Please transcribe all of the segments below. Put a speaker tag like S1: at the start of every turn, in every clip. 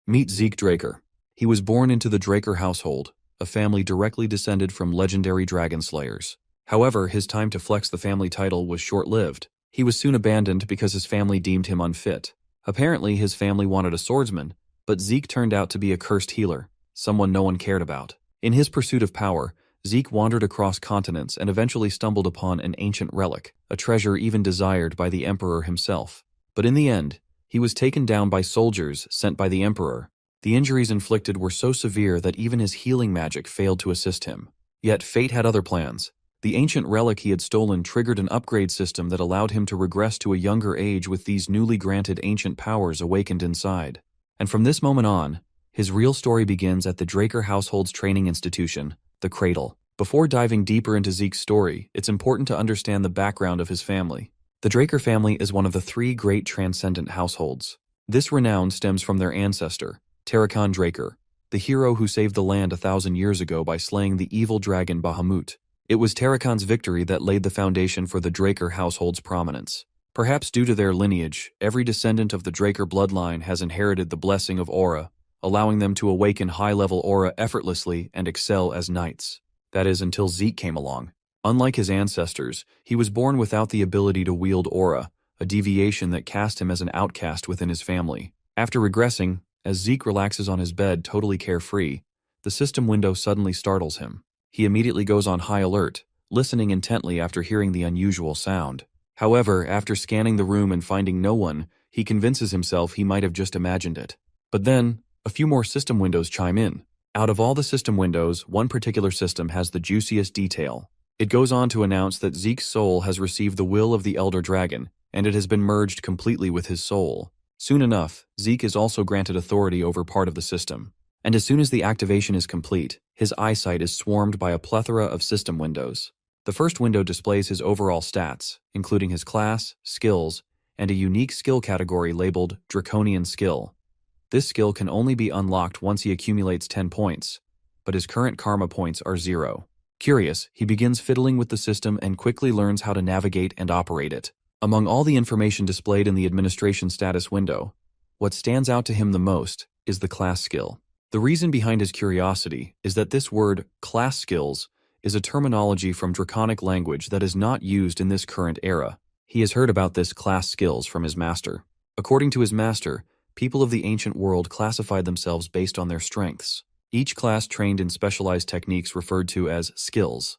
S1: Meet Zeke Draker. He was born into the Draker household, a family directly descended from legendary Dragonslayers. However, his time to flex the family title was short-lived. He was soon abandoned because his family deemed him unfit. Apparently, his family wanted a swordsman, but Zeke turned out to be a cursed healer, someone no one cared about. In his pursuit of power, Zeke wandered across continents and eventually stumbled upon an ancient relic, a treasure even desired by the Emperor himself. But in the end, he was taken down by soldiers sent by the Emperor. The injuries inflicted were so severe that even his healing magic failed to assist him. Yet fate had other plans. The ancient relic he had stolen triggered an upgrade system that allowed him to regress to a younger age with these newly granted ancient powers awakened inside. And from this moment on, his real story begins at the Draker household's training institution, the Cradle. Before diving deeper into Zeke's story, it's important to understand the background of his family. The Draker family is one of the three great transcendent households. This renown stems from their ancestor, Tarakan Draker, the hero who saved the land 1,000 years ago by slaying the evil dragon Bahamut. It was Tarakan's victory that laid the foundation for the Draker household's prominence. Perhaps due to their lineage, every descendant of the Draker bloodline has inherited the blessing of aura, allowing them to awaken high-level aura effortlessly and excel as knights. That is, until Zeke came along. Unlike his ancestors, he was born without the ability to wield aura, a deviation that cast him as an outcast within his family. After regressing, as Zeke relaxes on his bed totally carefree, the system window suddenly startles him. He immediately goes on high alert, listening intently after hearing the unusual sound. However, after scanning the room and finding no one, he convinces himself he might have just imagined it. But then, a few more system windows chime in. Out of all the system windows, one particular system has the juiciest detail. It goes on to announce that Zeke's soul has received the will of the Elder Dragon, and it has been merged completely with his soul. Soon enough, Zeke is also granted authority over part of the system. And as soon as the activation is complete, his eyesight is swarmed by a plethora of system windows. The first window displays his overall stats, including his class, skills, and a unique skill category labeled Draconian Skill. This skill can only be unlocked once he accumulates 10 points, but his current karma points are 0. Curious, he begins fiddling with the system and quickly learns how to navigate and operate it. Among all the information displayed in the administration status window, what stands out to him the most is the class skill. The reason behind his curiosity is that this word, class skills, is a terminology from Draconic language that is not used in this current era. He has heard about this class skills from his master. According to his master, people of the ancient world classified themselves based on their strengths. Each class trained in specialized techniques referred to as skills.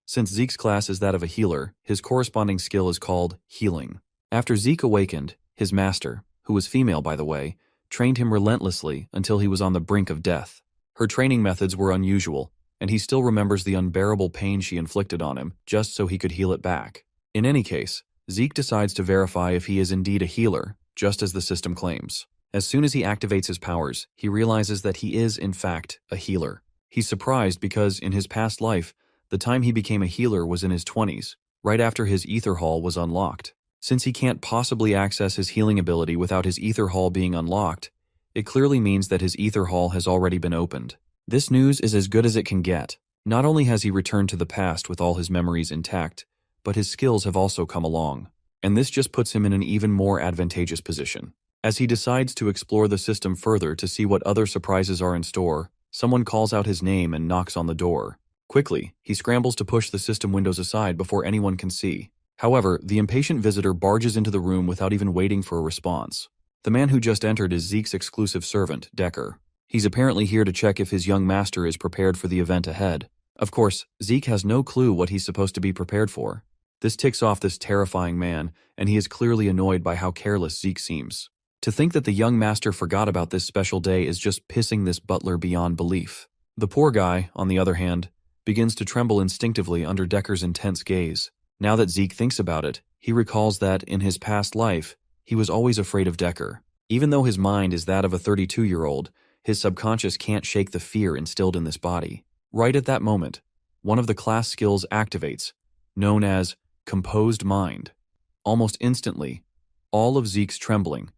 S1: Since Zeke's class is that of a healer, his corresponding skill is called healing. After Zeke awakened, his master, who was female by the way, trained him relentlessly until he was on the brink of death. Her training methods were unusual, and he still remembers the unbearable pain she inflicted on him just so he could heal it back. In any case, Zeke decides to verify if he is indeed a healer, just as the system claims. As soon as he activates his powers, he realizes that he is, in fact, a healer. He's surprised because, in his past life, the time he became a healer was in his 20s, right after his ether hall was unlocked. Since he can't possibly access his healing ability without his ether hall being unlocked, it clearly means that his ether hall has already been opened. This news is as good as it can get. Not only has he returned to the past with all his memories intact, but his skills have also come along. And this just puts him in an even more advantageous position. As he decides to explore the system further to see what other surprises are in store, someone calls out his name and knocks on the door. Quickly, he scrambles to push the system windows aside before anyone can see. However, the impatient visitor barges into the room without even waiting for a response. The man who just entered is Zeke's exclusive servant, Decker. He's apparently here to check if his young master is prepared for the event ahead. Of course, Zeke has no clue what he's supposed to be prepared for. This ticks off this terrifying man, and he is clearly annoyed by how careless Zeke seems. To think that the young master forgot about this special day is just pissing this butler beyond belief. The poor guy, on the other hand, begins to tremble instinctively under Decker's intense gaze. Now that Zeke thinks about it, he recalls that, in his past life, he was always afraid of Decker. Even though his mind is that of a 32-year-old, his subconscious can't shake the fear instilled in this body. Right at that moment, one of the class skills activates, known as Composed Mind. Almost instantly, all of Zeke's trembling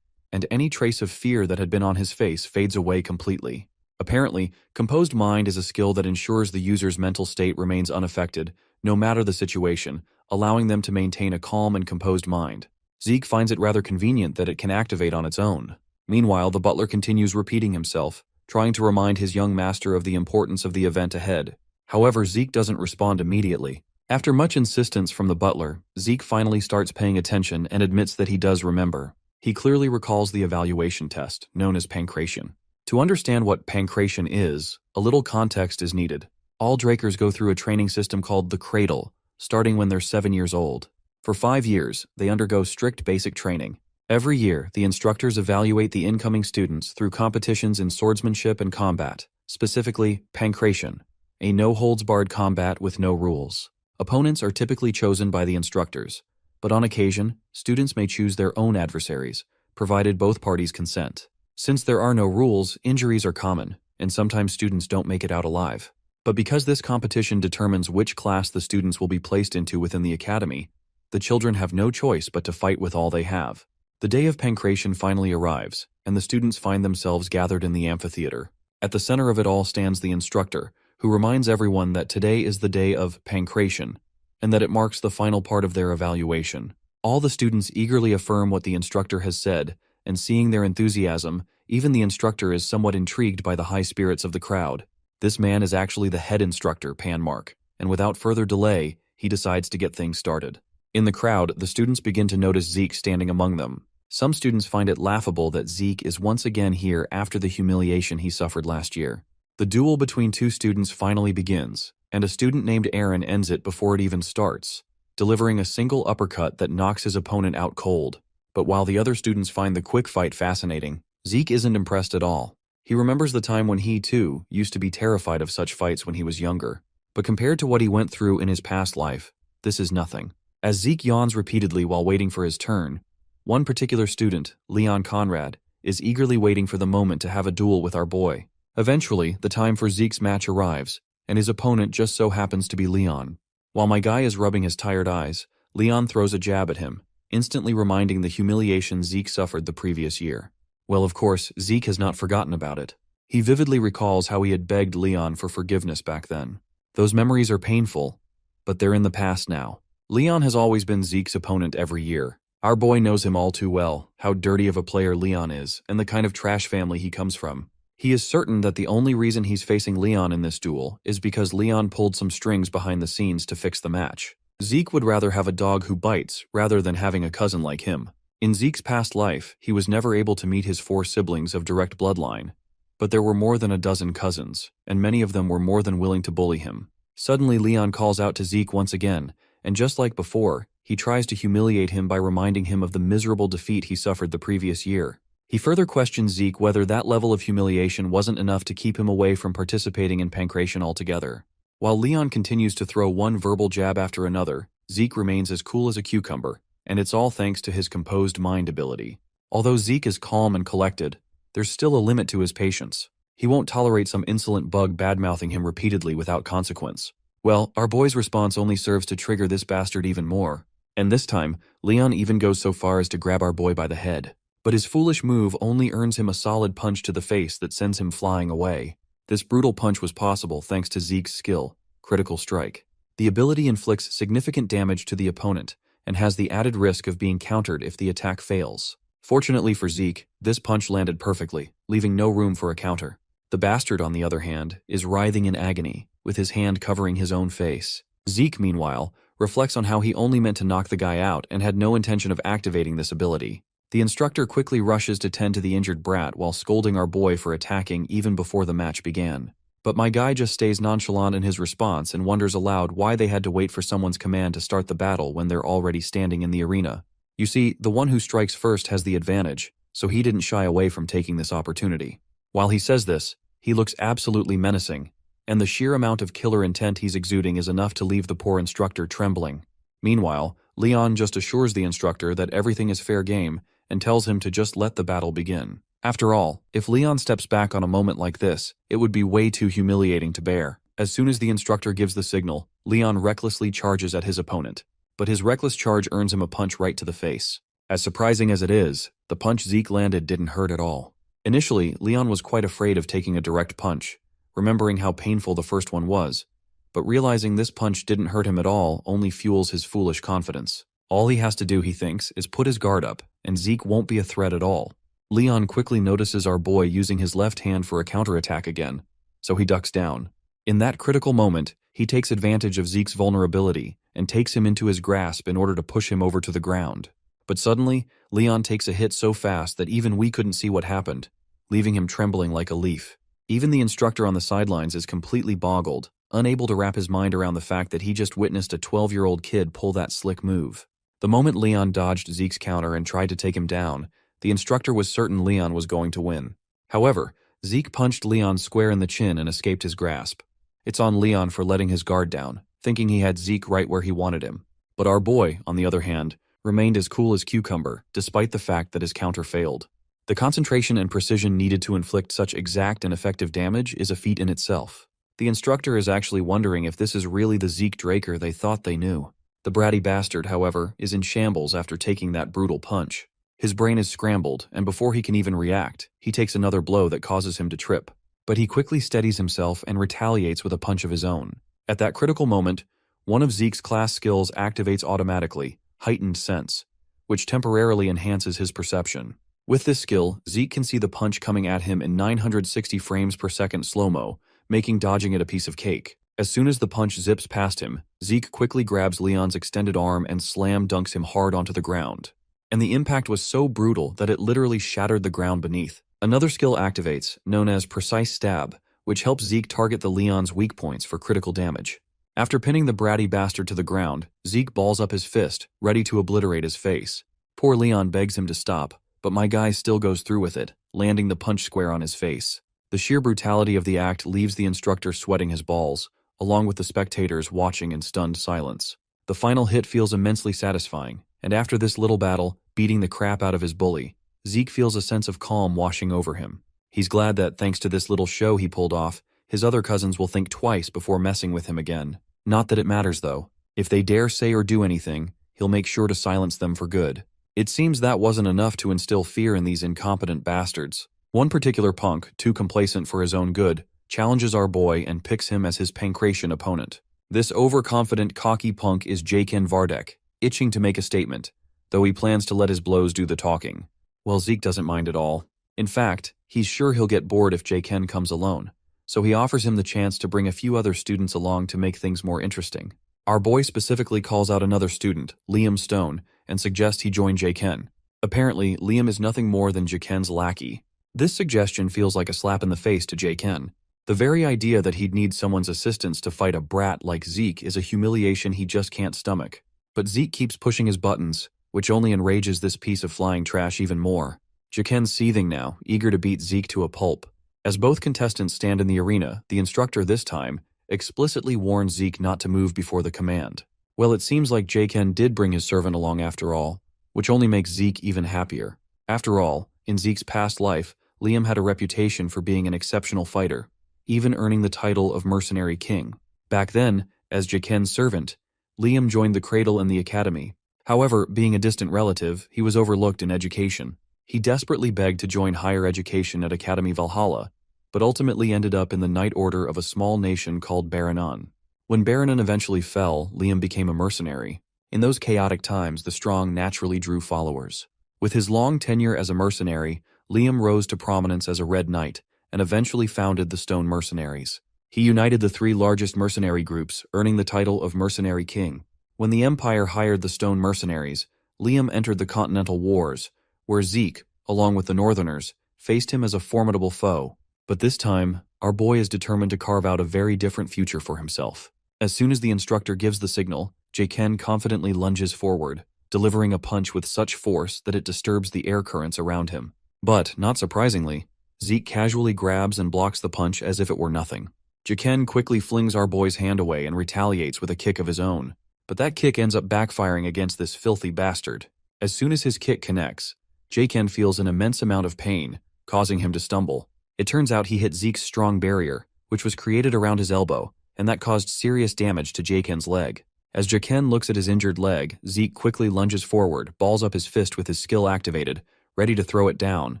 S1: and any trace of fear that had been on his face fades away completely. Apparently, Composed Mind is a skill that ensures the user's mental state remains unaffected, no matter the situation, allowing them to maintain a calm and composed mind. Zeke finds it rather convenient that it can activate on its own. Meanwhile, the butler continues repeating himself, trying to remind his young master of the importance of the event ahead. However, Zeke doesn't respond immediately. After much insistence from the butler, Zeke finally starts paying attention and admits that he does remember. He clearly recalls the evaluation test, known as pancration. To understand what pancration is, a little context is needed. All Drakers go through a training system called the Cradle, starting when they're 7 years old. For 5 years, they undergo strict basic training. Every year, the instructors evaluate the incoming students through competitions in swordsmanship and combat, specifically pancration, a no-holds-barred combat with no rules. Opponents are typically chosen by the instructors, but on occasion, students may choose their own adversaries, provided both parties consent. Since there are no rules, injuries are common, and sometimes students don't make it out alive. But because this competition determines which class the students will be placed into within the academy, the children have no choice but to fight with all they have. The day of pancration finally arrives, and the students find themselves gathered in the amphitheater. At the center of it all stands the instructor, who reminds everyone that today is the day of pancration, and that it marks the final part of their evaluation. All the students eagerly affirm what the instructor has said, and seeing their enthusiasm, even the instructor is somewhat intrigued by the high spirits of the crowd. This man is actually the head instructor, Panmark, and without further delay, he decides to get things started. In the crowd, the students begin to notice Zeke standing among them. Some students find it laughable that Zeke is once again here after the humiliation he suffered last year. The duel between two students finally begins, and a student named Aaron ends it before it even starts, delivering a single uppercut that knocks his opponent out cold. But while the other students find the quick fight fascinating, Zeke isn't impressed at all. He remembers the time when he, too, used to be terrified of such fights when he was younger. But compared to what he went through in his past life, this is nothing. As Zeke yawns repeatedly while waiting for his turn, one particular student, Leon Conrad, is eagerly waiting for the moment to have a duel with our boy. Eventually, the time for Zeke's match arrives, and his opponent just so happens to be Leon. While my guy is rubbing his tired eyes, Leon throws a jab at him, instantly reminding the humiliation Zeke suffered the previous year. Well, of course, Zeke has not forgotten about it. He vividly recalls how he had begged Leon for forgiveness back then. Those memories are painful, but they're in the past now. Leon has always been Zeke's opponent every year. Our boy knows him all too well, how dirty of a player Leon is, and the kind of trash family he comes from. He is certain that the only reason he's facing Leon in this duel is because Leon pulled some strings behind the scenes to fix the match. Zeke would rather have a dog who bites rather than having a cousin like him. In Zeke's past life, he was never able to meet his 4 siblings of direct bloodline, but there were more than a dozen cousins, and many of them were more than willing to bully him. Suddenly, Leon calls out to Zeke once again, and just like before, he tries to humiliate him by reminding him of the miserable defeat he suffered the previous year. He further questions Zeke whether that level of humiliation wasn't enough to keep him away from participating in pancration altogether. While Leon continues to throw one verbal jab after another, Zeke remains as cool as a cucumber, and it's all thanks to his composed mind ability. Although Zeke is calm and collected, there's still a limit to his patience. He won't tolerate some insolent bug bad-mouthing him repeatedly without consequence. Well, our boy's response only serves to trigger this bastard even more. And this time, Leon even goes so far as to grab our boy by the head. But his foolish move only earns him a solid punch to the face that sends him flying away. This brutal punch was possible thanks to Zeke's skill, Critical Strike. The ability inflicts significant damage to the opponent and has the added risk of being countered if the attack fails. Fortunately for Zeke, this punch landed perfectly, leaving no room for a counter. The bastard, on the other hand, is writhing in agony, with his hand covering his own face. Zeke, meanwhile, reflects on how he only meant to knock the guy out and had no intention of activating this ability. The instructor quickly rushes to tend to the injured brat while scolding our boy for attacking even before the match began. But my guy just stays nonchalant in his response and wonders aloud why they had to wait for someone's command to start the battle when they're already standing in the arena. You see, the one who strikes first has the advantage, so he didn't shy away from taking this opportunity. While he says this, he looks absolutely menacing, and the sheer amount of killer intent he's exuding is enough to leave the poor instructor trembling. Meanwhile, Leon just assures the instructor that everything is fair game and tells him to just let the battle begin. After all, if Leon steps back on a moment like this, it would be way too humiliating to bear. As soon as the instructor gives the signal, Leon recklessly charges at his opponent. But his reckless charge earns him a punch right to the face. As surprising as it is, the punch Zeke landed didn't hurt at all. Initially, Leon was quite afraid of taking a direct punch, remembering how painful the first one was, but realizing this punch didn't hurt him at all only fuels his foolish confidence. All he has to do, he thinks, is put his guard up, and Zeke won't be a threat at all. Leon quickly notices our boy using his left hand for a counterattack again, so he ducks down. In that critical moment, he takes advantage of Zeke's vulnerability and takes him into his grasp in order to push him over to the ground. But suddenly, Leon takes a hit so fast that even we couldn't see what happened, leaving him trembling like a leaf. Even the instructor on the sidelines is completely boggled, unable to wrap his mind around the fact that he just witnessed a 12-year-old kid pull that slick move. The moment Leon dodged Zeke's counter and tried to take him down, the instructor was certain Leon was going to win. However, Zeke punched Leon square in the chin and escaped his grasp. It's on Leon for letting his guard down, thinking he had Zeke right where he wanted him. But our boy, on the other hand, remained as cool as cucumber, despite the fact that his counter failed. The concentration and precision needed to inflict such exact and effective damage is a feat in itself. The instructor is actually wondering if this is really the Zeke Draker they thought they knew. The bratty bastard, however, is in shambles after taking that brutal punch. His brain is scrambled, and before he can even react, he takes another blow that causes him to trip. But he quickly steadies himself and retaliates with a punch of his own. At that critical moment, one of Zeke's class skills activates automatically, Heightened Sense, which temporarily enhances his perception. With this skill, Zeke can see the punch coming at him in 960 frames per second slow-mo, making dodging it a piece of cake. As soon as the punch zips past him, Zeke quickly grabs Leon's extended arm and slam dunks him hard onto the ground. And the impact was so brutal that it literally shattered the ground beneath. Another skill activates, known as Precise Stab, which helps Zeke target the Leon's weak points for critical damage. After pinning the bratty bastard to the ground, Zeke balls up his fist, ready to obliterate his face. Poor Leon begs him to stop, but my guy still goes through with it, landing the punch square on his face. The sheer brutality of the act leaves the instructor sweating his balls, along with the spectators watching in stunned silence. The final hit feels immensely satisfying, and after this little battle, beating the crap out of his bully, Zeke feels a sense of calm washing over him. He's glad that, thanks to this little show he pulled off, his other cousins will think twice before messing with him again. Not that it matters, though. If they dare say or do anything, he'll make sure to silence them for good. It seems that wasn't enough to instill fear in these incompetent bastards. One particular punk, too complacent for his own good, challenges our boy and picks him as his pancration opponent. This overconfident, cocky punk is Jaken Vardek, itching to make a statement, though he plans to let his blows do the talking. Well, Zeke doesn't mind at all. In fact, he's sure he'll get bored if Jaken comes alone, so he offers him the chance to bring a few other students along to make things more interesting. Our boy specifically calls out another student, Liam Stone, and suggests he join Jaken. Apparently, Liam is nothing more than Jaken's lackey. This suggestion feels like a slap in the face to Jaken. The very idea that he'd need someone's assistance to fight a brat like Zeke is a humiliation he just can't stomach. But Zeke keeps pushing his buttons, which only enrages this piece of flying trash even more. Jaken's seething now, eager to beat Zeke to a pulp. As both contestants stand in the arena, the instructor this time explicitly warns Zeke not to move before the command. Well, it seems like Jaken did bring his servant along after all, which only makes Zeke even happier. After all, in Zeke's past life, Liam had a reputation for being an exceptional fighter, even earning the title of Mercenary King. Back then, as Jaken's servant, Liam joined the cradle in the academy. However, being a distant relative, he was overlooked in education. He desperately begged to join higher education at Academy Valhalla, but ultimately ended up in the Knight Order of a small nation called Baranon. When Baranon eventually fell, Liam became a mercenary. In those chaotic times, the strong naturally drew followers. With his long tenure as a mercenary, Liam rose to prominence as a Red Knight, and eventually founded the Stone Mercenaries. He united the three largest mercenary groups, earning the title of Mercenary King. When the Empire hired the Stone Mercenaries, Liam entered the Continental Wars, where Zeke, along with the Northerners, faced him as a formidable foe. But this time, our boy is determined to carve out a very different future for himself. As soon as the instructor gives the signal, Jaken confidently lunges forward, delivering a punch with such force that it disturbs the air currents around him. But, not surprisingly, Zeke casually grabs and blocks the punch as if it were nothing. Jaken quickly flings our boy's hand away and retaliates with a kick of his own. But that kick ends up backfiring against this filthy bastard. As soon as his kick connects, Jaken feels an immense amount of pain, causing him to stumble. It turns out he hit Zeke's strong barrier, which was created around his elbow, and that caused serious damage to Jaken's leg. As Jaken looks at his injured leg, Zeke quickly lunges forward, balls up his fist with his skill activated, ready to throw it down.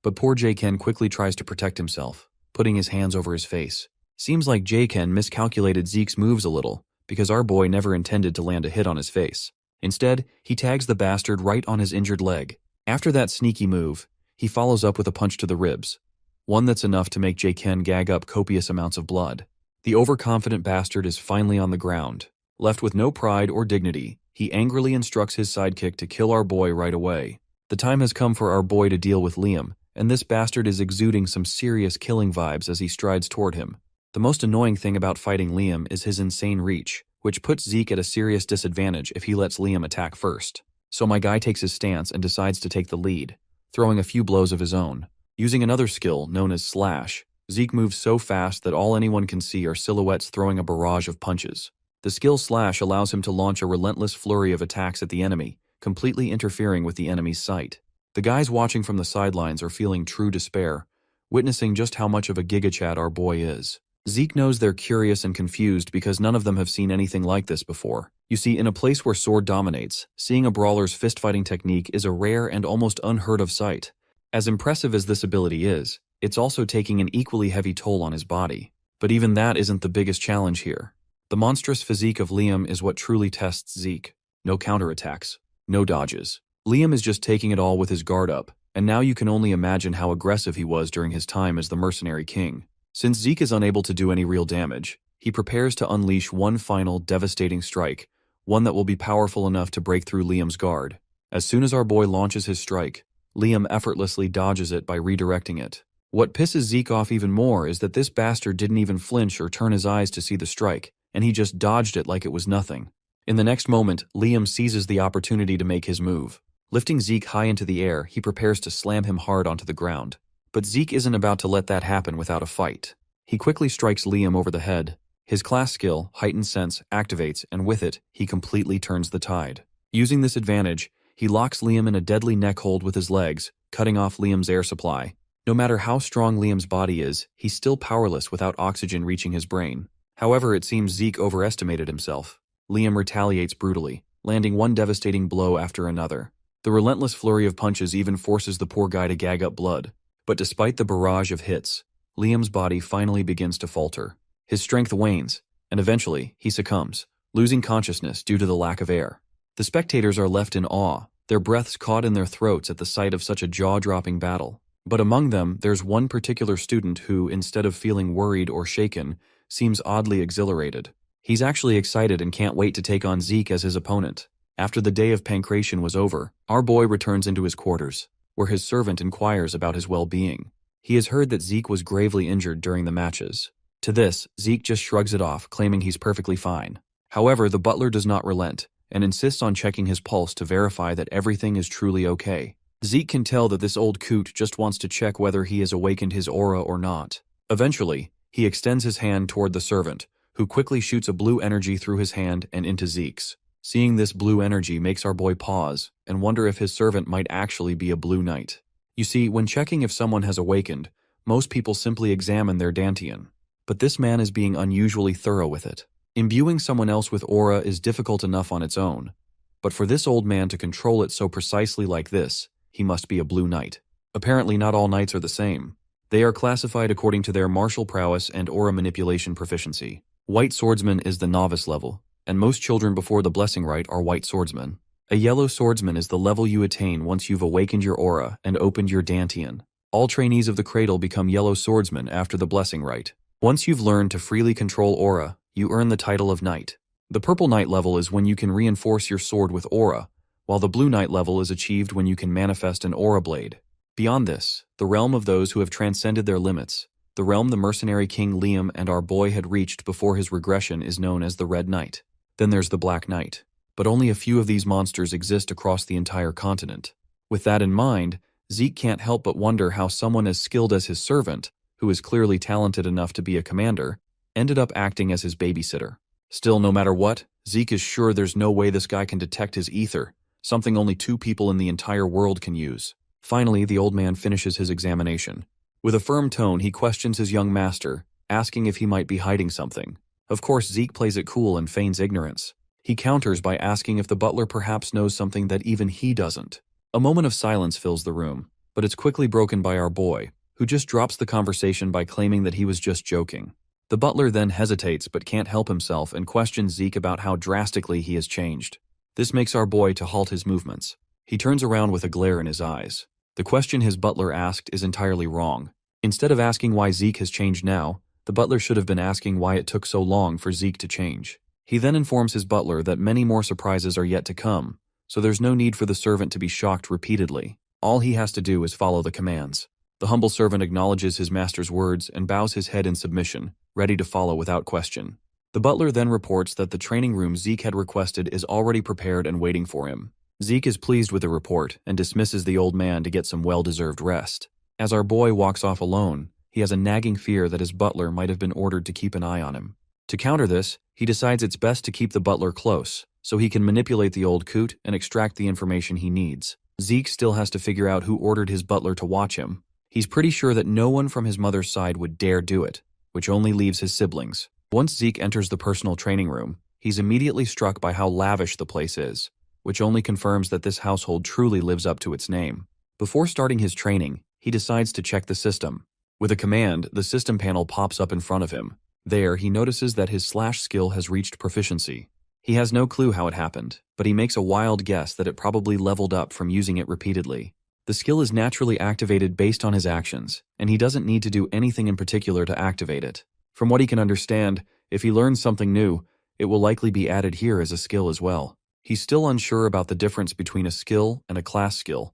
S1: But poor Jaken quickly tries to protect himself, putting his hands over his face. Seems like Jaken miscalculated Zeke's moves a little, because our boy never intended to land a hit on his face. Instead, he tags the bastard right on his injured leg. After that sneaky move, He follows up with a punch to the ribs, one that's enough to make Jaken gag up copious amounts of blood. The overconfident bastard is finally on the ground. Left with no pride or dignity, he angrily instructs his sidekick to kill our boy right away. The time has come for our boy to deal with Liam, and this bastard is exuding some serious killing vibes as he strides toward him. The most annoying thing about fighting Liam is his insane reach, which puts Zeke at a serious disadvantage if he lets Liam attack first. So my guy takes his stance and decides to take the lead, throwing a few blows of his own. Using another skill known as Slash, Zeke moves so fast that all anyone can see are silhouettes throwing a barrage of punches. The skill Slash allows him to launch a relentless flurry of attacks at the enemy, completely interfering with the enemy's sight. The guys watching from the sidelines are feeling true despair, witnessing just how much of a gigachad our boy is. Zeke knows they're curious and confused because none of them have seen anything like this before. You see, in a place where sword dominates, seeing a brawler's fist-fighting technique is a rare and almost unheard of sight. As impressive as this ability is, it's also taking an equally heavy toll on his body. But even that isn't the biggest challenge here. The monstrous physique of Liam is what truly tests Zeke. No counterattacks, no dodges. Liam is just taking it all with his guard up, and now you can only imagine how aggressive he was during his time as the mercenary king. Since Zeke is unable to do any real damage, he prepares to unleash one final devastating strike, one that will be powerful enough to break through Liam's guard. As soon as our boy launches his strike, Liam effortlessly dodges it by redirecting it. What pisses Zeke off even more is that this bastard didn't even flinch or turn his eyes to see the strike, and he just dodged it like it was nothing. In the next moment, Liam seizes the opportunity to make his move. Lifting Zeke high into the air, he prepares to slam him hard onto the ground. But Zeke isn't about to let that happen without a fight. He quickly strikes Liam over the head. His class skill, Heightened Sense, activates, and with it, he completely turns the tide. Using this advantage, he locks Liam in a deadly neck hold with his legs, cutting off Liam's air supply. No matter how strong Liam's body is, he's still powerless without oxygen reaching his brain. However, it seems Zeke overestimated himself. Liam retaliates brutally, landing one devastating blow after another. The relentless flurry of punches even forces the poor guy to gag up blood. But despite the barrage of hits, Liam's body finally begins to falter. His strength wanes, and eventually, he succumbs, losing consciousness due to the lack of air. The spectators are left in awe, their breaths caught in their throats at the sight of such a jaw-dropping battle. But among them, there's one particular student who, instead of feeling worried or shaken, seems oddly exhilarated. He's actually excited and can't wait to take on Zeke as his opponent. After the day of pancration was over, our boy returns into his quarters, where his servant inquires about his well-being. He has heard that Zeke was gravely injured during the matches. To this, Zeke just shrugs it off, claiming he's perfectly fine. However, the butler does not relent, and insists on checking his pulse to verify that everything is truly okay. Zeke can tell that this old coot just wants to check whether he has awakened his aura or not. Eventually, he extends his hand toward the servant, who quickly shoots a blue energy through his hand and into Zeke's. Seeing this blue energy makes our boy pause and wonder if his servant might actually be a blue knight. You see, when checking if someone has awakened, most people simply examine their dantian. But this man is being unusually thorough with it. Imbuing someone else with aura is difficult enough on its own, but for this old man to control it so precisely like this, he must be a blue knight. Apparently not all knights are the same. They are classified according to their martial prowess and aura manipulation proficiency. White swordsman is the novice level, and most children before the blessing rite are white swordsmen. A yellow swordsman is the level you attain once you've awakened your aura and opened your dantian. All trainees of the cradle become yellow swordsmen after the blessing rite. Once you've learned to freely control aura, you earn the title of knight. The purple knight level is when you can reinforce your sword with aura, while the blue knight level is achieved when you can manifest an aura blade. Beyond this, the realm of those who have transcended their limits, the realm the mercenary king Liam and our boy had reached before his regression, is known as the Red Knight. Then there's the Black Knight. But only a few of these monsters exist across the entire continent. With that in mind, Zeke can't help but wonder how someone as skilled as his servant, who is clearly talented enough to be a commander, ended up acting as his babysitter. Still, no matter what, Zeke is sure there's no way this guy can detect his ether, something only 2 people in the entire world can use. Finally, the old man finishes his examination. With a firm tone, he questions his young master, asking if he might be hiding something. Of course, Zeke plays it cool and feigns ignorance. He counters by asking if the butler perhaps knows something that even he doesn't. A moment of silence fills the room, but it's quickly broken by our boy, who just drops the conversation by claiming that he was just joking. The butler then hesitates but can't help himself and questions Zeke about how drastically he has changed. This makes our boy to halt his movements. He turns around with a glare in his eyes. The question his butler asked is entirely wrong. Instead of asking why Zeke has changed now, the butler should have been asking why it took so long for Zeke to change. He then informs his butler that many more surprises are yet to come, so there's no need for the servant to be shocked repeatedly. All he has to do is follow the commands. The humble servant acknowledges his master's words and bows his head in submission, ready to follow without question. The butler then reports that the training room Zeke had requested is already prepared and waiting for him. Zeke is pleased with the report and dismisses the old man to get some well-deserved rest. As our boy walks off alone, he has a nagging fear that his butler might have been ordered to keep an eye on him. To counter this, he decides it's best to keep the butler close, so he can manipulate the old coot and extract the information he needs. Zeke still has to figure out who ordered his butler to watch him. He's pretty sure that no one from his mother's side would dare do it, which only leaves his siblings. Once Zeke enters the personal training room, he's immediately struck by how lavish the place is, which only confirms that this household truly lives up to its name. Before starting his training, he decides to check the system. With a command, the system panel pops up in front of him. There, he notices that his slash skill has reached proficiency. He has no clue how it happened, but he makes a wild guess that it probably leveled up from using it repeatedly. The skill is naturally activated based on his actions, and he doesn't need to do anything in particular to activate it. From what he can understand, if he learns something new, it will likely be added here as a skill as well. He's still unsure about the difference between a skill and a class skill,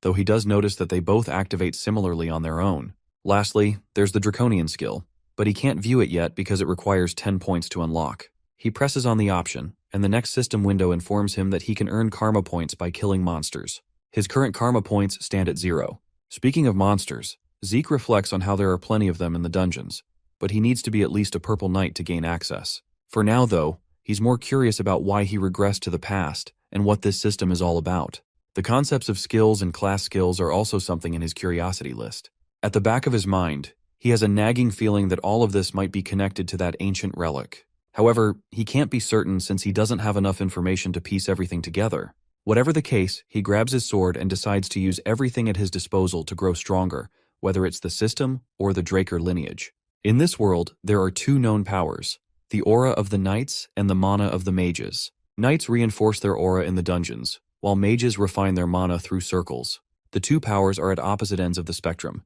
S1: though he does notice that they both activate similarly on their own. Lastly, there's the Draconian skill, but he can't view it yet because it requires 10 points to unlock. He presses on the option, and the next system window informs him that he can earn karma points by killing monsters. His current karma points stand at 0. Speaking of monsters, Zeke reflects on how there are plenty of them in the dungeons, but he needs to be at least a purple knight to gain access. For now, though, he's more curious about why he regressed to the past and what this system is all about. The concepts of skills and class skills are also something in his curiosity list. At the back of his mind, he has a nagging feeling that all of this might be connected to that ancient relic. However, he can't be certain since he doesn't have enough information to piece everything together. Whatever the case, he grabs his sword and decides to use everything at his disposal to grow stronger, whether it's the system or the Draker lineage. In this world, there are two known powers, the aura of the knights and the mana of the mages. Knights reinforce their aura in the dungeons, while mages refine their mana through circles. The two powers are at opposite ends of the spectrum,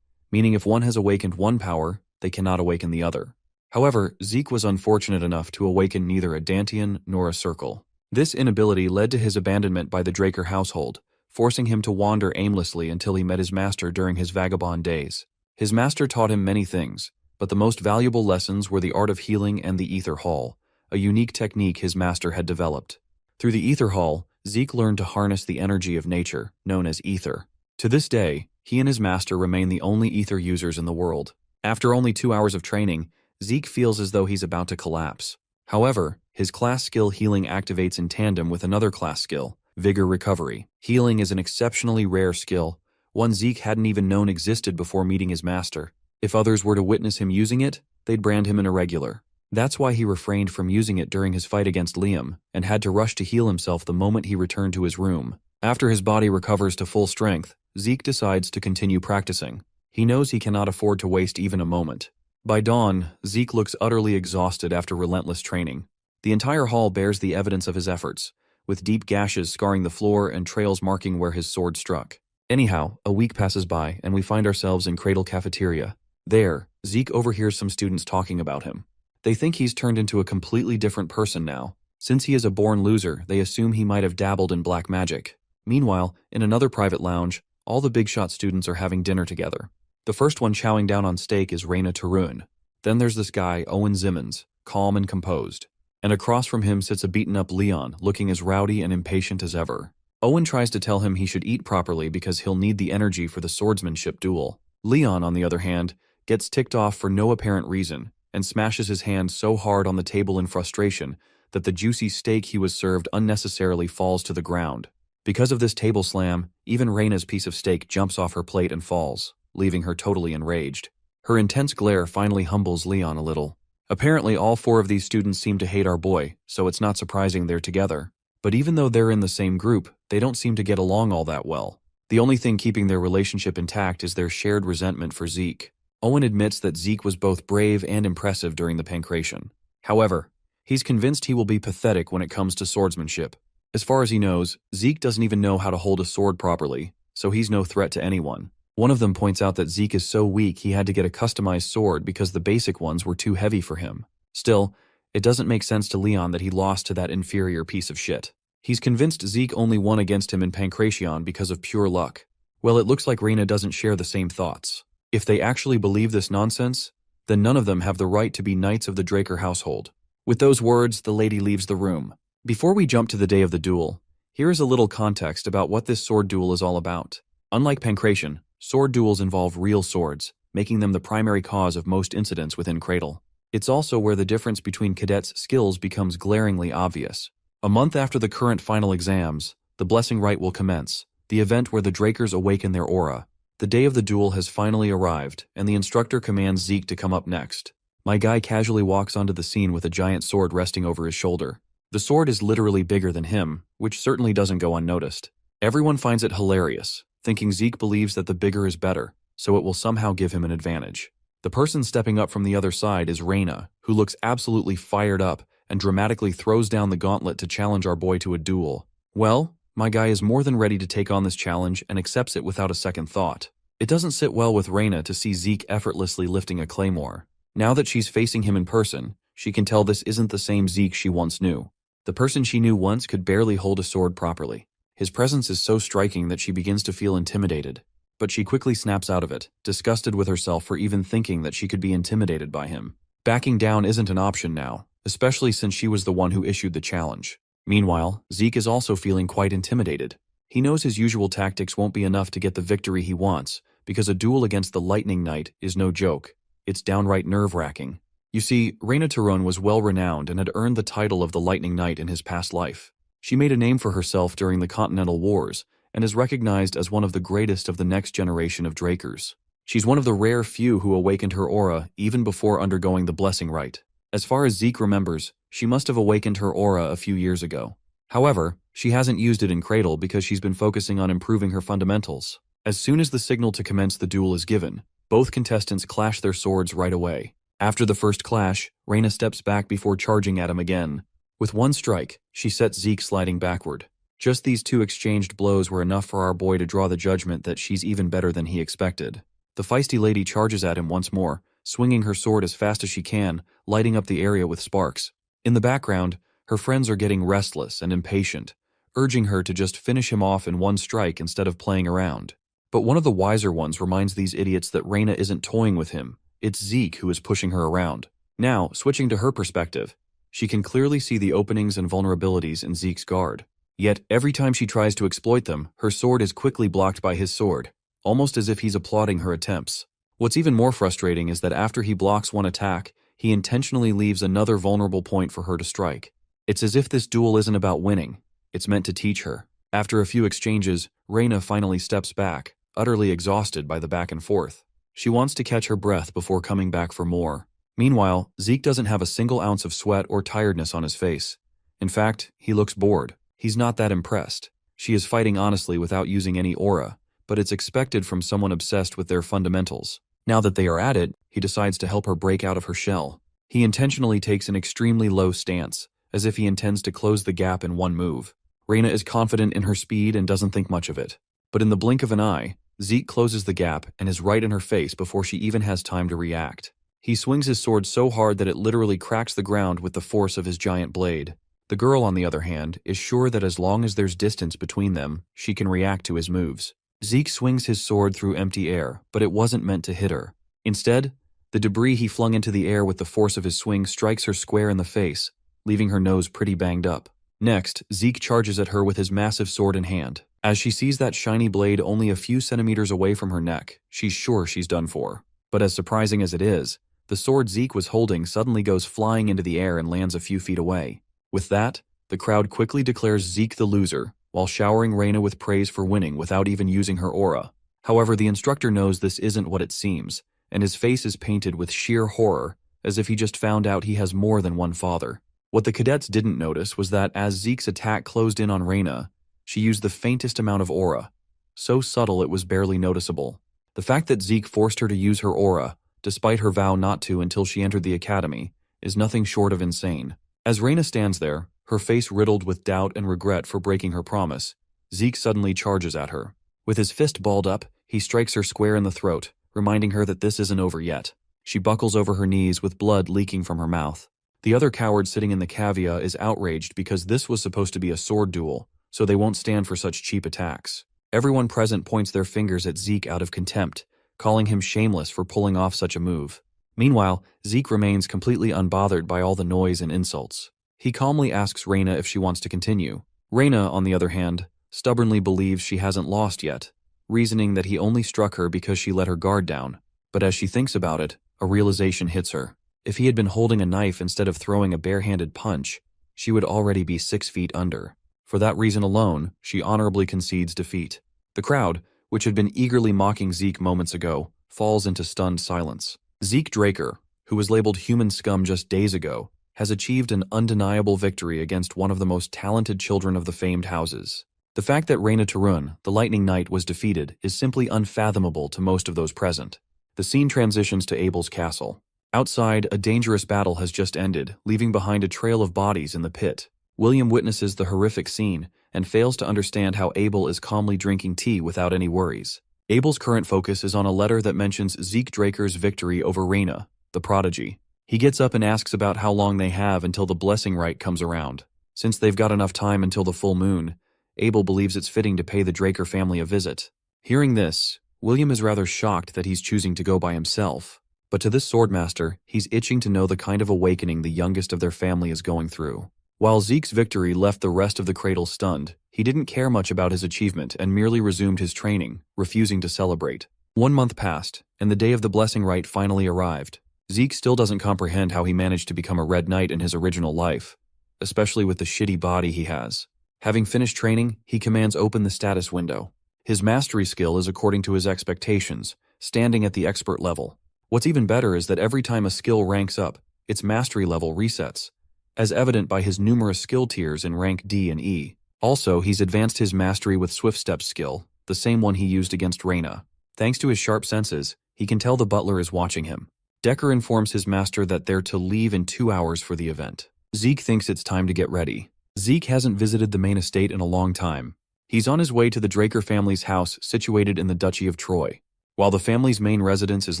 S1: meaning if one has awakened one power, they cannot awaken the other. However, Zeke was unfortunate enough to awaken neither a Dantian nor a circle. This inability led to his abandonment by the Draker household, forcing him to wander aimlessly until he met his master during his vagabond days. His master taught him many things, but the most valuable lessons were the art of healing and the Ether Hall, a unique technique his master had developed. Through the Ether Hall, Zeke learned to harness the energy of nature, known as ether. To this day, he and his master remain the only ether users in the world. After only 2 hours of training, Zeke feels as though he's about to collapse. However, his class skill healing activates in tandem with another class skill, Vigor Recovery. Healing is an exceptionally rare skill, one Zeke hadn't even known existed before meeting his master. If others were to witness him using it, they'd brand him an irregular. That's why he refrained from using it during his fight against Liam, and had to rush to heal himself the moment he returned to his room. After his body recovers to full strength, Zeke decides to continue practicing. He knows he cannot afford to waste even a moment. By dawn, Zeke looks utterly exhausted after relentless training. The entire hall bears the evidence of his efforts, with deep gashes scarring the floor and trails marking where his sword struck. Anyhow, a week passes by and we find ourselves in Cradle Cafeteria. There, Zeke overhears some students talking about him. They think he's turned into a completely different person now. Since he is a born loser, they assume he might have dabbled in black magic. Meanwhile, in another private lounge, all the big shot students are having dinner together. The first one chowing down on steak is Raina Tarun. Then there's this guy, Owen Zimmons, calm and composed. And across from him sits a beaten-up Leon, looking as rowdy and impatient as ever. Owen tries to tell him he should eat properly because he'll need the energy for the swordsmanship duel. Leon, on the other hand, gets ticked off for no apparent reason, and smashes his hand so hard on the table in frustration that the juicy steak he was served unnecessarily falls to the ground. Because of this table slam, even Raina's piece of steak jumps off her plate and falls, leaving her totally enraged. Her intense glare finally humbles Leon a little. Apparently all 4 of these students seem to hate our boy, so it's not surprising they're together. But even though they're in the same group, they don't seem to get along all that well. The only thing keeping their relationship intact is their shared resentment for Zeke. Owen admits that Zeke was both brave and impressive during the pancration. However, he's convinced he will be pathetic when it comes to swordsmanship. As far as he knows, Zeke doesn't even know how to hold a sword properly, so he's no threat to anyone. One of them points out that Zeke is so weak he had to get a customized sword because the basic ones were too heavy for him. Still, it doesn't make sense to Leon that he lost to that inferior piece of shit. He's convinced Zeke only won against him in Pancration because of pure luck. Well, it looks like Reina doesn't share the same thoughts. If they actually believe this nonsense, then none of them have the right to be knights of the Draker household. With those words, the lady leaves the room. Before we jump to the day of the duel, here is a little context about what this sword duel is all about. Unlike Pancration, sword duels involve real swords, making them the primary cause of most incidents within Cradle. It's also where the difference between cadets' skills becomes glaringly obvious. A month after the current final exams, the Blessing Rite will commence, the event where the Drakers awaken their aura. The day of the duel has finally arrived, and the instructor commands Zeke to come up next. My guy casually walks onto the scene with a giant sword resting over his shoulder. The sword is literally bigger than him, which certainly doesn't go unnoticed. Everyone finds it hilarious, thinking Zeke believes that the bigger is better, so it will somehow give him an advantage. The person stepping up from the other side is Reina, who looks absolutely fired up and dramatically throws down the gauntlet to challenge our boy to a duel. Well, my guy is more than ready to take on this challenge and accepts it without a second thought. It doesn't sit well with Reina to see Zeke effortlessly lifting a claymore. Now that she's facing him in person, she can tell this isn't the same Zeke she once knew. The person she knew once could barely hold a sword properly. His presence is so striking that she begins to feel intimidated. But she quickly snaps out of it, disgusted with herself for even thinking that she could be intimidated by him. Backing down isn't an option now, especially since she was the one who issued the challenge. Meanwhile, Zeke is also feeling quite intimidated. He knows his usual tactics won't be enough to get the victory he wants, because a duel against the Lightning Knight is no joke. It's downright nerve-wracking. You see, Reina Taron was well-renowned and had earned the title of the Lightning Knight in his past life. She made a name for herself during the Continental Wars, and is recognized as one of the greatest of the next generation of Drakers. She's one of the rare few who awakened her aura even before undergoing the Blessing Rite. As far as Zeke remembers, she must have awakened her aura a few years ago. However, she hasn't used it in Cradle because she's been focusing on improving her fundamentals. As soon as the signal to commence the duel is given, both contestants clash their swords right away. After the first clash, Reina steps back before charging at him again. With one strike, she sets Zeke sliding backward. Just these two exchanged blows were enough for our boy to draw the judgment that she's even better than he expected. The feisty lady charges at him once more, swinging her sword as fast as she can, lighting up the area with sparks. In the background, her friends are getting restless and impatient, urging her to just finish him off in one strike instead of playing around. But one of the wiser ones reminds these idiots that Reina isn't toying with him. It's Zeke who is pushing her around. Now, switching to her perspective, she can clearly see the openings and vulnerabilities in Zeke's guard. Yet, every time she tries to exploit them, her sword is quickly blocked by his sword, almost as if he's applauding her attempts. What's even more frustrating is that after he blocks one attack, he intentionally leaves another vulnerable point for her to strike. It's as if this duel isn't about winning. It's meant to teach her. After a few exchanges, Reina finally steps back, utterly exhausted by the back and forth. She wants to catch her breath before coming back for more. Meanwhile, Zeke doesn't have a single ounce of sweat or tiredness on his face. In fact, he looks bored. He's not that impressed. She is fighting honestly without using any aura, but it's expected from someone obsessed with their fundamentals. Now that they are at it, he decides to help her break out of her shell. He intentionally takes an extremely low stance, as if he intends to close the gap in one move. Reina is confident in her speed and doesn't think much of it. But in the blink of an eye, Zeke closes the gap and is right in her face before she even has time to react. He swings his sword so hard that it literally cracks the ground with the force of his giant blade. The girl, on the other hand, is sure that as long as there's distance between them, she can react to his moves. Zeke swings his sword through empty air, but it wasn't meant to hit her. Instead, the debris he flung into the air with the force of his swing strikes her square in the face, leaving her nose pretty banged up. Next, Zeke charges at her with his massive sword in hand. As she sees that shiny blade only a few centimeters away from her neck, she's sure she's done for. But as surprising as it is, the sword Zeke was holding suddenly goes flying into the air and lands a few feet away. With that, the crowd quickly declares Zeke the loser, while showering Reina with praise for winning without even using her aura. However, the instructor knows this isn't what it seems, and his face is painted with sheer horror, as if he just found out he has more than one father. What the cadets didn't notice was that as Zeke's attack closed in on Reina, she used the faintest amount of aura, so subtle it was barely noticeable. The fact that Zeke forced her to use her aura, despite her vow not to until she entered the academy, is nothing short of insane. As Reina stands there, her face riddled with doubt and regret for breaking her promise, Zeke suddenly charges at her. With his fist balled up, he strikes her square in the throat, reminding her that this isn't over yet. She buckles over her knees with blood leaking from her mouth. The other coward sitting in the cavea is outraged because this was supposed to be a sword duel, so they won't stand for such cheap attacks. Everyone present points their fingers at Zeke out of contempt, calling him shameless for pulling off such a move. Meanwhile, Zeke remains completely unbothered by all the noise and insults. He calmly asks Reina if she wants to continue. Reina, on the other hand, stubbornly believes she hasn't lost yet, reasoning that he only struck her because she let her guard down. But as she thinks about it, a realization hits her. If he had been holding a knife instead of throwing a barehanded punch, she would already be 6 feet under. For that reason alone, she honorably concedes defeat. The crowd, which had been eagerly mocking Zeke moments ago, falls into stunned silence. Zeke Draker, who was labeled human scum just days ago, has achieved an undeniable victory against one of the most talented children of the famed houses. The fact that Reina Tarun, the Lightning Knight, was defeated is simply unfathomable to most of those present. The scene transitions to Abel's castle. Outside, a dangerous battle has just ended, leaving behind a trail of bodies in the pit. William witnesses the horrific scene and fails to understand how Abel is calmly drinking tea without any worries. Abel's current focus is on a letter that mentions Zeke Draker's victory over Reina, the prodigy. He gets up and asks about how long they have until the blessing rite comes around. Since they've got enough time until the full moon, Abel believes it's fitting to pay the Draker family a visit. Hearing this, William is rather shocked that he's choosing to go by himself. But to this swordmaster, he's itching to know the kind of awakening the youngest of their family is going through. While Zeke's victory left the rest of the cradle stunned, he didn't care much about his achievement and merely resumed his training, refusing to celebrate. 1 month passed, and the day of the blessing rite finally arrived. Zeke still doesn't comprehend how he managed to become a Red Knight in his original life, especially with the shitty body he has. Having finished training, he commands open the status window. His mastery skill is according to his expectations, standing at the expert level. What's even better is that every time a skill ranks up, its mastery level resets, as evident by his numerous skill tiers in rank D and E. Also, he's advanced his mastery with Swift Step's skill, the same one he used against Reina. Thanks to his sharp senses, he can tell the butler is watching him. Decker informs his master that they're to leave in 2 hours for the event. Zeke thinks it's time to get ready. Zeke hasn't visited the main estate in a long time. He's on his way to the Draker family's house situated in the Duchy of Troy. While the family's main residence is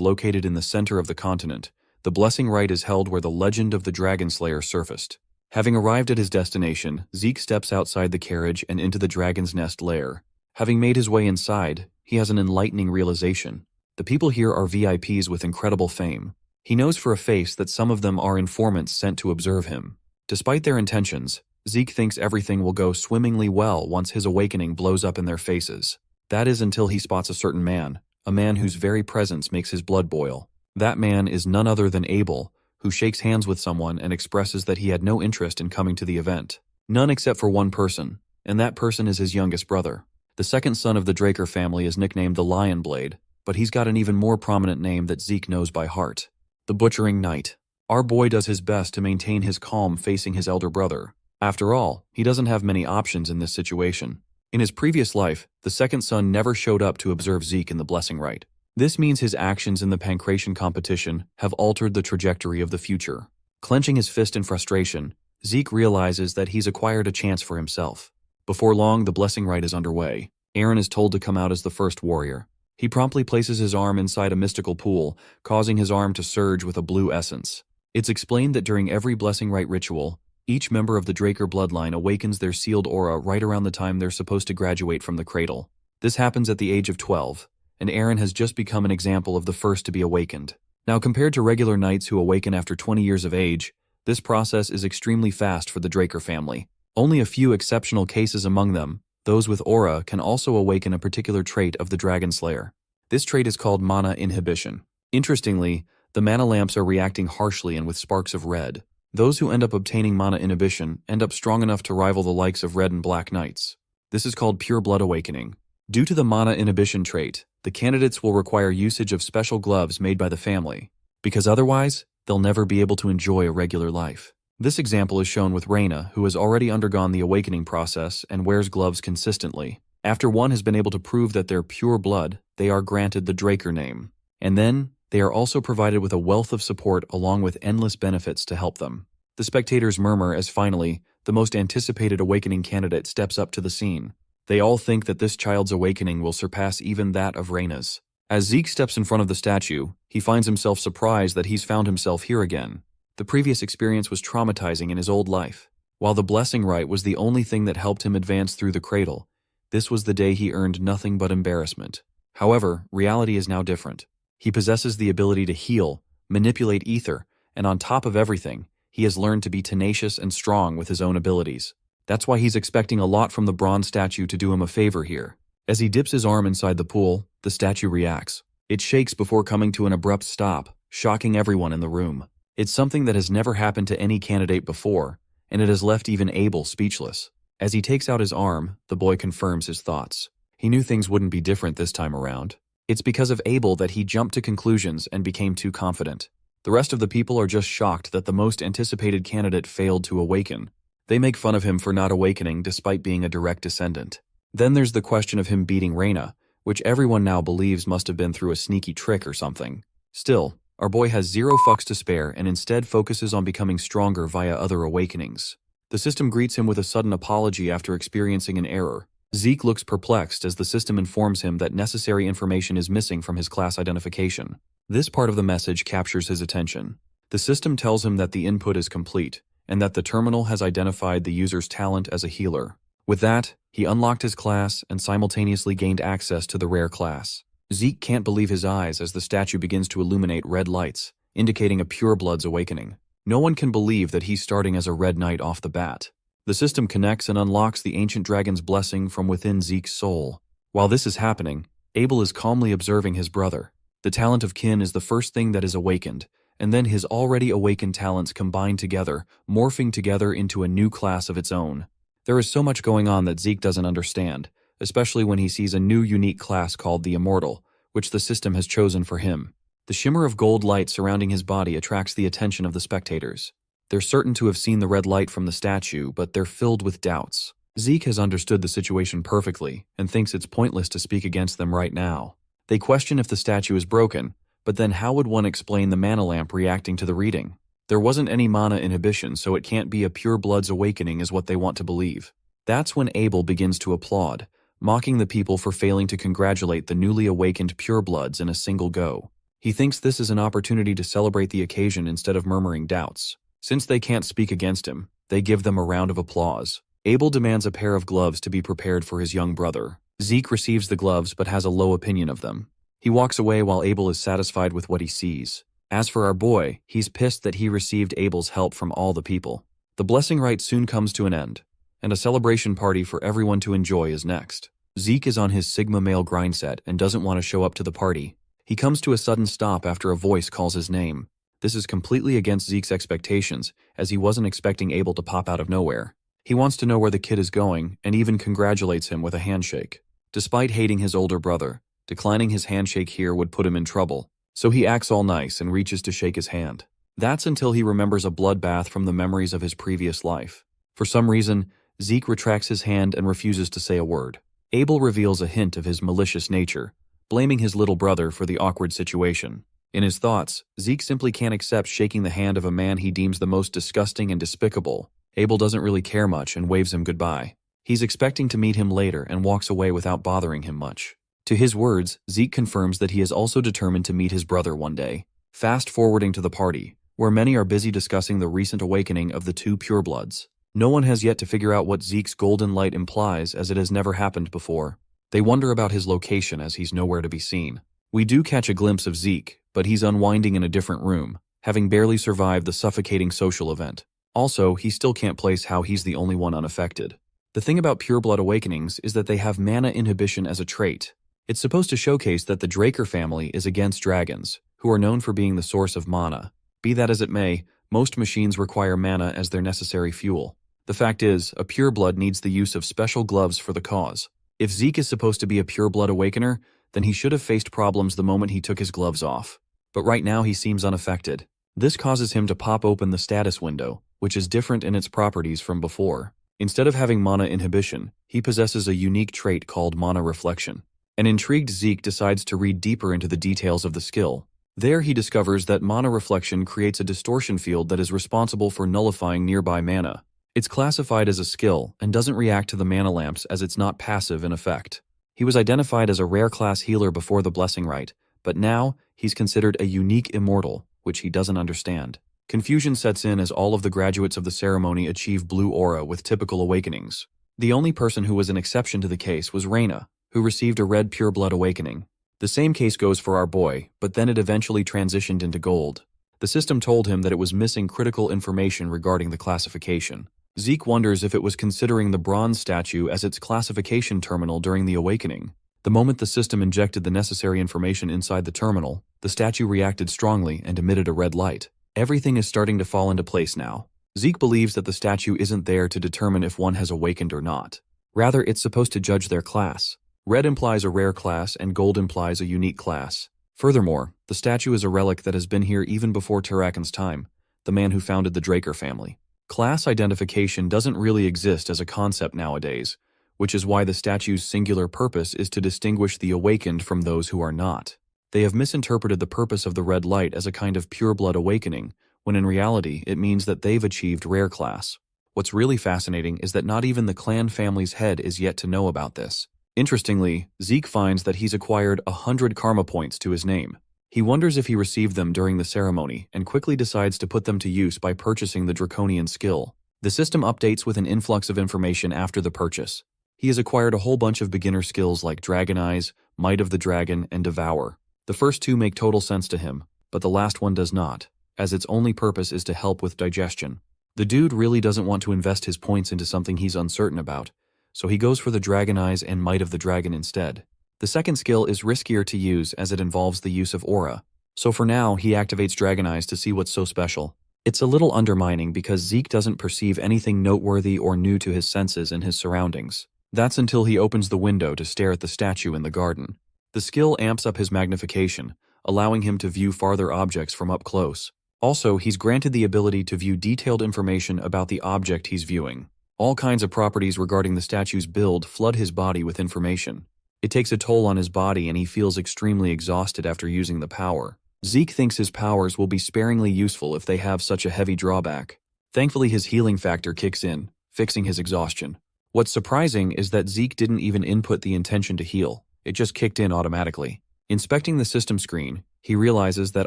S1: located in the center of the continent, the blessing rite is held where the legend of the Dragonslayer surfaced. Having arrived at his destination, Zeke steps outside the carriage and into the Dragon's Nest lair. Having made his way inside, he has an enlightening realization. The people here are VIPs with incredible fame. He knows for a face that some of them are informants sent to observe him. Despite their intentions, Zeke thinks everything will go swimmingly well once his awakening blows up in their faces. That is until he spots a certain man, a man whose very presence makes his blood boil. That man is none other than Abel, who shakes hands with someone and expresses that he had no interest in coming to the event. None except for one person, and that person is his youngest brother. The second son of the Draker family is nicknamed the Lion Blade, but he's got an even more prominent name that Zeke knows by heart: the Butchering Knight. Our boy does his best to maintain his calm facing his elder brother. After all, he doesn't have many options in this situation. In his previous life, the second son never showed up to observe Zeke in the blessing rite. This means his actions in the pancration competition have altered the trajectory of the future. Clenching his fist in frustration, Zeke realizes that he's acquired a chance for himself. Before long, the blessing rite is underway. Aaron is told to come out as the first warrior. He promptly places his arm inside a mystical pool, causing his arm to surge with a blue essence. It's explained that during every blessing rite ritual, each member of the Draker bloodline awakens their sealed aura right around the time they're supposed to graduate from the cradle. This happens at the age of 12, and Aaron has just become an example of the first to be awakened. Now, compared to regular knights who awaken after 20 years of age, this process is extremely fast for the Draker family. Only a few exceptional cases among them, those with aura, can also awaken a particular trait of the Dragonslayer. This trait is called mana inhibition. Interestingly, the mana lamps are reacting harshly and with sparks of red. Those who end up obtaining mana inhibition end up strong enough to rival the likes of Red and Black Knights. This is called pure blood awakening. Due to the mana inhibition trait, the candidates will require usage of special gloves made by the family, because otherwise, they'll never be able to enjoy a regular life. This example is shown with Reina, who has already undergone the awakening process and wears gloves consistently. After one has been able to prove that they're pure blood, they are granted the Draker name. And then, they are also provided with a wealth of support along with endless benefits to help them. The spectators murmur as finally, the most anticipated awakening candidate steps up to the scene. They all think that this child's awakening will surpass even that of Reina's. As Zeke steps in front of the statue, he finds himself surprised that he's found himself here again. The previous experience was traumatizing in his old life. While the blessing rite was the only thing that helped him advance through the cradle, this was the day he earned nothing but embarrassment. However, reality is now different. He possesses the ability to heal, manipulate ether, and on top of everything, he has learned to be tenacious and strong with his own abilities. That's why he's expecting a lot from the bronze statue to do him a favor here. As he dips his arm inside the pool, the statue reacts. It shakes before coming to an abrupt stop, shocking everyone in the room. It's something that has never happened to any candidate before, and it has left even Abel speechless. As he takes out his arm, the boy confirms his thoughts. He knew things wouldn't be different this time around. It's because of Abel that he jumped to conclusions and became too confident. The rest of the people are just shocked that the most anticipated candidate failed to awaken. They make fun of him for not awakening despite being a direct descendant. Then there's the question of him beating Reina, which everyone now believes must have been through a sneaky trick or something. Still, our boy has zero fucks to spare and instead focuses on becoming stronger via other awakenings. The system greets him with a sudden apology after experiencing an error. Zeke looks perplexed as the system informs him that necessary information is missing from his class identification. This part of the message captures his attention. The system tells him that the input is complete, and that the terminal has identified the user's talent as a healer. With that, he unlocked his class and simultaneously gained access to the rare class. Zeke can't believe his eyes as the statue begins to illuminate red lights, indicating a pureblood's awakening. No one can believe that he's starting as a red knight off the bat. The system connects and unlocks the ancient dragon's blessing from within Zeke's soul. While this is happening, Abel is calmly observing his brother. The talent of kin is the first thing that is awakened, and then his already awakened talents combine together, morphing together into a new class of its own. There is so much going on that Zeke doesn't understand, especially when he sees a new unique class called the Immortal, which the system has chosen for him. The shimmer of gold light surrounding his body attracts the attention of the spectators. They're certain to have seen the red light from the statue, but they're filled with doubts. Zeke has understood the situation perfectly and thinks it's pointless to speak against them right now. They question if the statue is broken, but then how would one explain the mana lamp reacting to the reading? There wasn't any mana inhibition, so it can't be a pure blood's awakening is what they want to believe. That's when Abel begins to applaud, mocking the people for failing to congratulate the newly awakened purebloods in a single go. He thinks this is an opportunity to celebrate the occasion instead of murmuring doubts. Since they can't speak against him, they give them a round of applause. Abel demands a pair of gloves to be prepared for his young brother. Zeke receives the gloves but has a low opinion of them. He walks away while Abel is satisfied with what he sees. As for our boy, he's pissed that he received Abel's help from all the people. The blessing rite soon comes to an end, and a celebration party for everyone to enjoy is next. Zeke is on his Sigma male grind set and doesn't want to show up to the party. He comes to a sudden stop after a voice calls his name. This is completely against Zeke's expectations, as he wasn't expecting Abel to pop out of nowhere. He wants to know where the kid is going and even congratulates him with a handshake. Despite hating his older brother, declining his handshake here would put him in trouble, so he acts all nice and reaches to shake his hand. That's until he remembers a bloodbath from the memories of his previous life. For some reason, Zeke retracts his hand and refuses to say a word. Abel reveals a hint of his malicious nature, blaming his little brother for the awkward situation. In his thoughts, Zeke simply can't accept shaking the hand of a man he deems the most disgusting and despicable. Abel doesn't really care much and waves him goodbye. He's expecting to meet him later and walks away without bothering him much. To his words, Zeke confirms that he is also determined to meet his brother one day. Fast forwarding to the party, where many are busy discussing the recent awakening of the two purebloods. No one has yet to figure out what Zeke's golden light implies, as it has never happened before. They wonder about his location as he's nowhere to be seen. We do catch a glimpse of Zeke, but he's unwinding in a different room, having barely survived the suffocating social event. Also, he still can't place how he's the only one unaffected. The thing about pureblood awakenings is that they have mana inhibition as a trait. It's supposed to showcase that the Draker family is against dragons, who are known for being the source of mana. Be that as it may, most machines require mana as their necessary fuel. The fact is, a pureblood needs the use of special gloves for the cause. If Zeke is supposed to be a pureblood awakener, then he should have faced problems the moment he took his gloves off. But right now he seems unaffected. This causes him to pop open the status window, which is different in its properties from before. Instead of having mana inhibition, he possesses a unique trait called mana reflection. An intrigued Zeke decides to read deeper into the details of the skill. There he discovers that mana reflection creates a distortion field that is responsible for nullifying nearby mana. It's classified as a skill and doesn't react to the mana lamps as it's not passive in effect. He was identified as a rare class healer before the blessing rite, but now he's considered a unique immortal, which he doesn't understand. Confusion sets in as all of the graduates of the ceremony achieve blue aura with typical awakenings. The only person who was an exception to the case was Reyna, who received a red pure blood awakening. The same case goes for our boy, but then it eventually transitioned into gold. The system told him that it was missing critical information regarding the classification. Zeke wonders if it was considering the bronze statue as its classification terminal during the awakening. The moment the system injected the necessary information inside the terminal, the statue reacted strongly and emitted a red light. Everything is starting to fall into place now. Zeke believes that the statue isn't there to determine if one has awakened or not. Rather, it's supposed to judge their class. Red implies a rare class and gold implies a unique class. Furthermore, the statue is a relic that has been here even before Tarakan's time, the man who founded the Draker family. Class identification doesn't really exist as a concept nowadays, which is why the statue's singular purpose is to distinguish the awakened from those who are not. They have misinterpreted the purpose of the red light as a kind of pure blood awakening, when in reality it means that they've achieved rare class. What's really fascinating is that not even the clan family's head is yet to know about this. Interestingly, Zeke finds that he's acquired 100 karma points to his name. He wonders if he received them during the ceremony and quickly decides to put them to use by purchasing the draconian skill. The system updates with an influx of information after the purchase. He has acquired a whole bunch of beginner skills like Dragon Eyes, Might of the Dragon, and Devour. The first two make total sense to him, but the last one does not, as its only purpose is to help with digestion. The dude really doesn't want to invest his points into something he's uncertain about, so he goes for the Dragon Eyes and Might of the Dragon instead. The second skill is riskier to use as it involves the use of aura, so for now he activates Dragon Eyes to see what's so special. It's a little undermining because Zeke doesn't perceive anything noteworthy or new to his senses in his surroundings. That's until he opens the window to stare at the statue in the garden. The skill amps up his magnification, allowing him to view farther objects from up close. Also, he's granted the ability to view detailed information about the object he's viewing. All kinds of properties regarding the statue's build flood his body with information. It takes a toll on his body and he feels extremely exhausted after using the power. Zeke thinks his powers will be sparingly useful if they have such a heavy drawback. Thankfully, his healing factor kicks in, fixing his exhaustion. What's surprising is that Zeke didn't even input the intention to heal. It just kicked in automatically. Inspecting the system screen, he realizes that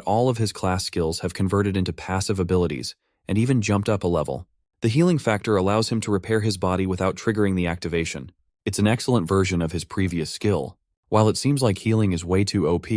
S1: all of his class skills have converted into passive abilities and even jumped up a level. The healing factor allows him to repair his body without triggering the activation. It's an excellent version of his previous skill. While it seems like healing is way too OP,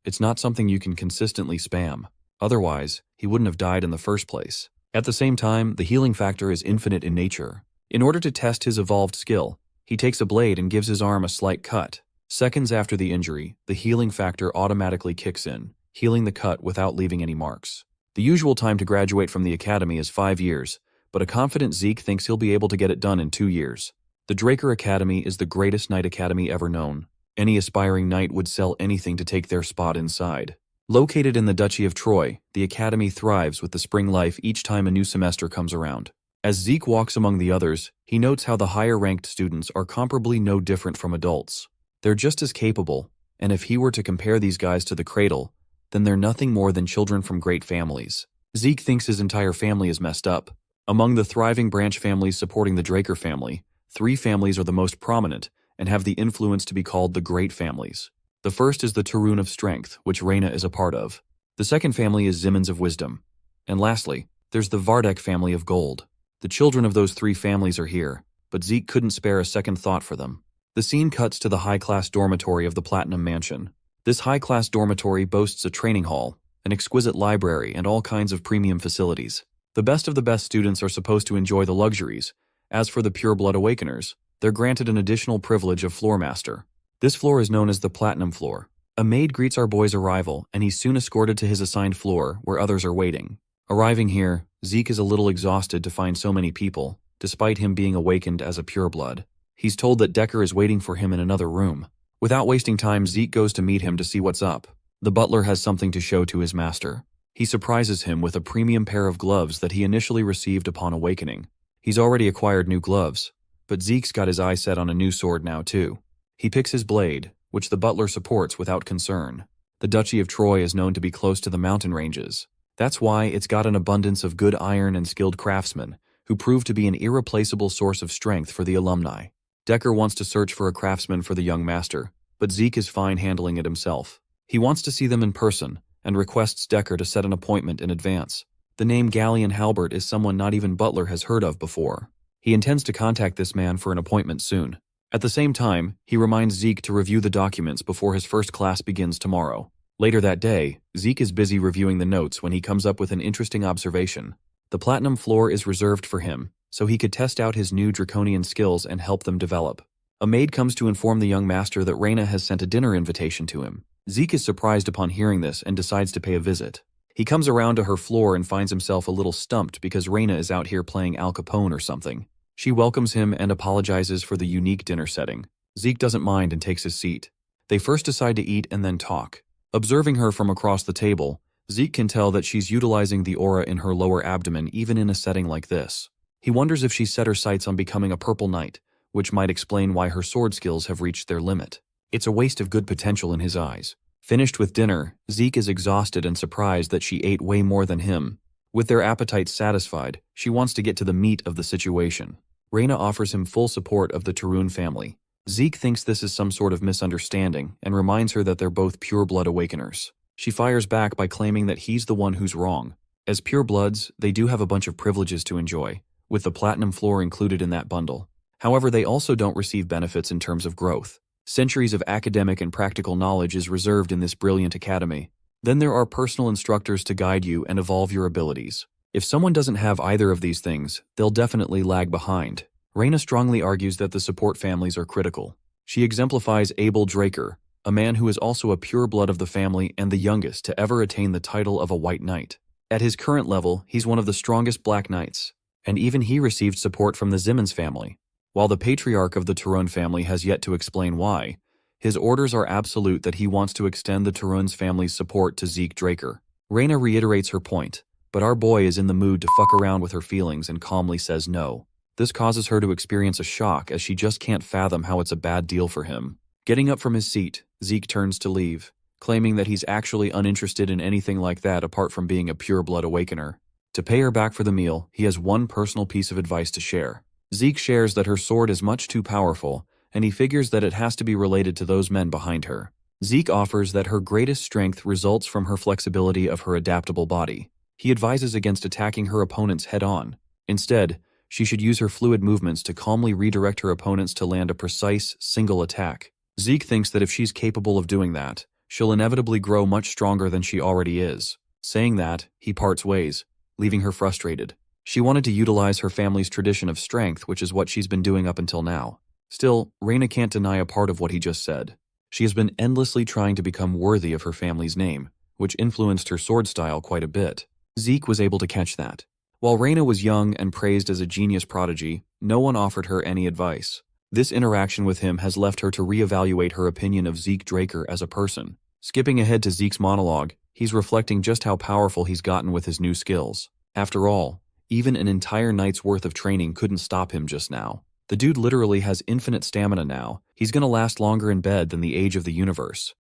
S1: it's not something you can consistently spam. Otherwise, he wouldn't have died in the first place. At the same time, the healing factor is infinite in nature. In order to test his evolved skill, he takes a blade and gives his arm a slight cut. Seconds after the injury, the healing factor automatically kicks in, healing the cut without leaving any marks. The usual time to graduate from the academy is 5 years, but a confident Zeke thinks he'll be able to get it done in 2 years. The Draker Academy is the greatest knight academy ever known. Any aspiring knight would sell anything to take their spot inside. Located in the Duchy of Troy, the academy thrives with the spring life each time a new semester comes around. As Zeke walks among the others, he notes how the higher-ranked students are comparably no different from adults. They're just as capable, and if he were to compare these guys to the cradle, then they're nothing more than children from great families. Zeke thinks his entire family is messed up. Among the thriving branch families supporting the Draker family, 3 families are the most prominent and have the influence to be called the Great Families. The first is the Tarun of Strength, which Reyna is a part of. The second family is Zimmons of Wisdom. And lastly, there's the Vardek family of Gold. The children of those 3 families are here, but Zeke couldn't spare a second thought for them. The scene cuts to the high-class dormitory of the Platinum Mansion. This high-class dormitory boasts a training hall, an exquisite library, and all kinds of premium facilities. The best of the best students are supposed to enjoy the luxuries. As for the Pure Blood Awakeners, they're granted an additional privilege of Floor Master. This floor is known as the Platinum Floor. A maid greets our boy's arrival, and he's soon escorted to his assigned floor, where others are waiting. Arriving here, Zeke is a little exhausted to find so many people, despite him being awakened as a pureblood. He's told that Decker is waiting for him in another room. Without wasting time, Zeke goes to meet him to see what's up. The butler has something to show to his master. He surprises him with a premium pair of gloves that he initially received upon awakening. He's already acquired new gloves, but Zeke's got his eye set on a new sword now too. He picks his blade, which the butler supports without concern. The Duchy of Troy is known to be close to the mountain ranges. That's why it's got an abundance of good iron and skilled craftsmen, who prove to be an irreplaceable source of strength for the alumni. Decker wants to search for a craftsman for the young master, but Zeke is fine handling it himself. He wants to see them in person, and requests Decker to set an appointment in advance. The name Galleon Halbert is someone not even Butler has heard of before. He intends to contact this man for an appointment soon. At the same time, he reminds Zeke to review the documents before his first class begins tomorrow. Later that day, Zeke is busy reviewing the notes when he comes up with an interesting observation. The platinum floor is reserved for him, so he could test out his new draconian skills and help them develop. A maid comes to inform the young master that Reyna has sent a dinner invitation to him. Zeke is surprised upon hearing this and decides to pay a visit. He comes around to her floor and finds himself a little stumped because Reyna is out here playing Al Capone or something. She welcomes him and apologizes for the unique dinner setting. Zeke doesn't mind and takes his seat. They first decide to eat and then talk. Observing her from across the table, Zeke can tell that she's utilizing the aura in her lower abdomen even in a setting like this. He wonders if she's set her sights on becoming a purple knight, which might explain why her sword skills have reached their limit. It's a waste of good potential in his eyes. Finished with dinner, Zeke is exhausted and surprised that she ate way more than him. With their appetites satisfied, she wants to get to the meat of the situation. Reyna offers him full support of the Tarun family. Zeke thinks this is some sort of misunderstanding and reminds her that they're both pure-blood awakeners. She fires back by claiming that he's the one who's wrong. As pure-bloods, they do have a bunch of privileges to enjoy, with the platinum floor included in that bundle. However, they also don't receive benefits in terms of growth. Centuries of academic and practical knowledge is reserved in this brilliant academy. Then there are personal instructors to guide you and evolve your abilities. If someone doesn't have either of these things, they'll definitely lag behind. Reyna strongly argues that the support families are critical. She exemplifies Abel Draker, a man who is also a pure blood of the family and the youngest to ever attain the title of a White Knight. At his current level, he's one of the strongest Black Knights, and even he received support from the Zimmons family. While the patriarch of the Tarun family has yet to explain why, his orders are absolute that he wants to extend the Tarun's family's support to Zeke Draker. Reyna reiterates her point, but our boy is in the mood to fuck around with her feelings and calmly says no. This causes her to experience a shock as she just can't fathom how it's a bad deal for him. Getting up from his seat, Zeke turns to leave, claiming that he's actually uninterested in anything like that apart from being a pure-blood awakener. To pay her back for the meal, he has one personal piece of advice to share. Zeke shares that her sword is much too powerful, and he figures that it has to be related to those men behind her. Zeke offers that her greatest strength results from her flexibility of her adaptable body. He advises against attacking her opponents head-on. Instead, she should use her fluid movements to calmly redirect her opponents to land a precise, single attack. Zeke thinks that if she's capable of doing that, she'll inevitably grow much stronger than she already is. Saying that, he parts ways, leaving her frustrated. She wanted to utilize her family's tradition of strength, which is what she's been doing up until now. Still, Reyna can't deny a part of what he just said. She has been endlessly trying to become worthy of her family's name, which influenced her sword style quite a bit. Zeke was able to catch that. While Reyna was young and praised as a genius prodigy, no one offered her any advice. This interaction with him has left her to reevaluate her opinion of Zeke Draker as a person. Skipping ahead to Zeke's monologue, he's reflecting just how powerful he's gotten with his new skills. After all, even an entire night's worth of training couldn't stop him just now. The dude literally has infinite stamina now. He's gonna last longer in bed than the age of the universe.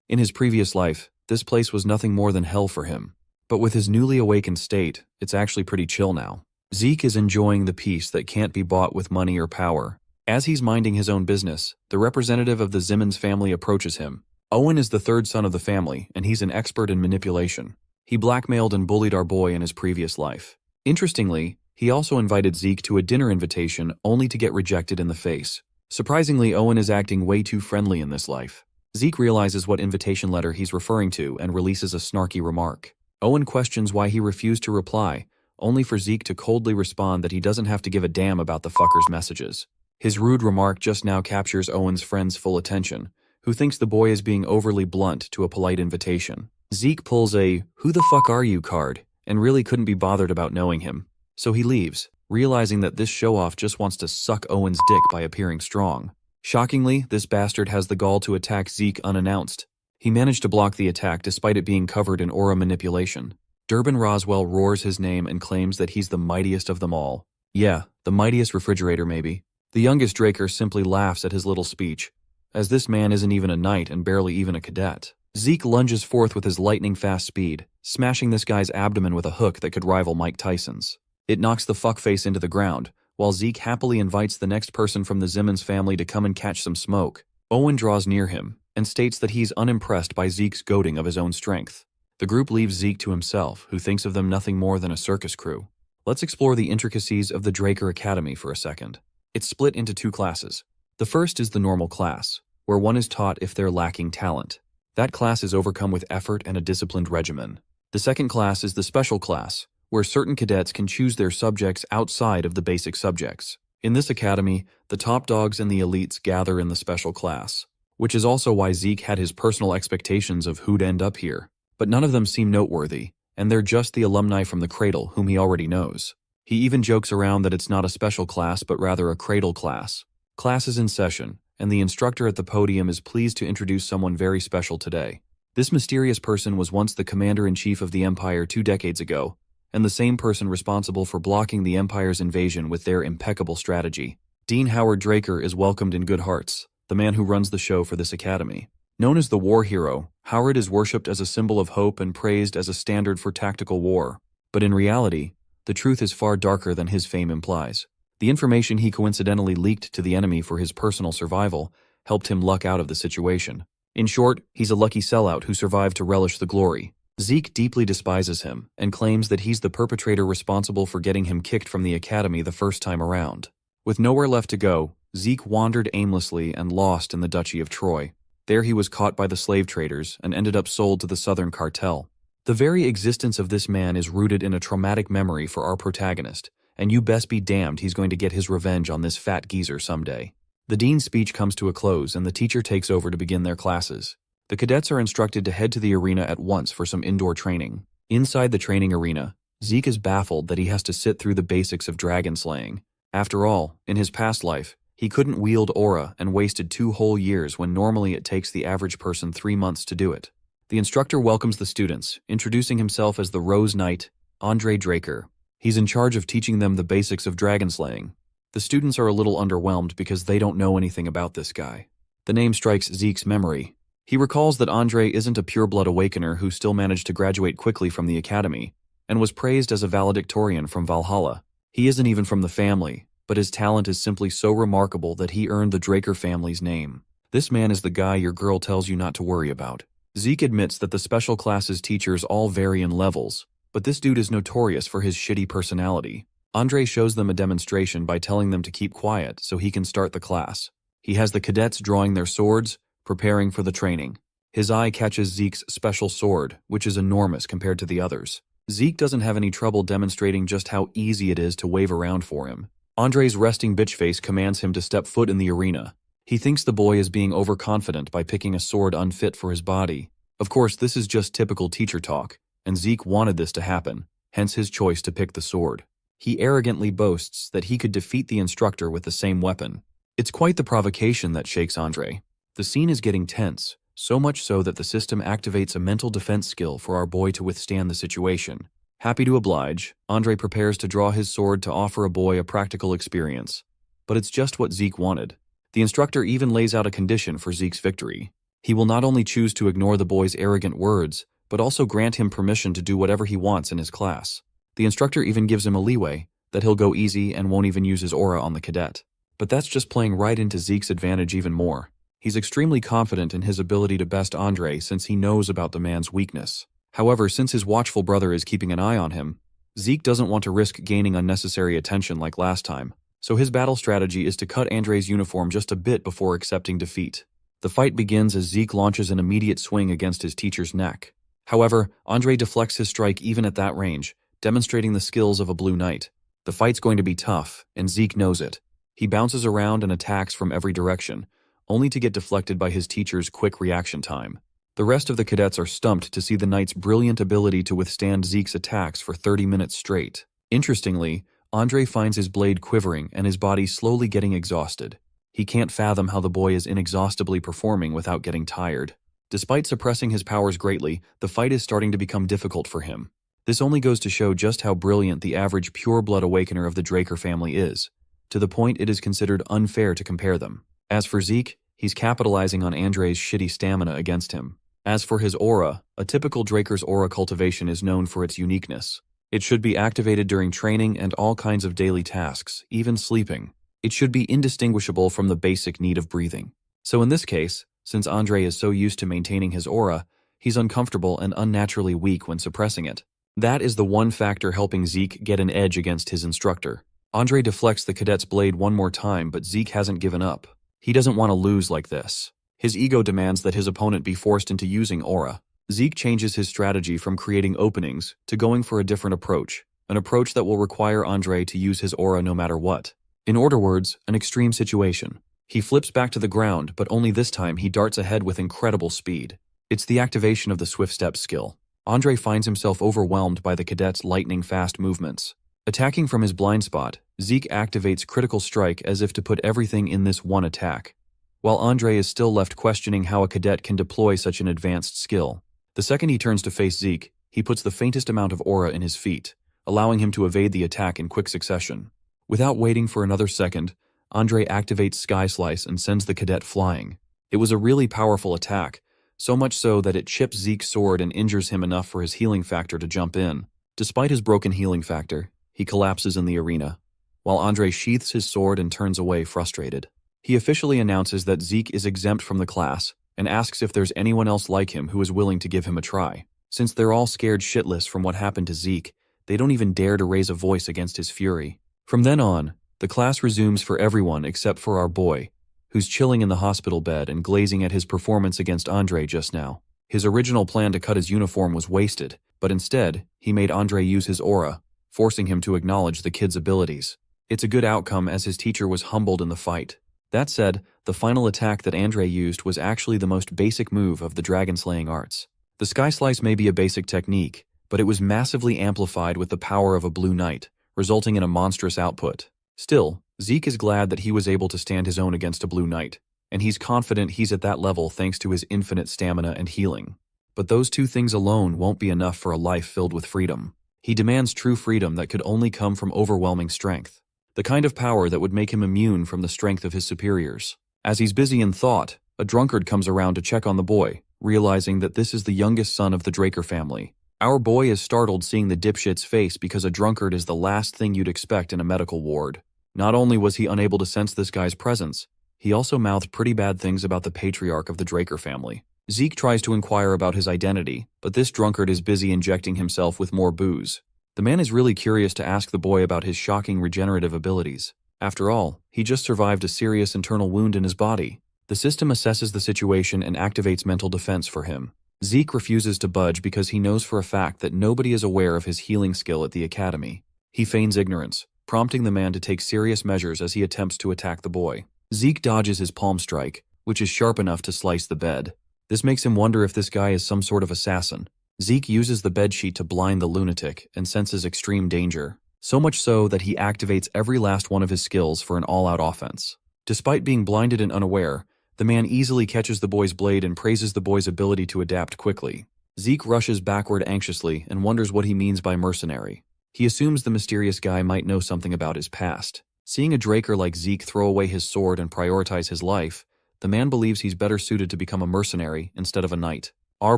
S1: In his previous life, this place was nothing more than hell for him. But with his newly awakened state, it's actually pretty chill now. Zeke is enjoying the peace that can't be bought with money or power. As he's minding his own business, the representative of the Zimmons family approaches him. Owen is the third son of the family, and he's an expert in manipulation. He blackmailed and bullied our boy in his previous life. Interestingly, he also invited Zeke to a dinner invitation only to get rejected in the face. Surprisingly, Owen is acting way too friendly in this life. Zeke realizes what invitation letter he's referring to and releases a snarky remark. Owen questions why he refused to reply, only for Zeke to coldly respond that he doesn't have to give a damn about the fucker's messages. His rude remark just now captures Owen's friend's full attention, who thinks the boy is being overly blunt to a polite invitation. Zeke pulls a "who the fuck are you" card and really couldn't be bothered about knowing him. So he leaves, realizing that this show-off just wants to suck Owen's dick by appearing strong. Shockingly, this bastard has the gall to attack Zeke unannounced. He managed to block the attack despite it being covered in aura manipulation. Durbin Roswell roars his name and claims that he's the mightiest of them all. Yeah, the mightiest refrigerator maybe. The youngest Draker simply laughs at his little speech, as this man isn't even a knight and barely even a cadet. Zeke lunges forth with his lightning-fast speed, smashing this guy's abdomen with a hook that could rival Mike Tyson's. It knocks the fuckface into the ground, while Zeke happily invites the next person from the Simmons family to come and catch some smoke. Owen draws near him and states that he's unimpressed by Zeke's goading of his own strength. The group leaves Zeke to himself, who thinks of them nothing more than a circus crew. Let's explore the intricacies of the Draker Academy for a second. It's split into two classes. The first is the normal class, where one is taught if they're lacking talent. That class is overcome with effort and a disciplined regimen. The second class is the special class, where certain cadets can choose their subjects outside of the basic subjects. In this academy, the top dogs and the elites gather in the special class, which is also why Zeke had his personal expectations of who'd end up here. But none of them seem noteworthy, and they're just the alumni from the Cradle whom he already knows. He even jokes around that it's not a special class but rather a Cradle class. Class is in session, and the instructor at the podium is pleased to introduce someone very special today. This mysterious person was once the commander-in-chief of the Empire 2 decades ago, and the same person responsible for blocking the Empire's invasion with their impeccable strategy. Dean Howard Draker is welcomed in good hearts, the man who runs the show for this academy. Known as the war hero, Howard is worshipped as a symbol of hope and praised as a standard for tactical war. But in reality, the truth is far darker than his fame implies. The information he coincidentally leaked to the enemy for his personal survival helped him luck out of the situation. In short, he's a lucky sellout who survived to relish the glory. Zeke deeply despises him and claims that he's the perpetrator responsible for getting him kicked from the academy the first time around. With nowhere left to go, Zeke wandered aimlessly and lost in the Duchy of Troy. There he was caught by the slave traders and ended up sold to the Southern Cartel. The very existence of this man is rooted in a traumatic memory for our protagonist, and you best be damned he's going to get his revenge on this fat geezer someday. The dean's speech comes to a close and the teacher takes over to begin their classes. The cadets are instructed to head to the arena at once for some indoor training. Inside the training arena, Zeke is baffled that he has to sit through the basics of dragon slaying. After all, in his past life, he couldn't wield aura and wasted 2 whole years when normally it takes the average person 3 months to do it. The instructor welcomes the students, introducing himself as the Rose Knight, Andre Draker. He's in charge of teaching them the basics of dragon slaying. The students are a little underwhelmed because they don't know anything about this guy. The name strikes Zeke's memory. He recalls that Andre isn't a pure-blood awakener who still managed to graduate quickly from the academy, and was praised as a valedictorian from Valhalla. He isn't even from the family, but his talent is simply so remarkable that he earned the Draker family's name. This man is the guy your girl tells you not to worry about. Zeke admits that the special classes teachers all vary in levels, but this dude is notorious for his shitty personality. Andre shows them a demonstration by telling them to keep quiet so he can start the class. He has the cadets drawing their swords, preparing for the training. His eye catches Zeke's special sword, which is enormous compared to the others. Zeke doesn't have any trouble demonstrating just how easy it is to wave around for him. Andre's resting bitch face commands him to step foot in the arena. He thinks the boy is being overconfident by picking a sword unfit for his body. Of course, this is just typical teacher talk, and Zeke wanted this to happen, hence his choice to pick the sword. He arrogantly boasts that he could defeat the instructor with the same weapon. It's quite the provocation that shakes Andre. The scene is getting tense, so much so that the system activates a mental defense skill for our boy to withstand the situation. Happy to oblige, Andre prepares to draw his sword to offer a boy a practical experience. But it's just what Zeke wanted. The instructor even lays out a condition for Zeke's victory. He will not only choose to ignore the boy's arrogant words, but also grant him permission to do whatever he wants in his class. The instructor even gives him a leeway, that he'll go easy and won't even use his aura on the cadet. But that's just playing right into Zeke's advantage even more. He's extremely confident in his ability to best Andre since he knows about the man's weakness. However, since his watchful brother is keeping an eye on him, Zeke doesn't want to risk gaining unnecessary attention like last time, so his battle strategy is to cut Andre's uniform just a bit before accepting defeat. The fight begins as Zeke launches an immediate swing against his teacher's neck. However, Andre deflects his strike even at that range, demonstrating the skills of a Blue Knight. The fight's going to be tough, and Zeke knows it. He bounces around and attacks from every direction, only to get deflected by his teacher's quick reaction time. The rest of the cadets are stumped to see the knight's brilliant ability to withstand Zeke's attacks for 30 minutes straight. Interestingly, Andre finds his blade quivering and his body slowly getting exhausted. He can't fathom how the boy is inexhaustibly performing without getting tired. Despite suppressing his powers greatly, the fight is starting to become difficult for him. This only goes to show just how brilliant the average pure-blood awakener of the Draker family is, to the point it is considered unfair to compare them. As for Zeke, he's capitalizing on Andre's shitty stamina against him. As for his aura, a typical Draker's aura cultivation is known for its uniqueness. It should be activated during training and all kinds of daily tasks, even sleeping. It should be indistinguishable from the basic need of breathing. So in this case, since Andre is so used to maintaining his aura, he's uncomfortable and unnaturally weak when suppressing it. That is the one factor helping Zeke get an edge against his instructor. Andre deflects the cadet's blade one more time, but Zeke hasn't given up. He doesn't want to lose like this. His ego demands that his opponent be forced into using aura. Zeke changes his strategy from creating openings to going for a different approach, an approach that will require Andre to use his aura no matter what. In other words, an extreme situation. He flips back to the ground, but only this time he darts ahead with incredible speed. It's the activation of the swift step skill. Andre finds himself overwhelmed by the cadet's lightning-fast movements. Attacking from his blind spot, Zeke activates Critical Strike as if to put everything in this one attack, while Andre is still left questioning how a cadet can deploy such an advanced skill. The second he turns to face Zeke, he puts the faintest amount of aura in his feet, allowing him to evade the attack in quick succession. Without waiting for another second, Andre activates Sky Slice and sends the cadet flying. It was a really powerful attack, so much so that it chips Zeke's sword and injures him enough for his healing factor to jump in. Despite his broken healing factor, he collapses in the arena, while Andre sheaths his sword and turns away frustrated. He officially announces that Zeke is exempt from the class and asks if there's anyone else like him who is willing to give him a try. Since they're all scared shitless from what happened to Zeke, they don't even dare to raise a voice against his fury. From then on, the class resumes for everyone except for our boy, who's chilling in the hospital bed and glazing at his performance against Andre just now. His original plan to cut his uniform was wasted, but instead, he made Andre use his aura, forcing him to acknowledge the kid's abilities. It's a good outcome as his teacher was humbled in the fight. That said, the final attack that Andre used was actually the most basic move of the dragon-slaying arts. The Sky Slice may be a basic technique, but it was massively amplified with the power of a Blue Knight, resulting in a monstrous output. Still, Zeke is glad that he was able to stand his own against a Blue Knight, and he's confident he's at that level thanks to his infinite stamina and healing. But those two things alone won't be enough for a life filled with freedom. He demands true freedom that could only come from overwhelming strength. The kind of power that would make him immune from the strength of his superiors. As he's busy in thought, a drunkard comes around to check on the boy, realizing that this is the youngest son of the Draker family. Our boy is startled seeing the dipshit's face because a drunkard is the last thing you'd expect in a medical ward. Not only was he unable to sense this guy's presence, he also mouthed pretty bad things about the patriarch of the Draker family. Zeke tries to inquire about his identity, but this drunkard is busy injecting himself with more booze. The man is really curious to ask the boy about his shocking regenerative abilities. After all, he just survived a serious internal wound in his body. The system assesses the situation and activates mental defense for him. Zeke refuses to budge because he knows for a fact that nobody is aware of his healing skill at the academy. He feigns ignorance, prompting the man to take serious measures as he attempts to attack the boy. Zeke dodges his palm strike, which is sharp enough to slice the bed. This makes him wonder if this guy is some sort of assassin. Zeke uses the bedsheet to blind the lunatic and senses extreme danger, so much so that he activates every last one of his skills for an all-out offense. Despite being blinded and unaware, the man easily catches the boy's blade and praises the boy's ability to adapt quickly. Zeke rushes backward anxiously and wonders what he means by mercenary. He assumes the mysterious guy might know something about his past. Seeing a Draker like Zeke throw away his sword and prioritize his life, the man believes he's better suited to become a mercenary instead of a knight. Our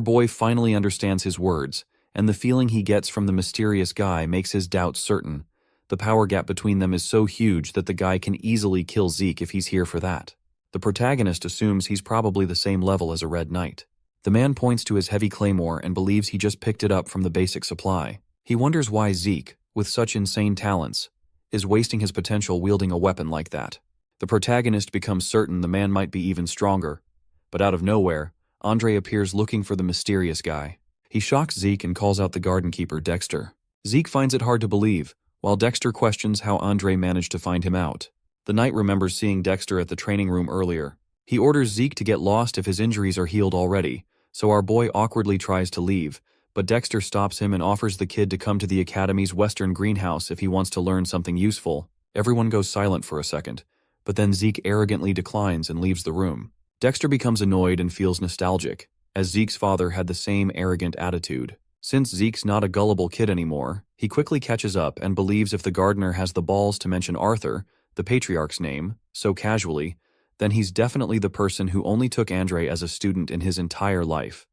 S1: boy finally understands his words, and the feeling he gets from the mysterious guy makes his doubts certain. The power gap between them is so huge that the guy can easily kill Zeke if he's here for that. The protagonist assumes he's probably the same level as a Red Knight. The man points to his heavy claymore and believes he just picked it up from the basic supply. He wonders why Zeke, with such insane talents, is wasting his potential wielding a weapon like that. The protagonist becomes certain the man might be even stronger, but out of nowhere, Andre appears looking for the mysterious guy. He shocks Zeke and calls out the garden keeper, Dexter. Zeke finds it hard to believe, while Dexter questions how Andre managed to find him out. The knight remembers seeing Dexter at the training room earlier. He orders Zeke to get lost if his injuries are healed already, so our boy awkwardly tries to leave, but Dexter stops him and offers the kid to come to the academy's western greenhouse if he wants to learn something useful. Everyone goes silent for a second, but then Zeke arrogantly declines and leaves the room. Dexter becomes annoyed and feels nostalgic, as Zeke's father had the same arrogant attitude. Since Zeke's not a gullible kid anymore, he quickly catches up and believes if the gardener has the balls to mention Arthur, the patriarch's name, so casually, then he's definitely the person who only took Andre as a student in his entire life.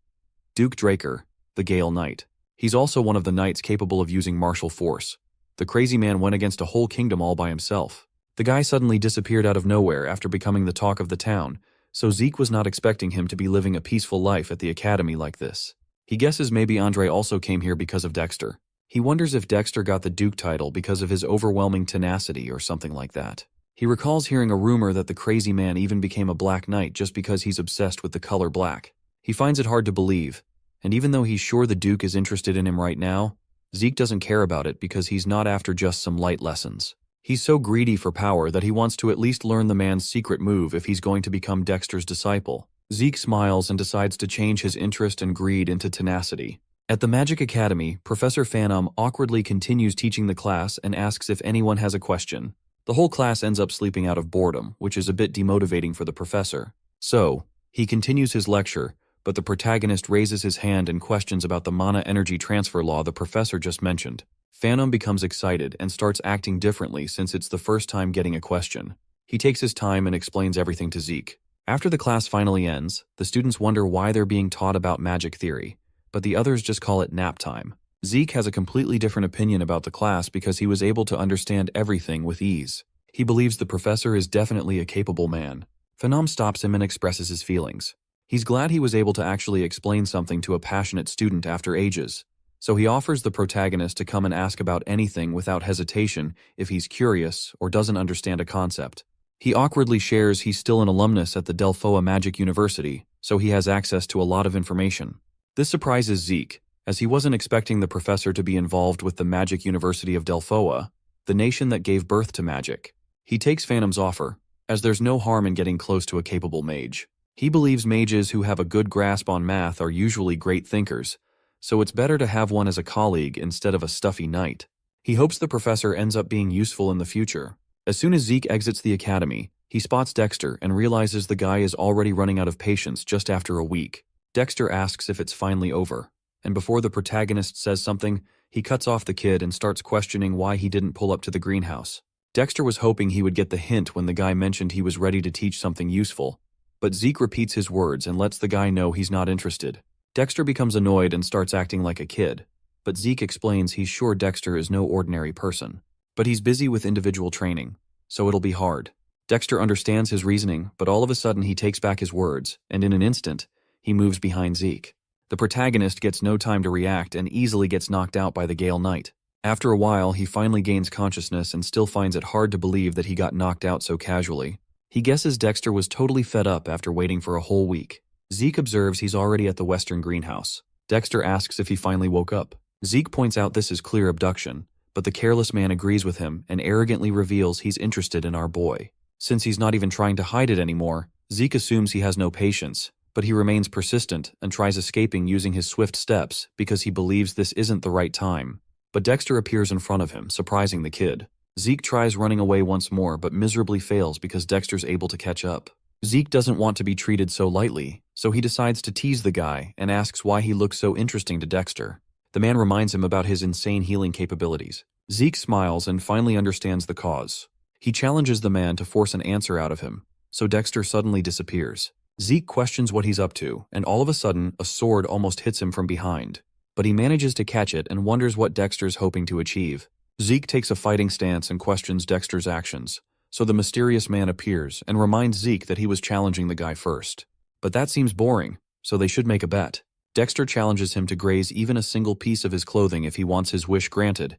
S1: Duke Draker, the Gale Knight. He's also one of the knights capable of using martial force. The crazy man went against a whole kingdom all by himself. The guy suddenly disappeared out of nowhere after becoming the talk of the town, so Zeke was not expecting him to be living a peaceful life at the academy like this. He guesses maybe Andre also came here because of Dexter. He wonders if Dexter got the Duke title because of his overwhelming tenacity or something like that. He recalls hearing a rumor that the crazy man even became a Black Knight just because he's obsessed with the color black. He finds it hard to believe, and even though he's sure the Duke is interested in him right now, Zeke doesn't care about it because he's not after just some light lessons. He's so greedy for power that he wants to at least learn the man's secret move if he's going to become Dexter's disciple. Zeke smiles and decides to change his interest and greed into tenacity. At the Magic Academy, Professor Phanom awkwardly continues teaching the class and asks if anyone has a question. The whole class ends up sleeping out of boredom, which is a bit demotivating for the professor. So, he continues his lecture, but the protagonist raises his hand and questions about the mana energy transfer law the professor just mentioned. Phanom becomes excited and starts acting differently since it's the first time getting a question. He takes his time and explains everything to Zeke. After the class finally ends, the students wonder why they're being taught about magic theory, but the others just call it nap time. Zeke has a completely different opinion about the class because he was able to understand everything with ease. He believes the professor is definitely a capable man. Phanom stops him and expresses his feelings. He's glad he was able to actually explain something to a passionate student after ages. So he offers the protagonist to come and ask about anything without hesitation if he's curious or doesn't understand a concept. He awkwardly shares he's still an alumnus at the Delphoa Magic University, so he has access to a lot of information. This surprises Zeke, as he wasn't expecting the professor to be involved with the Magic University of Delphoa, the nation that gave birth to magic. He takes Phanom's offer, as there's no harm in getting close to a capable mage. He believes mages who have a good grasp on math are usually great thinkers, so it's better to have one as a colleague instead of a stuffy knight. He hopes the professor ends up being useful in the future. As soon as Zeke exits the academy, he spots Dexter and realizes the guy is already running out of patience just after a week. Dexter asks if it's finally over, and before the protagonist says something, he cuts off the kid and starts questioning why he didn't pull up to the greenhouse. Dexter was hoping he would get the hint when the guy mentioned he was ready to teach something useful, but Zeke repeats his words and lets the guy know he's not interested. Dexter becomes annoyed and starts acting like a kid, but Zeke explains he's sure Dexter is no ordinary person. But he's busy with individual training, so it'll be hard. Dexter understands his reasoning, but all of a sudden he takes back his words, and in an instant, he moves behind Zeke. The protagonist gets no time to react and easily gets knocked out by the Gale Knight. After a while, he finally gains consciousness and still finds it hard to believe that he got knocked out so casually. He guesses Dexter was totally fed up after waiting for a whole week. Zeke observes he's already at the western greenhouse. Dexter asks if he finally woke up. Zeke points out this is clear abduction, but the careless man agrees with him and arrogantly reveals he's interested in our boy. Since he's not even trying to hide it anymore, Zeke assumes he has no patience, but he remains persistent and tries escaping using his swift steps because he believes this isn't the right time. But Dexter appears in front of him, surprising the kid. Zeke tries running away once more but miserably fails because Dexter's able to catch up. Zeke doesn't want to be treated so lightly, so he decides to tease the guy and asks why he looks so interesting to Dexter. The man reminds him about his insane healing capabilities. Zeke smiles and finally understands the cause. He challenges the man to force an answer out of him, so Dexter suddenly disappears. Zeke questions what he's up to, and all of a sudden, a sword almost hits him from behind. But he manages to catch it and wonders what Dexter's hoping to achieve. Zeke takes a fighting stance and questions Dexter's actions, so the mysterious man appears and reminds Zeke that he was challenging the guy first. But that seems boring, so they should make a bet. Dexter challenges him to graze even a single piece of his clothing if he wants his wish granted.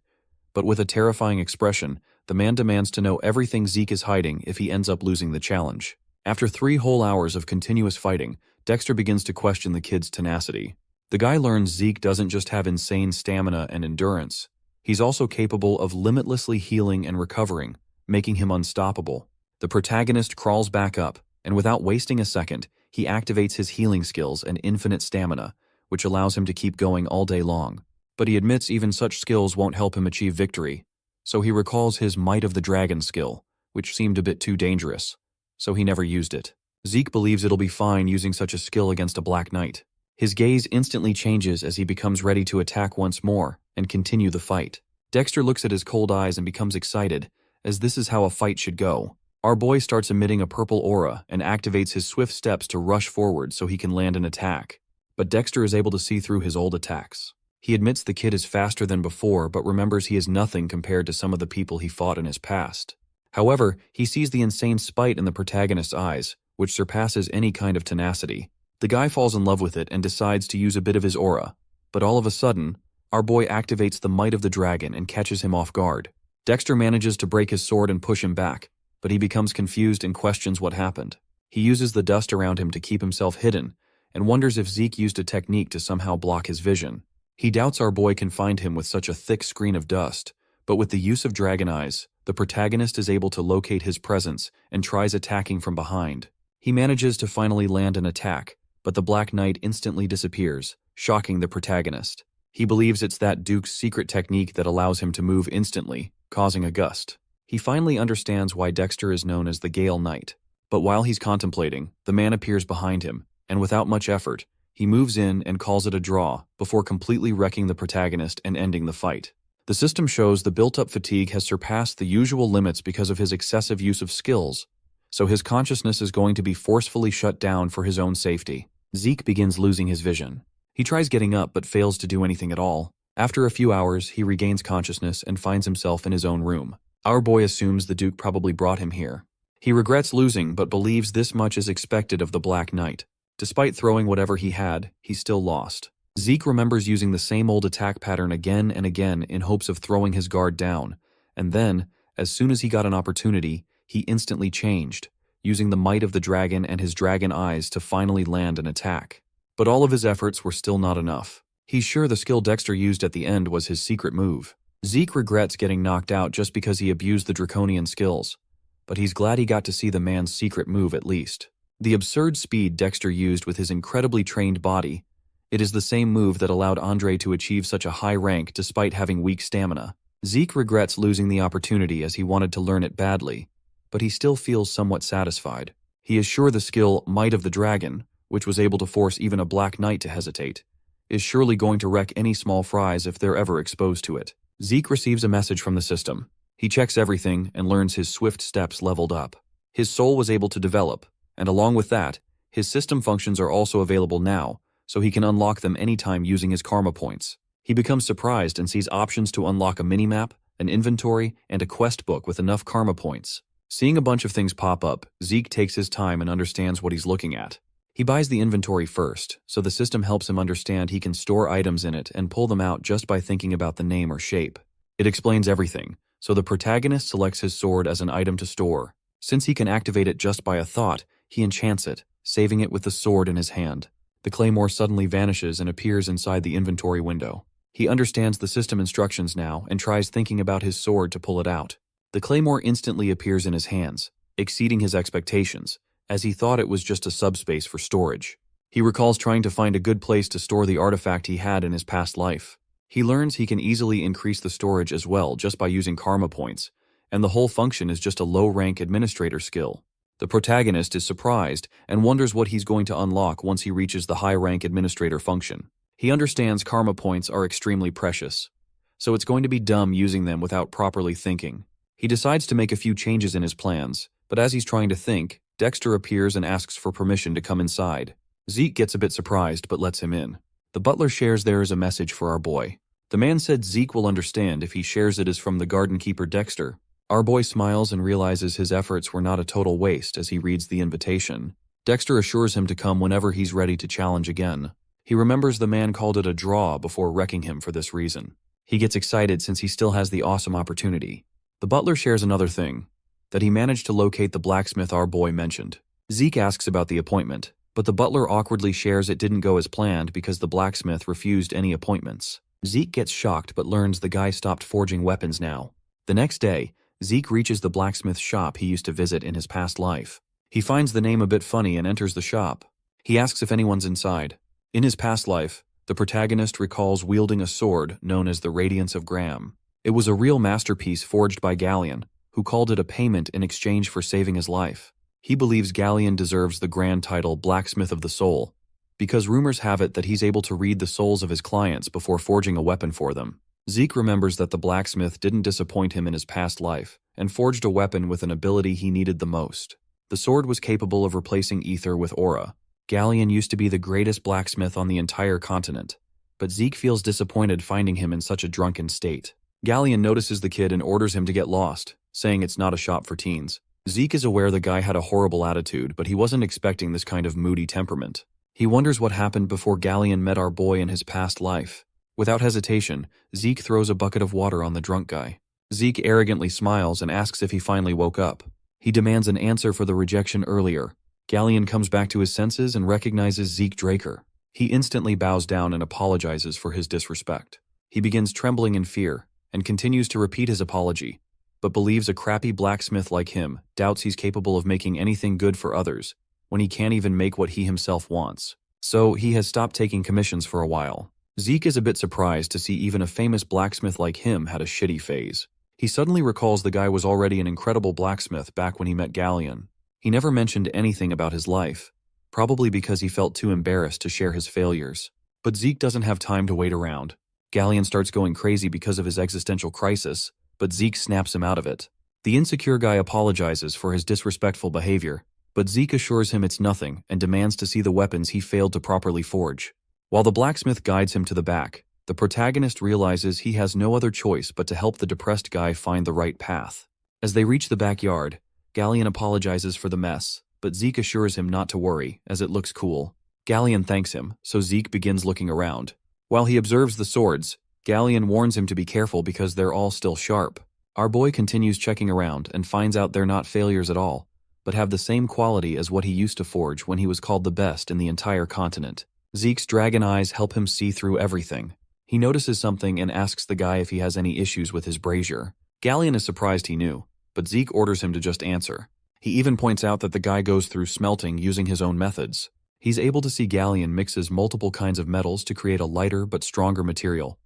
S1: But with a terrifying expression, the man demands to know everything Zeke is hiding if he ends up losing the challenge. After 3 whole hours of continuous fighting, Dexter begins to question the kid's tenacity. The guy learns Zeke doesn't just have insane stamina and endurance. He's also capable of limitlessly healing and recovering, making him unstoppable. The protagonist crawls back up, and without wasting a second, he activates his healing skills and infinite stamina, which allows him to keep going all day long. But he admits even such skills won't help him achieve victory, so he recalls his Might of the Dragon skill, which seemed a bit too dangerous, so he never used it. Zeke believes it'll be fine using such a skill against a Black Knight. His gaze instantly changes as he becomes ready to attack once more and continue the fight. Dexter looks at his cold eyes and becomes excited, as this is how a fight should go. Our boy starts emitting a purple aura and activates his swift steps to rush forward so he can land an attack. But Dexter is able to see through his old attacks. He admits the kid is faster than before, but remembers he is nothing compared to some of the people he fought in his past. However, he sees the insane spite in the protagonist's eyes, which surpasses any kind of tenacity. The guy falls in love with it and decides to use a bit of his aura, but all of a sudden, our boy activates the might of the dragon and catches him off guard. Dexter manages to break his sword and push him back, but he becomes confused and questions what happened. He uses the dust around him to keep himself hidden, and wonders if Zeke used a technique to somehow block his vision. He doubts our boy can find him with such a thick screen of dust, but with the use of dragon eyes, the protagonist is able to locate his presence and tries attacking from behind. He manages to finally land an attack, but the Black Knight instantly disappears, shocking the protagonist. He believes it's that Duke's secret technique that allows him to move instantly, causing a gust. He finally understands why Dexter is known as the Gale Knight. But while he's contemplating, the man appears behind him, and without much effort, he moves in and calls it a draw before completely wrecking the protagonist and ending the fight. The system shows the built-up fatigue has surpassed the usual limits because of his excessive use of skills, so his consciousness is going to be forcefully shut down for his own safety. Zeke begins losing his vision. He tries getting up but fails to do anything at all. After a few hours, he regains consciousness and finds himself in his own room. Our boy assumes the Duke probably brought him here. He regrets losing but believes this much is expected of the Black Knight. Despite throwing whatever he had, he still lost. Zeke remembers using the same old attack pattern again and again in hopes of throwing his guard down, and then, as soon as he got an opportunity, he instantly changed, using the might of the dragon and his dragon eyes to finally land an attack. But all of his efforts were still not enough. He's sure the skill Dexter used at the end was his secret move. Zeke regrets getting knocked out just because he abused the draconian skills, but he's glad he got to see the man's secret move at least. The absurd speed Dexter used with his incredibly trained body, it is the same move that allowed Andre to achieve such a high rank despite having weak stamina. Zeke regrets losing the opportunity as he wanted to learn it badly, but he still feels somewhat satisfied. He is sure the skill Might of the Dragon, which was able to force even a Black Knight to hesitate, is surely going to wreck any small fries if they're ever exposed to it. Zeke receives a message from the system. He checks everything and learns his swift steps leveled up. His soul was able to develop, and along with that, his system functions are also available now, so he can unlock them anytime using his karma points. He becomes surprised and sees options to unlock a minimap, an inventory, and a quest book with enough karma points. Seeing a bunch of things pop up, Zeke takes his time and understands what he's looking at. He buys the inventory first, so the system helps him understand he can store items in it and pull them out just by thinking about the name or shape. It explains everything, so the protagonist selects his sword as an item to store. Since he can activate it just by a thought, he enchants it, saving it with the sword in his hand. The claymore suddenly vanishes and appears inside the inventory window. He understands the system instructions now and tries thinking about his sword to pull it out. The claymore instantly appears in his hands, exceeding his expectations, as he thought it was just a subspace for storage. He recalls trying to find a good place to store the artifact he had in his past life. He learns he can easily increase the storage as well just by using karma points, and the whole function is just a low-rank administrator skill. The protagonist is surprised and wonders what he's going to unlock once he reaches the high-rank administrator function. He understands karma points are extremely precious, so it's going to be dumb using them without properly thinking. He decides to make a few changes in his plans, but as he's trying to think, Dexter appears and asks for permission to come inside. Zeke gets a bit surprised but lets him in. The butler shares there is a message for our boy. The man said Zeke will understand if he shares it as from the garden keeper Dexter. Our boy smiles and realizes his efforts were not a total waste as he reads the invitation. Dexter assures him to come whenever he's ready to challenge again. He remembers the man called it a draw before wrecking him for this reason. He gets excited since he still has the awesome opportunity. The butler shares another thing, that he managed to locate the blacksmith our boy mentioned. Zeke asks about the appointment, but the butler awkwardly shares it didn't go as planned because the blacksmith refused any appointments. Zeke gets shocked but learns the guy stopped forging weapons now. The next day, Zeke reaches the blacksmith shop he used to visit in his past life. He finds the name a bit funny and enters the shop. He asks if anyone's inside. In his past life, the protagonist recalls wielding a sword known as the Radiance of Graham. It was a real masterpiece forged by Galleon, who called it a payment in exchange for saving his life. He believes Galleon deserves the grand title Blacksmith of the Soul, because rumors have it that he's able to read the souls of his clients before forging a weapon for them. Zeke remembers that the blacksmith didn't disappoint him in his past life, and forged a weapon with an ability he needed the most. The sword was capable of replacing ether with aura. Galleon used to be the greatest blacksmith on the entire continent, but Zeke feels disappointed finding him in such a drunken state. Galleon notices the kid and orders him to get lost, saying it's not a shop for teens. Zeke is aware the guy had a horrible attitude, but he wasn't expecting this kind of moody temperament. He wonders what happened before Galleon met our boy in his past life. Without hesitation, Zeke throws a bucket of water on the drunk guy. Zeke arrogantly smiles and asks if he finally woke up. He demands an answer for the rejection earlier. Galleon comes back to his senses and recognizes Zeke Draker. He instantly bows down and apologizes for his disrespect. He begins trembling in fear and continues to repeat his apology, but believes a crappy blacksmith like him doubts he's capable of making anything good for others when he can't even make what he himself wants. So he has stopped taking commissions for a while. Zeke is a bit surprised to see even a famous blacksmith like him had a shitty phase. He suddenly recalls the guy was already an incredible blacksmith back when he met Galleon. He never mentioned anything about his life, probably because he felt too embarrassed to share his failures. But Zeke doesn't have time to wait around. Galleon starts going crazy because of his existential crisis, but Zeke snaps him out of it. The insecure guy apologizes for his disrespectful behavior, but Zeke assures him it's nothing and demands to see the weapons he failed to properly forge. While the blacksmith guides him to the back, the protagonist realizes he has no other choice but to help the depressed guy find the right path. As they reach the backyard, Galleon apologizes for the mess, but Zeke assures him not to worry, as it looks cool. Galleon thanks him, so Zeke begins looking around. While he observes the swords, Galleon warns him to be careful because they're all still sharp. Our boy continues checking around and finds out they're not failures at all, but have the same quality as what he used to forge when he was called the best in the entire continent. Zeke's dragon eyes help him see through everything. He notices something and asks the guy if he has any issues with his brazier. Galleon is surprised he knew, but Zeke orders him to just answer. He even points out that the guy goes through smelting using his own methods. He's able to see Galleon mixes multiple kinds of metals to create a lighter but stronger material.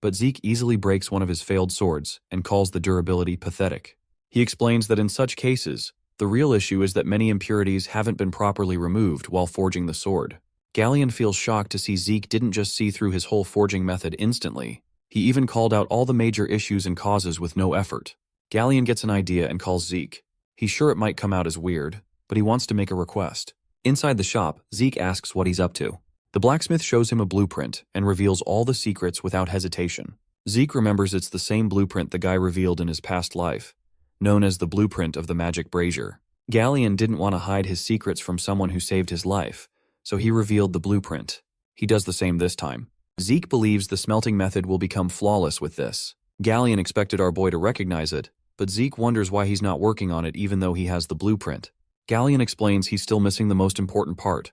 S1: But Zeke easily breaks one of his failed swords and calls the durability pathetic. He explains that in such cases, the real issue is that many impurities haven't been properly removed while forging the sword. Galleon feels shocked to see Zeke didn't just see through his whole forging method instantly. He even called out all the major issues and causes with no effort. Galleon gets an idea and calls Zeke. He's sure it might come out as weird, but he wants to make a request. Inside the shop, Zeke asks what he's up to. The blacksmith shows him a blueprint and reveals all the secrets without hesitation. Zeke remembers it's the same blueprint the guy revealed in his past life, known as the blueprint of the magic brazier. Galleon didn't want to hide his secrets from someone who saved his life, so he revealed the blueprint. He does the same this time. Zeke believes the smelting method will become flawless with this. Galleon expected our boy to recognize it, but Zeke wonders why he's not working on it even though he has the blueprint. Galleon explains he's still missing the most important part,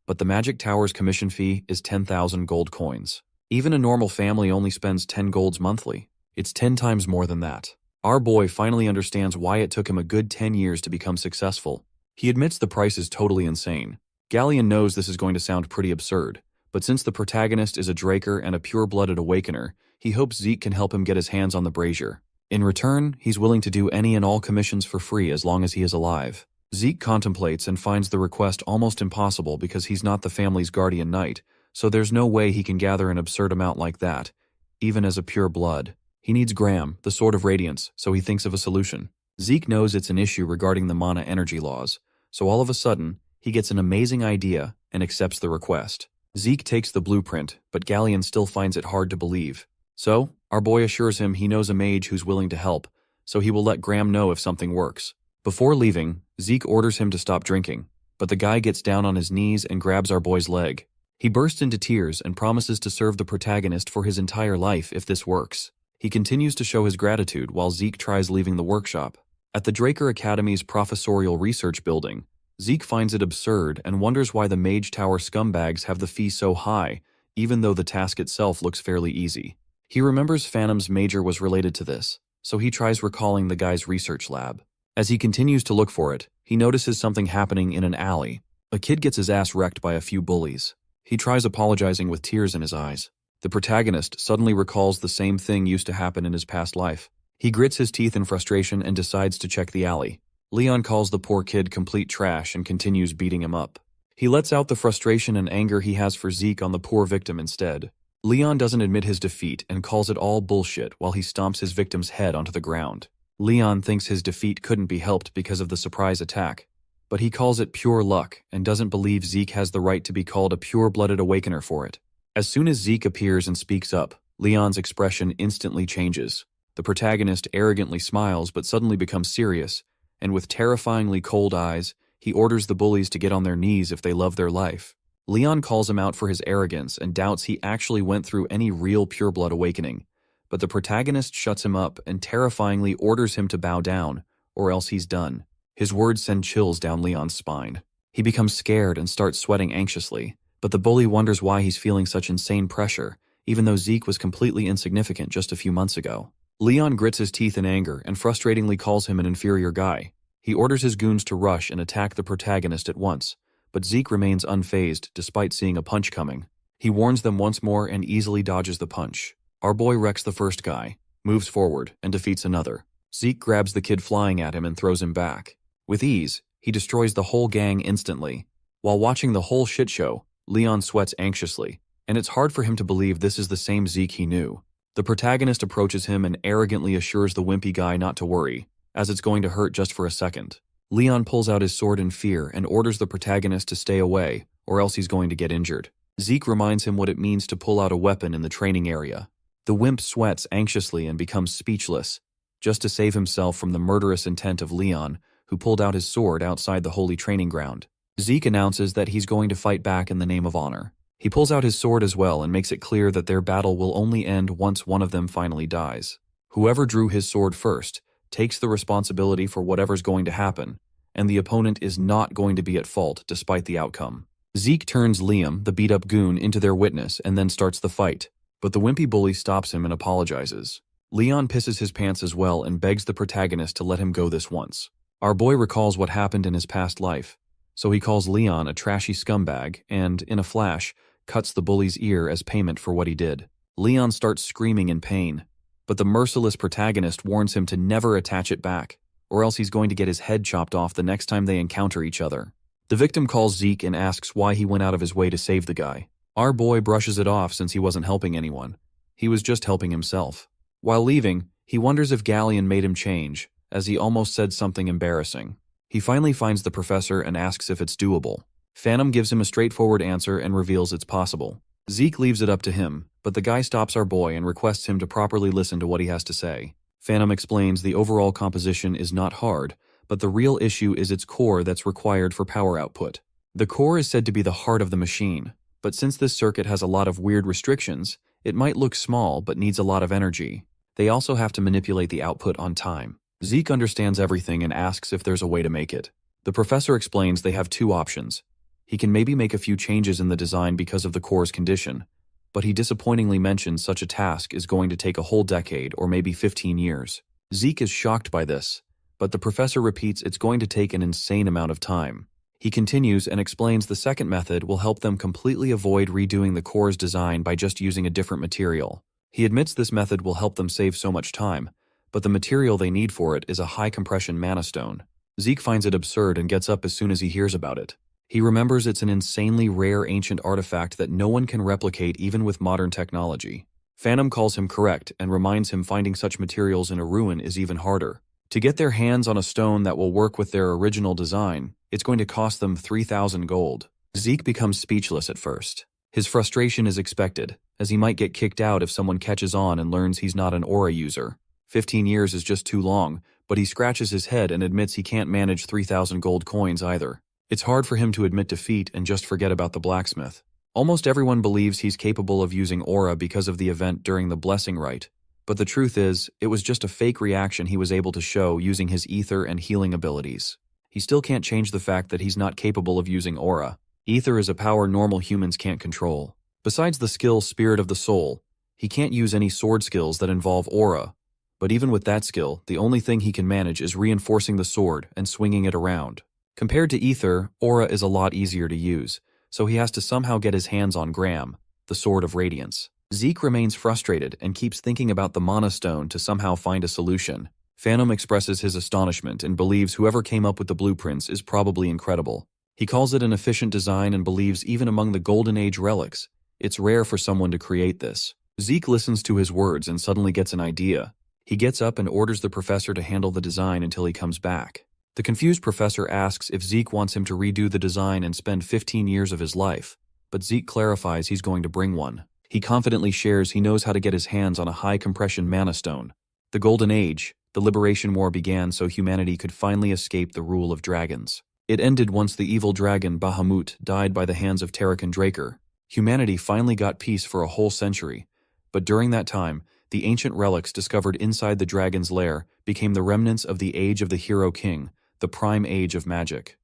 S1: but the Magic Tower's commission fee is 10,000 gold coins. Even a normal family only spends 10 golds monthly. It's 10 times more than that. Our boy finally understands why it took him a good 10 years to become successful. He admits the price is totally insane. Galleon knows this is going to sound pretty absurd, but since the protagonist is a Draker and a pure-blooded awakener, he hopes Zeke can help him get his hands on the brazier. In return, he's willing to do any and all commissions for free as long as he is alive. Zeke contemplates and finds the request almost impossible because he's not the family's guardian knight, so there's no way he can gather an absurd amount like that, even as a pure blood. He needs Graham, the Sword of Radiance, so he thinks of a solution. Zeke knows it's an issue regarding the mana energy laws, so all of a sudden, he gets an amazing idea and accepts the request. Zeke takes the blueprint, but Galleon still finds it hard to believe. So, our boy assures him he knows a mage who's willing to help, so he will let Graham know if something works. Before leaving, Zeke orders him to stop drinking, but the guy gets down on his knees and grabs our boy's leg. He bursts into tears and promises to serve the protagonist for his entire life if this works. He continues to show his gratitude while Zeke tries leaving the workshop. At the Draker Academy's professorial research building, Zeke finds it absurd and wonders why the Mage Tower scumbags have the fee so high, even though the task itself looks fairly easy. He remembers Phantom's major was related to this, so he tries recalling the guy's research lab. As he continues to look for it, he notices something happening in an alley. A kid gets his ass wrecked by a few bullies. He tries apologizing with tears in his eyes. The protagonist suddenly recalls the same thing used to happen in his past life. He grits his teeth in frustration and decides to check the alley. Leon calls the poor kid complete trash and continues beating him up. He lets out the frustration and anger he has for Zeke on the poor victim instead. Leon doesn't admit his defeat and calls it all bullshit while he stomps his victim's head onto the ground. Leon thinks his defeat couldn't be helped because of the surprise attack, but he calls it pure luck and doesn't believe Zeke has the right to be called a pure-blooded awakener for it. As soon as Zeke appears and speaks up, Leon's expression instantly changes. The protagonist arrogantly smiles but suddenly becomes serious, and with terrifyingly cold eyes, he orders the bullies to get on their knees if they love their life. Leon calls him out for his arrogance and doubts he actually went through any real pureblood awakening, but the protagonist shuts him up and terrifyingly orders him to bow down, or else he's done. His words send chills down Leon's spine. He becomes scared and starts sweating anxiously, but the bully wonders why he's feeling such insane pressure, even though Zeke was completely insignificant just a few months ago. Leon grits his teeth in anger and frustratingly calls him an inferior guy. He orders his goons to rush and attack the protagonist at once, but Zeke remains unfazed despite seeing a punch coming. He warns them once more and easily dodges the punch. Our boy wrecks the first guy, moves forward, and defeats another. Zeke grabs the kid flying at him and throws him back. With ease, he destroys the whole gang instantly. While watching the whole shit show, Leon sweats anxiously, and it's hard for him to believe this is the same Zeke he knew. The protagonist approaches him and arrogantly assures the wimpy guy not to worry, as it's going to hurt just for a second. Leon pulls out his sword in fear and orders the protagonist to stay away, or else he's going to get injured. Zeke reminds him what it means to pull out a weapon in the training area. The wimp sweats anxiously and becomes speechless, just to save himself from the murderous intent of Leon, who pulled out his sword outside the holy training ground. Zeke announces that he's going to fight back in the name of honor. He pulls out his sword as well and makes it clear that their battle will only end once one of them finally dies. Whoever drew his sword first takes the responsibility for whatever's going to happen, and the opponent is not going to be at fault despite the outcome. Zeke turns Liam, the beat-up goon, into their witness and then starts the fight, but the wimpy bully stops him and apologizes. Leon pisses his pants as well and begs the protagonist to let him go this once. Our boy recalls what happened in his past life, so he calls Leon a trashy scumbag and, in a flash, cuts the bully's ear as payment for what he did. Leon starts screaming in pain, but the merciless protagonist warns him to never attach it back, or else he's going to get his head chopped off the next time they encounter each other. The victim calls Zeke and asks why he went out of his way to save the guy. Our boy brushes it off since he wasn't helping anyone. He was just helping himself. While leaving, he wonders if Galleon made him change, as he almost said something embarrassing. He finally finds the professor and asks if it's doable. Phantom gives him a straightforward answer and reveals it's possible. Zeke leaves it up to him, but the guy stops our boy and requests him to properly listen to what he has to say. Phantom explains the overall composition is not hard, but the real issue is its core that's required for power output. The core is said to be the heart of the machine, but since this circuit has a lot of weird restrictions, it might look small but needs a lot of energy. They also have to manipulate the output on time. Zeke understands everything and asks if there's a way to make it. The professor explains they have two options. He can maybe make a few changes in the design because of the core's condition, but he disappointingly mentions such a task is going to take a whole decade or maybe 15 years. Zeke is shocked by this, but the professor repeats it's going to take an insane amount of time. He continues and explains the second method will help them completely avoid redoing the core's design by just using a different material. He admits this method will help them save so much time, but the material they need for it is a high-compression mana stone. Zeke finds it absurd and gets up as soon as he hears about it. He remembers it's an insanely rare ancient artifact that no one can replicate even with modern technology. Phantom calls him correct and reminds him finding such materials in a ruin is even harder. To get their hands on a stone that will work with their original design, it's going to cost them 3,000 gold. Zeke becomes speechless at first. His frustration is expected, as he might get kicked out if someone catches on and learns he's not an aura user. 15 years is just too long, but he scratches his head and admits he can't manage 3,000 gold coins either. It's hard for him to admit defeat and just forget about the blacksmith. Almost everyone believes he's capable of using aura because of the event during the blessing rite, but the truth is, it was just a fake reaction he was able to show using his ether and healing abilities. He still can't change the fact that he's not capable of using aura. Ether is a power normal humans can't control. Besides the skill Spirit of the Soul, he can't use any sword skills that involve aura, but even with that skill, the only thing he can manage is reinforcing the sword and swinging it around. Compared to Ether, aura is a lot easier to use, so he has to somehow get his hands on Gram, the Sword of Radiance. Zeke remains frustrated and keeps thinking about the Mana Stone to somehow find a solution. Phantom expresses his astonishment and believes whoever came up with the blueprints is probably incredible. He calls it an efficient design and believes even among the Golden Age relics, it's rare for someone to create this. Zeke listens to his words and suddenly gets an idea. He gets up and orders the professor to handle the design until he comes back. The confused professor asks if Zeke wants him to redo the design and spend 15 years of his life, but Zeke clarifies he's going to bring one. He confidently shares he knows how to get his hands on a high-compression mana stone. The Golden Age, the Liberation War began so humanity could finally escape the rule of dragons. It ended once the evil dragon Bahamut died by the hands of Tarakan Draker. Humanity finally got peace for a whole century, but during that time, the ancient relics discovered inside the dragon's lair became the remnants of the Age of the Hero King, the prime age of magic.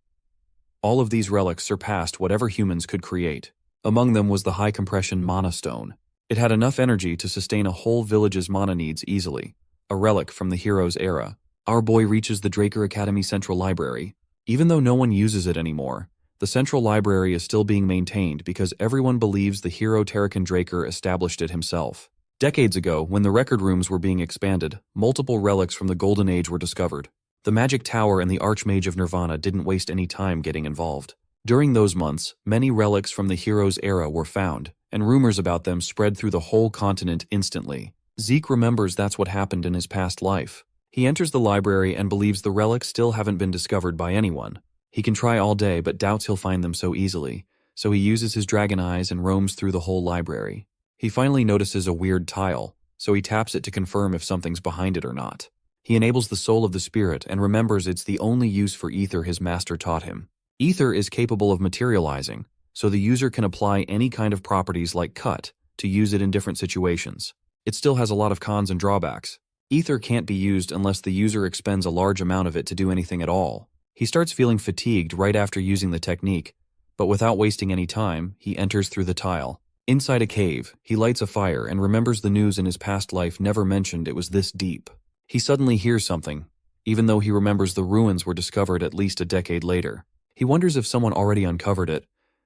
S1: All of these relics surpassed whatever humans could create. Among them was the high-compression mana stone. It had enough energy to sustain a whole village's mana needs easily. A relic from the hero's era. Our boy reaches the Draker Academy Central Library. Even though no one uses it anymore, the Central Library is still being maintained because everyone believes the hero Tarakan Draker established it himself. Decades ago, when the record rooms were being expanded, multiple relics from the Golden Age were discovered. The Magic Tower and the Archmage of Nirvana didn't waste any time getting involved. During those months, many relics from the hero's era were found, and rumors about them spread through the whole continent instantly. Zeke remembers that's what happened in his past life. He enters the library and believes the relics still haven't been discovered by anyone. He can try all day but doubts he'll find them so easily, so he uses his dragon eyes and roams through the whole library. He finally notices a weird tile, so he taps it to confirm if something's behind it or not. He enables the soul of the spirit and remembers it's the only use for ether his master taught him. Ether is capable of materializing, so the user can apply any kind of properties like cut to use it in different situations. It still has a lot of cons and drawbacks. Ether can't be used unless the user expends a large amount of it to do anything at all. He starts feeling fatigued right after using the technique, but without wasting any time, he enters through the tile. Inside a cave, he lights a fire and remembers the news in his past life never mentioned it was this deep. He suddenly hears something, even though he remembers the ruins were discovered at least a decade later. He wonders if someone already uncovered it,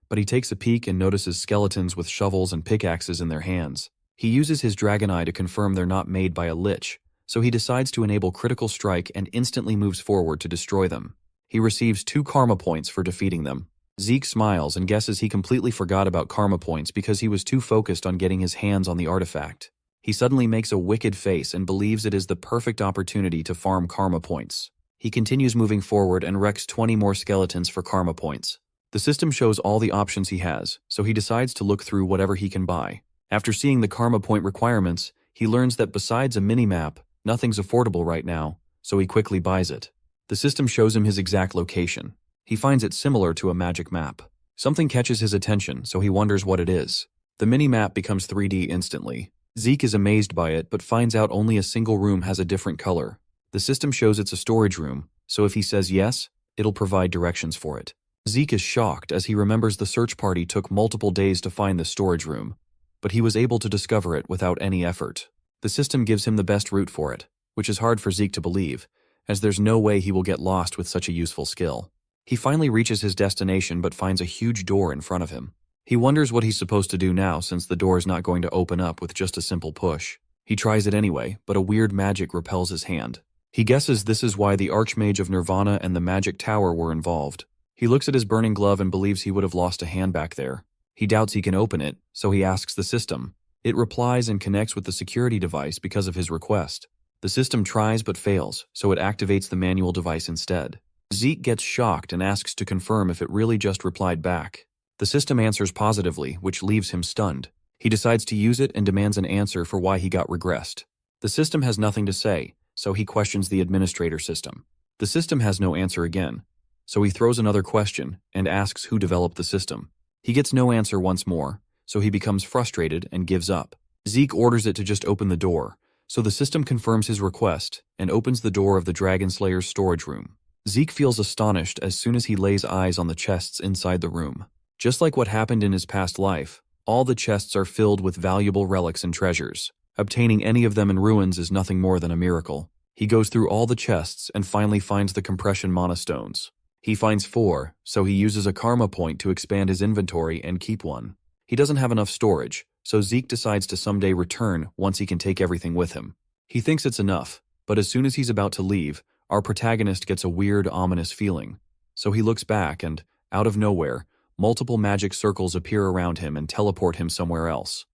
S1: but he takes a peek and notices skeletons with shovels and pickaxes in their hands. He uses his dragon eye to confirm they're not made by a lich, so he decides to enable critical strike and instantly moves forward to destroy them. He receives 2 karma points for defeating them. Zeke smiles and guesses he completely forgot about karma points because he was too focused on getting his hands on the artifact. He suddenly makes a wicked face and believes it is the perfect opportunity to farm karma points. He continues moving forward and wrecks 20 more skeletons for karma points. The system shows all the options he has, so he decides to look through whatever he can buy. After seeing the karma point requirements, he learns that besides a mini-map, nothing's affordable right now, so he quickly buys it. The system shows him his exact location. He finds it similar to a magic map. Something catches his attention, so he wonders what it is. The mini-map becomes 3D instantly. Zeke is amazed by it, but finds out only a single room has a different color. The system shows it's a storage room, so if he says yes, it'll provide directions for it. Zeke is shocked as he remembers the search party took multiple days to find the storage room, but he was able to discover it without any effort. The system gives him the best route for it, which is hard for Zeke to believe, as there's no way he will get lost with such a useful skill. He finally reaches his destination but finds a huge door in front of him. He wonders what he's supposed to do now since the door is not going to open up with just a simple push. He tries it anyway, but a weird magic repels his hand. He guesses this is why the Archmage of Nirvana and the Magic Tower were involved. He looks at his burning glove and believes he would have lost a hand back there. He doubts he can open it, so he asks the system. It replies and connects with the security device because of his request. The system tries but fails, so it activates the manual device instead. Zeke gets shocked and asks to confirm if it really just replied back. The system answers positively, which leaves him stunned. He decides to use it and demands an answer for why he got regressed. The system has nothing to say, so he questions the administrator system. The system has no answer again, so he throws another question and asks who developed the system. He gets no answer once more, so he becomes frustrated and gives up. Zeke orders it to just open the door, so the system confirms his request and opens the door of the Dragonslayer's storage room. Zeke feels astonished as soon as he lays eyes on the chests inside the room. Just like what happened in his past life, all the chests are filled with valuable relics and treasures. Obtaining any of them in ruins is nothing more than a miracle. He goes through all the chests and finally finds the compression mana stones. He finds 4, so he uses a karma point to expand his inventory and keep one. He doesn't have enough storage, so Zeke decides to someday return once he can take everything with him. He thinks it's enough, but as soon as he's about to leave, our protagonist gets a weird, ominous feeling. So he looks back and, out of nowhere, multiple magic circles appear around him and teleport him somewhere else.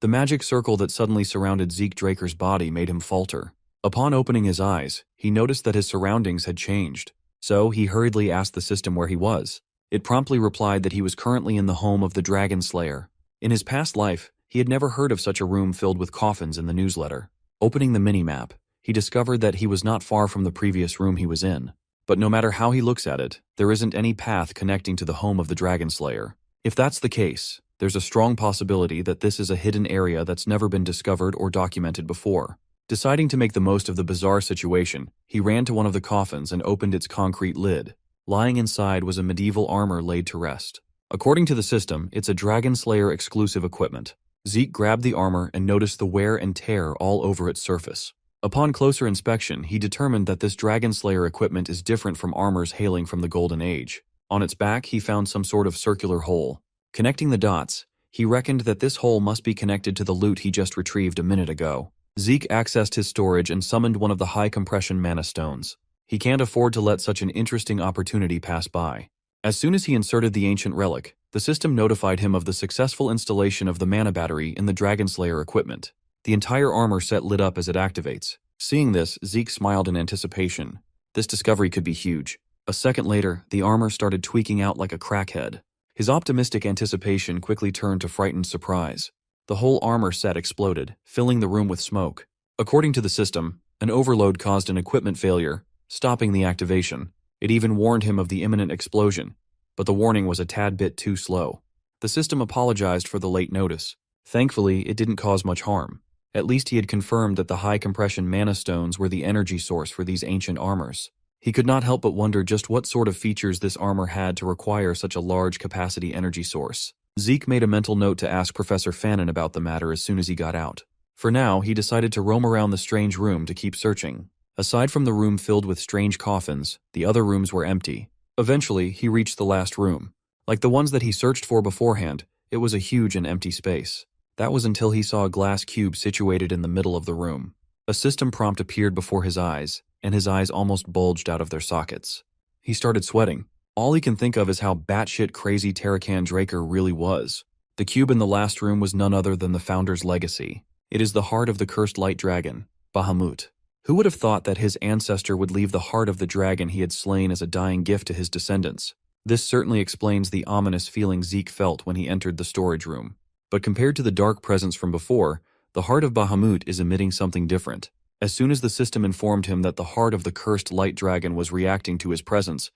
S1: The magic circle that suddenly surrounded Zeke Draker's body made him falter. Upon opening his eyes, he noticed that his surroundings had changed. So he hurriedly asked the system where he was. It promptly replied that he was currently in the home of the Dragonslayer. In his past life, he had never heard of such a room filled with coffins in the newsletter. Opening the mini-map, he discovered that he was not far from the previous room he was in. But no matter how he looks at it, there isn't any path connecting to the home of the Dragonslayer. If that's the case, there's a strong possibility that this is a hidden area that's never been discovered or documented before. Deciding to make the most of the bizarre situation, he ran to one of the coffins and opened its concrete lid. Lying inside was a medieval armor laid to rest. According to the system, it's a Dragonslayer exclusive equipment. Zeke grabbed the armor and noticed the wear and tear all over its surface. Upon closer inspection, he determined that this Dragonslayer equipment is different from armors hailing from the Golden Age. On its back, he found some sort of circular hole. Connecting the dots, he reckoned that this hole must be connected to the loot he just retrieved a minute ago. Zeke accessed his storage and summoned one of the high-compression mana stones. He can't afford to let such an interesting opportunity pass by. As soon as he inserted the ancient relic, the system notified him of the successful installation of the mana battery in the Dragonslayer equipment. The entire armor set lit up as it activates. Seeing this, Zeke smiled in anticipation. This discovery could be huge. A second later, the armor started tweaking out like a crackhead. His optimistic anticipation quickly turned to frightened surprise. The whole armor set exploded, filling the room with smoke. According to the system, an overload caused an equipment failure, stopping the activation. It even warned him of the imminent explosion, but the warning was a tad bit too slow. The system apologized for the late notice. Thankfully, it didn't cause much harm. At least he had confirmed that the high-compression mana stones were the energy source for these ancient armors. He could not help but wonder just what sort of features this armor had to require such a large capacity energy source. Zeke made a mental note to ask Professor Fannin about the matter as soon as he got out. For now, he decided to roam around the strange room to keep searching. Aside from the room filled with strange coffins, the other rooms were empty. Eventually, he reached the last room. Like the ones that he searched for beforehand, it was a huge and empty space. That was until he saw a glass cube situated in the middle of the room. A system prompt appeared before his eyes, and his eyes almost bulged out of their sockets. He started sweating. All he can think of is how batshit crazy Tarakan Draker really was. The cube in the last room was none other than the Founder's legacy. It is the heart of the cursed light dragon, Bahamut. Who would have thought that his ancestor would leave the heart of the dragon he had slain as a dying gift to his descendants? This certainly explains the ominous feeling Zeke felt when he entered the storage room. But compared to the dark presence from before, the heart of Bahamut is emitting something different. As soon as the system informed him that the heart of the cursed light dragon was reacting to his presence,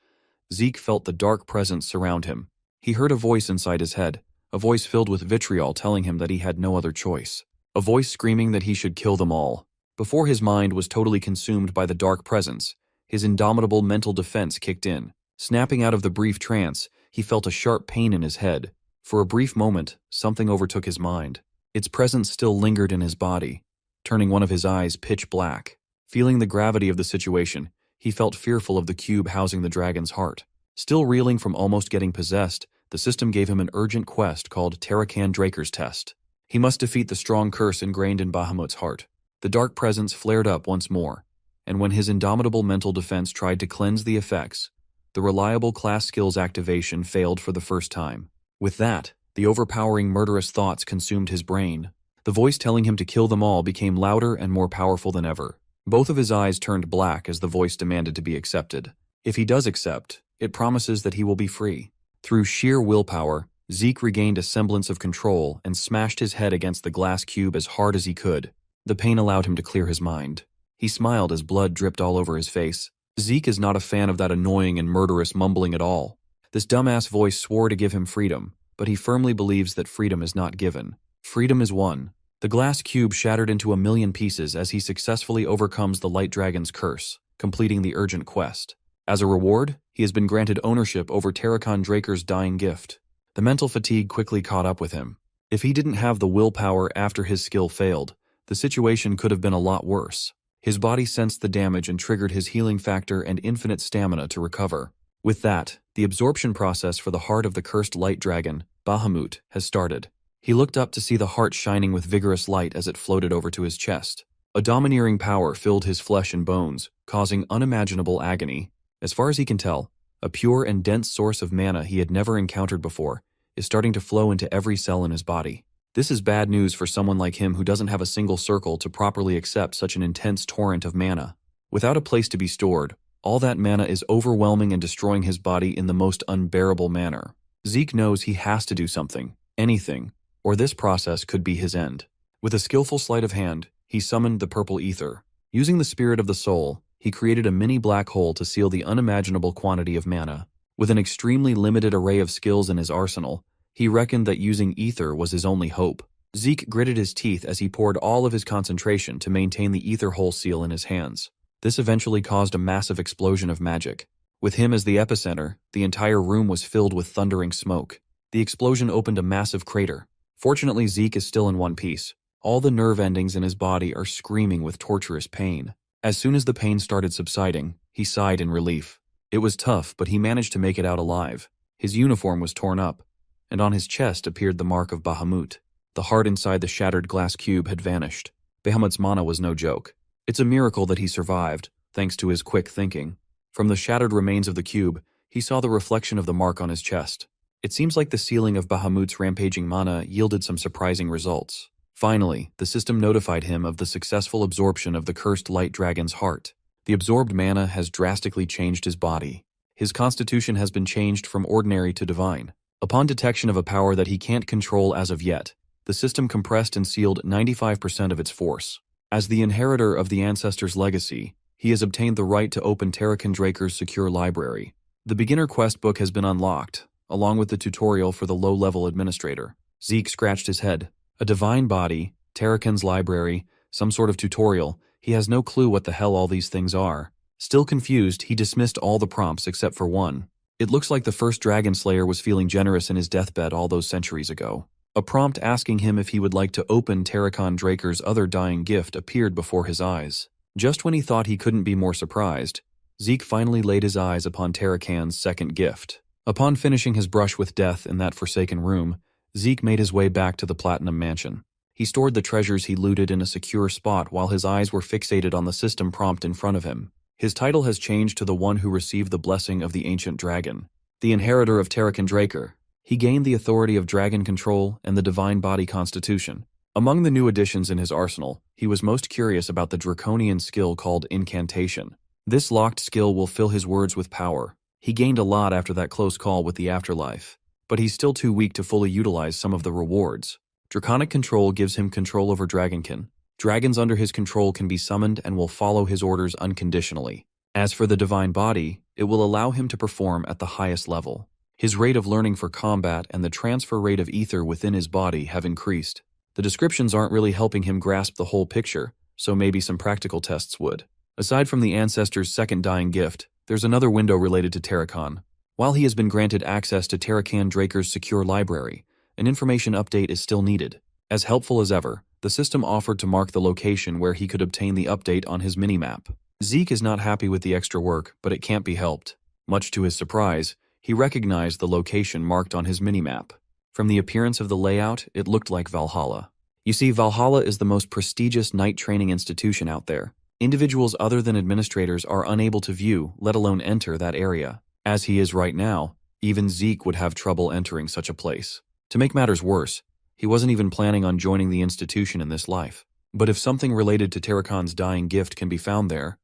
S1: Zeke felt the dark presence surround him. He heard a voice inside his head, a voice filled with vitriol telling him that he had no other choice. A voice screaming that he should kill them all. Before his mind was totally consumed by the dark presence, his indomitable mental defense kicked in. Snapping out of the brief trance, he felt a sharp pain in his head. For a brief moment, something overtook his mind. Its presence still lingered in his body, turning one of his eyes pitch black. Feeling the gravity of the situation, he felt fearful of the cube housing the dragon's heart. Still reeling from almost getting possessed, the system gave him an urgent quest called Tarakan Draker's Test. He must defeat the strong curse ingrained in Bahamut's heart. The dark presence flared up once more, and when his indomitable mental defense tried to cleanse the effects, the reliable class skills activation failed for the first time. With that, the overpowering murderous thoughts consumed his brain. The voice telling him to kill them all became louder and more powerful than ever. Both of his eyes turned black as the voice demanded to be accepted. If he does accept, it promises that he will be free. Through sheer willpower, Zeke regained a semblance of control and smashed his head against the glass cube as hard as he could. The pain allowed him to clear his mind. He smiled as blood dripped all over his face. Zeke is not a fan of that annoying and murderous mumbling at all. This dumbass voice swore to give him freedom, but he firmly believes that freedom is not given. Freedom is won. The glass cube shattered into a million pieces as he successfully overcomes the Light Dragon's curse, completing the urgent quest. As a reward, he has been granted ownership over Tarakan Draker's dying gift. The mental fatigue quickly caught up with him. If he didn't have the willpower after his skill failed, the situation could have been a lot worse. His body sensed the damage and triggered his healing factor and infinite stamina to recover. With that, the absorption process for the heart of the cursed light dragon, Bahamut, has started. He looked up to see the heart shining with vigorous light as it floated over to his chest. A domineering power filled his flesh and bones, causing unimaginable agony. As far as he can tell, a pure and dense source of mana he had never encountered before is starting to flow into every cell in his body. This is bad news for someone like him who doesn't have a single circle to properly accept such an intense torrent of mana. Without a place to be stored, All that mana is overwhelming and destroying his body in the most unbearable manner. Zeke knows he has to do something, anything, or this process could be his end. With a skillful sleight of hand, he summoned the purple ether. Using the spirit of the soul, he created a mini black hole to seal the unimaginable quantity of mana. With an extremely limited array of skills in his arsenal, he reckoned that using ether was his only hope. Zeke gritted his teeth as he poured all of his concentration to maintain the ether hole seal in his hands. This eventually caused a massive explosion of magic. With him as the epicenter, the entire room was filled with thundering smoke. The explosion opened a massive crater. Fortunately, Zeke is still in one piece. All the nerve endings in his body are screaming with torturous pain. As soon as the pain started subsiding, he sighed in relief. It was tough, but he managed to make it out alive. His uniform was torn up, and on his chest appeared the mark of Bahamut. The heart inside the shattered glass cube had vanished. Bahamut's mana was no joke. It's a miracle that he survived, thanks to his quick thinking. From the shattered remains of the cube, he saw the reflection of the mark on his chest. It seems like the sealing of Bahamut's rampaging mana yielded some surprising results. Finally, the system notified him of the successful absorption of the cursed light dragon's heart. The absorbed mana has drastically changed his body. His constitution has been changed from ordinary to divine. Upon detection of a power that he can't control as of yet, the system compressed and sealed 95% of its force. As the inheritor of the ancestors' legacy, he has obtained the right to open Terrakin Draker's secure library. The beginner quest book has been unlocked, along with the tutorial for the low-level administrator. Zeke scratched his head. A divine body, Terrakin's library, some sort of tutorial. He has no clue what the hell all these things are. Still confused, he dismissed all the prompts except for one. It looks like the first Dragonslayer was feeling generous in his deathbed all those centuries ago. A prompt asking him if he would like to open Terrakin Draker's other dying gift appeared before his eyes. Just when he thought he couldn't be more surprised, Zeke finally laid his eyes upon Terrakin's second gift. Upon finishing his brush with death in that forsaken room, Zeke made his way back to the Platinum Mansion. He stored the treasures he looted in a secure spot while his eyes were fixated on the system prompt in front of him. His title has changed to the one who received the blessing of the ancient dragon, the inheritor of Terrakin Draker. He gained the authority of dragon control and the divine body constitution. Among the new additions in his arsenal, he was most curious about the draconian skill called incantation. This locked skill will fill his words with power. He gained a lot after that close call with the afterlife, but he's still too weak to fully utilize some of the rewards. Draconic control gives him control over Dragonkin. Dragons under his control can be summoned and will follow his orders unconditionally. As for the divine body, it will allow him to perform at the highest level. His rate of learning for combat and the transfer rate of ether within his body have increased. The descriptions aren't really helping him grasp the whole picture, so maybe some practical tests would. Aside from the ancestor's second dying gift, there's another window related to Terrakin. While he has been granted access to Terrakin Draker's secure library, an information update is still needed. As helpful as ever, the system offered to mark the location where he could obtain the update on his minimap. Zeke is not happy with the extra work, but it can't be helped. Much to his surprise, he recognized the location marked on his minimap. From the appearance of the layout, it looked like Valhalla. You see, Valhalla is the most prestigious knight training institution out there. Individuals other than administrators are unable to view, let alone enter, that area. As he is right now, even Zeke would have trouble entering such a place. To make matters worse, he wasn't even planning on joining the institution in this life. But if something related to Terrakin's dying gift can be found there,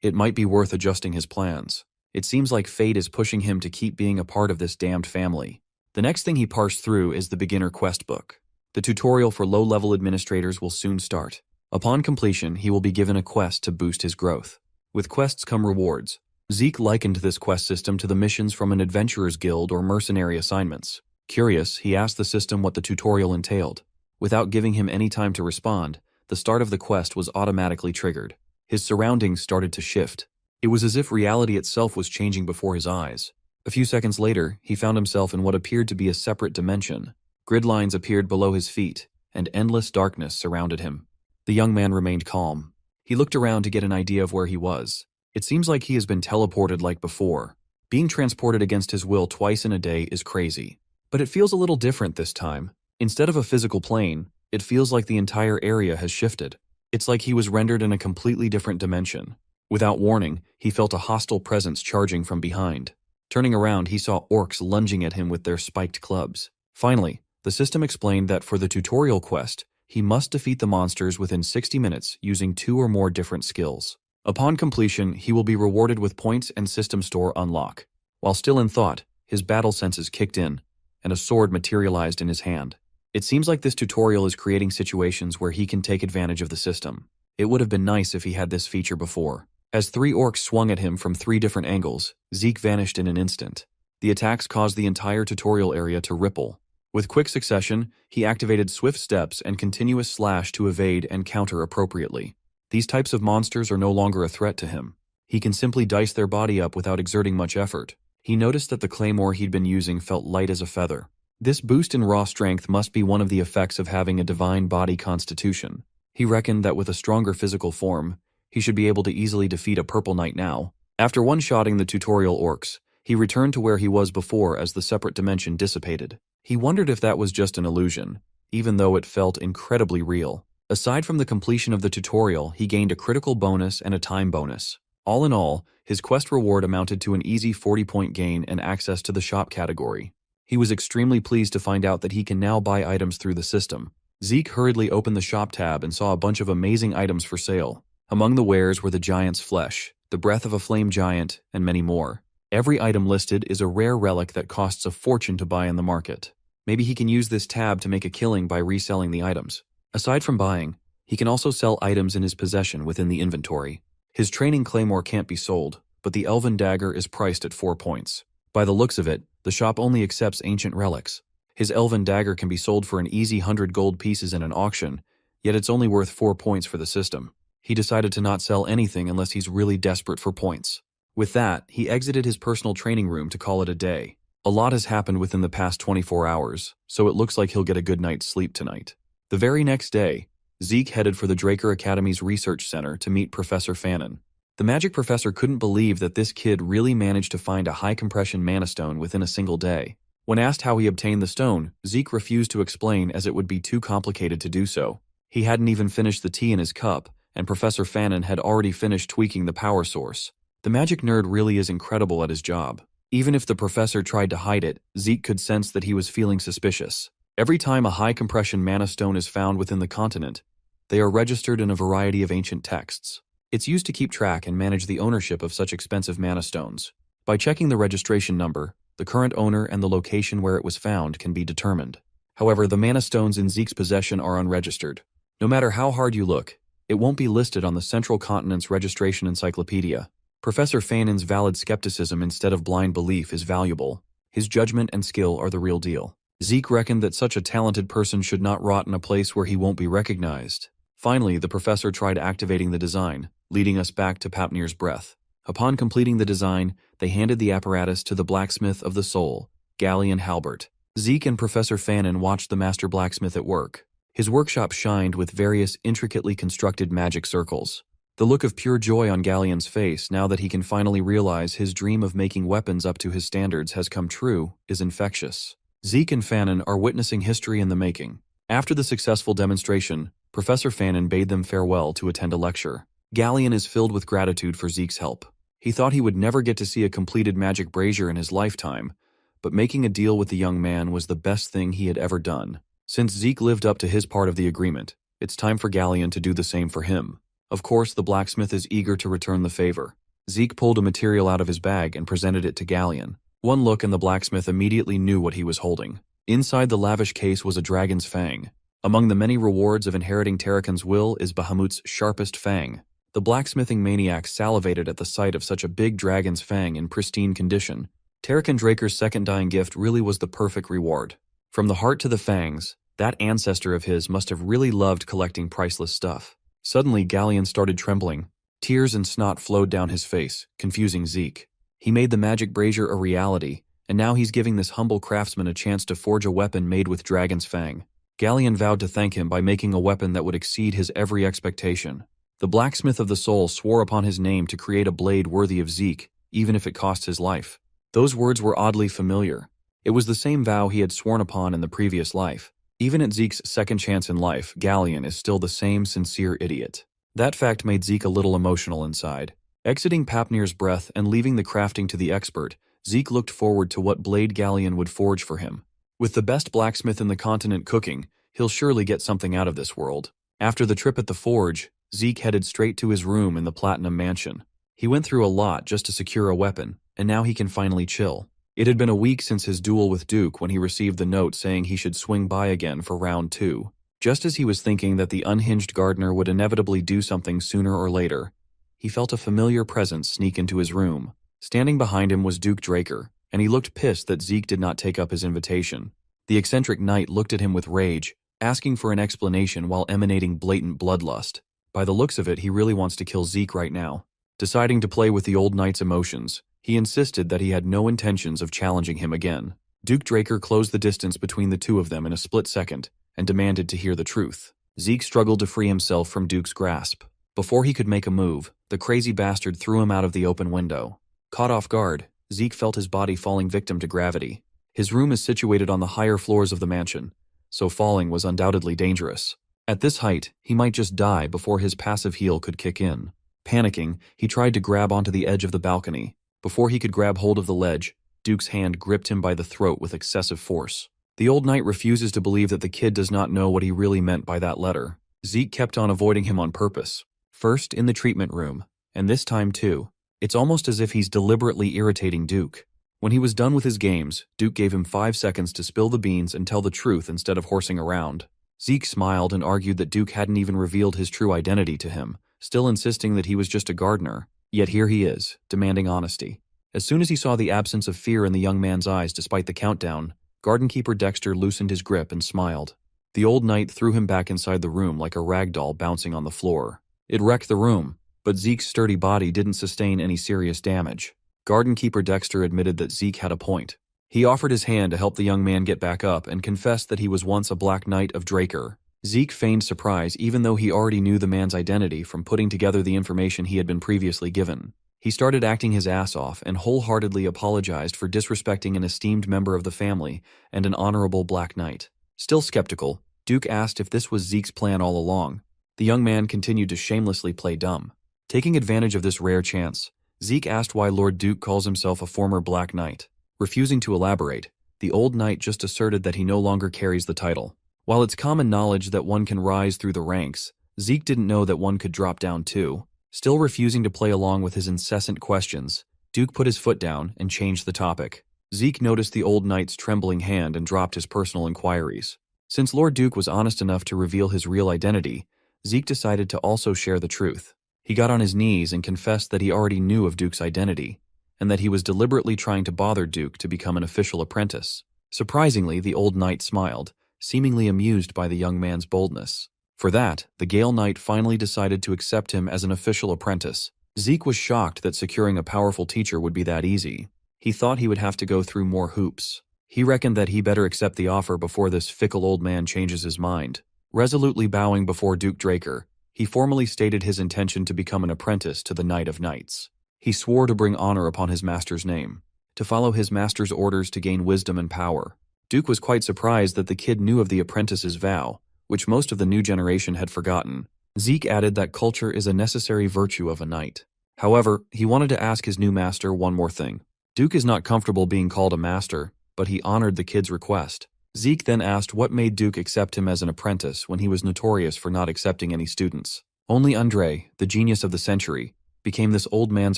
S1: it might be worth adjusting his plans. It seems like fate is pushing him to keep being a part of this damned family. The next thing he parsed through is the beginner quest book. The tutorial for low-level administrators will soon start. Upon completion, he will be given a quest to boost his growth. With quests come rewards. Zeke likened this quest system to the missions from an adventurer's guild or mercenary assignments. Curious, he asked the system what the tutorial entailed. Without giving him any time to respond, the start of the quest was automatically triggered. His surroundings started to shift. It was as if reality itself was changing before his eyes. A few seconds later, he found himself in what appeared to be a separate dimension. Grid lines appeared below his feet, and endless darkness surrounded him. The young man remained calm. He looked around to get an idea of where he was. It seems like he has been teleported like before. Being transported against his will twice in a day is crazy. But it feels a little different this time. Instead of a physical plane, it feels like the entire area has shifted. It's like he was rendered in a completely different dimension. Without warning, he felt a hostile presence charging from behind. Turning around, he saw orcs lunging at him with their spiked clubs. Finally, the system explained that for the tutorial quest, he must defeat the monsters within 60 minutes using 2 or more different skills. Upon completion, he will be rewarded with points and system store unlock. While still in thought, his battle senses kicked in, and a sword materialized in his hand. It seems like this tutorial is creating situations where he can take advantage of the system. It would have been nice if he had this feature before. As 3 orcs swung at him from 3 different angles, Zeke vanished in an instant. The attacks caused the entire tutorial area to ripple. With quick succession, he activated swift steps and continuous slash to evade and counter appropriately. These types of monsters are no longer a threat to him. He can simply dice their body up without exerting much effort. He noticed that the claymore he'd been using felt light as a feather. This boost in raw strength must be one of the effects of having a divine body constitution. He reckoned that with a stronger physical form, he should be able to easily defeat a purple knight now. After one-shotting the tutorial orcs, he returned to where he was before as the separate dimension dissipated. He wondered if that was just an illusion, even though it felt incredibly real. Aside from the completion of the tutorial, he gained a critical bonus and a time bonus. All in all, his quest reward amounted to an easy 40-point gain and access to the shop category. He was extremely pleased to find out that he can now buy items through the system. Zeke hurriedly opened the shop tab and saw a bunch of amazing items for sale. Among the wares were the giant's flesh, the breath of a flame giant, and many more. Every item listed is a rare relic that costs a fortune to buy in the market. Maybe he can use this tab to make a killing by reselling the items. Aside from buying, he can also sell items in his possession within the inventory. His training claymore can't be sold, but the elven dagger is priced at 4 points. By the looks of it, the shop only accepts ancient relics. His elven dagger can be sold for an easy 100 gold pieces in an auction, yet it's only worth 4 points for the system. He decided to not sell anything unless he's really desperate for points. With that, he exited his personal training room to call it a day. A lot has happened within the past 24 hours, so it looks like he'll get a good night's sleep tonight. The very next day, Zeke headed for the Draker Academy's research center to meet Professor Fannin. The magic professor couldn't believe that this kid really managed to find a high-compression mana stone within a single day. When asked how he obtained the stone, Zeke refused to explain as it would be too complicated to do so. He hadn't even finished the tea in his cup, and Professor Fannin had already finished tweaking the power source. The magic nerd really is incredible at his job. Even if the professor tried to hide it, Zeke could sense that he was feeling suspicious. Every time a high-compression mana stone is found within the continent, they are registered in a variety of ancient texts. It's used to keep track and manage the ownership of such expensive mana stones. By checking the registration number, the current owner and the location where it was found can be determined. However, the mana stones in Zeke's possession are unregistered. No matter how hard you look, it won't be listed on the Central Continent's registration encyclopedia. Professor Fannin's valid skepticism instead of blind belief is valuable. His judgment and skill are the real deal. Zeke reckoned that such a talented person should not rot in a place where he won't be recognized. Finally, the professor tried activating the design, leading us back to Papnir's breath. Upon completing the design, they handed the apparatus to the blacksmith of the soul, Gallion Halbert. Zeke and Professor Fannin watched the master blacksmith at work. His workshop shined with various intricately constructed magic circles. The look of pure joy on Gallion's face now that he can finally realize his dream of making weapons up to his standards has come true is infectious. Zeke and Fannin are witnessing history in the making. After the successful demonstration, Professor Fannin bade them farewell to attend a lecture. Gallion is filled with gratitude for Zeke's help. He thought he would never get to see a completed magic brazier in his lifetime, but making a deal with the young man was the best thing he had ever done. Since Zeke lived up to his part of the agreement, it's time for Gallion to do the same for him. Of course, the blacksmith is eager to return the favor. Zeke pulled a material out of his bag and presented it to Gallion. One look and the blacksmith immediately knew what he was holding. Inside the lavish case was a dragon's fang. Among the many rewards of inheriting Tarakan's will is Bahamut's sharpest fang. The blacksmithing maniac salivated at the sight of such a big dragon's fang in pristine condition. Tarakan Draker's second dying gift really was the perfect reward. From the heart to the fangs, that ancestor of his must have really loved collecting priceless stuff. Suddenly, Gallion started trembling. Tears and snot flowed down his face, confusing Zeke. He made the magic brazier a reality, and now he's giving this humble craftsman a chance to forge a weapon made with dragon's fang. Gallion vowed to thank him by making a weapon that would exceed his every expectation. The blacksmith of the soul swore upon his name to create a blade worthy of Zeke, even if it cost his life. Those words were oddly familiar. It was the same vow he had sworn upon in the previous life. Even at Zeke's second chance in life, Gallion is still the same sincere idiot. That fact made Zeke a little emotional inside. Exiting Papnir's breath and leaving the crafting to the expert, Zeke looked forward to what blade Gallion would forge for him. With the best blacksmith in the continent cooking, he'll surely get something out of this world. After the trip at the forge, Zeke headed straight to his room in the Platinum Mansion. He went through a lot just to secure a weapon, and now he can finally chill. It had been a week since his duel with Duke when he received the note saying he should swing by again for round 2. Just as he was thinking that the unhinged gardener would inevitably do something sooner or later, he felt a familiar presence sneak into his room. Standing behind him was Duke Draker, and he looked pissed that Zeke did not take up his invitation. The eccentric knight looked at him with rage, asking for an explanation while emanating blatant bloodlust. By the looks of it, he really wants to kill Zeke right now. Deciding to play with the old knight's emotions, he insisted that he had no intentions of challenging him again. Duke Draker closed the distance between the two of them in a split second and demanded to hear the truth. Zeke struggled to free himself from Duke's grasp. Before he could make a move, the crazy bastard threw him out of the open window. Caught off guard, Zeke felt his body falling victim to gravity. His room is situated on the higher floors of the mansion, so falling was undoubtedly dangerous. At this height, he might just die before his passive heal could kick in. Panicking, he tried to grab onto the edge of the balcony. Before he could grab hold of the ledge, Duke's hand gripped him by the throat with excessive force. The old knight refuses to believe that the kid does not know what he really meant by that letter. Zeke kept on avoiding him on purpose. First in the treatment room, and this time too. It's almost as if he's deliberately irritating Duke. When he was done with his games, Duke gave him 5 seconds to spill the beans and tell the truth instead of horsing around. Zeke smiled and argued that Duke hadn't even revealed his true identity to him, still insisting that he was just a gardener. Yet here he is, demanding honesty. As soon as he saw the absence of fear in the young man's eyes despite the countdown, Gardenkeeper Dexter loosened his grip and smiled. The old knight threw him back inside the room like a rag doll bouncing on the floor. It wrecked the room, but Zeke's sturdy body didn't sustain any serious damage. Gardenkeeper Dexter admitted that Zeke had a point. He offered his hand to help the young man get back up and confessed that he was once a Black Knight of Draker. Zeke feigned surprise even though he already knew the man's identity from putting together the information he had been previously given. He started acting his ass off and wholeheartedly apologized for disrespecting an esteemed member of the family and an honorable Black Knight. Still skeptical, Duke asked if this was Zeke's plan all along. The young man continued to shamelessly play dumb. Taking advantage of this rare chance, Zeke asked why Lord Duke calls himself a former Black Knight. Refusing to elaborate, the old knight just asserted that he no longer carries the title. While it's common knowledge that one can rise through the ranks, Zeke didn't know that one could drop down too. Still refusing to play along with his incessant questions, Duke put his foot down and changed the topic. Zeke noticed the old knight's trembling hand and dropped his personal inquiries. Since Lord Duke was honest enough to reveal his real identity, Zeke decided to also share the truth. He got on his knees and confessed that he already knew of Duke's identity, and that he was deliberately trying to bother Duke to become an official apprentice. Surprisingly, the old knight smiled, seemingly amused by the young man's boldness. For that, the Gale Knight finally decided to accept him as an official apprentice. Zeke was shocked that securing a powerful teacher would be that easy. He thought he would have to go through more hoops. He reckoned that he better accept the offer before this fickle old man changes his mind. Resolutely bowing before Duke Draker, he formally stated his intention to become an apprentice to the Knight of Knights. He swore to bring honor upon his master's name, to follow his master's orders to gain wisdom and power. Duke was quite surprised that the kid knew of the apprentice's vow, which most of the new generation had forgotten. Zeke added that culture is a necessary virtue of a knight. However, he wanted to ask his new master one more thing. Duke is not comfortable being called a master, but he honored the kid's request. Zeke then asked what made Duke accept him as an apprentice when he was notorious for not accepting any students. Only Andre, the genius of the century, became this old man's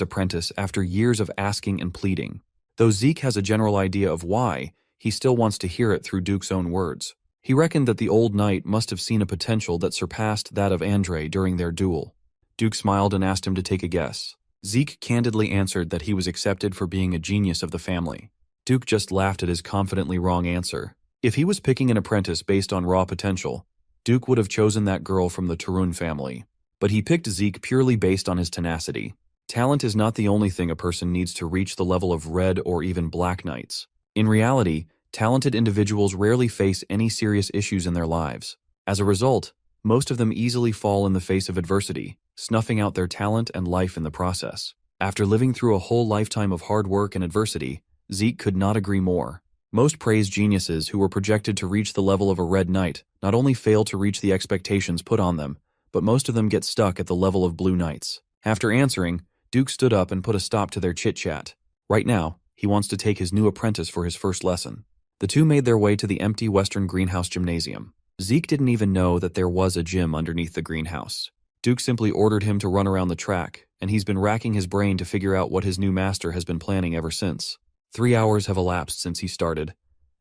S1: apprentice after years of asking and pleading. Though Zeke has a general idea of why, he still wants to hear it through Duke's own words. He reckoned that the old knight must have seen a potential that surpassed that of Andre during their duel. Duke smiled and asked him to take a guess. Zeke candidly answered that he was accepted for being a genius of the family. Duke just laughed at his confidently wrong answer. If he was picking an apprentice based on raw potential, Duke would have chosen that girl from the Tarun family. But he picked Zeke purely based on his tenacity. Talent is not the only thing a person needs to reach the level of red or even black knights. In reality, talented individuals rarely face any serious issues in their lives. As a result, most of them easily fall in the face of adversity, snuffing out their talent and life in the process. After living through a whole lifetime of hard work and adversity, Zeke could not agree more. Most praised geniuses who were projected to reach the level of a red knight not only fail to reach the expectations put on them, but most of them get stuck at the level of blue knights. After answering, Duke stood up and put a stop to their chit-chat. Right now, he wants to take his new apprentice for his first lesson. The two made their way to the empty Western Greenhouse Gymnasium. Zeke didn't even know that there was a gym underneath the greenhouse. Duke simply ordered him to run around the track, and he's been racking his brain to figure out what his new master has been planning ever since. 3 hours have elapsed since he started,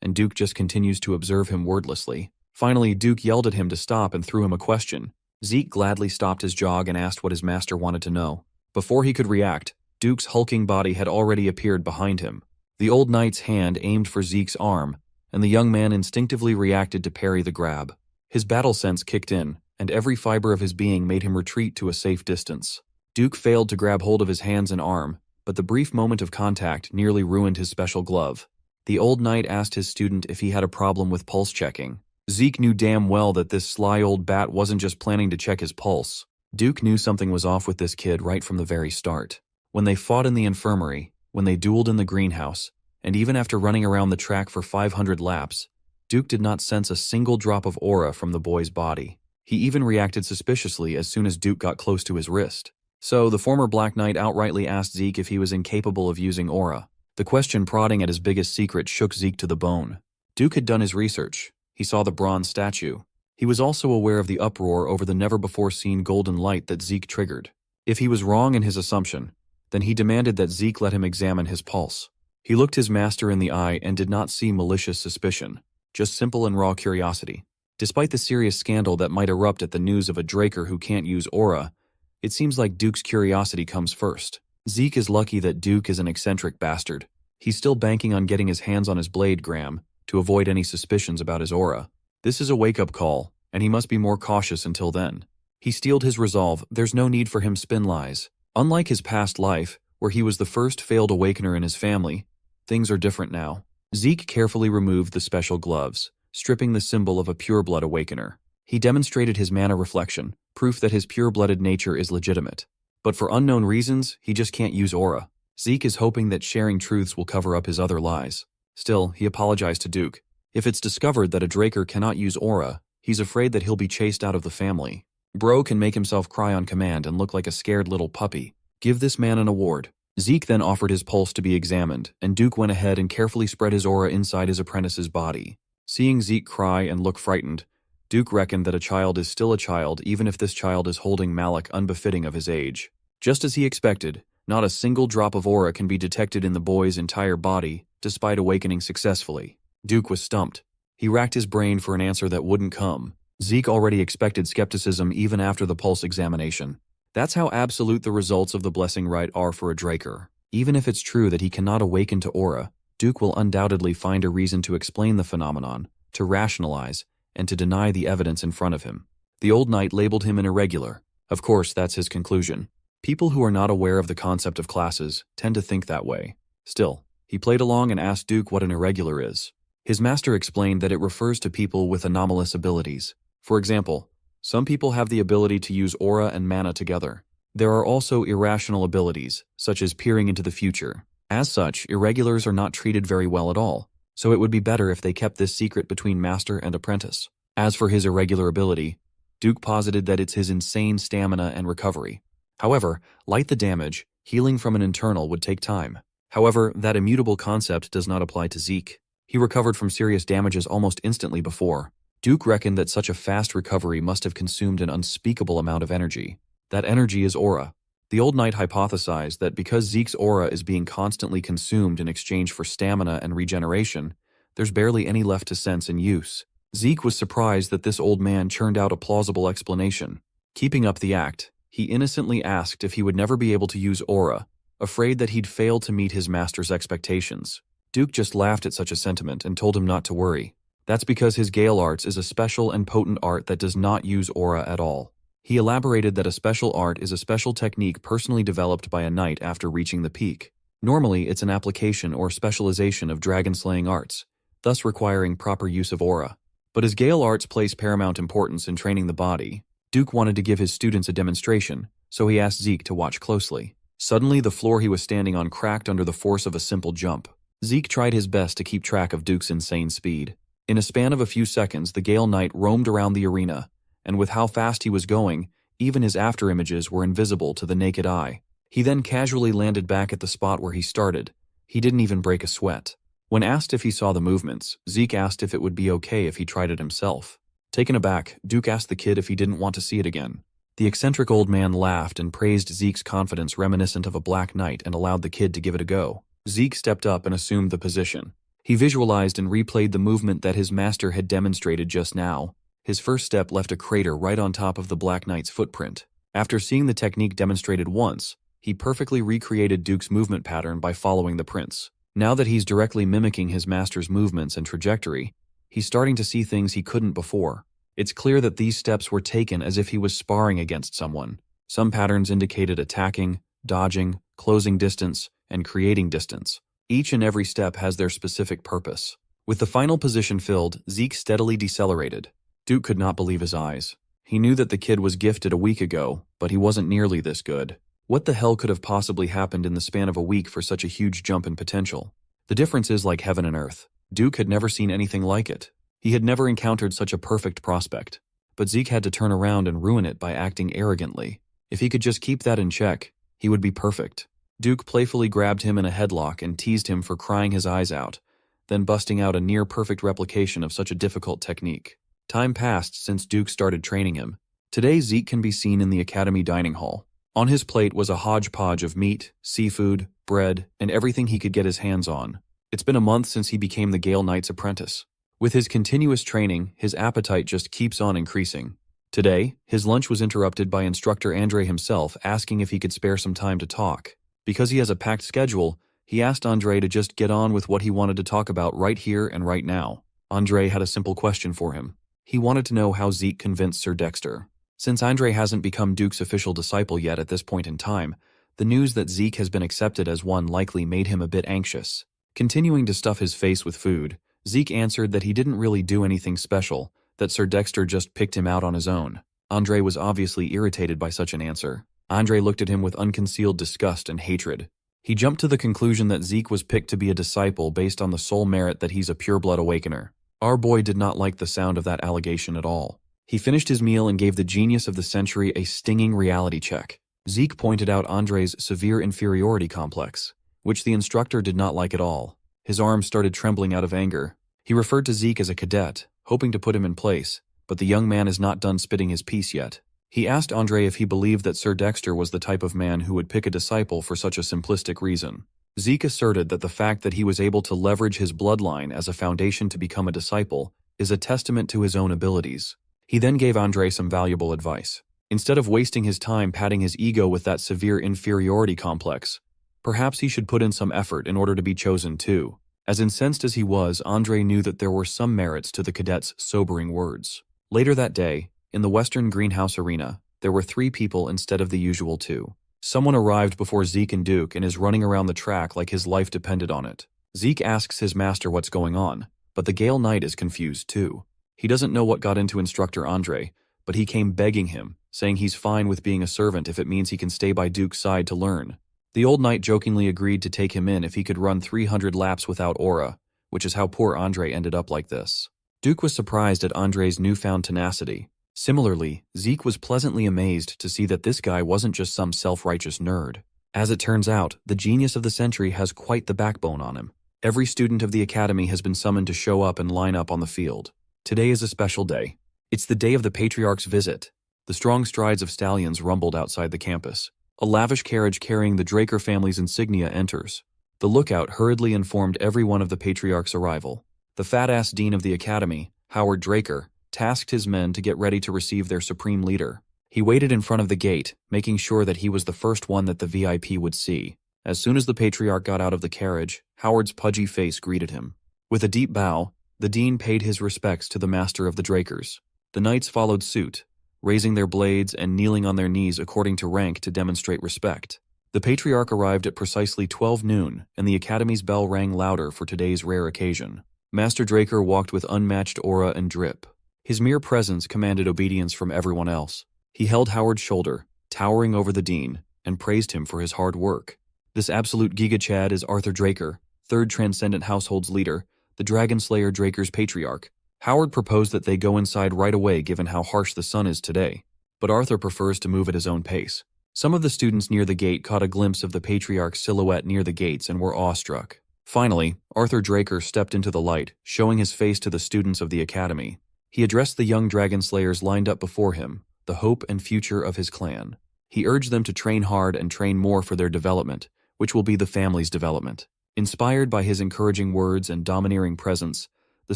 S1: and Duke just continues to observe him wordlessly. Finally, Duke yelled at him to stop and threw him a question. Zeke gladly stopped his jog and asked what his master wanted to know. Before he could react, Duke's hulking body had already appeared behind him. The old knight's hand aimed for Zeke's arm, and the young man instinctively reacted to parry the grab. His battle sense kicked in, and every fiber of his being made him retreat to a safe distance. Duke failed to grab hold of his hands and arm, but the brief moment of contact nearly ruined his special glove. The old knight asked his student if he had a problem with pulse checking. Zeke knew damn well that this sly old bat wasn't just planning to check his pulse. Duke knew something was off with this kid right from the very start. When they fought in the infirmary, when they dueled in the greenhouse, and even after running around the track for 500 laps, Duke did not sense a single drop of aura from the boy's body. He even reacted suspiciously as soon as Duke got close to his wrist. So, the former Black Knight outrightly asked Zeke if he was incapable of using aura. The question prodding at his biggest secret shook Zeke to the bone. Duke had done his research. He saw the bronze statue. He was also aware of the uproar over the never-before-seen golden light that Zeke triggered. If he was wrong in his assumption, then he demanded that Zeke let him examine his pulse. He looked his master in the eye and did not see malicious suspicion, just simple and raw curiosity. Despite the serious scandal that might erupt at the news of a Draker who can't use aura, it seems like Duke's curiosity comes first. Zeke is lucky that Duke is an eccentric bastard. He's still banking on getting his hands on his blade, Graham, to avoid any suspicions about his aura. This is a wake-up call, and he must be more cautious until then. He steeled his resolve. There's no need for him spin lies. Unlike his past life, where he was the first failed awakener in his family, things are different now. Zeke carefully removed the special gloves, stripping the symbol of a pure-blood awakener. He demonstrated his mana reflection, proof that his pure-blooded nature is legitimate. But for unknown reasons, he just can't use aura. Zeke is hoping that sharing truths will cover up his other lies. Still, he apologized to Duke. If it's discovered that a Draker cannot use aura, he's afraid that he'll be chased out of the family. Bro can make himself cry on command and look like a scared little puppy. Give this man an award. Zeke then offered his pulse to be examined, and Duke went ahead and carefully spread his aura inside his apprentice's body. Seeing Zeke cry and look frightened, Duke reckoned that a child is still a child even if this child is holding malak unbefitting of his age. Just as he expected, not a single drop of aura can be detected in the boy's entire body, despite awakening successfully. Duke was stumped. He racked his brain for an answer that wouldn't come. Zeke already expected skepticism even after the pulse examination. That's how absolute the results of the blessing rite are for a Draker. Even if it's true that he cannot awaken to aura, Duke will undoubtedly find a reason to explain the phenomenon, to rationalize, and to deny the evidence in front of him. The old knight labeled him an irregular. Of course, that's his conclusion. People who are not aware of the concept of classes tend to think that way. Still, he played along and asked Duke what an irregular is. His master explained that it refers to people with anomalous abilities. For example, some people have the ability to use aura and mana together. There are also irrational abilities, such as peering into the future. As such, irregulars are not treated very well at all, so it would be better if they kept this secret between master and apprentice. As for his irregular ability, Duke posited that it's his insane stamina and recovery. However, like the damage, healing from an internal would take time. However, that immutable concept does not apply to Zeke. He recovered from serious damages almost instantly before. Duke reckoned that such a fast recovery must have consumed an unspeakable amount of energy. That energy is aura. The old knight hypothesized that because Zeke's aura is being constantly consumed in exchange for stamina and regeneration, there's barely any left to sense and use. Zeke was surprised that this old man churned out a plausible explanation. Keeping up the act, he innocently asked if he would never be able to use aura, afraid that he'd fail to meet his master's expectations. Duke just laughed at such a sentiment and told him not to worry. That's because his Gale Arts is a special and potent art that does not use aura at all. He elaborated that a special art is a special technique personally developed by a knight after reaching the peak. Normally, it's an application or specialization of dragon-slaying arts, thus requiring proper use of aura. But as Gale Arts place paramount importance in training the body, Duke wanted to give his students a demonstration, so he asked Zeke to watch closely. Suddenly, the floor he was standing on cracked under the force of a simple jump. Zeke tried his best to keep track of Duke's insane speed. In a span of a few seconds, the Gale Knight roamed around the arena, and with how fast he was going, even his afterimages were invisible to the naked eye. He then casually landed back at the spot where he started. He didn't even break a sweat. When asked if he saw the movements, Zeke asked if it would be okay if he tried it himself. Taken aback, Duke asked the kid if he didn't want to see it again. The eccentric old man laughed and praised Zeke's confidence reminiscent of a black knight and allowed the kid to give it a go. Zeke stepped up and assumed the position. He visualized and replayed the movement that his master had demonstrated just now. His first step left a crater right on top of the Black Knight's footprint. After seeing the technique demonstrated once, he perfectly recreated Duke's movement pattern by following the prince. Now that he's directly mimicking his master's movements and trajectory, he's starting to see things he couldn't before. It's clear that these steps were taken as if he was sparring against someone. Some patterns indicated attacking, dodging, closing distance, and creating distance. Each and every step has their specific purpose. With the final position filled, Zeke steadily decelerated. Duke could not believe his eyes. He knew that the kid was gifted a week ago, but he wasn't nearly this good. What the hell could have possibly happened in the span of a week for such a huge jump in potential? The difference is like heaven and earth. Duke had never seen anything like it. He had never encountered such a perfect prospect. But Zeke had to turn around and ruin it by acting arrogantly. If he could just keep that in check, he would be perfect. Duke playfully grabbed him in a headlock and teased him for crying his eyes out, then busting out a near-perfect replication of such a difficult technique. Time passed since Duke started training him. Today Zeke can be seen in the academy dining hall. On his plate was a hodgepodge of meat, seafood, bread, and everything he could get his hands on. It's been a month since he became the Gale Knight's apprentice. With his continuous training, his appetite just keeps on increasing. Today, his lunch was interrupted by instructor Andre himself asking if he could spare some time to talk. Because he has a packed schedule, he asked Andre to just get on with what he wanted to talk about right here and right now. Andre had a simple question for him. He wanted to know how Zeke convinced Sir Dexter. Since Andre hasn't become Duke's official disciple yet at this point in time, the news that Zeke has been accepted as one likely made him a bit anxious. Continuing to stuff his face with food, Zeke answered that he didn't really do anything special, that Sir Dexter just picked him out on his own. Andre was obviously irritated by such an answer. Andre looked at him with unconcealed disgust and hatred. He jumped to the conclusion that Zeke was picked to be a disciple based on the sole merit that he's a pureblood awakener. Our boy did not like the sound of that allegation at all. He finished his meal and gave the genius of the century a stinging reality check. Zeke pointed out Andre's severe inferiority complex, which the instructor did not like at all. His arms started trembling out of anger. He referred to Zeke as a cadet, hoping to put him in place, but the young man is not done spitting his piece yet. He asked Andre if he believed that Sir Dexter was the type of man who would pick a disciple for such a simplistic reason. Zeke asserted that the fact that he was able to leverage his bloodline as a foundation to become a disciple is a testament to his own abilities. He then gave Andre some valuable advice. Instead of wasting his time patting his ego with that severe inferiority complex, perhaps he should put in some effort in order to be chosen too. As incensed as he was, Andre knew that there were some merits to the cadet's sobering words. Later that day, in the Western Greenhouse Arena, there were 3 people instead of the usual 2. Someone arrived before Zeke and Duke and is running around the track like his life depended on it. Zeke asks his master what's going on, but the Gale Knight is confused too. He doesn't know what got into instructor Andre, but he came begging him, saying he's fine with being a servant if it means he can stay by Duke's side to learn. The old knight jokingly agreed to take him in if he could run 300 laps without aura, which is how poor Andre ended up like this. Duke was surprised at Andre's newfound tenacity. Similarly, Zeke was pleasantly amazed to see that this guy wasn't just some self-righteous nerd. As it turns out, the genius of the century has quite the backbone on him. Every student of the academy has been summoned to show up and line up on the field. Today is a special day. It's the day of the Patriarch's visit. The strong strides of stallions rumbled outside the campus. A lavish carriage carrying the Draker family's insignia enters. The lookout hurriedly informed everyone of the Patriarch's arrival. The fat-ass dean of the academy, Howard Draker, tasked his men to get ready to receive their supreme leader. He waited in front of the gate, making sure that he was the first one that the VIP would see. As soon as the Patriarch got out of the carriage, Howard's pudgy face greeted him. With a deep bow, the dean paid his respects to the master of the Drakers. The knights followed suit, raising their blades and kneeling on their knees according to rank to demonstrate respect. The Patriarch arrived at precisely 12 noon, and the Academy's bell rang louder for today's rare occasion. Master Draker walked with unmatched aura and drip. His mere presence commanded obedience from everyone else. He held Howard's shoulder, towering over the dean, and praised him for his hard work. This absolute giga-chad is Arthur Draker, 3rd Transcendent Household's leader, the Dragonslayer Draker's Patriarch. Howard proposed that they go inside right away given how harsh the sun is today, but Arthur prefers to move at his own pace. Some of the students near the gate caught a glimpse of the Patriarch's silhouette near the gates and were awestruck. Finally, Arthur Draker stepped into the light, showing his face to the students of the academy. He addressed the young Dragonslayers lined up before him, the hope and future of his clan. He urged them to train hard and train more for their development, which will be the family's development. Inspired by his encouraging words and domineering presence, the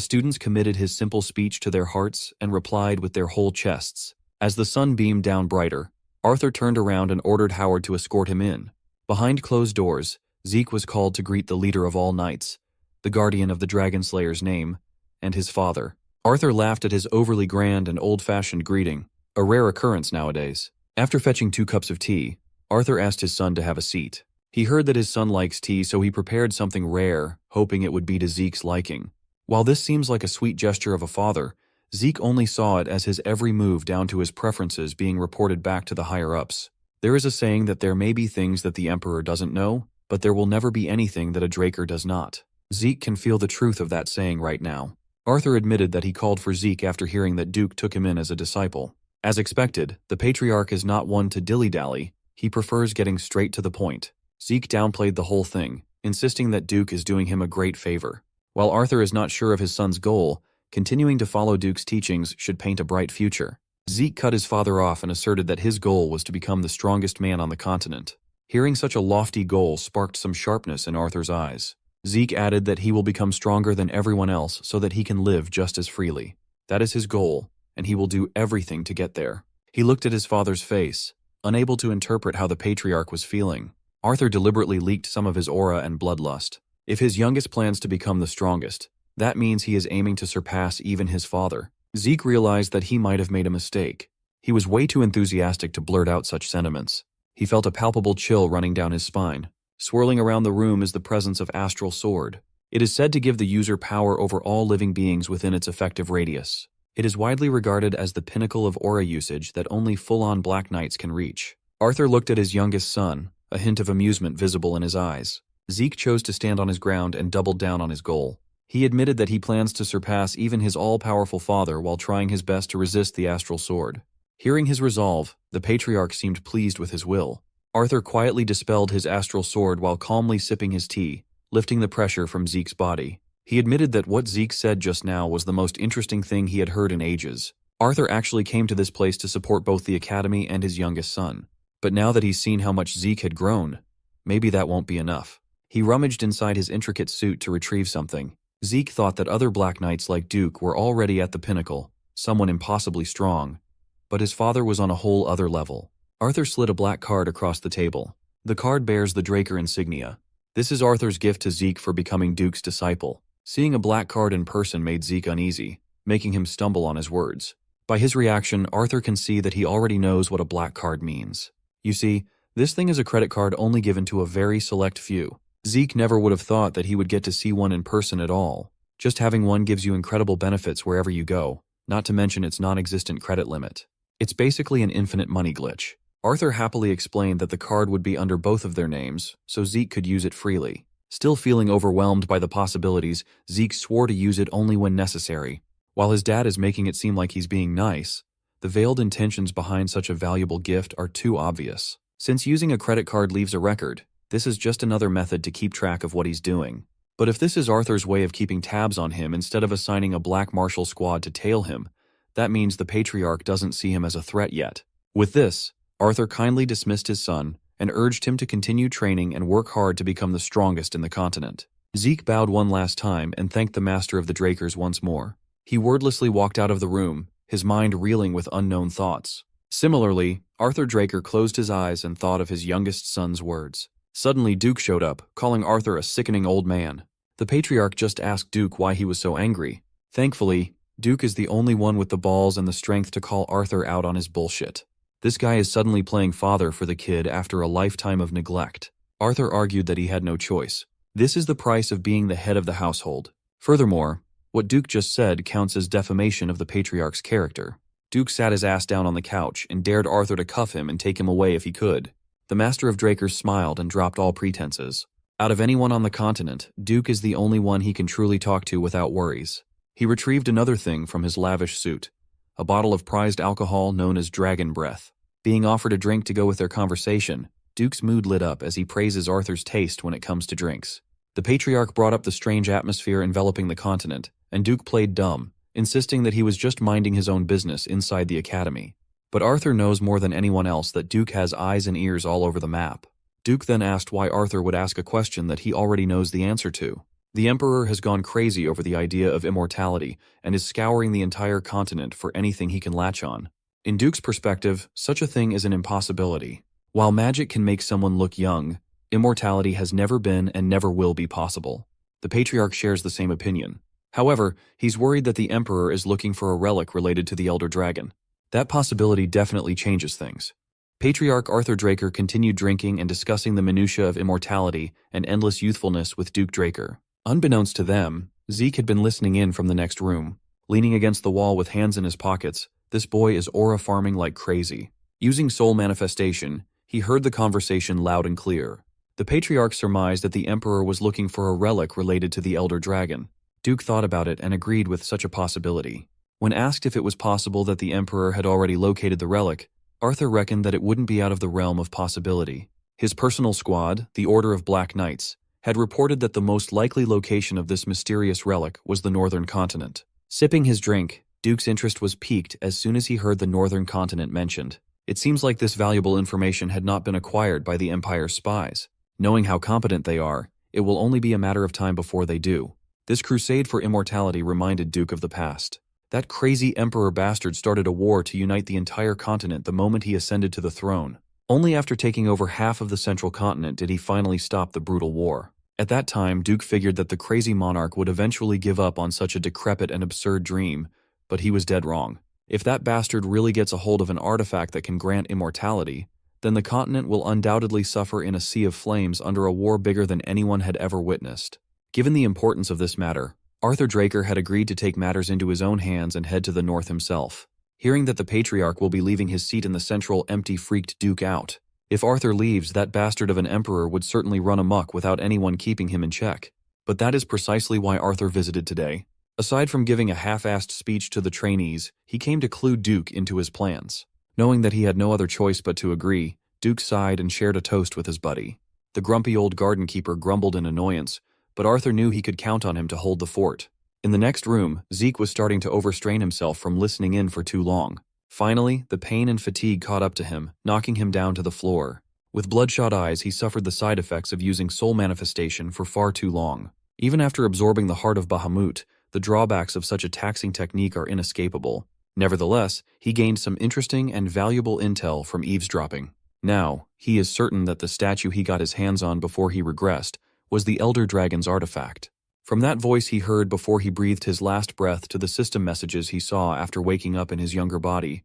S1: students committed his simple speech to their hearts and replied with their whole chests. As the sun beamed down brighter, Arthur turned around and ordered Howard to escort him in. Behind closed doors, Zeke was called to greet the leader of all knights, the guardian of the Dragonslayer's name, and his father. Arthur laughed at his overly grand and old-fashioned greeting, a rare occurrence nowadays. After fetching 2 cups of tea, Arthur asked his son to have a seat. He heard that his son likes tea, so he prepared something rare, hoping it would be to Zeke's liking. While this seems like a sweet gesture of a father, Zeke only saw it as his every move down to his preferences being reported back to the higher-ups. There is a saying that there may be things that the Emperor doesn't know, but there will never be anything that a Draker does not. Zeke can feel the truth of that saying right now. Arthur admitted that he called for Zeke after hearing that Duke took him in as a disciple. As expected, the Patriarch is not one to dilly-dally. He prefers getting straight to the point. Zeke downplayed the whole thing, insisting that Duke is doing him a great favor. While Arthur is not sure of his son's goal, continuing to follow Duke's teachings should paint a bright future. Zeke cut his father off and asserted that his goal was to become the strongest man on the continent. Hearing such a lofty goal sparked some sharpness in Arthur's eyes. Zeke added that he will become stronger than everyone else so that he can live just as freely. That is his goal, and he will do everything to get there. He looked at his father's face, unable to interpret how the Patriarch was feeling. Arthur deliberately leaked some of his aura and bloodlust. If his youngest plans to become the strongest, that means he is aiming to surpass even his father. Zeke realized that he might have made a mistake. He was way too enthusiastic to blurt out such sentiments. He felt a palpable chill running down his spine. Swirling around the room is the presence of Astral Sword. It is said to give the user power over all living beings within its effective radius. It is widely regarded as the pinnacle of aura usage that only full-on Black Knights can reach. Arthur looked at his youngest son, a hint of amusement visible in his eyes. Zeke chose to stand on his ground and doubled down on his goal. He admitted that he plans to surpass even his all-powerful father while trying his best to resist the Astral Sword. Hearing his resolve, the Patriarch seemed pleased with his will. Arthur quietly dispelled his Astral Sword while calmly sipping his tea, lifting the pressure from Zeke's body. He admitted that what Zeke said just now was the most interesting thing he had heard in ages. Arthur actually came to this place to support both the Academy and his youngest son. But now that he's seen how much Zeke had grown, maybe that won't be enough. He rummaged inside his intricate suit to retrieve something. Zeke thought that other Black Knights like Duke were already at the pinnacle, someone impossibly strong. But his father was on a whole other level. Arthur slid a black card across the table. The card bears the Draker insignia. This is Arthur's gift to Zeke for becoming Duke's disciple. Seeing a black card in person made Zeke uneasy, making him stumble on his words. By his reaction, Arthur can see that he already knows what a black card means. You see, this thing is a credit card only given to a very select few. Zeke never would have thought that he would get to see one in person at all. Just having one gives you incredible benefits wherever you go, not to mention its non-existent credit limit. It's basically an infinite money glitch. Arthur happily explained that the card would be under both of their names, so Zeke could use it freely. Still feeling overwhelmed by the possibilities, Zeke swore to use it only when necessary. While his dad is making it seem like he's being nice, the veiled intentions behind such a valuable gift are too obvious. Since using a credit card leaves a record, this is just another method to keep track of what he's doing. But if this is Arthur's way of keeping tabs on him instead of assigning a black martial squad to tail him, that means the Patriarch doesn't see him as a threat yet. With this, Arthur kindly dismissed his son and urged him to continue training and work hard to become the strongest in the continent. Zeke bowed one last time and thanked the master of the Drakers once more. He wordlessly walked out of the room, his mind reeling with unknown thoughts. Similarly, Arthur Draker closed his eyes and thought of his youngest son's words. Suddenly Duke showed up, calling Arthur a sickening old man. The Patriarch just asked Duke why he was so angry. Thankfully, Duke is the only one with the balls and the strength to call Arthur out on his bullshit. This guy is suddenly playing father for the kid after a lifetime of neglect. Arthur argued that he had no choice. This is the price of being the head of the household. Furthermore, what Duke just said counts as defamation of the Patriarch's character. Duke sat his ass down on the couch and dared Arthur to cuff him and take him away if he could. The Master of Drakers smiled and dropped all pretenses. Out of anyone on the continent, Duke is the only one he can truly talk to without worries. He retrieved another thing from his lavish suit, a bottle of prized alcohol known as Dragon Breath. Being offered a drink to go with their conversation, Duke's mood lit up as he praises Arthur's taste when it comes to drinks. The Patriarch brought up the strange atmosphere enveloping the continent, and Duke played dumb, insisting that he was just minding his own business inside the academy. But Arthur knows more than anyone else that Duke has eyes and ears all over the map. Duke then asked why Arthur would ask a question that he already knows the answer to. The Emperor has gone crazy over the idea of immortality and is scouring the entire continent for anything he can latch on. In Duke's perspective, such a thing is an impossibility. While magic can make someone look young, immortality has never been and never will be possible. The Patriarch shares the same opinion. However, he's worried that the Emperor is looking for a relic related to the Elder Dragon. That possibility definitely changes things. Patriarch Arthur Draker continued drinking and discussing the minutiae of immortality and endless youthfulness with Duke Draker. Unbeknownst to them, Zeke had been listening in from the next room. Leaning against the wall with hands in his pockets, this boy is aura farming like crazy. Using soul manifestation, he heard the conversation loud and clear. The Patriarch surmised that the Emperor was looking for a relic related to the Elder Dragon. Duke thought about it and agreed with such a possibility. When asked if it was possible that the Emperor had already located the relic, Arthur reckoned that it wouldn't be out of the realm of possibility. His personal squad, the Order of Black Knights, had reported that the most likely location of this mysterious relic was the northern continent. Sipping his drink, Duke's interest was piqued as soon as he heard the northern continent mentioned. It seems like this valuable information had not been acquired by the Empire's spies. Knowing how competent they are, it will only be a matter of time before they do. This crusade for immortality reminded Duke of the past. That crazy Emperor bastard started a war to unite the entire continent the moment he ascended to the throne. Only after taking over half of the central continent did he finally stop the brutal war. At that time, Duke figured that the crazy monarch would eventually give up on such a decrepit and absurd dream, but he was dead wrong. If that bastard really gets a hold of an artifact that can grant immortality, then the continent will undoubtedly suffer in a sea of flames under a war bigger than anyone had ever witnessed. Given the importance of this matter, Arthur Draker had agreed to take matters into his own hands and head to the north himself. Hearing that the Patriarch will be leaving his seat in the central empty freaked Duke out. If Arthur leaves, that bastard of an emperor would certainly run amok without anyone keeping him in check. But that is precisely why Arthur visited today. Aside from giving a half-assed speech to the trainees, he came to clue Duke into his plans. Knowing that he had no other choice but to agree, Duke sighed and shared a toast with his buddy. The grumpy old garden keeper grumbled in annoyance, but Arthur knew he could count on him to hold the fort. In the next room, Zeke was starting to overstrain himself from listening in for too long. Finally, the pain and fatigue caught up to him, knocking him down to the floor. With bloodshot eyes, he suffered the side effects of using soul manifestation for far too long. Even after absorbing the heart of Bahamut, the drawbacks of such a taxing technique are inescapable. Nevertheless, he gained some interesting and valuable intel from eavesdropping. Now, he is certain that the statue he got his hands on before he regressed was the Elder Dragon's artifact. From that voice he heard before he breathed his last breath to the system messages he saw after waking up in his younger body,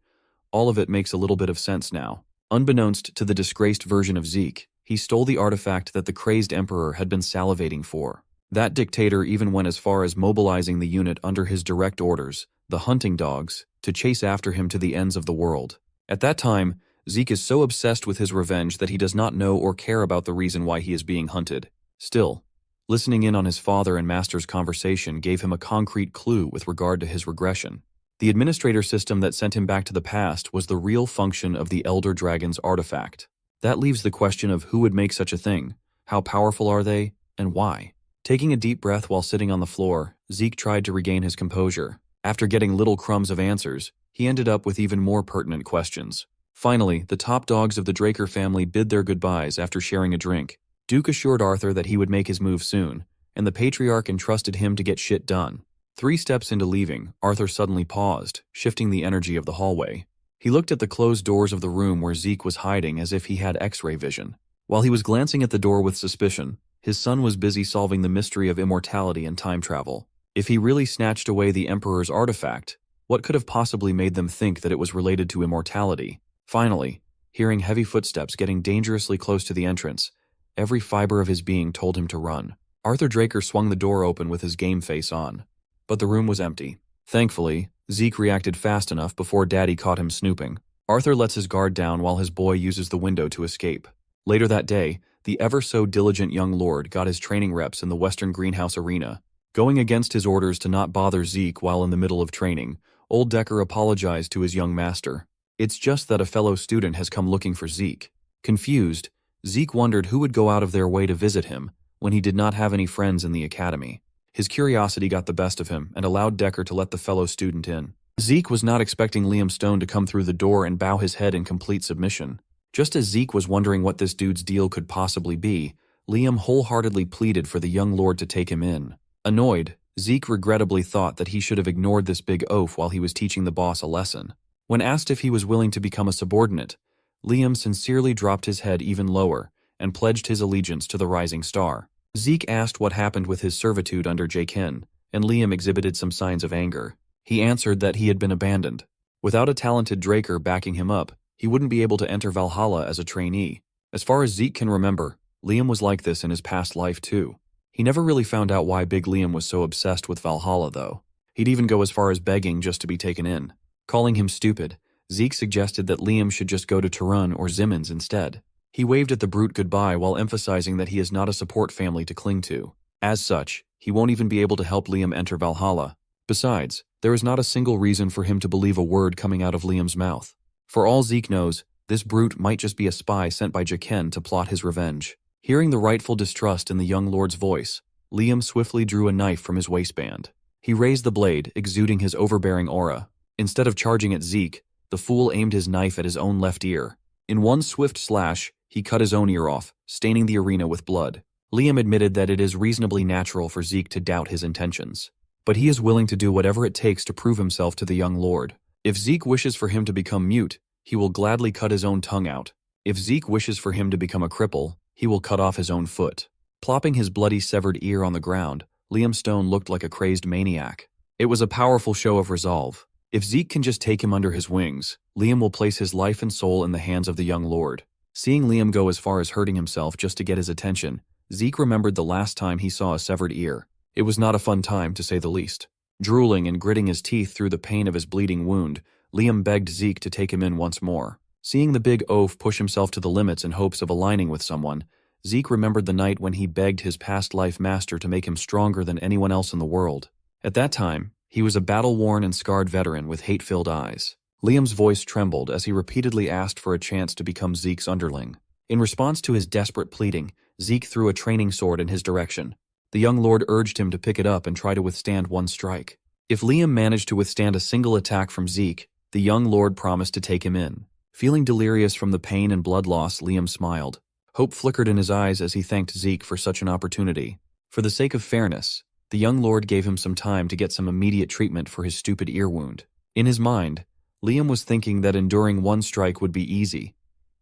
S1: all of it makes a little bit of sense now. Unbeknownst to the disgraced version of Zeke, he stole the artifact that the crazed emperor had been salivating for. That dictator even went as far as mobilizing the unit under his direct orders, the hunting dogs, to chase after him to the ends of the world. At that time, Zeke is so obsessed with his revenge that he does not know or care about the reason why he is being hunted. Still, listening in on his father and master's conversation gave him a concrete clue with regard to his regression. The administrator system that sent him back to the past was the real function of the Elder Dragon's artifact. That leaves the question of who would make such a thing, how powerful are they, and why. Taking a deep breath while sitting on the floor, Zeke tried to regain his composure. After getting little crumbs of answers, he ended up with even more pertinent questions. Finally, the top dogs of the Draker family bid their goodbyes after sharing a drink. Duke assured Arthur that he would make his move soon, and the Patriarch entrusted him to get shit done. 3 steps into leaving, Arthur suddenly paused, shifting the energy of the hallway. He looked at the closed doors of the room where Zeke was hiding as if he had X-ray vision. While he was glancing at the door with suspicion, his son was busy solving the mystery of immortality and time travel. If he really snatched away the Emperor's artifact, what could have possibly made them think that it was related to immortality? Finally, hearing heavy footsteps getting dangerously close to the entrance, every fiber of his being told him to run. Arthur Draker swung the door open with his game face on. But the room was empty. Thankfully, Zeke reacted fast enough before Daddy caught him snooping. Arthur lets his guard down while his boy uses the window to escape. Later that day, the ever-so-diligent young lord got his training reps in the Western Greenhouse Arena. Going against his orders to not bother Zeke while in the middle of training, Old Decker apologized to his young master. It's just that a fellow student has come looking for Zeke. Confused, Zeke wondered who would go out of their way to visit him when he did not have any friends in the academy. His curiosity got the best of him and allowed Decker to let the fellow student in. Zeke was not expecting Liam Stone to come through the door and bow his head in complete submission. Just as Zeke was wondering what this dude's deal could possibly be, Liam wholeheartedly pleaded for the young lord to take him in. Annoyed, Zeke regrettably thought that he should have ignored this big oaf while he was teaching the boss a lesson. When asked if he was willing to become a subordinate, Liam sincerely dropped his head even lower and pledged his allegiance to the rising star. Zeke asked what happened with his servitude under Jaken, and Liam exhibited some signs of anger. He answered that he had been abandoned. Without a talented Draker backing him up, he wouldn't be able to enter Valhalla as a trainee. As far as Zeke can remember, Liam was like this in his past life too. He never really found out why Big Liam was so obsessed with Valhalla though. He'd even go as far as begging just to be taken in. Calling him stupid, Zeke suggested that Liam should just go to Turun or Zimmons instead. He waved at the brute goodbye while emphasizing that he is not a support family to cling to. As such, he won't even be able to help Liam enter Valhalla. Besides, there is not a single reason for him to believe a word coming out of Liam's mouth. For all Zeke knows, this brute might just be a spy sent by Jaken to plot his revenge. Hearing the rightful distrust in the young lord's voice, Liam swiftly drew a knife from his waistband. He raised the blade, exuding his overbearing aura. Instead of charging at Zeke, the fool aimed his knife at his own left ear. In one swift slash, he cut his own ear off, staining the arena with blood. Liam admitted that it is reasonably natural for Zeke to doubt his intentions, but he is willing to do whatever it takes to prove himself to the young lord. If Zeke wishes for him to become mute, he will gladly cut his own tongue out. If Zeke wishes for him to become a cripple, he will cut off his own foot. Plopping his bloody severed ear on the ground, Liam Stone looked like a crazed maniac. It was a powerful show of resolve. If Zeke can just take him under his wings, Liam will place his life and soul in the hands of the young lord. Seeing Liam go as far as hurting himself just to get his attention, Zeke remembered the last time he saw a severed ear. It was not a fun time, to say the least. Drooling and gritting his teeth through the pain of his bleeding wound, Liam begged Zeke to take him in once more. Seeing the big oaf push himself to the limits in hopes of aligning with someone, Zeke remembered the night when he begged his past life master to make him stronger than anyone else in the world. At that time, he was a battle-worn and scarred veteran with hate-filled eyes. Liam's voice trembled as he repeatedly asked for a chance to become Zeke's underling. In response to his desperate pleading, Zeke threw a training sword in his direction. The young lord urged him to pick it up and try to withstand one strike. If Liam managed to withstand a single attack from Zeke, the young lord promised to take him in. Feeling delirious from the pain and blood loss, Liam smiled. Hope flickered in his eyes as he thanked Zeke for such an opportunity. For the sake of fairness, the young lord gave him some time to get some immediate treatment for his stupid ear wound. In his mind, Liam was thinking that enduring one strike would be easy,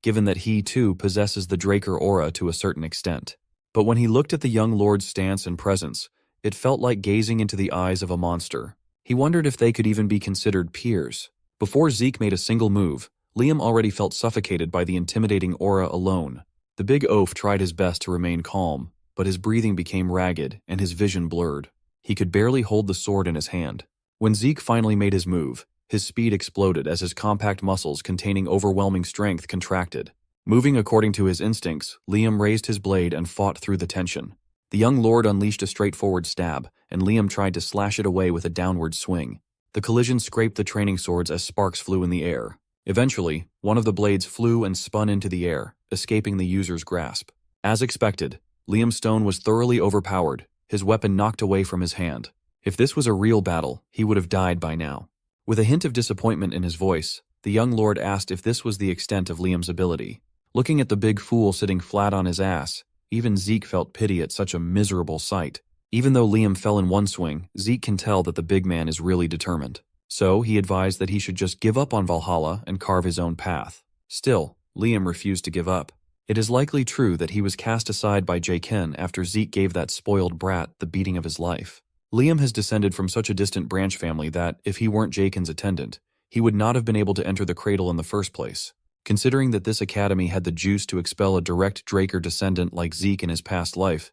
S1: given that he too possesses the Draker aura to a certain extent. But when he looked at the young lord's stance and presence, it felt like gazing into the eyes of a monster. He wondered if they could even be considered peers. Before Zeke made a single move, Liam already felt suffocated by the intimidating aura alone. The big oaf tried his best to remain calm, but his breathing became ragged and his vision blurred. He could barely hold the sword in his hand. When Zeke finally made his move, his speed exploded as his compact muscles containing overwhelming strength contracted. Moving according to his instincts, Liam raised his blade and fought through the tension. The young lord unleashed a straightforward stab, and Liam tried to slash it away with a downward swing. The collision scraped the training swords as sparks flew in the air. Eventually, one of the blades flew and spun into the air, escaping the user's grasp. As expected, Liam Stone was thoroughly overpowered, his weapon knocked away from his hand. If this was a real battle, he would have died by now. With a hint of disappointment in his voice, the young lord asked if this was the extent of Liam's ability. Looking at the big fool sitting flat on his ass, even Zeke felt pity at such a miserable sight. Even though Liam fell in one swing, Zeke can tell that the big man is really determined. So he advised that he should just give up on Valhalla and carve his own path. Still, Liam refused to give up. It is likely true that he was cast aside by Jaken after Zeke gave that spoiled brat the beating of his life. Liam has descended from such a distant branch family that, if he weren't Jaken's attendant, he would not have been able to enter the cradle in the first place. Considering that this academy had the juice to expel a direct Draker descendant like Zeke in his past life,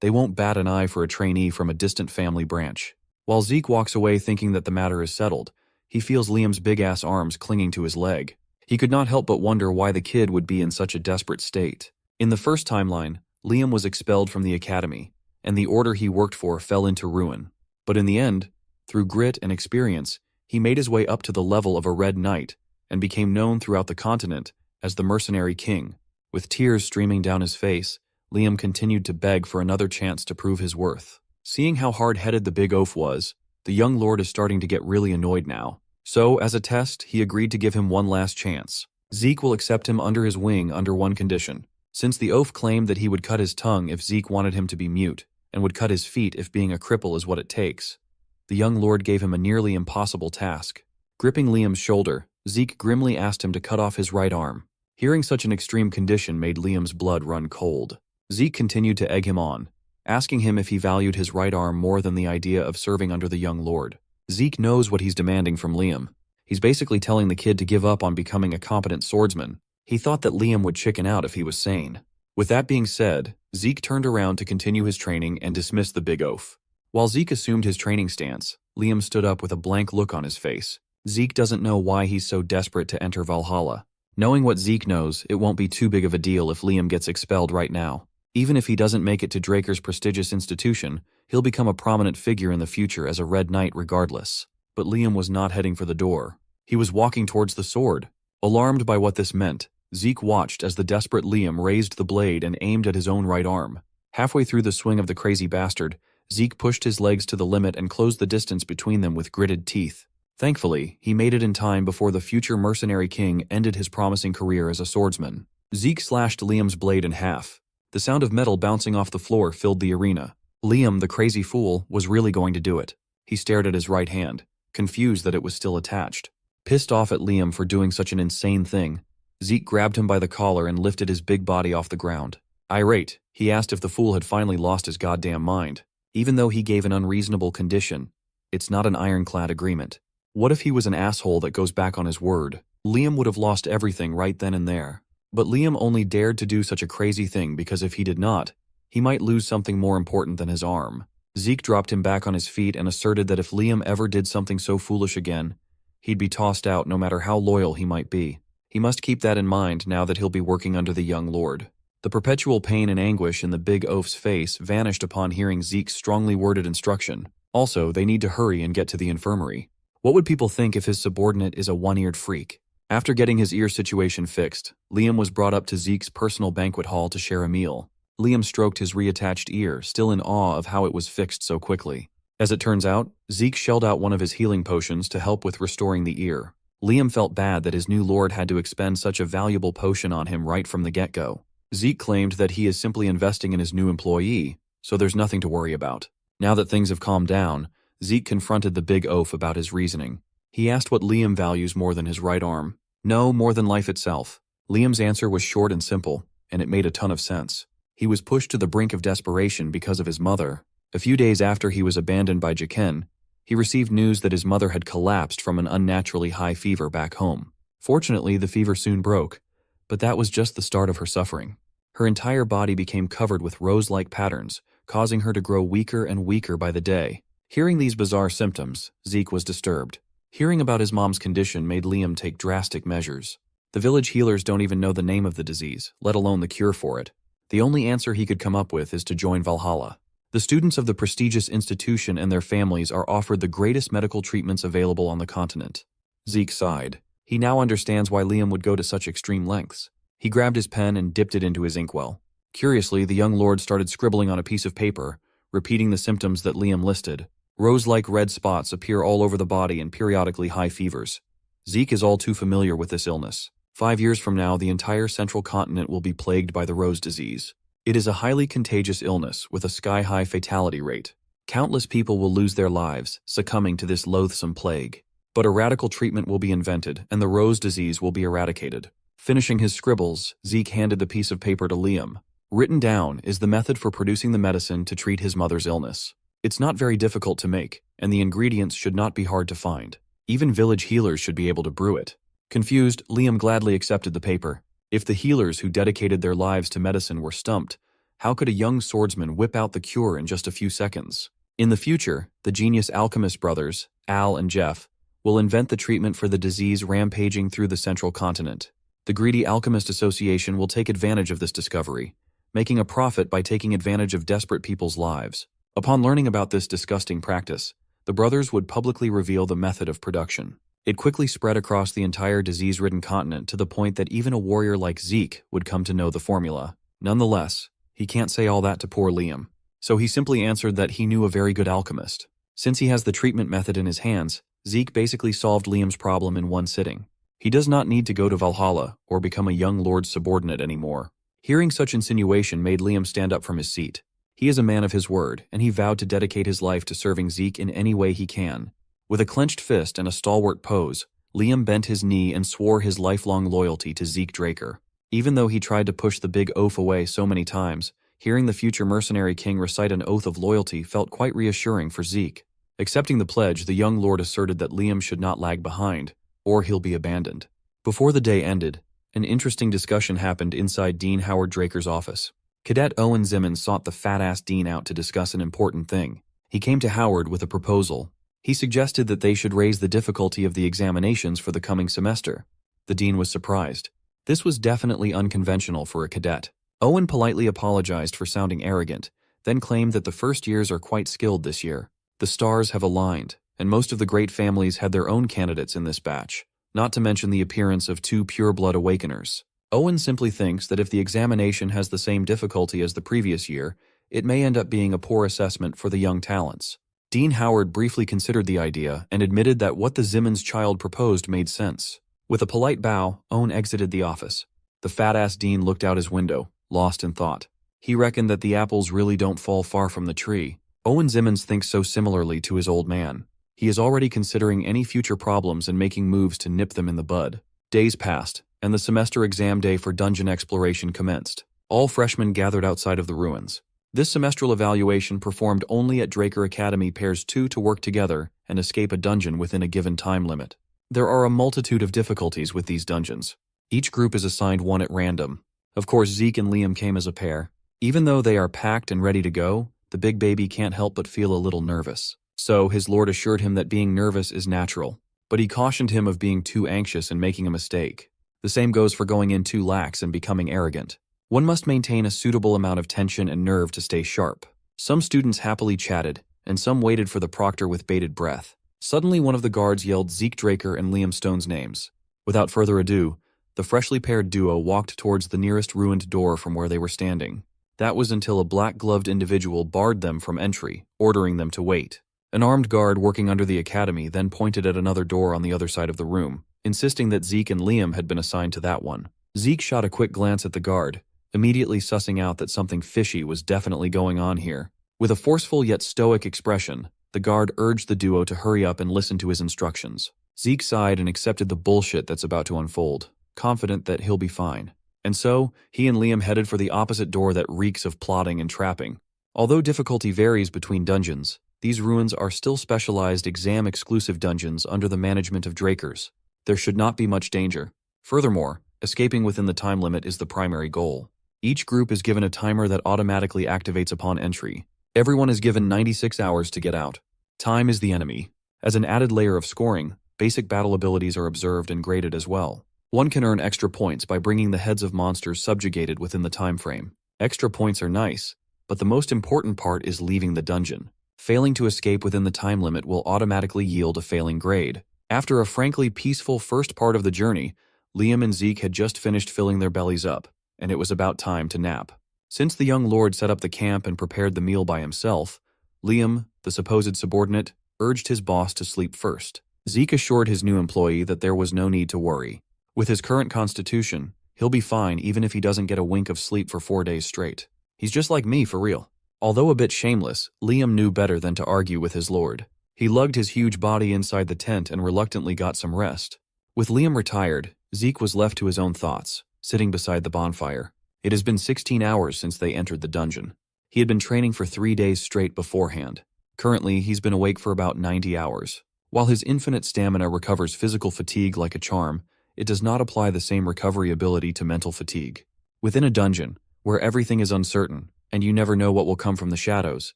S1: they won't bat an eye for a trainee from a distant family branch. While Zeke walks away thinking that the matter is settled, he feels Liam's big-ass arms clinging to his leg. He could not help but wonder why the kid would be in such a desperate state. In the first timeline, Liam was expelled from the academy, and the order he worked for fell into ruin. But in the end, through grit and experience, he made his way up to the level of a Red Knight and became known throughout the continent as the Mercenary King. With tears streaming down his face, Liam continued to beg for another chance to prove his worth. Seeing how hard-headed the big oaf was, the young lord is starting to get really annoyed now. So, as a test, he agreed to give him one last chance. Zeke will accept him under his wing under one condition. Since the oaf claimed that he would cut his tongue if Zeke wanted him to be mute, and would cut his feet if being a cripple is what it takes, the young lord gave him a nearly impossible task. Gripping Liam's shoulder, Zeke grimly asked him to cut off his right arm. Hearing such an extreme condition made Liam's blood run cold. Zeke continued to egg him on, asking him if he valued his right arm more than the idea of serving under the young lord. Zeke knows what he's demanding from Liam. He's basically telling the kid to give up on becoming a competent swordsman. He thought that Liam would chicken out if he was sane. With that being said, Zeke turned around to continue his training and dismissed the big oaf. While Zeke assumed his training stance, Liam stood up with a blank look on his face. Zeke doesn't know why he's so desperate to enter Valhalla. Knowing what Zeke knows, it won't be too big of a deal if Liam gets expelled right now. Even if he doesn't make it to Draker's prestigious institution, he'll become a prominent figure in the future as a Red Knight regardless. But Liam was not heading for the door. He was walking towards the sword. Alarmed by what this meant, Zeke watched as the desperate Liam raised the blade and aimed at his own right arm. Halfway through the swing of the crazy bastard, Zeke pushed his legs to the limit and closed the distance between them with gritted teeth. Thankfully, he made it in time before the future mercenary king ended his promising career as a swordsman. Zeke slashed Liam's blade in half. The sound of metal bouncing off the floor filled the arena. Liam, the crazy fool, was really going to do it. He stared at his right hand, confused that it was still attached. Pissed off at Liam for doing such an insane thing, Zeke grabbed him by the collar and lifted his big body off the ground. Irate, he asked if the fool had finally lost his goddamn mind. Even though he gave an unreasonable condition, it's not an ironclad agreement. What if he was an asshole that goes back on his word? Liam would have lost everything right then and there. But Liam only dared to do such a crazy thing because if he did not, he might lose something more important than his arm. Zeke dropped him back on his feet and asserted that if Liam ever did something so foolish again, he'd be tossed out no matter how loyal he might be. He must keep that in mind now that he'll be working under the young lord. The perpetual pain and anguish in the big oaf's face vanished upon hearing Zeke's strongly worded instruction. Also, they need to hurry and get to the infirmary. What would people think if his subordinate is a one-eared freak? After getting his ear situation fixed, Liam was brought up to Zeke's personal banquet hall to share a meal. Liam stroked his reattached ear, still in awe of how it was fixed so quickly. As it turns out, Zeke shelled out one of his healing potions to help with restoring the ear. Liam felt bad that his new lord had to expend such a valuable potion on him right from the get-go. Zeke claimed that he is simply investing in his new employee, so there's nothing to worry about. Now that things have calmed down, Zeke confronted the big oaf about his reasoning. He asked what Liam values more than his right arm. No, more than life itself. Liam's answer was short and simple, and it made a ton of sense. He was pushed to the brink of desperation because of his mother. A few days after he was abandoned by Jaqen, he received news that his mother had collapsed from an unnaturally high fever back home. Fortunately, the fever soon broke, but that was just the start of her suffering. Her entire body became covered with rose-like patterns, causing her to grow weaker and weaker by the day. Hearing these bizarre symptoms, Zeke was disturbed. Hearing about his mom's condition made Liam take drastic measures. The village healers don't even know the name of the disease, let alone the cure for it. The only answer he could come up with is to join Valhalla. The students of the prestigious institution and their families are offered the greatest medical treatments available on the continent. Zeke sighed. He now understands why Liam would go to such extreme lengths. He grabbed his pen and dipped it into his inkwell. Curiously, the young lord started scribbling on a piece of paper, repeating the symptoms that Liam listed. Rose-like red spots appear all over the body and periodically high fevers. Zeke is all too familiar with this illness. 5 years from now, the entire central continent will be plagued by the rose disease. It is a highly contagious illness with a sky-high fatality rate. Countless people will lose their lives, succumbing to this loathsome plague. But a radical treatment will be invented, and the rose disease will be eradicated. Finishing his scribbles, Zeke handed the piece of paper to Liam. Written down is the method for producing the medicine to treat his mother's illness. It's not very difficult to make, and the ingredients should not be hard to find. Even village healers should be able to brew it. Confused, Liam gladly accepted the paper. If the healers who dedicated their lives to medicine were stumped, how could a young swordsman whip out the cure in just a few seconds? In the future, the genius alchemist brothers, Al and Jeff, will invent the treatment for the disease rampaging through the central continent. The greedy Alchemist Association will take advantage of this discovery, making a profit by taking advantage of desperate people's lives. Upon learning about this disgusting practice, the brothers would publicly reveal the method of production. It quickly spread across the entire disease-ridden continent to the point that even a warrior like Zeke would come to know the formula. Nonetheless, he can't say all that to poor Liam, so he simply answered that he knew a very good alchemist. Since he has the treatment method in his hands, Zeke basically solved Liam's problem in one sitting. He does not need to go to Valhalla or become a young lord's subordinate anymore. Hearing such insinuation made Liam stand up from his seat. He is a man of his word, and he vowed to dedicate his life to serving Zeke in any way he can. With a clenched fist and a stalwart pose, Liam bent his knee and swore his lifelong loyalty to Zeke Draker. Even though he tried to push the big oaf away so many times, hearing the future mercenary king recite an oath of loyalty felt quite reassuring for Zeke. Accepting the pledge, the young lord asserted that Liam should not lag behind, or he'll be abandoned. Before the day ended, an interesting discussion happened inside Dean Howard Draker's office. Cadet Owen Zimmons sought the fat-ass Dean out to discuss an important thing. He came to Howard with a proposal. He suggested that they should raise the difficulty of the examinations for the coming semester. The Dean was surprised. This was definitely unconventional for a cadet. Owen politely apologized for sounding arrogant, then claimed that the first years are quite skilled this year. The stars have aligned, and most of the great families had their own candidates in this batch, not to mention the appearance of 2 pure-blood awakeners. Owen simply thinks that if the examination has the same difficulty as the previous year, it may end up being a poor assessment for the young talents. Dean Howard briefly considered the idea and admitted that what the Zimmons child proposed made sense. With a polite bow, Owen exited the office. The fat-ass Dean looked out his window, lost in thought. He reckoned that the apples really don't fall far from the tree. Owen Zimmons thinks so similarly to his old man. He is already considering any future problems and making moves to nip them in the bud. Days passed, and the semester exam day for dungeon exploration commenced. All freshmen gathered outside of the ruins. This semestral evaluation performed only at Draker Academy pairs 2 to work together and escape a dungeon within a given time limit. There are a multitude of difficulties with these dungeons. Each group is assigned one at random. Of course, Zeke and Liam came as a pair. Even though they are packed and ready to go, the big baby can't help but feel a little nervous. So his lord assured him that being nervous is natural, but he cautioned him of being too anxious and making a mistake. The same goes for going in too lax and becoming arrogant. One must maintain a suitable amount of tension and nerve to stay sharp. Some students happily chatted, and some waited for the proctor with bated breath. Suddenly one of the guards yelled Zeke Draker and Liam Stone's names. Without further ado, the freshly paired duo walked towards the nearest ruined door from where they were standing. That was until a black-gloved individual barred them from entry, ordering them to wait. An armed guard working under the academy then pointed at another door on the other side of the room, insisting that Zeke and Liam had been assigned to that one. Zeke shot a quick glance at the guard, immediately sussing out that something fishy was definitely going on here. With a forceful yet stoic expression, the guard urged the duo to hurry up and listen to his instructions. Zeke sighed and accepted the bullshit that's about to unfold, confident that he'll be fine. And so, he and Liam headed for the opposite door that reeks of plotting and trapping. Although difficulty varies between dungeons, these ruins are still specialized exam-exclusive dungeons under the management of Drakers. There should not be much danger. Furthermore, escaping within the time limit is the primary goal. Each group is given a timer that automatically activates upon entry. Everyone is given 96 hours to get out. Time is the enemy. As an added layer of scoring, basic battle abilities are observed and graded as well. One can earn extra points by bringing the heads of monsters subjugated within the time frame. Extra points are nice, but the most important part is leaving the dungeon. Failing to escape within the time limit will automatically yield a failing grade. After a frankly peaceful first part of the journey, Liam and Zeke had just finished filling their bellies up, and it was about time to nap. Since the young lord set up the camp and prepared the meal by himself, Liam, the supposed subordinate, urged his boss to sleep first. Zeke assured his new employee that there was no need to worry. With his current constitution, he'll be fine even if he doesn't get a wink of sleep for 4 days straight. He's just like me, for real. Although a bit shameless, Liam knew better than to argue with his lord. He lugged his huge body inside the tent and reluctantly got some rest. With Liam retired, Zeke was left to his own thoughts, sitting beside the bonfire. It has been 16 hours since they entered the dungeon. He had been training for 3 days straight beforehand. Currently, he's been awake for about 90 hours. While his infinite stamina recovers physical fatigue like a charm, it does not apply the same recovery ability to mental fatigue. Within a dungeon, where everything is uncertain, and you never know what will come from the shadows,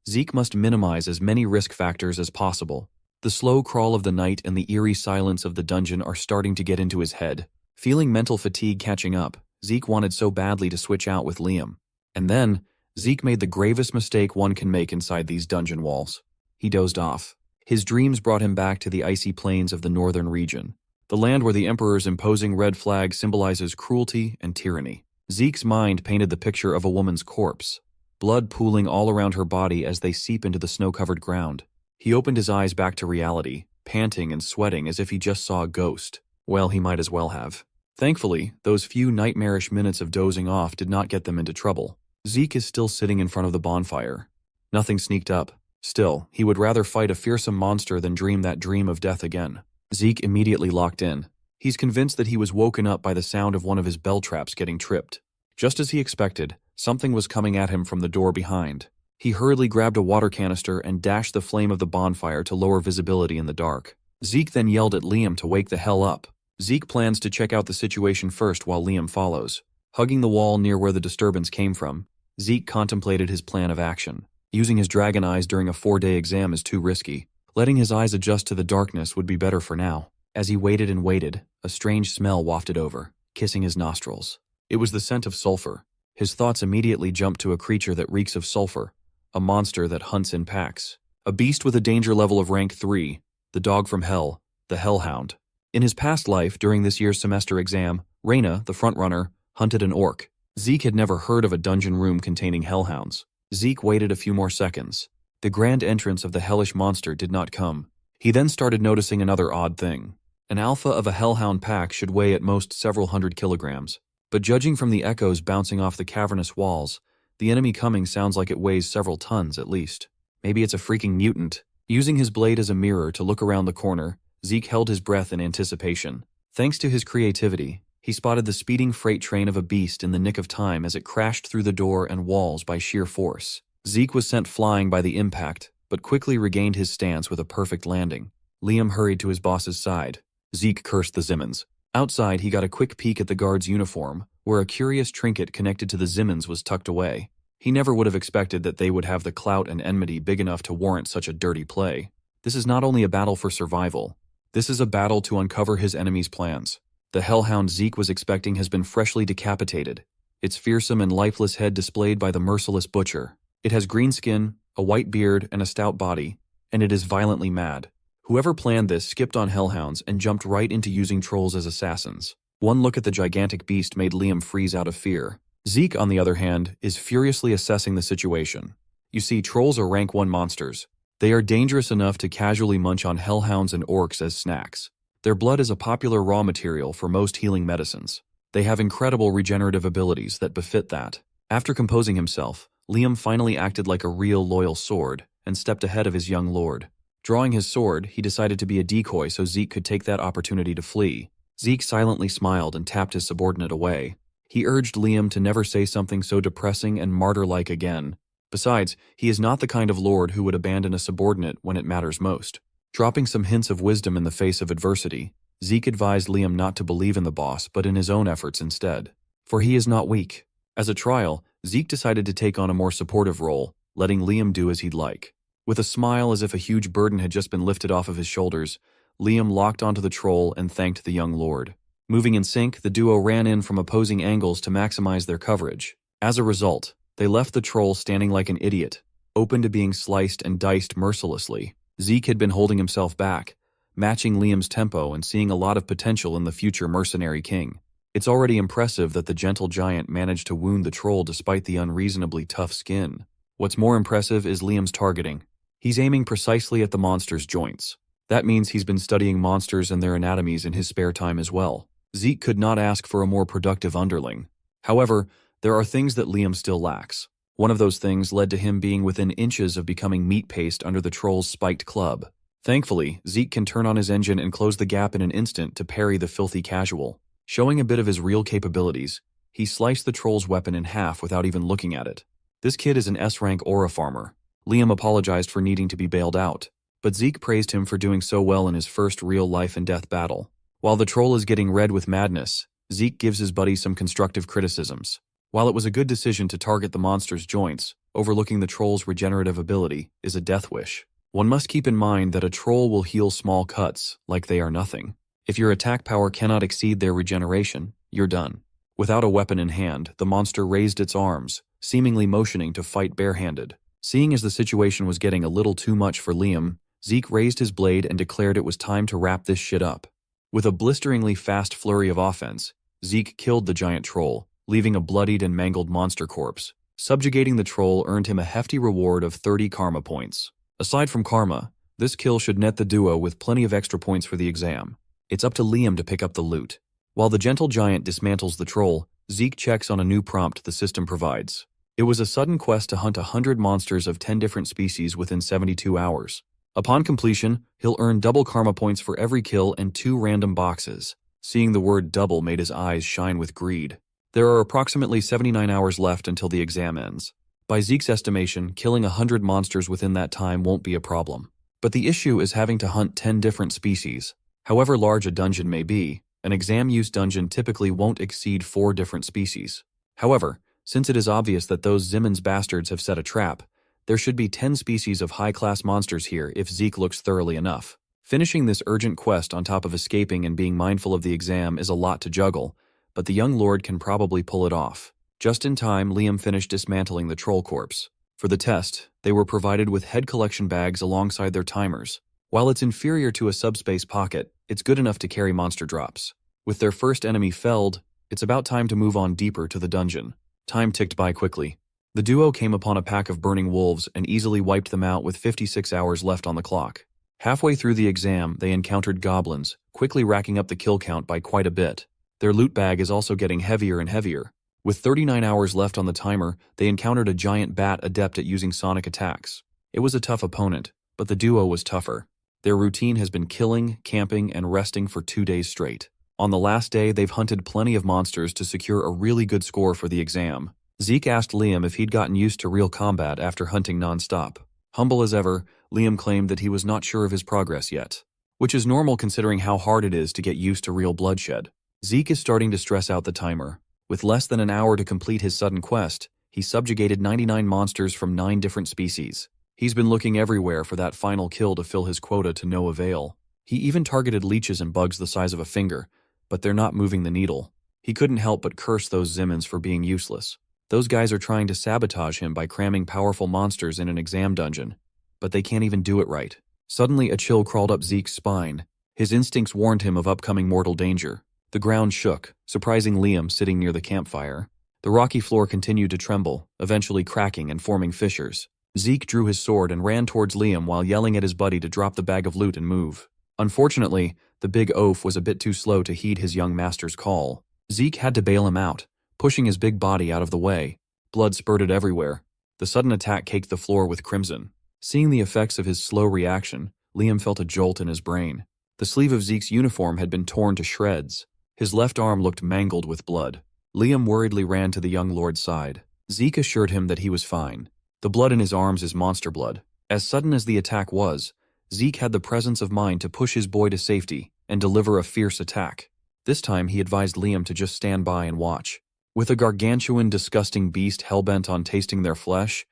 S1: Zeke must minimize as many risk factors as possible. The slow crawl of the night and the eerie silence of the dungeon are starting to get into his head. Feeling mental fatigue catching up, Zeke wanted so badly to switch out with Liam. And then, Zeke made the gravest mistake one can make inside these dungeon walls. He dozed off. His dreams brought him back to the icy plains of the northern region, the land where the Emperor's imposing red flag symbolizes cruelty and tyranny. Zeke's mind painted the picture of a woman's corpse, blood pooling all around her body as they seep into the snow-covered ground. He opened his eyes back to reality, panting and sweating as if he just saw a ghost. Well, he might as well have. Thankfully, those few nightmarish minutes of dozing off did not get them into trouble. Zeke is still sitting in front of the bonfire. Nothing sneaked up. Still, he would rather fight a fearsome monster than dream that dream of death again. Zeke immediately locked in. He's convinced that he was woken up by the sound of one of his bell traps getting tripped. Just as he expected, something was coming at him from the door behind. He hurriedly grabbed a water canister and dashed the flame of the bonfire to lower visibility in the dark. Zeke then yelled at Liam to wake the hell up. Zeke plans to check out the situation first while Liam follows. Hugging the wall near where the disturbance came from, Zeke contemplated his plan of action. Using his dragon eyes during a 4-day exam is too risky. Letting his eyes adjust to the darkness would be better for now. As he waited and waited, a strange smell wafted over, kissing his nostrils. It was the scent of sulfur. His thoughts immediately jumped to a creature that reeks of sulfur, a monster that hunts in packs. A beast with a danger level of rank 3, the dog from hell, the hellhound. In his past life, during this year's semester exam, Reyna, the frontrunner, hunted an orc. Zeke had never heard of a dungeon room containing hellhounds. Zeke waited a few more seconds. The grand entrance of the hellish monster did not come. He then started noticing another odd thing. An alpha of a hellhound pack should weigh at most several hundred kilograms, but judging from the echoes bouncing off the cavernous walls, the enemy coming sounds like it weighs several tons at least. Maybe it's a freaking mutant. Using his blade as a mirror to look around the corner, Zeke held his breath in anticipation. Thanks to his creativity, he spotted the speeding freight train of a beast in the nick of time as it crashed through the door and walls by sheer force. Zeke was sent flying by the impact, but quickly regained his stance with a perfect landing. Liam hurried to his boss's side. Zeke cursed the Zimmons. Outside, he got a quick peek at the guard's uniform, where a curious trinket connected to the Zimmons was tucked away. He never would have expected that they would have the clout and enmity big enough to warrant such a dirty play. This is not only a battle for survival. This is a battle to uncover his enemy's plans. The hellhound Zeke was expecting has been freshly decapitated, its fearsome and lifeless head displayed by the merciless butcher. It has green skin, a white beard, and a stout body, and it is violently mad. Whoever planned this skipped on hellhounds and jumped right into using trolls as assassins. One look at the gigantic beast made Liam freeze out of fear. Zeke, on the other hand, is furiously assessing the situation. You see, trolls are rank 1 monsters. They are dangerous enough to casually munch on hellhounds and orcs as snacks. Their blood is a popular raw material for most healing medicines. They have incredible regenerative abilities that befit that. After composing himself, Liam finally acted like a real loyal sword and stepped ahead of his young lord. Drawing his sword, he decided to be a decoy so Zeke could take that opportunity to flee. Zeke silently smiled and tapped his subordinate away. He urged Liam to never say something so depressing and martyr-like again. Besides, he is not the kind of lord who would abandon a subordinate when it matters most. Dropping some hints of wisdom in the face of adversity, Zeke advised Liam not to believe in the boss but in his own efforts instead. For he is not weak. As a trial, Zeke decided to take on a more supportive role, letting Liam do as he'd like. With a smile as if a huge burden had just been lifted off of his shoulders, Liam locked onto the troll and thanked the young lord. Moving in sync, the duo ran in from opposing angles to maximize their coverage. As a result, they left the troll standing like an idiot, open to being sliced and diced mercilessly. Zeke had been holding himself back, matching Liam's tempo and seeing a lot of potential in the future mercenary king. It's already impressive that the gentle giant managed to wound the troll despite the unreasonably tough skin. What's more impressive is Liam's targeting. He's aiming precisely at the monster's joints. That means he's been studying monsters and their anatomies in his spare time as well. Zeke could not ask for a more productive underling. However, there are things that Liam still lacks. One of those things led to him being within inches of becoming meat paste under the troll's spiked club. Thankfully, Zeke can turn on his engine and close the gap in an instant to parry the filthy casual. Showing a bit of his real capabilities, he sliced the troll's weapon in half without even looking at it. This kid is an S-rank aura farmer. Liam apologized for needing to be bailed out, but Zeke praised him for doing so well in his first real life-and-death battle. While the troll is getting red with madness, Zeke gives his buddy some constructive criticisms. While it was a good decision to target the monster's joints, overlooking the troll's regenerative ability is a death wish. One must keep in mind that a troll will heal small cuts like they are nothing. If your attack power cannot exceed their regeneration, you're done. Without a weapon in hand, the monster raised its arms, seemingly motioning to fight barehanded. Seeing as the situation was getting a little too much for Liam, Zeke raised his blade and declared it was time to wrap this shit up. With a blisteringly fast flurry of offense, Zeke killed the giant troll, leaving a bloodied and mangled monster corpse. Subjugating the troll earned him a hefty reward of 30 karma points. Aside from karma, This kill should net the duo with plenty of extra points for the exam. It's up to Liam to pick up the loot. While the gentle giant dismantles the troll, Zeke checks on a new prompt the system provides. It was a sudden quest to hunt 100 monsters of 10 different species within 72 hours. Upon completion, he'll earn double karma points for every kill and 2 random boxes. Seeing the word double made his eyes shine with greed. There are approximately 79 hours left until the exam ends. By Zeke's estimation, killing 100 monsters within that time won't be a problem. But the issue is having to hunt 10 different species. However large a dungeon may be, an exam-use dungeon typically won't exceed 4 different species. However, since it is obvious that those Zimmons bastards have set a trap, there should be 10 species of high-class monsters here if Zeke looks thoroughly enough. Finishing this urgent quest on top of escaping and being mindful of the exam is a lot to juggle, but the young lord can probably pull it off. Just in time, Liam finished dismantling the troll corpse. For the test, they were provided with head collection bags alongside their timers. While it's inferior to a subspace pocket, it's good enough to carry monster drops. With their first enemy felled, it's about time to move on deeper to the dungeon. Time ticked by quickly. The duo came upon a pack of burning wolves and easily wiped them out with 56 hours left on the clock. Halfway through the exam, they encountered goblins, quickly racking up the kill count by quite a bit. Their loot bag is also getting heavier and heavier. With 39 hours left on the timer, they encountered a giant bat adept at using sonic attacks. It was a tough opponent, but the duo was tougher. Their routine has been killing, camping, and resting for 2 days straight. On the last day, they've hunted plenty of monsters to secure a really good score for the exam. Zeke asked Liam if he'd gotten used to real combat after hunting non-stop. Humble as ever, Liam claimed that he was not sure of his progress yet, which is normal considering how hard it is to get used to real bloodshed. Zeke is starting to stress out the timer. With less than an hour to complete his sudden quest, he subjugated 99 monsters from 9 different species. He's been looking everywhere for that final kill to fill his quota to no avail. He even targeted leeches and bugs the size of a finger, but they're not moving the needle. He couldn't help but curse those Zimmons for being useless. Those guys are trying to sabotage him by cramming powerful monsters in an exam dungeon, but they can't even do it right. Suddenly, a chill crawled up Zeke's spine. His instincts warned him of upcoming mortal danger. The ground shook, surprising Liam sitting near the campfire. The rocky floor continued to tremble, eventually cracking and forming fissures. Zeke drew his sword and ran towards Liam while yelling at his buddy to drop the bag of loot and move. Unfortunately, the big oaf was a bit too slow to heed his young master's call. Zeke had to bail him out, pushing his big body out of the way. Blood spurted everywhere. The sudden attack caked the floor with crimson. Seeing the effects of his slow reaction, Liam felt a jolt in his brain. The sleeve of Zeke's uniform had been torn to shreds. His left arm looked mangled with blood. Liam worriedly ran to the young lord's side. Zeke assured him that he was fine. The blood in his arms is monster blood. As sudden as the attack was, Zeke had the presence of mind to push his boy to safety and deliver a fierce attack. This time he advised Liam to just stand by and watch. With a gargantuan, disgusting beast hellbent on tasting their flesh,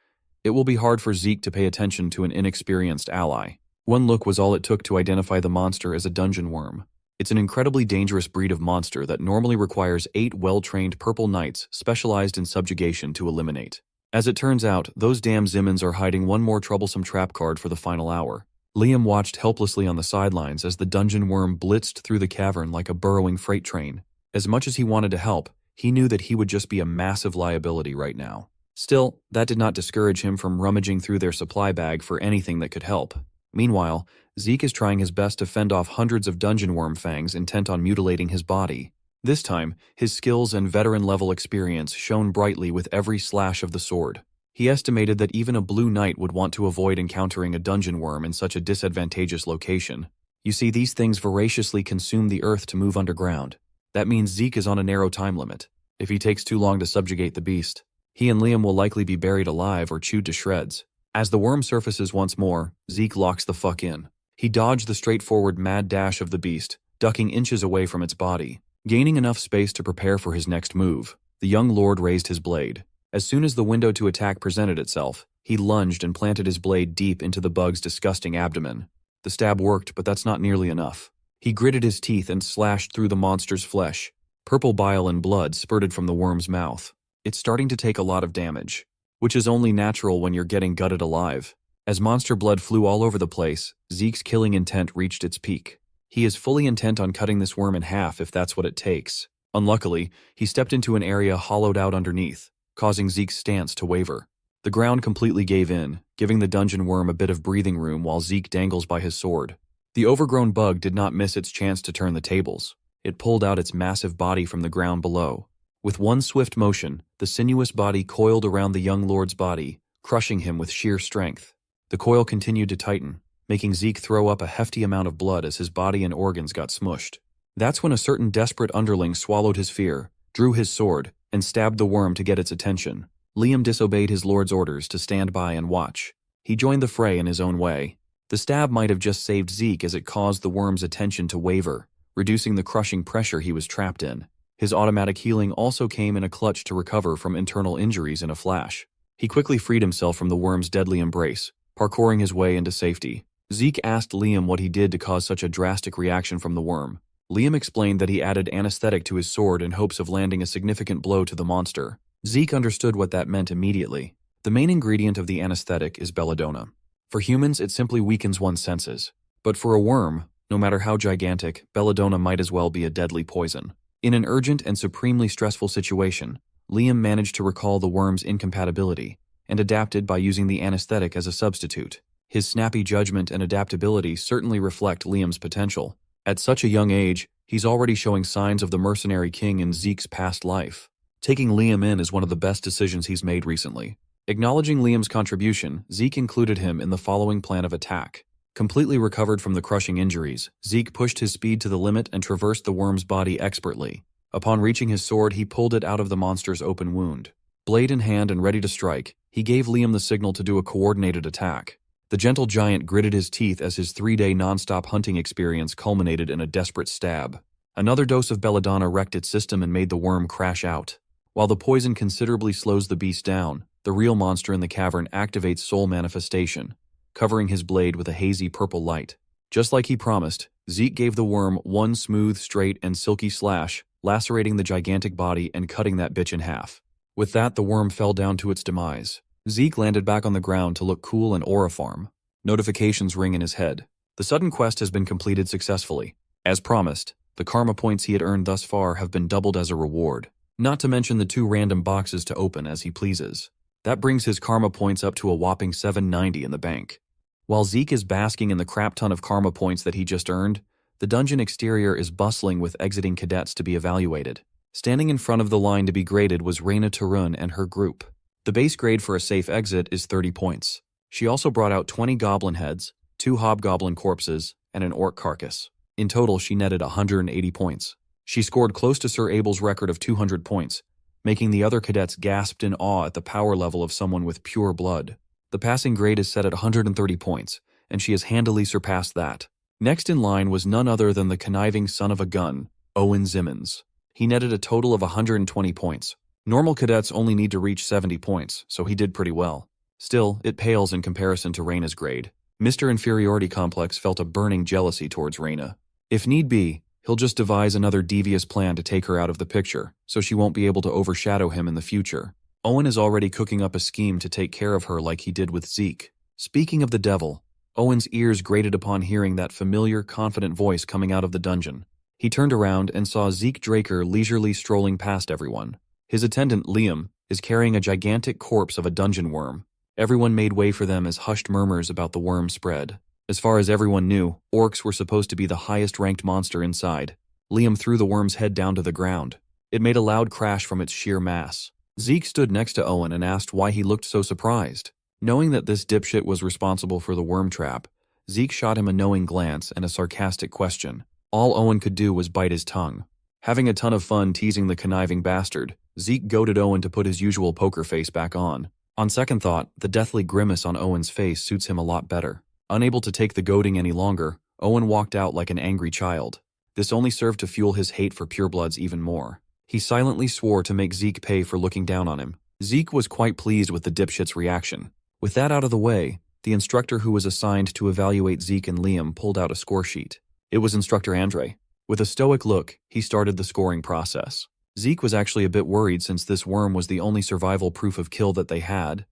S1: it will be hard for Zeke to pay attention to an inexperienced ally. One look was all it took to identify the monster as a dungeon worm. It's an incredibly dangerous breed of monster that normally requires 8 well-trained purple knights specialized in subjugation to eliminate. As it turns out, those damn Zimmons are hiding one more troublesome trap card for the final hour. Liam watched helplessly on the sidelines as the dungeon worm blitzed through the cavern like a burrowing freight train. As much as he wanted to help, he knew that he would just be a massive liability right now. Still, that did not discourage him from rummaging through their supply bag for anything that could help. Meanwhile, Zeke is trying his best to fend off hundreds of dungeon worm fangs intent on mutilating his body. This time, his skills and veteran-level experience shone brightly with every slash of the sword. He estimated that even a blue knight would want to avoid encountering a dungeon worm in such a disadvantageous location. You see, these things voraciously consume the earth to move underground. That means Zeke is on a narrow time limit. If he takes too long to subjugate the beast, he and Liam will likely be buried alive or chewed to shreds. As the worm surfaces once more, Zeke locks the fuck in. He dodged the straightforward mad dash of the beast, ducking inches away from its body. Gaining enough space to prepare for his next move, the young lord raised his blade. As soon as the window to attack presented itself, he lunged and planted his blade deep into the bug's disgusting abdomen. The stab worked, but that's not nearly enough. He gritted his teeth and slashed through the monster's flesh. Purple bile and blood spurted from the worm's mouth. It's starting to take a lot of damage, which is only natural when you're getting gutted alive. As monster blood flew all over the place, Zeke's killing intent reached its peak. He is fully intent on cutting this worm in half if that's what it takes. Unluckily, he stepped into an area hollowed out underneath, causing Zeke's stance to waver. The ground completely gave in, giving the dungeon worm a bit of breathing room while Zeke dangles by his sword. The overgrown bug did not miss its chance to turn the tables. It pulled out its massive body from the ground below. With one swift motion, the sinuous body coiled around the young lord's body, crushing him with sheer strength. The coil continued to tighten, making Zeke throw up a hefty amount of blood as his body and organs got smushed. That's when a certain desperate underling swallowed his fear, drew his sword, and stabbed the worm to get its attention. Liam disobeyed his lord's orders to stand by and watch. He joined the fray in his own way. The stab might have just saved Zeke as it caused the worm's attention to waver, reducing the crushing pressure he was trapped in. His automatic healing also came in a clutch to recover from internal injuries in a flash. He quickly freed himself from the worm's deadly embrace, parkouring his way into safety. Zeke asked Liam what he did to cause such a drastic reaction from the worm. Liam explained that he added anesthetic to his sword in hopes of landing a significant blow to the monster. Zeke understood what that meant immediately. The main ingredient of the anesthetic is belladonna. For humans, it simply weakens one's senses. But for a worm, no matter how gigantic, belladonna might as well be a deadly poison. In an urgent and supremely stressful situation, Liam managed to recall the worm's incompatibility and adapted by using the anesthetic as a substitute. His snappy judgment and adaptability certainly reflect Liam's potential. At such a young age, he's already showing signs of the mercenary king in Zeke's past life. Taking Liam in is one of the best decisions he's made recently. Acknowledging Liam's contribution, Zeke included him in the following plan of attack. Completely recovered from the crushing injuries, Zeke pushed his speed to the limit and traversed the worm's body expertly. Upon reaching his sword, he pulled it out of the monster's open wound. Blade in hand and ready to strike, he gave Liam the signal to do a coordinated attack. The gentle giant gritted his teeth as his 3-day non-stop hunting experience culminated in a desperate stab. Another dose of belladonna wrecked its system and made the worm crash out. While the poison considerably slows the beast down, the real monster in the cavern activates soul manifestation, covering his blade with a hazy purple light. Just like he promised, Zeke gave the worm one smooth, straight, and silky slash, lacerating the gigantic body and cutting that bitch in half. With that, the worm fell down to its demise. Zeke landed back on the ground to look cool and auriform. Notifications ring in his head. The sudden quest has been completed successfully. As promised, the karma points he had earned thus far have been doubled as a reward. Not to mention the 2 random boxes to open as he pleases. That brings his karma points up to a whopping 790 in the bank. While Zeke is basking in the crap ton of karma points that he just earned, the dungeon exterior is bustling with exiting cadets to be evaluated. Standing in front of the line to be graded was Reyna Tarun and her group. The base grade for a safe exit is 30 points. She also brought out 20 goblin heads, 2 hobgoblin corpses, and an orc carcass. In total, she netted 180 points. She scored close to Sir Abel's record of 200 points, making the other cadets gasped in awe at the power level of someone with pure blood. The passing grade is set at 130 points, and she has handily surpassed that. Next in line was none other than the conniving son of a gun, Owen Zimmons. He netted a total of 120 points. Normal cadets only need to reach 70 points, so he did pretty well. Still, it pales in comparison to Reyna's grade. Mr. Inferiority Complex felt a burning jealousy towards Reyna. If need be, he'll just devise another devious plan to take her out of the picture, so she won't be able to overshadow him in the future. Owen is already cooking up a scheme to take care of her like he did with Zeke. Speaking of the devil, Owen's ears grated upon hearing that familiar, confident voice coming out of the dungeon. He turned around and saw Zeke Draker leisurely strolling past everyone. His attendant, Liam, is carrying a gigantic corpse of a dungeon worm. Everyone made way for them as hushed murmurs about the worm spread. As far as everyone knew, orcs were supposed to be the highest-ranked monster inside. Liam threw the worm's head down to the ground. It made a loud crash from its sheer mass. Zeke stood next to Owen and asked why he looked so surprised. Knowing that this dipshit was responsible for the worm trap, Zeke shot him a knowing glance and a sarcastic question. All Owen could do was bite his tongue. Having a ton of fun teasing the conniving bastard, Zeke goaded Owen to put his usual poker face back on. On second thought, the deathly grimace on Owen's face suits him a lot better. Unable to take the goading any longer, Owen walked out like an angry child. This only served to fuel his hate for purebloods even more. He silently swore to make Zeke pay for looking down on him. Zeke was quite pleased with the dipshit's reaction. With that out of the way, the instructor who was assigned to evaluate Zeke and Liam pulled out a score sheet. It was Instructor Andre. With a stoic look, he started the scoring process. Zeke was actually a bit worried since this worm was the only survival proof of kill that they had,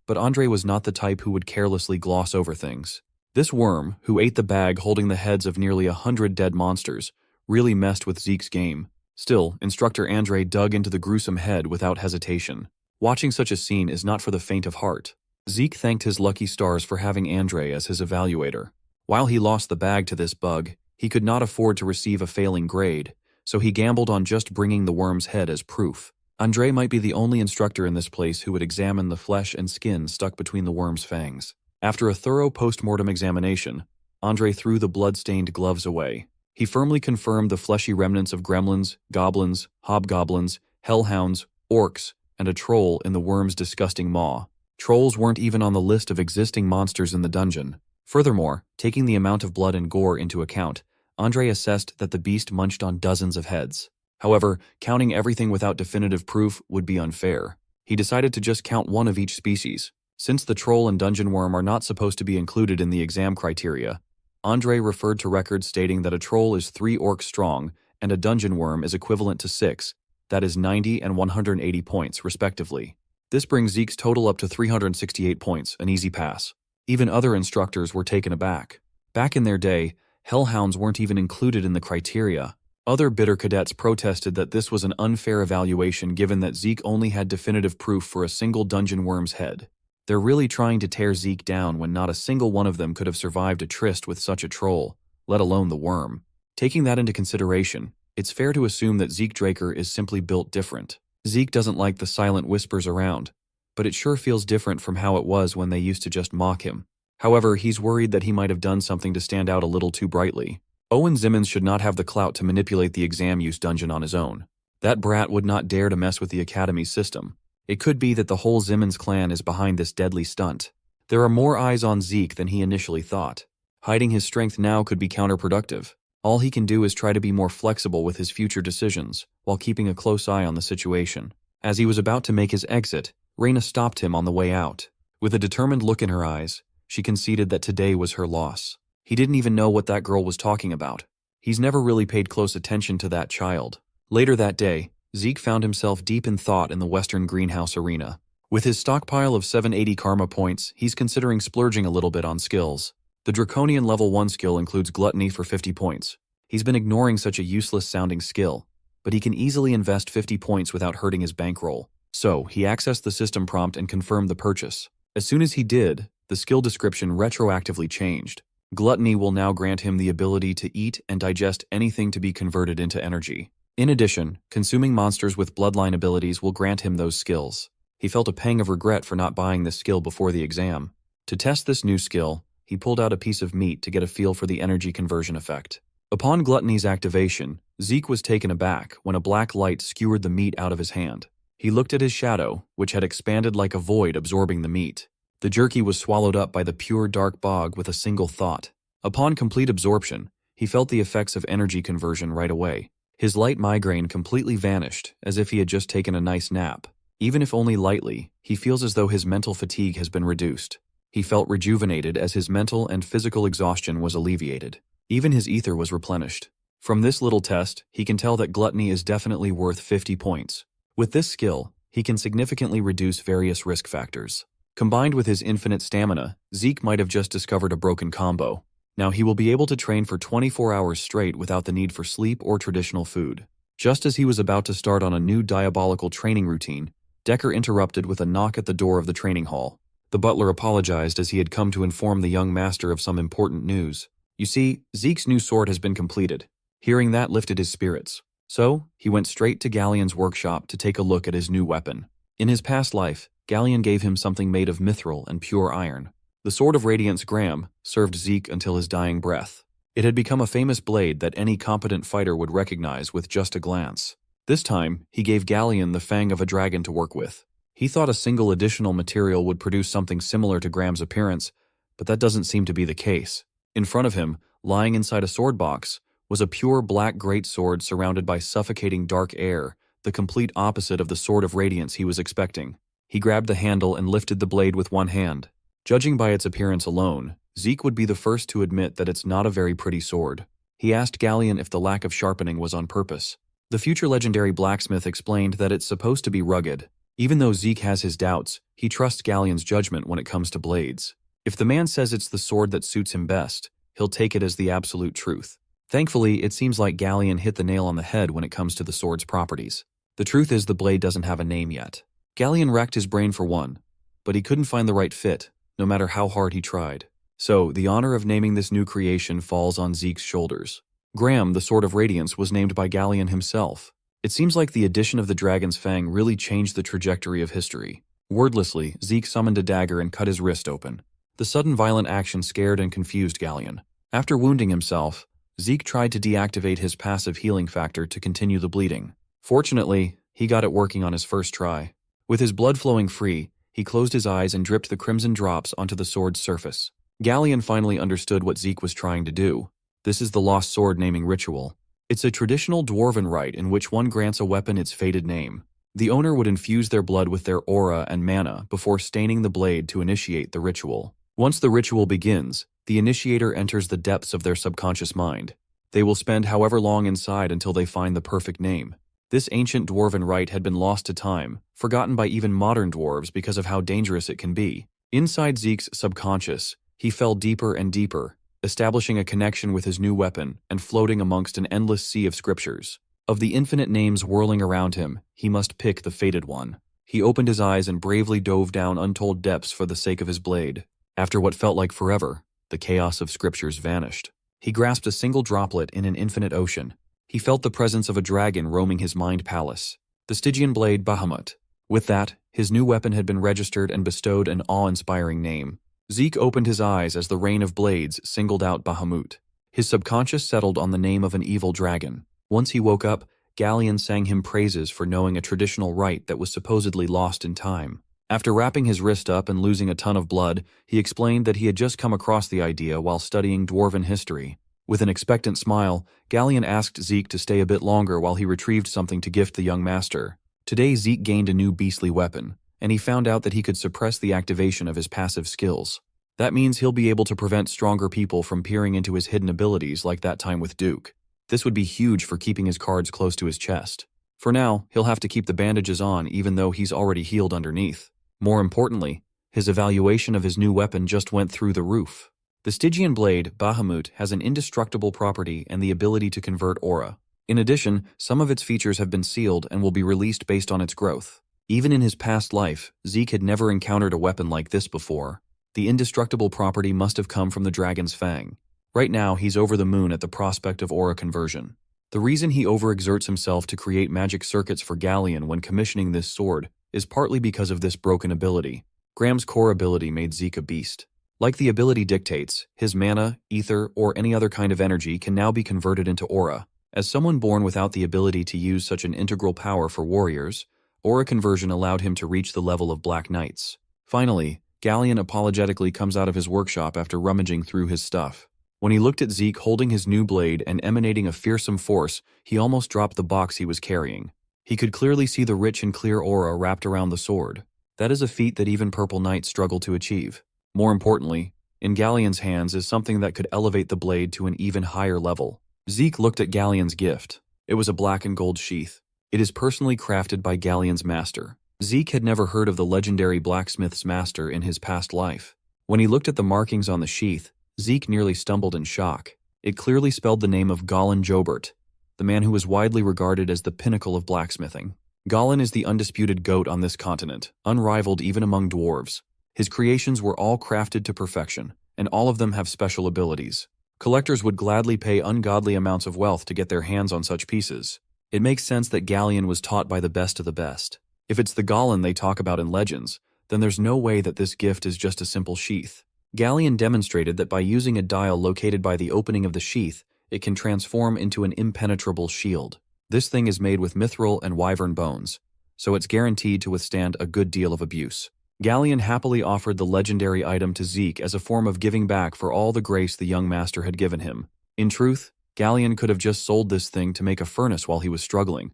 S1: but Andre was not the type who would carelessly gloss over things. This worm, who ate the bag holding the heads of nearly 100 dead monsters, really messed with Zeke's game. Still, Instructor Andre dug into the gruesome head without hesitation. Watching such a scene is not for the faint of heart. Zeke thanked his lucky stars for having Andre as his evaluator. While he lost the bag to this bug, he could not afford to receive a failing grade, so he gambled on just bringing the worm's head as proof. Andre might be the only instructor in this place who would examine the flesh and skin stuck between the worm's fangs. After a thorough post-mortem examination, Andre threw the blood-stained gloves away. He firmly confirmed the fleshy remnants of gremlins, goblins, hobgoblins, hellhounds, orcs, and a troll in the worm's disgusting maw. Trolls weren't even on the list of existing monsters in the dungeon. Furthermore, taking the amount of blood and gore into account, Andre assessed that the beast munched on dozens of heads. However, counting everything without definitive proof would be unfair. He decided to just count one of each species. Since the troll and dungeon worm are not supposed to be included in the exam criteria, Andre referred to records stating that a troll is 3 orcs strong and a dungeon worm is equivalent to 6, that is 90 and 180 points, respectively. This brings Zeke's total up to 368 points, an easy pass. Even other instructors were taken aback. Back in their day, hellhounds weren't even included in the criteria. Other bitter cadets protested that this was an unfair evaluation given that Zeke only had definitive proof for a single dungeon worm's head. They're really trying to tear Zeke down when not a single one of them could have survived a tryst with such a troll, let alone the worm. Taking that into consideration, it's fair to assume that Zeke Draker is simply built different. Zeke doesn't like the silent whispers around, but it sure feels different from how it was when they used to just mock him. However, he's worried that he might have done something to stand out a little too brightly. Owen Zimmons should not have the clout to manipulate the exam use dungeon on his own. That brat would not dare to mess with the Academy's system. It could be that the whole Zimmons clan is behind this deadly stunt. There are more eyes on Zeke than he initially thought. Hiding his strength now could be counterproductive. All he can do is try to be more flexible with his future decisions, while keeping a close eye on the situation. As he was about to make his exit, Raina stopped him on the way out. With a determined look in her eyes, she conceded that today was her loss. He didn't even know what that girl was talking about. He's never really paid close attention to that child. Later that day, Zeke found himself deep in thought in the Western Greenhouse arena. With his stockpile of 780 karma points, he's considering splurging a little bit on skills. The Draconian level 1 skill includes Gluttony for 50 points. He's been ignoring such a useless-sounding skill, but he can easily invest 50 points without hurting his bankroll. So, he accessed the system prompt and confirmed the purchase. As soon as he did, the skill description retroactively changed. Gluttony will now grant him the ability to eat and digest anything to be converted into energy. In addition, consuming monsters with bloodline abilities will grant him those skills. He felt a pang of regret for not buying this skill before the exam. To test this new skill, he pulled out a piece of meat to get a feel for the energy conversion effect. Upon Gluttony's activation, Zeke was taken aback when a black light skewered the meat out of his hand. He looked at his shadow, which had expanded like a void absorbing the meat. The jerky was swallowed up by the pure dark bog with a single thought. Upon complete absorption, he felt the effects of energy conversion right away. His light migraine completely vanished, as if he had just taken a nice nap. Even if only lightly, he feels as though his mental fatigue has been reduced. He felt rejuvenated as his mental and physical exhaustion was alleviated. Even his ether was replenished. From this little test, he can tell that Gluttony is definitely worth 50 points. With this skill, he can significantly reduce various risk factors. Combined with his infinite stamina, Zeke might have just discovered a broken combo. Now he will be able to train for 24 hours straight without the need for sleep or traditional food. Just as he was about to start on a new diabolical training routine, Decker interrupted with a knock at the door of the training hall. The butler apologized as he had come to inform the young master of some important news. You see, Zeke's new sword has been completed. Hearing that lifted his spirits. So, he went straight to Galleon's workshop to take a look at his new weapon. In his past life, Galleon gave him something made of mithril and pure iron. The Sword of Radiance Graham served Zeke until his dying breath. It had become a famous blade that any competent fighter would recognize with just a glance. This time, he gave Galleon the fang of a dragon to work with. He thought a single additional material would produce something similar to Graham's appearance, but that doesn't seem to be the case. In front of him, lying inside a sword box, was a pure black greatsword surrounded by suffocating dark air, the complete opposite of the Sword of Radiance he was expecting. He grabbed the handle and lifted the blade with one hand. Judging by its appearance alone, Zeke would be the first to admit that it's not a very pretty sword. He asked Galleon if the lack of sharpening was on purpose. The future legendary blacksmith explained that it's supposed to be rugged. Even though Zeke has his doubts, he trusts Galleon's judgment when it comes to blades. If the man says it's the sword that suits him best, he'll take it as the absolute truth. Thankfully, it seems like Galleon hit the nail on the head when it comes to the sword's properties. The truth is the blade doesn't have a name yet. Galleon racked his brain for one, but he couldn't find the right fit, no matter how hard he tried. So, the honor of naming this new creation falls on Zeke's shoulders. Graham, the Sword of Radiance, was named by Galleon himself. It seems like the addition of the Dragon's Fang really changed the trajectory of history. Wordlessly, Zeke summoned a dagger and cut his wrist open. The sudden violent action scared and confused Galleon. After wounding himself, Zeke tried to deactivate his passive healing factor to continue the bleeding. Fortunately, he got it working on his first try. With his blood flowing free, he closed his eyes and dripped the crimson drops onto the sword's surface. Galleon finally understood what Zeke was trying to do. This is the Lost Sword naming ritual. It's a traditional dwarven rite in which one grants a weapon its fated name. The owner would infuse their blood with their aura and mana before staining the blade to initiate the ritual. Once the ritual begins, the initiator enters the depths of their subconscious mind. They will spend however long inside until they find the perfect name. This ancient dwarven rite had been lost to time, forgotten by even modern dwarves because of how dangerous it can be. Inside Zeke's subconscious, he fell deeper and deeper, establishing a connection with his new weapon and floating amongst an endless sea of scriptures. Of the infinite names whirling around him, he must pick the fated one. He opened his eyes and bravely dove down untold depths for the sake of his blade. After what felt like forever, the chaos of scriptures vanished. He grasped a single droplet in an infinite ocean. He felt the presence of a dragon roaming his mind palace, the Stygian blade Bahamut. With that, his new weapon had been registered and bestowed an awe-inspiring name. Zeke opened his eyes as the rain of blades singled out Bahamut. His subconscious settled on the name of an evil dragon. Once he woke up, Galleon sang him praises for knowing a traditional rite that was supposedly lost in time. After wrapping his wrist up and losing a ton of blood, he explained that he had just come across the idea while studying dwarven history. With an expectant smile, Galleon asked Zeke to stay a bit longer while he retrieved something to gift the young master. Today Zeke gained a new beastly weapon, and he found out that he could suppress the activation of his passive skills. That means he'll be able to prevent stronger people from peering into his hidden abilities like that time with Duke. This would be huge for keeping his cards close to his chest. For now, he'll have to keep the bandages on even though he's already healed underneath. More importantly, his evaluation of his new weapon just went through the roof. The Stygian blade, Bahamut, has an indestructible property and the ability to convert aura. In addition, some of its features have been sealed and will be released based on its growth. Even in his past life, Zeke had never encountered a weapon like this before. The indestructible property must have come from the Dragon's Fang. Right now, he's over the moon at the prospect of aura conversion. The reason he overexerts himself to create magic circuits for Galleon when commissioning this sword is partly because of this broken ability. Graham's core ability made Zeke a beast. Like the ability dictates, his mana, ether, or any other kind of energy can now be converted into aura. As someone born without the ability to use such an integral power for warriors, aura conversion allowed him to reach the level of Black Knights. Finally, Galleon apologetically comes out of his workshop after rummaging through his stuff. When he looked at Zeke holding his new blade and emanating a fearsome force, he almost dropped the box he was carrying. He could clearly see the rich and clear aura wrapped around the sword. That is a feat that even Purple Knights struggle to achieve. More importantly, in Galleon's hands is something that could elevate the blade to an even higher level. Zeke looked at Galleon's gift. It was a black and gold sheath. It is personally crafted by Galleon's master. Zeke had never heard of the legendary blacksmith's master in his past life. When he looked at the markings on the sheath, Zeke nearly stumbled in shock. It clearly spelled the name of Gollin Jobert, the man who was widely regarded as the pinnacle of blacksmithing. Gollin is the undisputed goat on this continent, unrivaled even among dwarves. His creations were all crafted to perfection, and all of them have special abilities. Collectors would gladly pay ungodly amounts of wealth to get their hands on such pieces. It makes sense that Galleon was taught by the best of the best. If it's the Gollin they talk about in legends, then there's no way that this gift is just a simple sheath. Galleon demonstrated that by using a dial located by the opening of the sheath, it can transform into an impenetrable shield. This thing is made with mithril and wyvern bones, so it's guaranteed to withstand a good deal of abuse. Galleon happily offered the legendary item to Zeke as a form of giving back for all the grace the young master had given him. In truth, Galleon could have just sold this thing to make a furnace while he was struggling,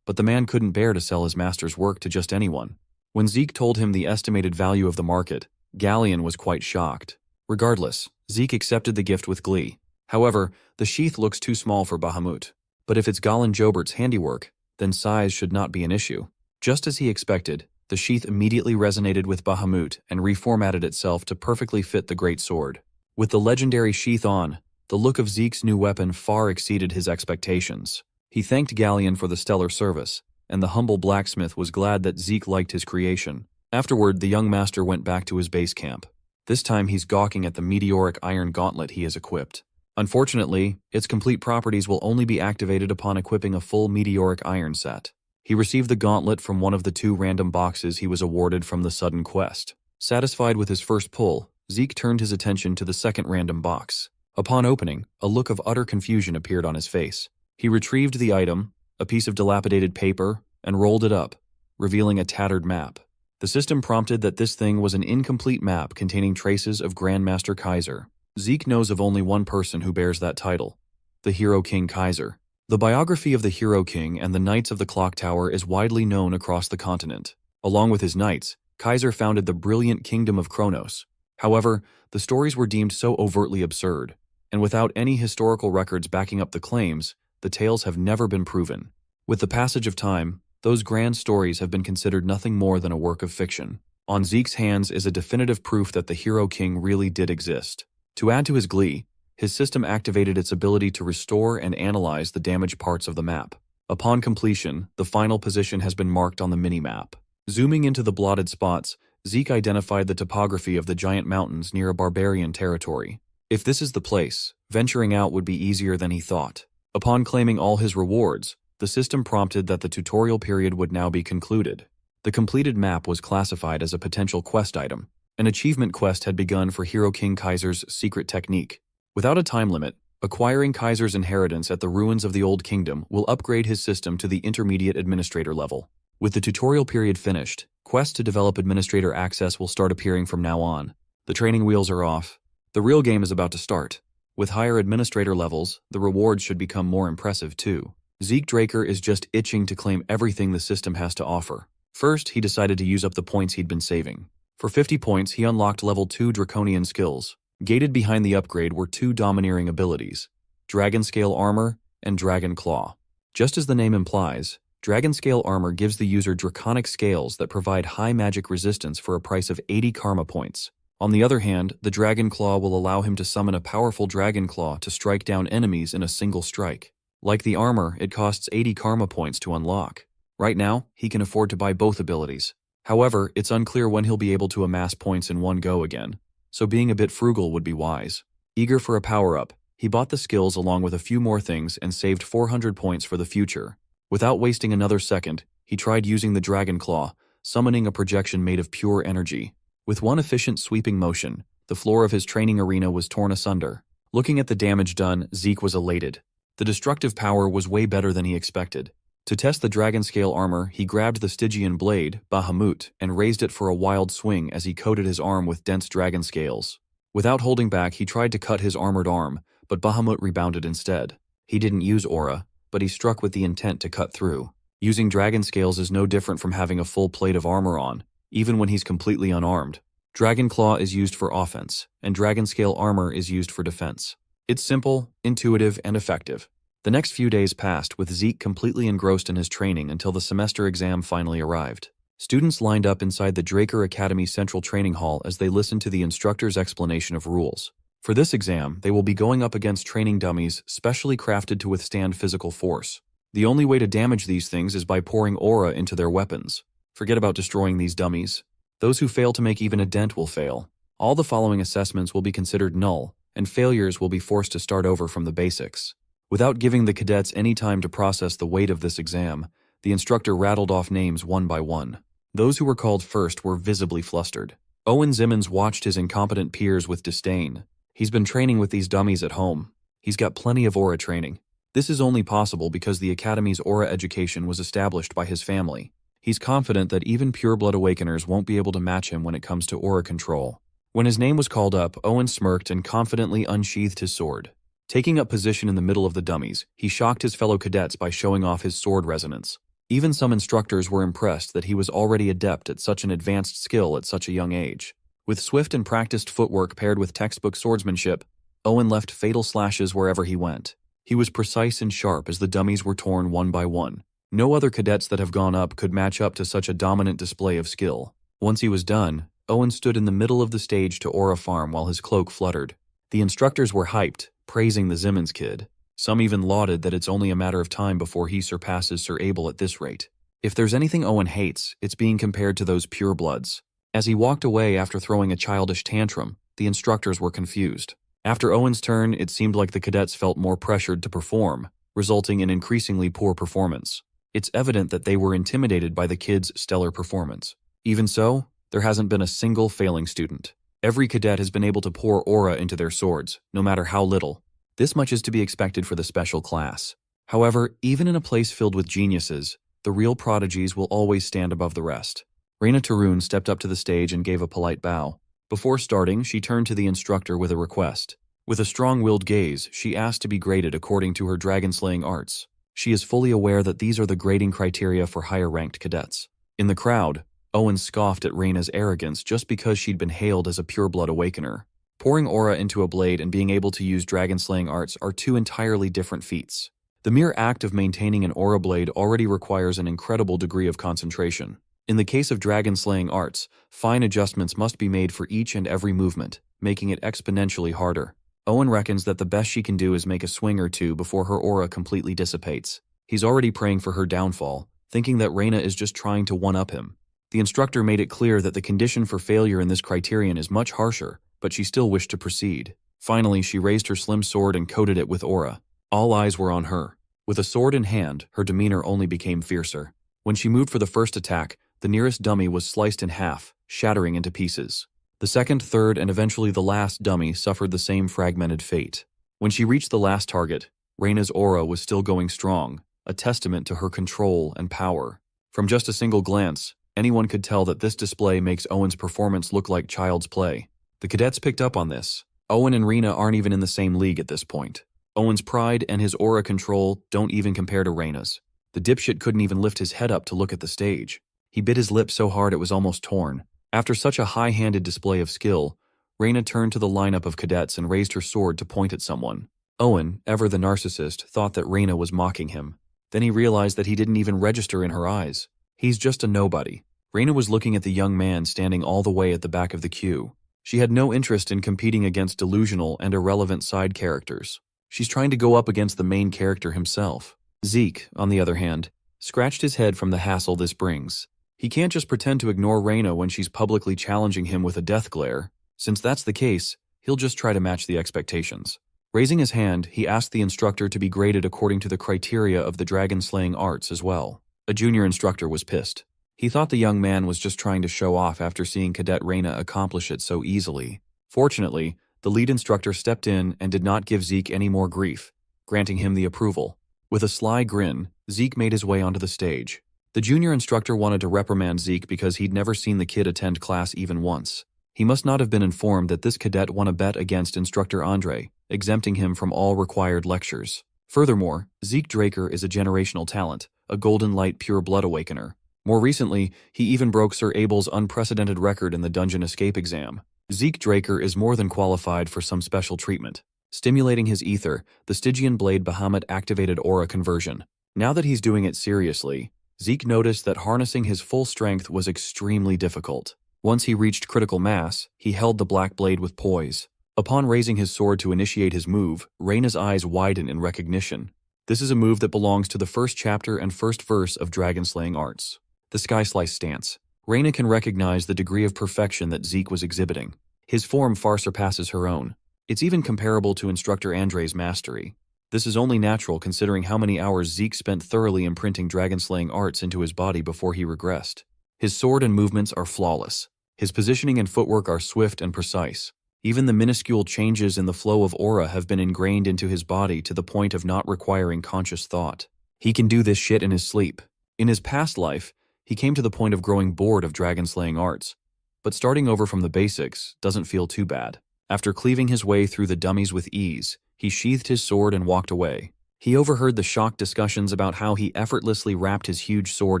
S1: but the man couldn't bear to sell his master's work to just anyone. When Zeke told him the estimated value of the market, Galleon was quite shocked. Regardless, Zeke accepted the gift with glee. However, the sheath looks too small for Bahamut. But if it's Gollin Jobert's handiwork, then size should not be an issue. Just as he expected, the sheath immediately resonated with Bahamut and reformatted itself to perfectly fit the great sword. With the legendary sheath on, the look of Zeke's new weapon far exceeded his expectations. He thanked Galleon for the stellar service, and the humble blacksmith was glad that Zeke liked his creation. Afterward, the young master went back to his base camp. This time he's gawking at the meteoric iron gauntlet he has equipped. Unfortunately, its complete properties will only be activated upon equipping a full meteoric iron set. He received the gauntlet from one of the 2 random boxes he was awarded from the sudden quest. Satisfied with his first pull, Zeke turned his attention to the second random box. Upon opening, a look of utter confusion appeared on his face. He retrieved the item, a piece of dilapidated paper, and rolled it up, revealing a tattered map. The system prompted that this thing was an incomplete map containing traces of Grandmaster Kaiser. Zeke knows of only one person who bears that title, the Hero King Kaiser. The biography of the Hero King and the Knights of the Clock Tower is widely known across the continent. Along with his knights, Kaiser founded the brilliant Kingdom of Kronos. However, the stories were deemed so overtly absurd, and without any historical records backing up the claims, the tales have never been proven. With the passage of time, those grand stories have been considered nothing more than a work of fiction. On Zeke's hands is a definitive proof that the Hero King really did exist. To add to his glee, his system activated its ability to restore and analyze the damaged parts of the map. Upon completion, the final position has been marked on the mini-map. Zooming into the blotted spots, Zeke identified the topography of the giant mountains near a barbarian territory. If this is the place, venturing out would be easier than he thought. Upon claiming all his rewards, the system prompted that the tutorial period would now be concluded. The completed map was classified as a potential quest item. An achievement quest had begun for Hero King Kaiser's secret technique. Without a time limit, acquiring Kaiser's inheritance at the ruins of the Old Kingdom will upgrade his system to the intermediate administrator level. With the tutorial period finished, quests to develop administrator access will start appearing from now on. The training wheels are off. The real game is about to start. With higher administrator levels, the rewards should become more impressive too. Zeke Draker is just itching to claim everything the system has to offer. First, he decided to use up the points he'd been saving. For 50 points, he unlocked level 2 Draconian skills. Gated behind the upgrade were 2 domineering abilities, Dragon Scale Armor and Dragon Claw. Just as the name implies, Dragon Scale Armor gives the user draconic scales that provide high magic resistance for a price of 80 karma points. On the other hand, the Dragon Claw will allow him to summon a powerful Dragon Claw to strike down enemies in a single strike. Like the armor, it costs 80 karma points to unlock. Right now, he can afford to buy both abilities. However, it's unclear when he'll be able to amass points in one go again, so being a bit frugal would be wise. Eager for a power-up, he bought the skills along with a few more things and saved 400 points for the future. Without wasting another second, he tried using the Dragon Claw, summoning a projection made of pure energy. With one efficient sweeping motion, the floor of his training arena was torn asunder. Looking at the damage done, Zeke was elated. The destructive power was way better than he expected. To test the Dragon Scale Armor, he grabbed the Stygian blade, Bahamut, and raised it for a wild swing as he coated his arm with dense dragon scales. Without holding back, he tried to cut his armored arm, but Bahamut rebounded instead. He didn't use aura, but he struck with the intent to cut through. Using dragon scales is no different from having a full plate of armor on, even when he's completely unarmed. Dragon Claw is used for offense, and Dragon Scale Armor is used for defense. It's simple, intuitive, and effective. The next few days passed with Zeke completely engrossed in his training until the semester exam finally arrived. Students lined up inside the Draker Academy Central Training Hall as they listened to the instructor's explanation of rules. For this exam, they will be going up against training dummies specially crafted to withstand physical force. The only way to damage these things is by pouring aura into their weapons. Forget about destroying these dummies. Those who fail to make even a dent will fail. All the following assessments will be considered null, and failures will be forced to start over from the basics. Without giving the cadets any time to process the weight of this exam, the instructor rattled off names one by one. Those who were called first were visibly flustered. Owen Zimmons watched his incompetent peers with disdain. He's been training with these dummies at home. He's got plenty of aura training. This is only possible because the Academy's aura education was established by his family. He's confident that even pureblood awakeners won't be able to match him when it comes to aura control. When his name was called up, Owen smirked and confidently unsheathed his sword. Taking up position in the middle of the dummies, he shocked his fellow cadets by showing off his sword resonance. Even some instructors were impressed that he was already adept at such an advanced skill at such a young age. With swift and practiced footwork paired with textbook swordsmanship, Owen left fatal slashes wherever he went. He was precise and sharp as the dummies were torn one by one. No other cadets that have gone up could match up to such a dominant display of skill. Once he was done, Owen stood in the middle of the stage to aura farm while his cloak fluttered. The instructors were hyped, praising the Zimmons kid. Some even lauded that it's only a matter of time before he surpasses Sir Abel at this rate. If there's anything Owen hates, it's being compared to those purebloods. As he walked away after throwing a childish tantrum, the instructors were confused. After Owen's turn, it seemed like the cadets felt more pressured to perform, resulting in increasingly poor performance. It's evident that they were intimidated by the kids' stellar performance. Even so, there hasn't been a single failing student. Every cadet has been able to pour aura into their swords, no matter how little. This much is to be expected for the special class. However, even in a place filled with geniuses, the real prodigies will always stand above the rest. Reina Tarun stepped up to the stage and gave a polite bow. Before starting, she turned to the instructor with a request. With a strong-willed gaze, she asked to be graded according to her dragon-slaying arts. She is fully aware that these are the grading criteria for higher-ranked cadets. In the crowd, Owen scoffed at Reina's arrogance just because she'd been hailed as a pureblood awakener. Pouring aura into a blade and being able to use dragon-slaying arts are two entirely different feats. The mere act of maintaining an aura blade already requires an incredible degree of concentration. In the case of dragon-slaying arts, fine adjustments must be made for each and every movement, making it exponentially harder. Owen reckons that the best she can do is make a swing or two before her aura completely dissipates. He's already praying for her downfall, thinking that Reina is just trying to one-up him. The instructor made it clear that the condition for failure in this criterion is much harsher, but she still wished to proceed. Finally, she raised her slim sword and coated it with aura. All eyes were on her. With a sword in hand, her demeanor only became fiercer. When she moved for the first attack, the nearest dummy was sliced in half, shattering into pieces. The second, third, and eventually the last dummy suffered the same fragmented fate. When she reached the last target, Reina's aura was still going strong, a testament to her control and power. From just a single glance, anyone could tell that this display makes Owen's performance look like child's play. The cadets picked up on this. Owen and Reina aren't even in the same league at this point. Owen's pride and his aura control don't even compare to Reina's. The dipshit couldn't even lift his head up to look at the stage. He bit his lip so hard it was almost torn. After such a high-handed display of skill, Reina turned to the lineup of cadets and raised her sword to point at someone. Owen, ever the narcissist, thought that Reina was mocking him. Then he realized that he didn't even register in her eyes. He's just a nobody. Reina was looking at the young man standing all the way at the back of the queue. She had no interest in competing against delusional and irrelevant side characters. She's trying to go up against the main character himself. Zeke, on the other hand, scratched his head from the hassle this brings. He can't just pretend to ignore Reina when she's publicly challenging him with a death glare. Since that's the case, he'll just try to match the expectations. Raising his hand, he asked the instructor to be graded according to the criteria of the dragon-slaying arts as well. A junior instructor was pissed. He thought the young man was just trying to show off after seeing Cadet Reina accomplish it so easily. Fortunately, the lead instructor stepped in and did not give Zeke any more grief, granting him the approval. With a sly grin, Zeke made his way onto the stage. The junior instructor wanted to reprimand Zeke because he'd never seen the kid attend class even once. He must not have been informed that this cadet won a bet against Instructor Andre, exempting him from all required lectures. Furthermore, Zeke Draker is a generational talent, a golden light pure blood awakener. More recently, he even broke Sir Abel's unprecedented record in the dungeon escape exam. Zeke Draker is more than qualified for some special treatment. Stimulating his ether, the Stygian blade Bahamut activated aura conversion. Now that he's doing it seriously, Zeke noticed that harnessing his full strength was extremely difficult. Once he reached critical mass, he held the black blade with poise. Upon raising his sword to initiate his move, Reina's eyes widen in recognition. This is a move that belongs to the first chapter and first verse of Dragon-slaying arts. The Sky Slice stance. Reina can recognize the degree of perfection that Zeke was exhibiting. His form far surpasses her own. It's even comparable to Instructor Andre's mastery. This is only natural considering how many hours Zeke spent thoroughly imprinting dragon-slaying arts into his body before he regressed. His sword and movements are flawless. His positioning and footwork are swift and precise. Even the minuscule changes in the flow of aura have been ingrained into his body to the point of not requiring conscious thought. He can do this shit in his sleep. In his past life, he came to the point of growing bored of dragon-slaying arts, but starting over from the basics doesn't feel too bad. After cleaving his way through the dummies with ease, he sheathed his sword and walked away. He overheard the shocked discussions about how he effortlessly wrapped his huge sword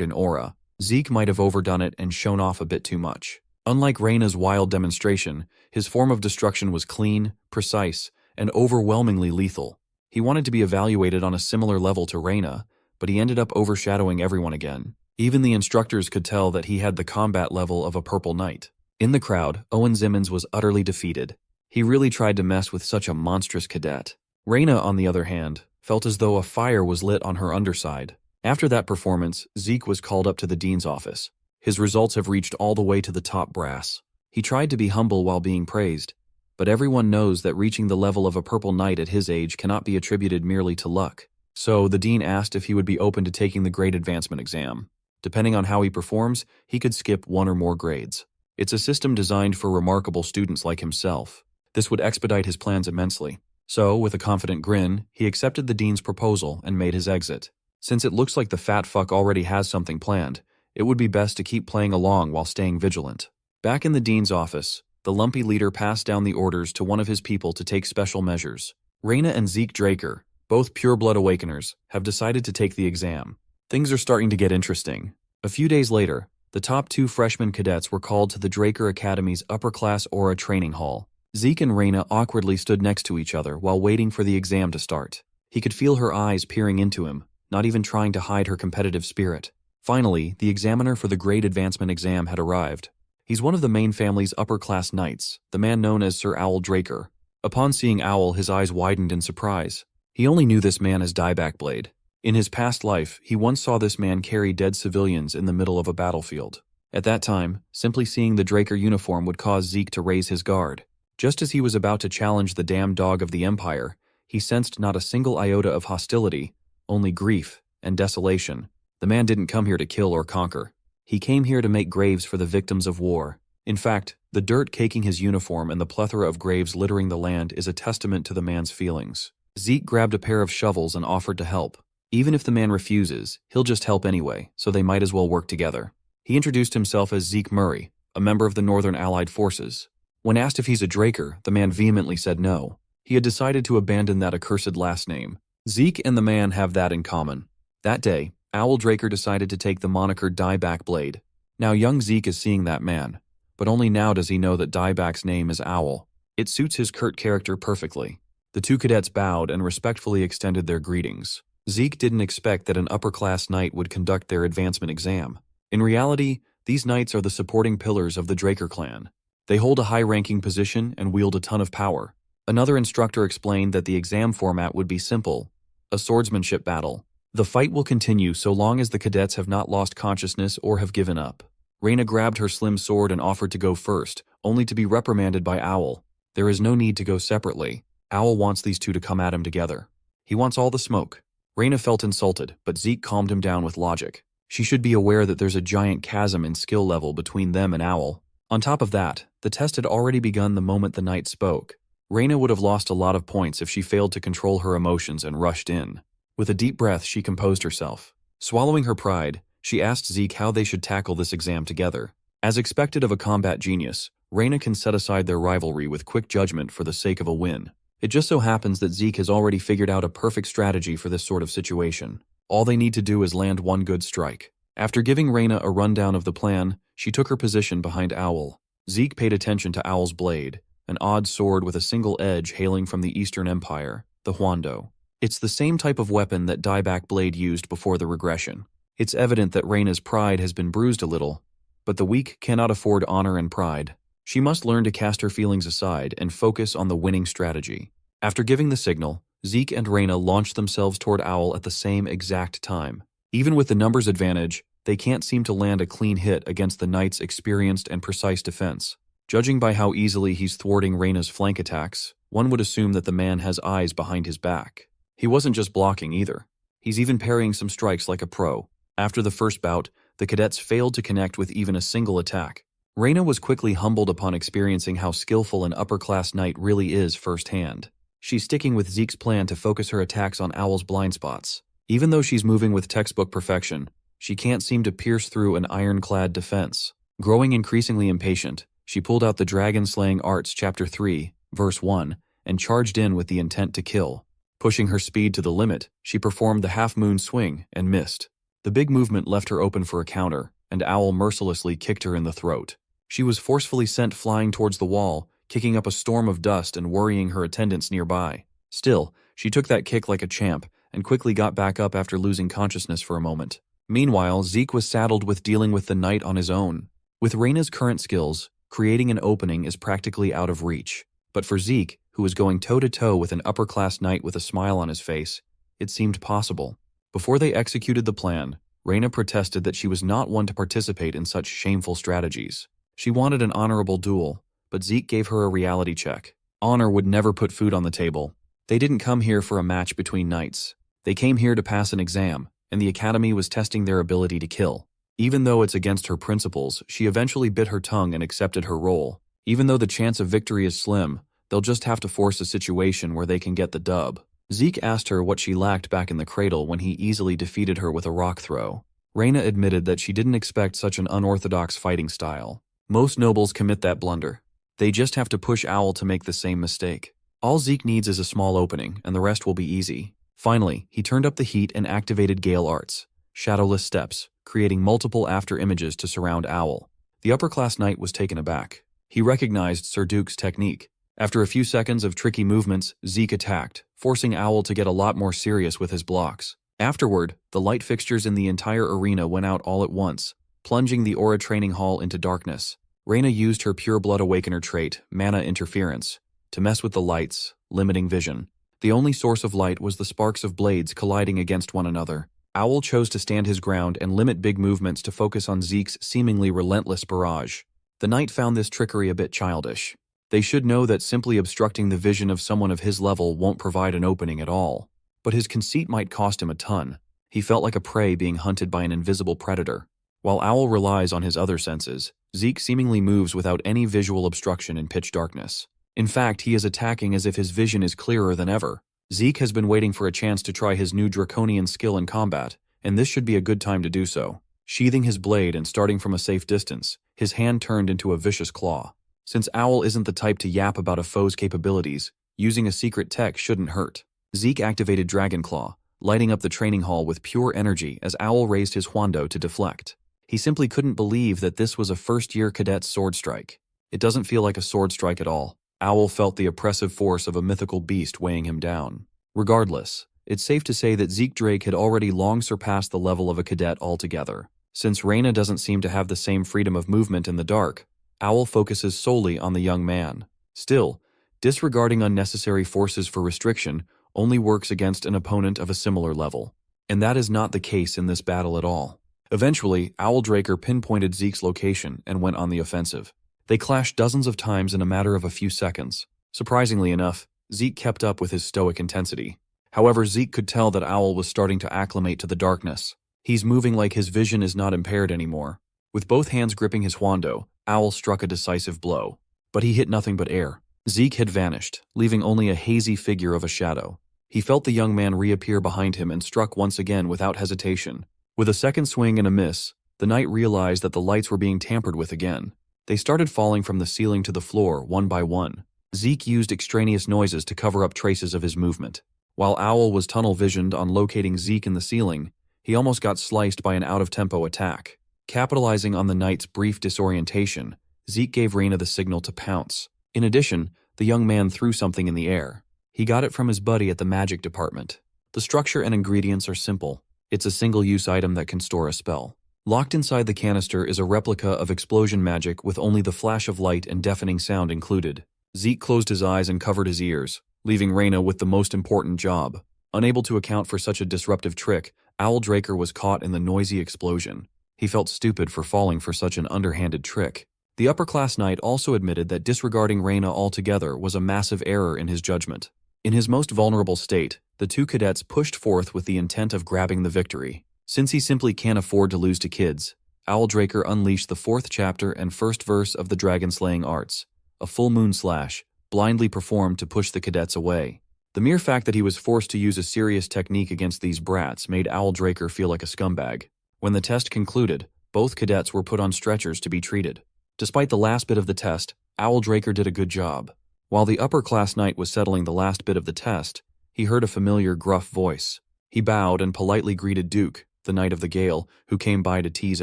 S1: in aura. Zeke might have overdone it and shown off a bit too much. Unlike Reina's wild demonstration, his form of destruction was clean, precise, and overwhelmingly lethal. He wanted to be evaluated on a similar level to Reina, but he ended up overshadowing everyone again. Even the instructors could tell that he had the combat level of a purple knight. In the crowd, Owen Zimmons was utterly defeated. He really tried to mess with such a monstrous cadet. Reina, on the other hand, felt as though a fire was lit on her underside. After that performance, Zeke was called up to the dean's office. His results have reached all the way to the top brass. He tried to be humble while being praised, but everyone knows that reaching the level of a purple knight at his age cannot be attributed merely to luck. So, the dean asked if he would be open to taking the grade advancement exam. Depending on how he performs, he could skip one or more grades. It's a system designed for remarkable students like himself. This would expedite his plans immensely. So, with a confident grin, he accepted the dean's proposal and made his exit. Since it looks like the fat fuck already has something planned, it would be best to keep playing along while staying vigilant. Back in the dean's office, the lumpy leader passed down the orders to one of his people to take special measures. Reina and Zeke Draker, both pure-blood awakeners, have decided to take the exam. Things are starting to get interesting. A few days later, the top 2 freshman cadets were called to the Draker Academy's upper-class Aura training hall. Zeke and Reina awkwardly stood next to each other while waiting for the exam to start. He could feel her eyes peering into him, not even trying to hide her competitive spirit. Finally, the examiner for the grade advancement exam had arrived. He's one of the main family's upper-class knights, the man known as Sir Owl Draker. Upon seeing Owl, his eyes widened in surprise. He only knew this man as Dieback Blade. In his past life, he once saw this man carry dead civilians in the middle of a battlefield. At that time, simply seeing the Draker uniform would cause Zeke to raise his guard. Just as he was about to challenge the damned dog of the Empire, he sensed not a single iota of hostility, only grief and desolation. The man didn't come here to kill or conquer. He came here to make graves for the victims of war. In fact, the dirt caking his uniform and the plethora of graves littering the land is a testament to the man's feelings. Zeke grabbed a pair of shovels and offered to help. Even if the man refuses, he'll just help anyway, so they might as well work together. He introduced himself as Zeke Murray, a member of the Northern Allied Forces. When asked if he's a Draker, the man vehemently said no. He had decided to abandon that accursed last name. Zeke and the man have that in common. That day, Owl Draker decided to take the moniker Dieback Blade. Now young Zeke is seeing that man, but only now does he know that Dieback's name is Owl. It suits his curt character perfectly. The 2 cadets bowed and respectfully extended their greetings. Zeke didn't expect that an upper-class knight would conduct their advancement exam. In reality, these knights are the supporting pillars of the Draker clan. They hold a high-ranking position and wield a ton of power. Another instructor explained that the exam format would be simple, a swordsmanship battle. The fight will continue so long as the cadets have not lost consciousness or have given up. Reina grabbed her slim sword and offered to go first, only to be reprimanded by Owl. There is no need to go separately. Owl wants these 2 to come at him together. He wants all the smoke. Reina felt insulted, but Zeke calmed him down with logic. She should be aware that there's a giant chasm in skill level between them and Owl. On top of that, the test had already begun the moment the knight spoke. Reina would have lost a lot of points if she failed to control her emotions and rushed in. With a deep breath, she composed herself. Swallowing her pride, she asked Zeke how they should tackle this exam together. As expected of a combat genius, Reina can set aside their rivalry with quick judgment for the sake of a win. It just so happens that Zeke has already figured out a perfect strategy for this sort of situation. All they need to do is land one good strike. After giving Reina a rundown of the plan, she took her position behind Owl. Zeke paid attention to Owl's blade, an odd sword with a single edge hailing from the Eastern Empire, the Huando. It's the same type of weapon that Dieback Blade used before the regression. It's evident that Reina's pride has been bruised a little, but the weak cannot afford honor and pride. She must learn to cast her feelings aside and focus on the winning strategy. After giving the signal, Zeke and Reina launched themselves toward Owl at the same exact time. Even with the numbers advantage, they can't seem to land a clean hit against the knight's experienced and precise defense. Judging by how easily he's thwarting Reina's flank attacks, one would assume that the man has eyes behind his back. He wasn't just blocking either. He's even parrying some strikes like a pro. After the first bout, the cadets failed to connect with even a single attack. Reina was quickly humbled upon experiencing how skillful an upper-class knight really is firsthand. She's sticking with Zeke's plan to focus her attacks on Owl's blind spots. Even though she's moving with textbook perfection, she can't seem to pierce through an ironclad defense. Growing increasingly impatient, she pulled out the Dragon-Slaying Arts Chapter 3, Verse 1, and charged in with the intent to kill. Pushing her speed to the limit, she performed the half-moon swing and missed. The big movement left her open for a counter, and Owl mercilessly kicked her in the throat. She was forcefully sent flying towards the wall, kicking up a storm of dust and worrying her attendants nearby. Still, she took that kick like a champ and quickly got back up after losing consciousness for a moment. Meanwhile, Zeke was saddled with dealing with the knight on his own. With Reina's current skills, creating an opening is practically out of reach. But for Zeke, who was going toe-to-toe with an upper-class knight with a smile on his face, it seemed possible. Before they executed the plan, Reyna protested that she was not one to participate in such shameful strategies. She wanted an honorable duel, but Zeke gave her a reality check. Honor would never put food on the table. They didn't come here for a match between knights. They came here to pass an exam, and the academy was testing their ability to kill. Even though it's against her principles, she eventually bit her tongue and accepted her role. Even though the chance of victory is slim, they'll just have to force a situation where they can get the dub. Zeke asked her what she lacked back in the cradle when he easily defeated her with a rock throw. Reyna admitted that she didn't expect such an unorthodox fighting style. Most nobles commit that blunder. They just have to push Owl to make the same mistake. All Zeke needs is a small opening, and the rest will be easy. Finally, he turned up the heat and activated Gale Arts, shadowless steps, creating multiple after-images to surround Owl. The upper-class knight was taken aback. He recognized Sir Duke's technique. After a few seconds of tricky movements, Zeke attacked, forcing Owl to get a lot more serious with his blocks. Afterward, the light fixtures in the entire arena went out all at once, plunging the Aura Training Hall into darkness. Reyna used her Pure Blood Awakener trait, Mana Interference, to mess with the lights, limiting vision. The only source of light was the sparks of blades colliding against one another. Owl chose to stand his ground and limit big movements to focus on Zeke's seemingly relentless barrage. The knight found this trickery a bit childish. They should know that simply obstructing the vision of someone of his level won't provide an opening at all. But his conceit might cost him a ton. He felt like a prey being hunted by an invisible predator. While Owl relies on his other senses, Zeke seemingly moves without any visual obstruction in pitch darkness. In fact, he is attacking as if his vision is clearer than ever. Zeke has been waiting for a chance to try his new draconian skill in combat, and this should be a good time to do so. Sheathing his blade and starting from a safe distance, his hand turned into a vicious claw. Since Owl isn't the type to yap about a foe's capabilities, using a secret tech shouldn't hurt. Zeke activated Dragon Claw, lighting up the training hall with pure energy as Owl raised his Huando to deflect. He simply couldn't believe that this was a first-year cadet's sword strike. It doesn't feel like a sword strike at all. Owl felt the oppressive force of a mythical beast weighing him down. Regardless, it's safe to say that Zeke Drake had already long surpassed the level of a cadet altogether. Since Reyna doesn't seem to have the same freedom of movement in the dark, Owl focuses solely on the young man. Still, disregarding unnecessary forces for restriction only works against an opponent of a similar level. And that is not the case in this battle at all. Eventually, Owl Draker pinpointed Zeke's location and went on the offensive. They clashed dozens of times in a matter of a few seconds. Surprisingly enough, Zeke kept up with his stoic intensity. However, Zeke could tell that Owl was starting to acclimate to the darkness. He's moving like his vision is not impaired anymore. With both hands gripping his Huando, Owl struck a decisive blow. But he hit nothing but air. Zeke had vanished, leaving only a hazy figure of a shadow. He felt the young man reappear behind him and struck once again without hesitation. With a second swing and a miss, the knight realized that the lights were being tampered with again. They started falling from the ceiling to the floor, one by one. Zeke used extraneous noises to cover up traces of his movement. While Owl was tunnel-visioned on locating Zeke in the ceiling, he almost got sliced by an out-of-tempo attack. Capitalizing on the knight's brief disorientation, Zeke gave Reyna the signal to pounce. In addition, the young man threw something in the air. He got it from his buddy at the magic department. The structure and ingredients are simple. It's a single-use item that can store a spell. Locked inside the canister is a replica of explosion magic with only the flash of light and deafening sound included. Zeke closed his eyes and covered his ears, leaving Reyna with the most important job. Unable to account for such a disruptive trick, Owl Draker was caught in the noisy explosion. He felt stupid for falling for such an underhanded trick. The upper-class knight also admitted that disregarding Reyna altogether was a massive error in his judgment. In his most vulnerable state, the two cadets pushed forth with the intent of grabbing the victory. Since he simply can't afford to lose to kids, Owl Draker unleashed the 4th chapter and 1st verse of the Dragonslaying arts, a full moon slash, blindly performed to push the cadets away. The mere fact that he was forced to use a serious technique against these brats made Owl Draker feel like a scumbag. When the test concluded, both cadets were put on stretchers to be treated. Despite the last bit of the test, Owl Draker did a good job. While the upper-class knight was settling the last bit of the test, he heard a familiar gruff voice. He bowed and politely greeted Duke, the Knight of the Gale, who came by to tease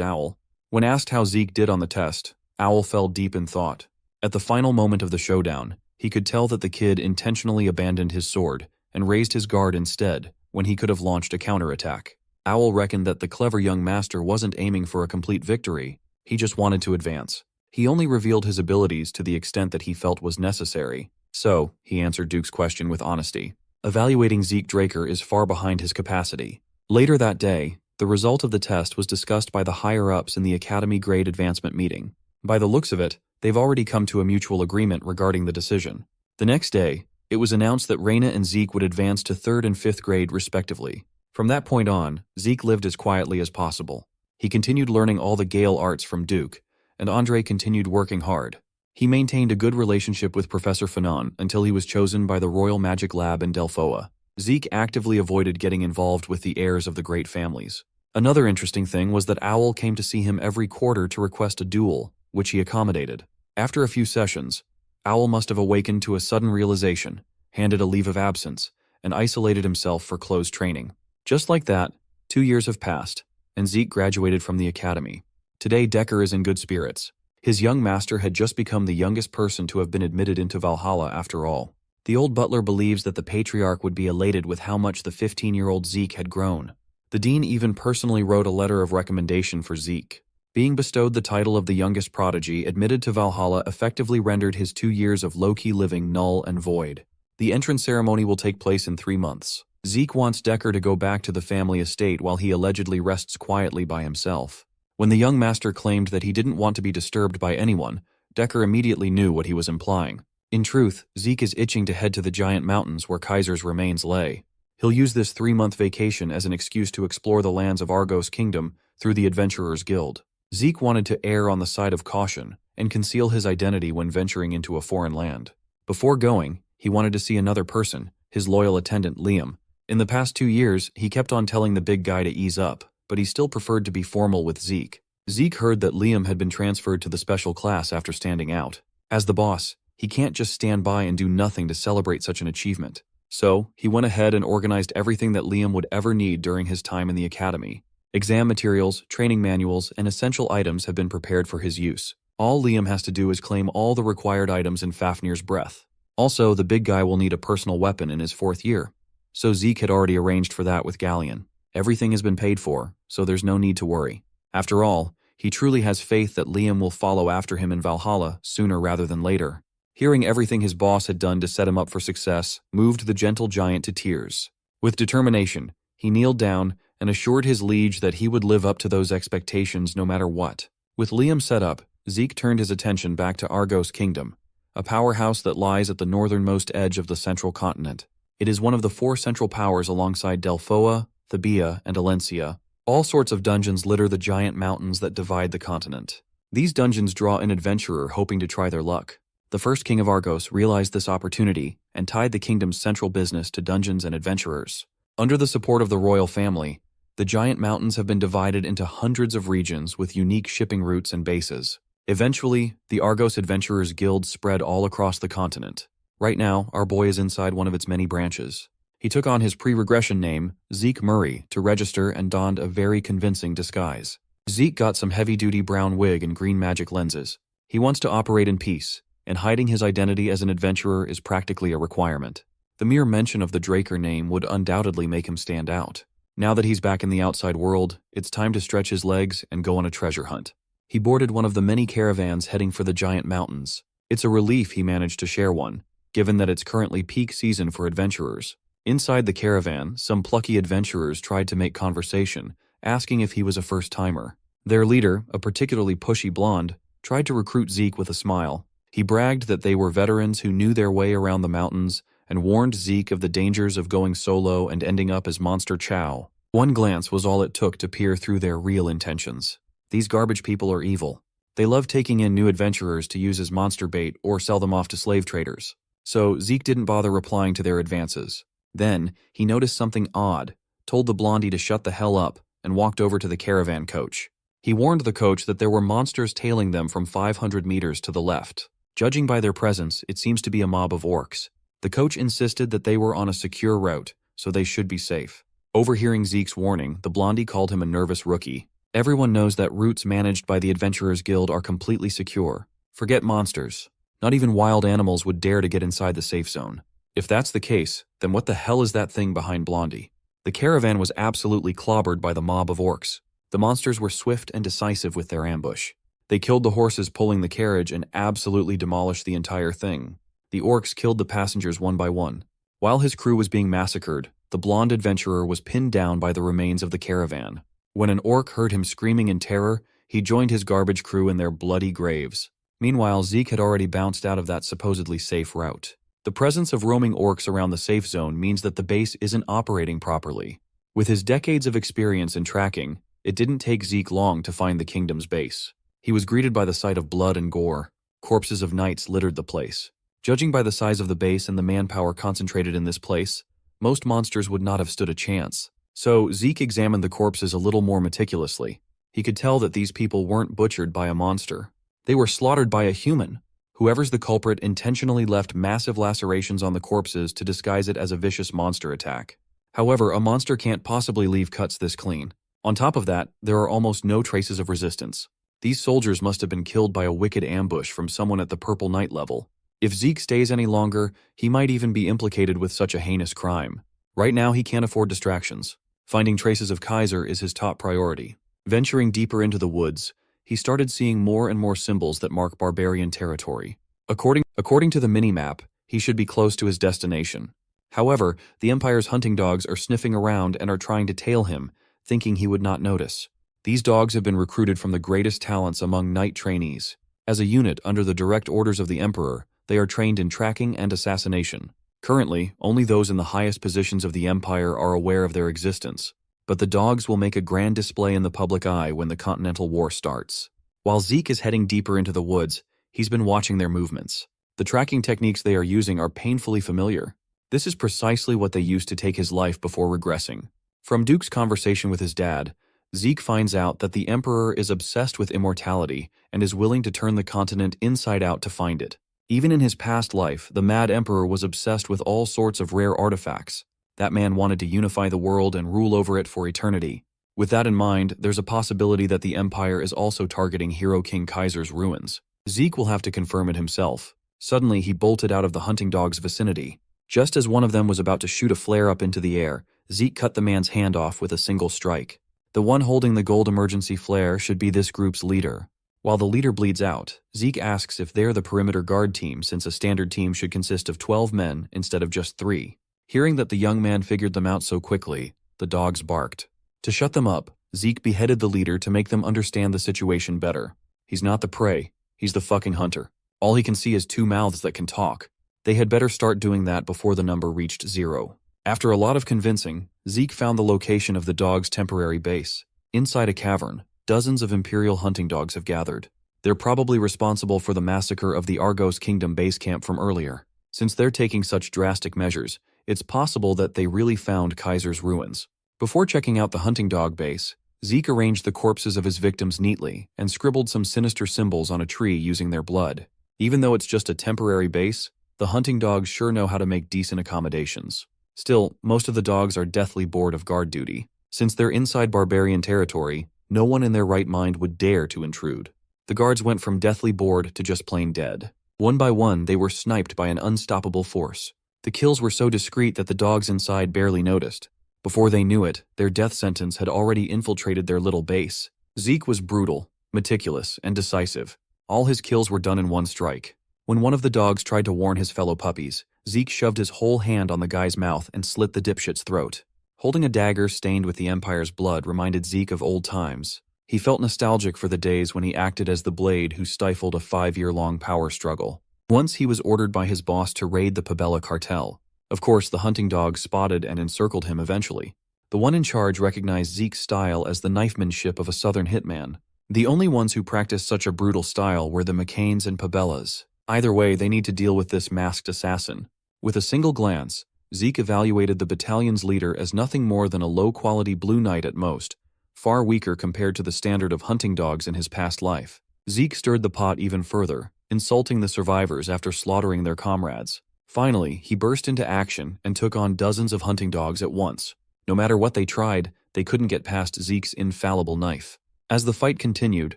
S1: Owl. When asked how Zeke did on the test, Owl fell deep in thought. At the final moment of the showdown, he could tell that the kid intentionally abandoned his sword and raised his guard instead when he could have launched a counterattack. Owl reckoned that the clever young master wasn't aiming for a complete victory, he just wanted to advance. He only revealed his abilities to the extent that he felt was necessary. So, he answered Duke's question with honesty. Evaluating Zeke Draker is far behind his capacity. Later that day, the result of the test was discussed by the higher-ups in the Academy Grade Advancement meeting. By the looks of it, they've already come to a mutual agreement regarding the decision. The next day, it was announced that Reina and Zeke would advance to 3rd and 5th grade respectively. From that point on, Zeke lived as quietly as possible. He continued learning all the Gale arts from Duke, and Andre continued working hard. He maintained a good relationship with Professor Fanon until he was chosen by the Royal Magic Lab in Delphoa. Zeke actively avoided getting involved with the heirs of the great families. Another interesting thing was that Owl came to see him every quarter to request a duel, which he accommodated. After a few sessions, Owl must have awakened to a sudden realization, handed a leave of absence, and isolated himself for close training. Just like that, 2 years have passed, and Zeke graduated from the academy. Today Decker is in good spirits. His young master had just become the youngest person to have been admitted into Valhalla after all. The old butler believes that the patriarch would be elated with how much the 15-year-old Zeke had grown. The dean even personally wrote a letter of recommendation for Zeke. Being bestowed the title of the youngest prodigy admitted to Valhalla effectively rendered his 2 years of low-key living null and void. The entrance ceremony will take place in 3 months. Zeke wants Decker to go back to the family estate while he allegedly rests quietly by himself. When the young master claimed that he didn't want to be disturbed by anyone, Decker immediately knew what he was implying. In truth, Zeke is itching to head to the giant mountains where Kaiser's remains lay. He'll use this 3-month vacation as an excuse to explore the lands of Argos Kingdom through the Adventurers Guild. Zeke wanted to err on the side of caution and conceal his identity when venturing into a foreign land. Before going, he wanted to see another person, his loyal attendant Liam. In the past 2 years, he kept on telling the big guy to ease up, but he still preferred to be formal with Zeke. Zeke heard that Liam had been transferred to the special class after standing out. As the boss, he can't just stand by and do nothing to celebrate such an achievement. So, he went ahead and organized everything that Liam would ever need during his time in the academy. Exam materials, training manuals, and essential items have been prepared for his use. All Liam has to do is claim all the required items in Fafnir's breath. Also, the big guy will need a personal weapon in his 4th year. So Zeke had already arranged for that with Galleon. Everything has been paid for, so there's no need to worry. After all, he truly has faith that Liam will follow after him in Valhalla sooner rather than later. Hearing everything his boss had done to set him up for success moved the gentle giant to tears. With determination, he kneeled down and assured his liege that he would live up to those expectations no matter what. With Liam set up, Zeke turned his attention back to Argos Kingdom, a powerhouse that lies at the northernmost edge of the central continent. It is one of the 4 central powers alongside Delphoa, Thebia, and Alencia. All sorts of dungeons litter the giant mountains that divide the continent. These dungeons draw an adventurer hoping to try their luck. The first king of Argos realized this opportunity and tied the kingdom's central business to dungeons and adventurers. Under the support of the royal family, the giant mountains have been divided into hundreds of regions with unique shipping routes and bases. Eventually, the Argos Adventurers Guild spread all across the continent. Right now, our boy is inside one of its many branches. He took on his pre-regression name, Zeke Murray, to register and donned a very convincing disguise. Zeke got some heavy-duty brown wig and green magic lenses. He wants to operate in peace, and hiding his identity as an adventurer is practically a requirement. The mere mention of the Draker name would undoubtedly make him stand out. Now that he's back in the outside world, it's time to stretch his legs and go on a treasure hunt. He boarded one of the many caravans heading for the giant mountains. It's a relief he managed to share one, given that it's currently peak season for adventurers. Inside the caravan, some plucky adventurers tried to make conversation, asking if he was a first-timer. Their leader, a particularly pushy blonde, tried to recruit Zeke with a smile. He bragged that they were veterans who knew their way around the mountains and warned Zeke of the dangers of going solo and ending up as Monster Chow. One glance was all it took to peer through their real intentions. These garbage people are evil. They love taking in new adventurers to use as monster bait or sell them off to slave traders. So Zeke didn't bother replying to their advances. Then, he noticed something odd, told the blondie to shut the hell up, and walked over to the caravan coach. He warned the coach that there were monsters tailing them from 500 meters to the left. Judging by their presence, it seems to be a mob of orcs. The coach insisted that they were on a secure route, so they should be safe. Overhearing Zeke's warning, the blondie called him a nervous rookie. Everyone knows that routes managed by the Adventurers Guild are completely secure. Forget monsters. Not even wild animals would dare to get inside the safe zone. If that's the case, then what the hell is that thing behind Blondie? The caravan was absolutely clobbered by the mob of orcs. The monsters were swift and decisive with their ambush. They killed the horses pulling the carriage and absolutely demolished the entire thing. The orcs killed the passengers one by one. While his crew was being massacred, the blonde adventurer was pinned down by the remains of the caravan. When an orc heard him screaming in terror, he joined his garbage crew in their bloody graves. Meanwhile, Zeke had already bounced out of that supposedly safe route. The presence of roaming orcs around the safe zone means that the base isn't operating properly. With his decades of experience in tracking, it didn't take Zeke long to find the kingdom's base. He was greeted by the sight of blood and gore. Corpses of knights littered the place. Judging by the size of the base and the manpower concentrated in this place, most monsters would not have stood a chance. So Zeke examined the corpses a little more meticulously. He could tell that these people weren't butchered by a monster. They were slaughtered by a human. Whoever's the culprit intentionally left massive lacerations on the corpses to disguise it as a vicious monster attack. However, a monster can't possibly leave cuts this clean. On top of that, there are almost no traces of resistance. These soldiers must have been killed by a wicked ambush from someone at the Purple Knight level. If Zeke stays any longer, he might even be implicated with such a heinous crime. Right now, he can't afford distractions. Finding traces of Kaiser is his top priority. Venturing deeper into the woods, he started seeing more and more symbols that mark barbarian territory. According to the mini-map, he should be close to his destination. However, the Empire's hunting dogs are sniffing around and are trying to tail him, thinking he would not notice. These dogs have been recruited from the greatest talents among knight trainees. As a unit under the direct orders of the Emperor, they are trained in tracking and assassination. Currently, only those in the highest positions of the Empire are aware of their existence, but the dogs will make a grand display in the public eye when the Continental War starts. While Zeke is heading deeper into the woods, he's been watching their movements. The tracking techniques they are using are painfully familiar. This is precisely what they used to take his life before regressing. From Duke's conversation with his dad, Zeke finds out that the Emperor is obsessed with immortality and is willing to turn the continent inside out to find it. Even in his past life, the Mad Emperor was obsessed with all sorts of rare artifacts. That man wanted to unify the world and rule over it for eternity. With that in mind, there's a possibility that the Empire is also targeting Hero King Kaiser's ruins. Zeke will have to confirm it himself. Suddenly, he bolted out of the hunting dog's vicinity. Just as one of them was about to shoot a flare up into the air, Zeke cut the man's hand off with a single strike. The one holding the gold emergency flare should be this group's leader. While the leader bleeds out, Zeke asks if they're the perimeter guard team, since a standard team should consist of 12 men instead of just 3. Hearing that the young man figured them out so quickly, the dogs barked. To shut them up, Zeke beheaded the leader to make them understand the situation better. He's not the prey, he's the fucking hunter. All he can see is 2 mouths that can talk. They had better start doing that before the number reached 0. After a lot of convincing, Zeke found the location of the dog's temporary base. Inside a cavern, dozens of Imperial hunting dogs have gathered. They're probably responsible for the massacre of the Argos Kingdom base camp from earlier. Since they're taking such drastic measures, it's possible that they really found Kaiser's ruins. Before checking out the hunting dog base, Zeke arranged the corpses of his victims neatly and scribbled some sinister symbols on a tree using their blood. Even though it's just a temporary base, the hunting dogs sure know how to make decent accommodations. Still, most of the dogs are deathly bored of guard duty. Since they're inside barbarian territory, no one in their right mind would dare to intrude. The guards went from deathly bored to just plain dead. One by one, they were sniped by an unstoppable force. The kills were so discreet that the dogs inside barely noticed. Before they knew it, their death sentence had already infiltrated their little base. Zeke was brutal, meticulous, and decisive. All his kills were done in one strike. When one of the dogs tried to warn his fellow puppies, Zeke shoved his whole hand on the guy's mouth and slit the dipshit's throat. Holding a dagger stained with the Empire's blood reminded Zeke of old times. He felt nostalgic for the days when he acted as the blade who stifled a 5-year-long power struggle. Once he was ordered by his boss to raid the Pabella cartel. Of course, the hunting dogs spotted and encircled him eventually. The one in charge recognized Zeke's style as the knifemanship of a southern hitman. The only ones who practiced such a brutal style were the McCains and Pabellas. Either way, they need to deal with this masked assassin. With a single glance, Zeke evaluated the battalion's leader as nothing more than a low-quality blue knight at most, far weaker compared to the standard of hunting dogs in his past life. Zeke stirred the pot even further, insulting the survivors after slaughtering their comrades. Finally, he burst into action and took on dozens of hunting dogs at once. No matter what they tried, they couldn't get past Zeke's infallible knife. As the fight continued,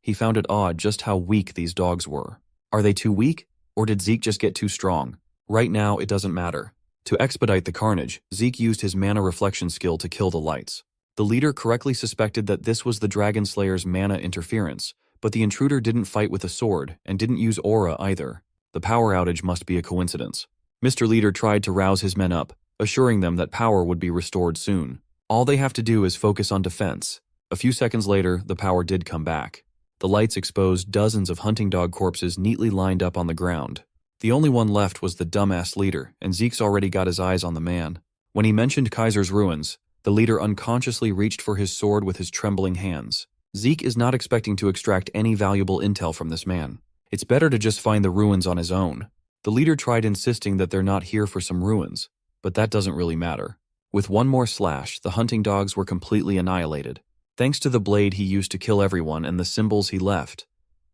S1: he found it odd just how weak these dogs were. Are they too weak? Or did Zeke just get too strong? Right now, it doesn't matter. To expedite the carnage, Zeke used his mana reflection skill to kill the lights. The leader correctly suspected that this was the Dragonslayer's mana interference, but the intruder didn't fight with a sword and didn't use aura either. The power outage must be a coincidence. Mr. Leader tried to rouse his men up, assuring them that power would be restored soon. All they have to do is focus on defense. A few seconds later, the power did come back. The lights exposed dozens of hunting dog corpses neatly lined up on the ground. The only one left was the dumbass leader, and Zeke's already got his eyes on the man. When he mentioned Kaiser's ruins, the leader unconsciously reached for his sword with his trembling hands. Zeke is not expecting to extract any valuable intel from this man. It's better to just find the ruins on his own. The leader tried insisting that they're not here for some ruins, but that doesn't really matter. With one more slash, the hunting dogs were completely annihilated. Thanks to the blade he used to kill everyone and the symbols he left,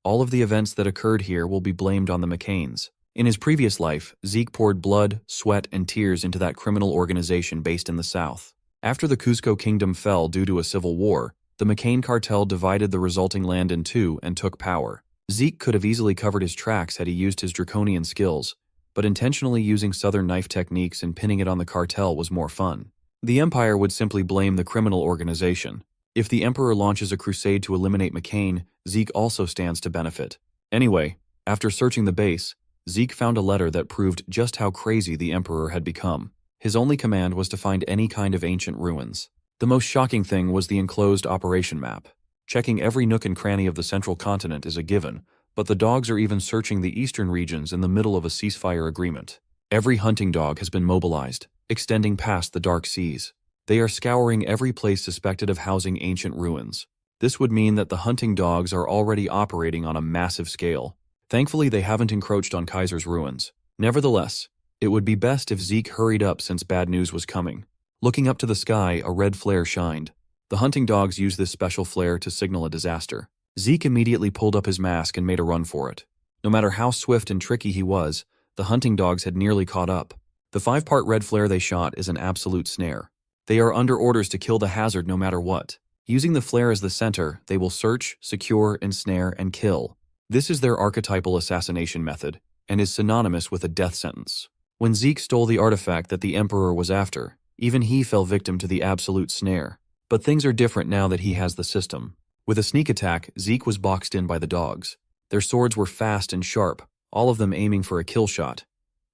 S1: all of the events that occurred here will be blamed on the McCains. In his previous life, Zeke poured blood, sweat, and tears into that criminal organization based in the South. After the Cusco Kingdom fell due to a civil war, the McCain cartel divided the resulting land in two and took power. Zeke could have easily covered his tracks had he used his draconian skills, but intentionally using southern knife techniques and pinning it on the cartel was more fun. The Empire would simply blame the criminal organization. If the Emperor launches a crusade to eliminate McCain, Zeke also stands to benefit. Anyway, after searching the base, Zeke found a letter that proved just how crazy the Emperor had become. His only command was to find any kind of ancient ruins. The most shocking thing was the enclosed operation map. Checking every nook and cranny of the central continent is a given, but the dogs are even searching the eastern regions in the middle of a ceasefire agreement. Every hunting dog has been mobilized, extending past the dark seas. They are scouring every place suspected of housing ancient ruins. This would mean that the hunting dogs are already operating on a massive scale. Thankfully, they haven't encroached on Kaiser's ruins. Nevertheless, it would be best if Zeke hurried up since bad news was coming. Looking up to the sky, a red flare shined. The hunting dogs used this special flare to signal a disaster. Zeke immediately pulled up his mask and made a run for it. No matter how swift and tricky he was, the hunting dogs had nearly caught up. The 5-part red flare they shot is an absolute snare. They are under orders to kill the hazard no matter what. Using the flare as the center, they will search, secure, ensnare, and kill. This is their archetypal assassination method, and is synonymous with a death sentence. When Zeke stole the artifact that the Emperor was after, even he fell victim to the absolute snare. But things are different now that he has the system. With a sneak attack, Zeke was boxed in by the dogs. Their swords were fast and sharp, all of them aiming for a kill shot.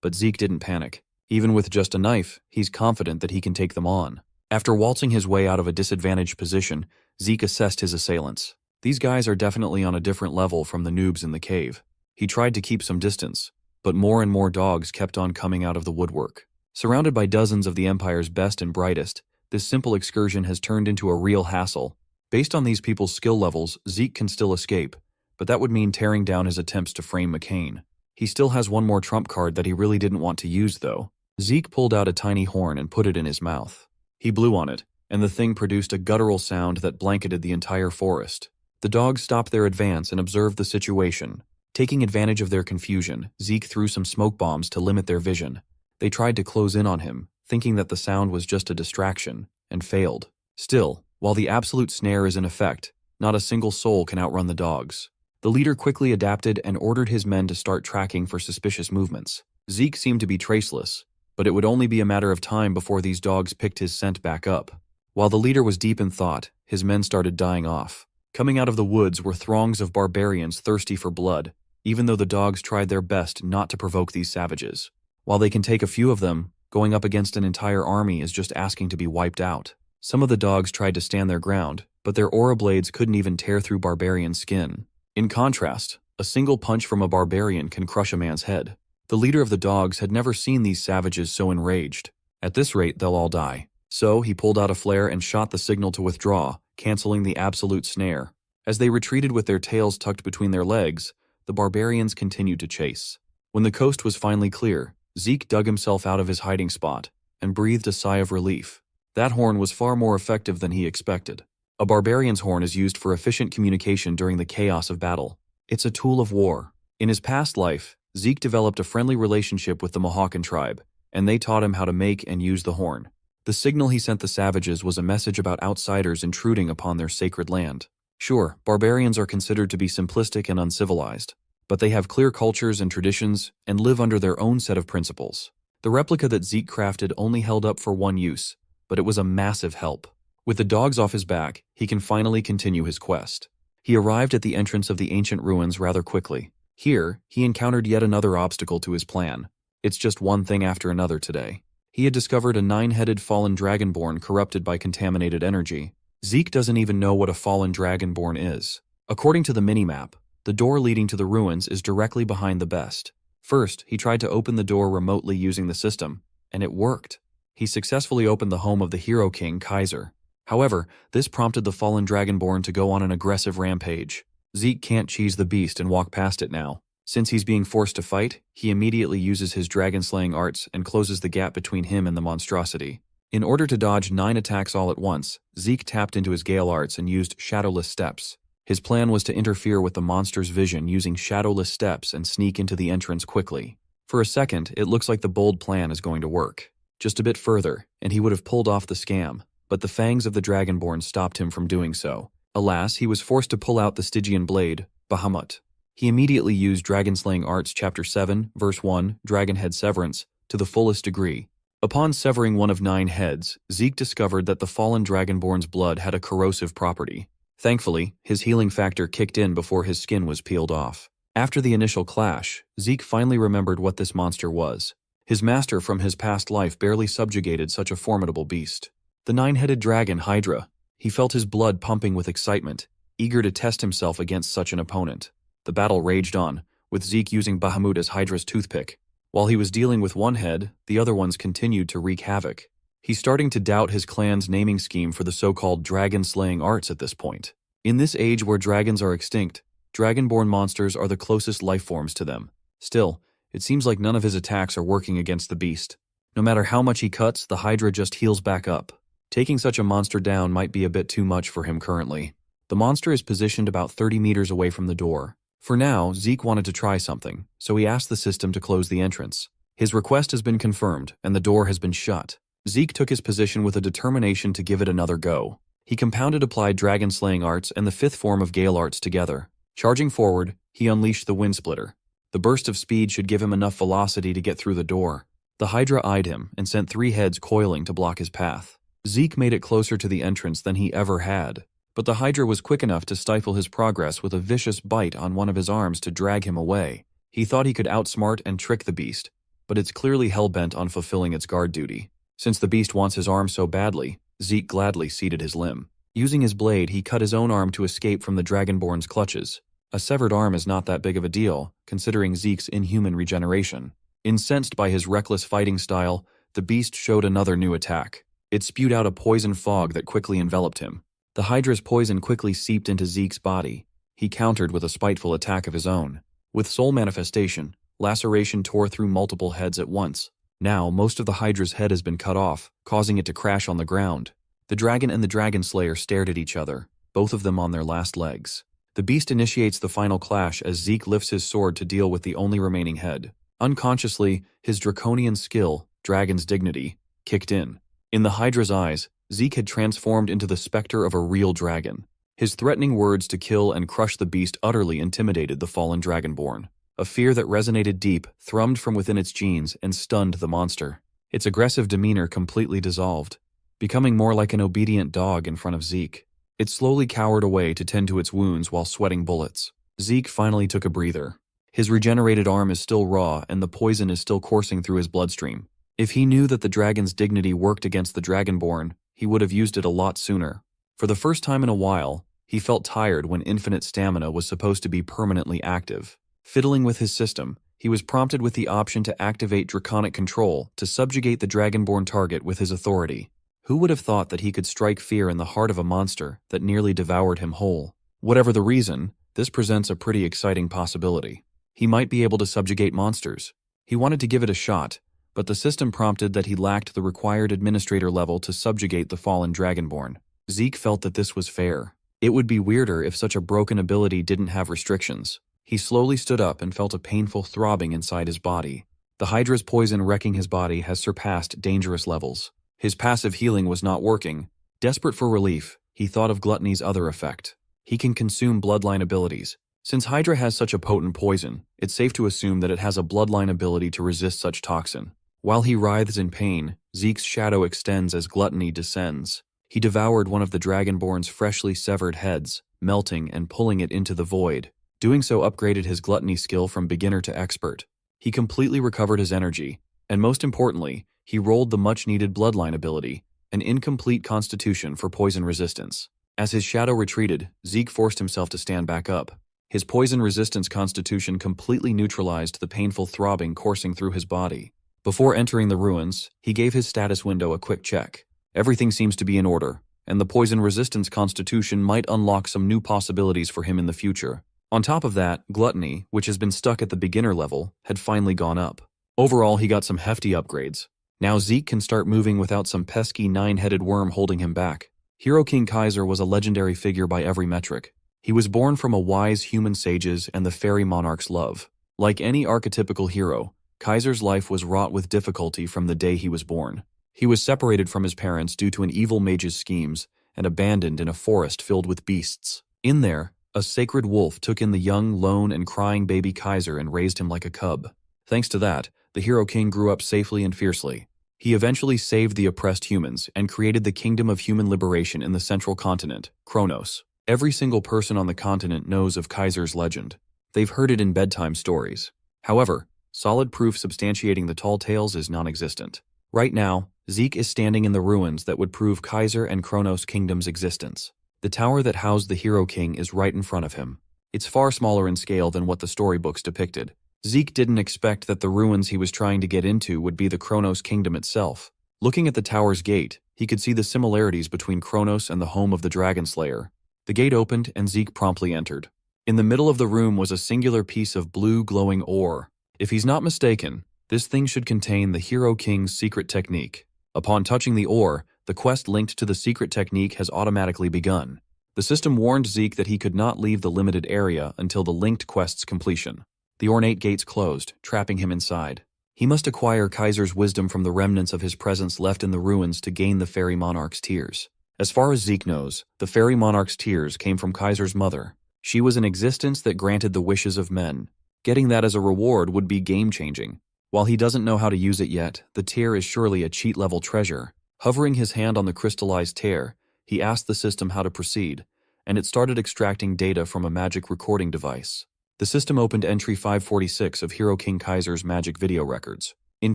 S1: But Zeke didn't panic. Even with just a knife, he's confident that he can take them on. After waltzing his way out of a disadvantaged position, Zeke assessed his assailants. These guys are definitely on a different level from the noobs in the cave. He tried to keep some distance, but more and more dogs kept on coming out of the woodwork. Surrounded by dozens of the Empire's best and brightest, this simple excursion has turned into a real hassle. Based on these people's skill levels, Zeke can still escape, but that would mean tearing down his attempts to frame McCain. He still has one more trump card that he really didn't want to use, though. Zeke pulled out a tiny horn and put it in his mouth. He blew on it, and the thing produced a guttural sound that blanketed the entire forest. The dogs stopped their advance and observed the situation. Taking advantage of their confusion, Zeke threw some smoke bombs to limit their vision. They tried to close in on him, thinking that the sound was just a distraction, and failed. Still, while the absolute snare is in effect, not a single soul can outrun the dogs. The leader quickly adapted and ordered his men to start tracking for suspicious movements. Zeke seemed to be traceless, but it would only be a matter of time before these dogs picked his scent back up. While the leader was deep in thought, his men started dying off. Coming out of the woods were throngs of barbarians thirsty for blood, even though the dogs tried their best not to provoke these savages. While they can take a few of them, going up against an entire army is just asking to be wiped out. Some of the dogs tried to stand their ground, but their aura blades couldn't even tear through barbarian skin. In contrast, a single punch from a barbarian can crush a man's head. The leader of the dogs had never seen these savages so enraged. At this rate, they'll all die. So he pulled out a flare and shot the signal to withdraw, canceling the absolute snare. As they retreated with their tails tucked between their legs, the barbarians continued to chase. When the coast was finally clear, Zeke dug himself out of his hiding spot and breathed a sigh of relief. That horn was far more effective than he expected. A barbarian's horn is used for efficient communication during the chaos of battle. It's a tool of war. In his past life, Zeke developed a friendly relationship with the Mohawken tribe, and they taught him how to make and use the horn. The signal he sent the savages was a message about outsiders intruding upon their sacred land. Sure, barbarians are considered to be simplistic and uncivilized, but they have clear cultures and traditions and live under their own set of principles. The replica that Zeke crafted only held up for one use, but it was a massive help. With the dogs off his back, he can finally continue his quest. He arrived at the entrance of the ancient ruins rather quickly. Here, he encountered yet another obstacle to his plan. It's just one thing after another today. He had discovered a 9-headed fallen dragonborn corrupted by contaminated energy. Zeke doesn't even know what a fallen dragonborn is. According to the minimap, the door leading to the ruins is directly behind the best. First, he tried to open the door remotely using the system, and it worked. He successfully opened the home of the Hero King, Kaiser. However, this prompted the fallen dragonborn to go on an aggressive rampage. Zeke can't cheese the beast and walk past it now. Since he's being forced to fight, he immediately uses his dragon-slaying arts and closes the gap between him and the monstrosity. In order to dodge 9 attacks all at once, Zeke tapped into his Gale arts and used Shadowless Steps. His plan was to interfere with the monster's vision using Shadowless Steps and sneak into the entrance quickly. For a second, it looks like the bold plan is going to work. Just a bit further, and he would have pulled off the scam, but the fangs of the Dragonborn stopped him from doing so. Alas, he was forced to pull out the Stygian blade, Bahamut. He immediately used Dragonslaying Arts Chapter 7, Verse 1, Dragonhead Severance, to the fullest degree. Upon severing one of 9 heads, Zeke discovered that the fallen Dragonborn's blood had a corrosive property. Thankfully, his healing factor kicked in before his skin was peeled off. After the initial clash, Zeke finally remembered what this monster was. His master from his past life barely subjugated such a formidable beast. The 9-headed dragon Hydra. He felt his blood pumping with excitement, eager to test himself against such an opponent. The battle raged on, with Zeke using Bahamut as Hydra's toothpick. While he was dealing with one head, the other ones continued to wreak havoc. He's starting to doubt his clan's naming scheme for the so-called dragon-slaying arts at this point. In this age where dragons are extinct, dragonborn monsters are the closest lifeforms to them. Still, it seems like none of his attacks are working against the beast. No matter how much he cuts, the Hydra just heals back up. Taking such a monster down might be a bit too much for him currently. The monster is positioned about 30 meters away from the door. For now, Zeke wanted to try something, so he asked the system to close the entrance. His request has been confirmed, and the door has been shut. Zeke took his position with a determination to give it another go. He compounded applied dragon-slaying arts and the 5th form of Gale arts together. Charging forward, he unleashed the Wind Splitter. The burst of speed should give him enough velocity to get through the door. The Hydra eyed him and sent 3 heads coiling to block his path. Zeke made it closer to the entrance than he ever had. But the Hydra was quick enough to stifle his progress with a vicious bite on one of his arms to drag him away. He thought he could outsmart and trick the beast, but it's clearly hell-bent on fulfilling its guard duty. Since the beast wants his arm so badly, Zeke gladly ceded his limb. Using his blade, he cut his own arm to escape from the Dragonborn's clutches. A severed arm is not that big of a deal, considering Zeke's inhuman regeneration. Incensed by his reckless fighting style, the beast showed another new attack. It spewed out a poison fog that quickly enveloped him. The Hydra's poison quickly seeped into Zeke's body. He countered with a spiteful attack of his own. With soul manifestation, laceration tore through multiple heads at once. Now, most of the Hydra's head has been cut off, causing it to crash on the ground. The dragon and the Dragonslayer stared at each other, both of them on their last legs. The beast initiates the final clash as Zeke lifts his sword to deal with the only remaining head. Unconsciously, his draconian skill, Dragon's Dignity, kicked in. In the Hydra's eyes, Zeke had transformed into the specter of a real dragon. His threatening words to kill and crush the beast utterly intimidated the fallen Dragonborn. A fear that resonated deep, thrummed from within its genes, and stunned the monster. Its aggressive demeanor completely dissolved, becoming more like an obedient dog in front of Zeke. It slowly cowered away to tend to its wounds while sweating bullets. Zeke finally took a breather. His regenerated arm is still raw, and the poison is still coursing through his bloodstream. If he knew that the dragon's dignity worked against the Dragonborn, he would have used it a lot sooner. For the first time in a while, he felt tired when infinite stamina was supposed to be permanently active. Fiddling with his system, he was prompted with the option to activate Draconic Control to subjugate the Dragonborn target with his authority. Who would have thought that he could strike fear in the heart of a monster that nearly devoured him whole? Whatever the reason, this presents a pretty exciting possibility. He might be able to subjugate monsters. He wanted to give it a shot, but the system prompted that he lacked the required administrator level to subjugate the fallen Dragonborn. Zeke felt that this was fair. It would be weirder if such a broken ability didn't have restrictions. He slowly stood up and felt a painful throbbing inside his body. The Hydra's poison wrecking his body has surpassed dangerous levels. His passive healing was not working. Desperate for relief, he thought of Gluttony's other effect. He can consume bloodline abilities. Since Hydra has such a potent poison, it's safe to assume that it has a bloodline ability to resist such toxin. While he writhes in pain, Zeke's shadow extends as Gluttony descends. He devoured one of the Dragonborn's freshly severed heads, melting and pulling it into the void. Doing so upgraded his Gluttony skill from beginner to expert. He completely recovered his energy, and most importantly, he rolled the much-needed bloodline ability, an incomplete constitution for poison resistance. As his shadow retreated, Zeke forced himself to stand back up. His poison resistance constitution completely neutralized the painful throbbing coursing through his body. Before entering the ruins, he gave his status window a quick check. Everything seems to be in order, and the poison resistance constitution might unlock some new possibilities for him in the future. On top of that, gluttony, which has been stuck at the beginner level, had finally gone up. Overall, he got some hefty upgrades. Now Zeke can start moving without some pesky nine-headed worm holding him back. Hero King Kaiser was a legendary figure by every metric. He was born from a wise human sage's and the fairy monarch's love. Like any archetypical hero, Kaiser's life was wrought with difficulty from the day he was born. He was separated from his parents due to an evil mage's schemes and abandoned in a forest filled with beasts. In there, a sacred wolf took in the young, lone, and crying baby Kaiser and raised him like a cub. Thanks to that, the Hero King grew up safely and fiercely. He eventually saved the oppressed humans and created the Kingdom of Human Liberation in the central continent, Kronos. Every single person on the continent knows of Kaiser's legend. They've heard it in bedtime stories. However, solid proof substantiating the tall tales is non-existent. Right now, Zeke is standing in the ruins that would prove Kaiser and Kronos Kingdom's existence. The tower that housed the Hero King is right in front of him. It's far smaller in scale than what the storybooks depicted. Zeke didn't expect that the ruins he was trying to get into would be the Kronos Kingdom itself. Looking at the tower's gate, he could see the similarities between Kronos and the home of the Dragonslayer. The gate opened and Zeke promptly entered. In the middle of the room was a singular piece of blue glowing ore. If he's not mistaken, this thing should contain the Hero King's secret technique. Upon touching the ore, the quest linked to the secret technique has automatically begun. The system warned Zeke that he could not leave the limited area until the linked quest's completion. The ornate gates closed, trapping him inside. He must acquire Kaiser's wisdom from the remnants of his presence left in the ruins to gain the fairy monarch's tears. As far as Zeke knows, the fairy monarch's tears came from Kaiser's mother. She was an existence that granted the wishes of men. Getting that as a reward would be game-changing. While he doesn't know how to use it yet, the tear is surely a cheat-level treasure. Hovering his hand on the crystallized tear, he asked the system how to proceed, and it started extracting data from a magic recording device. The system opened entry 546 of Hero King Kaiser's magic video records. In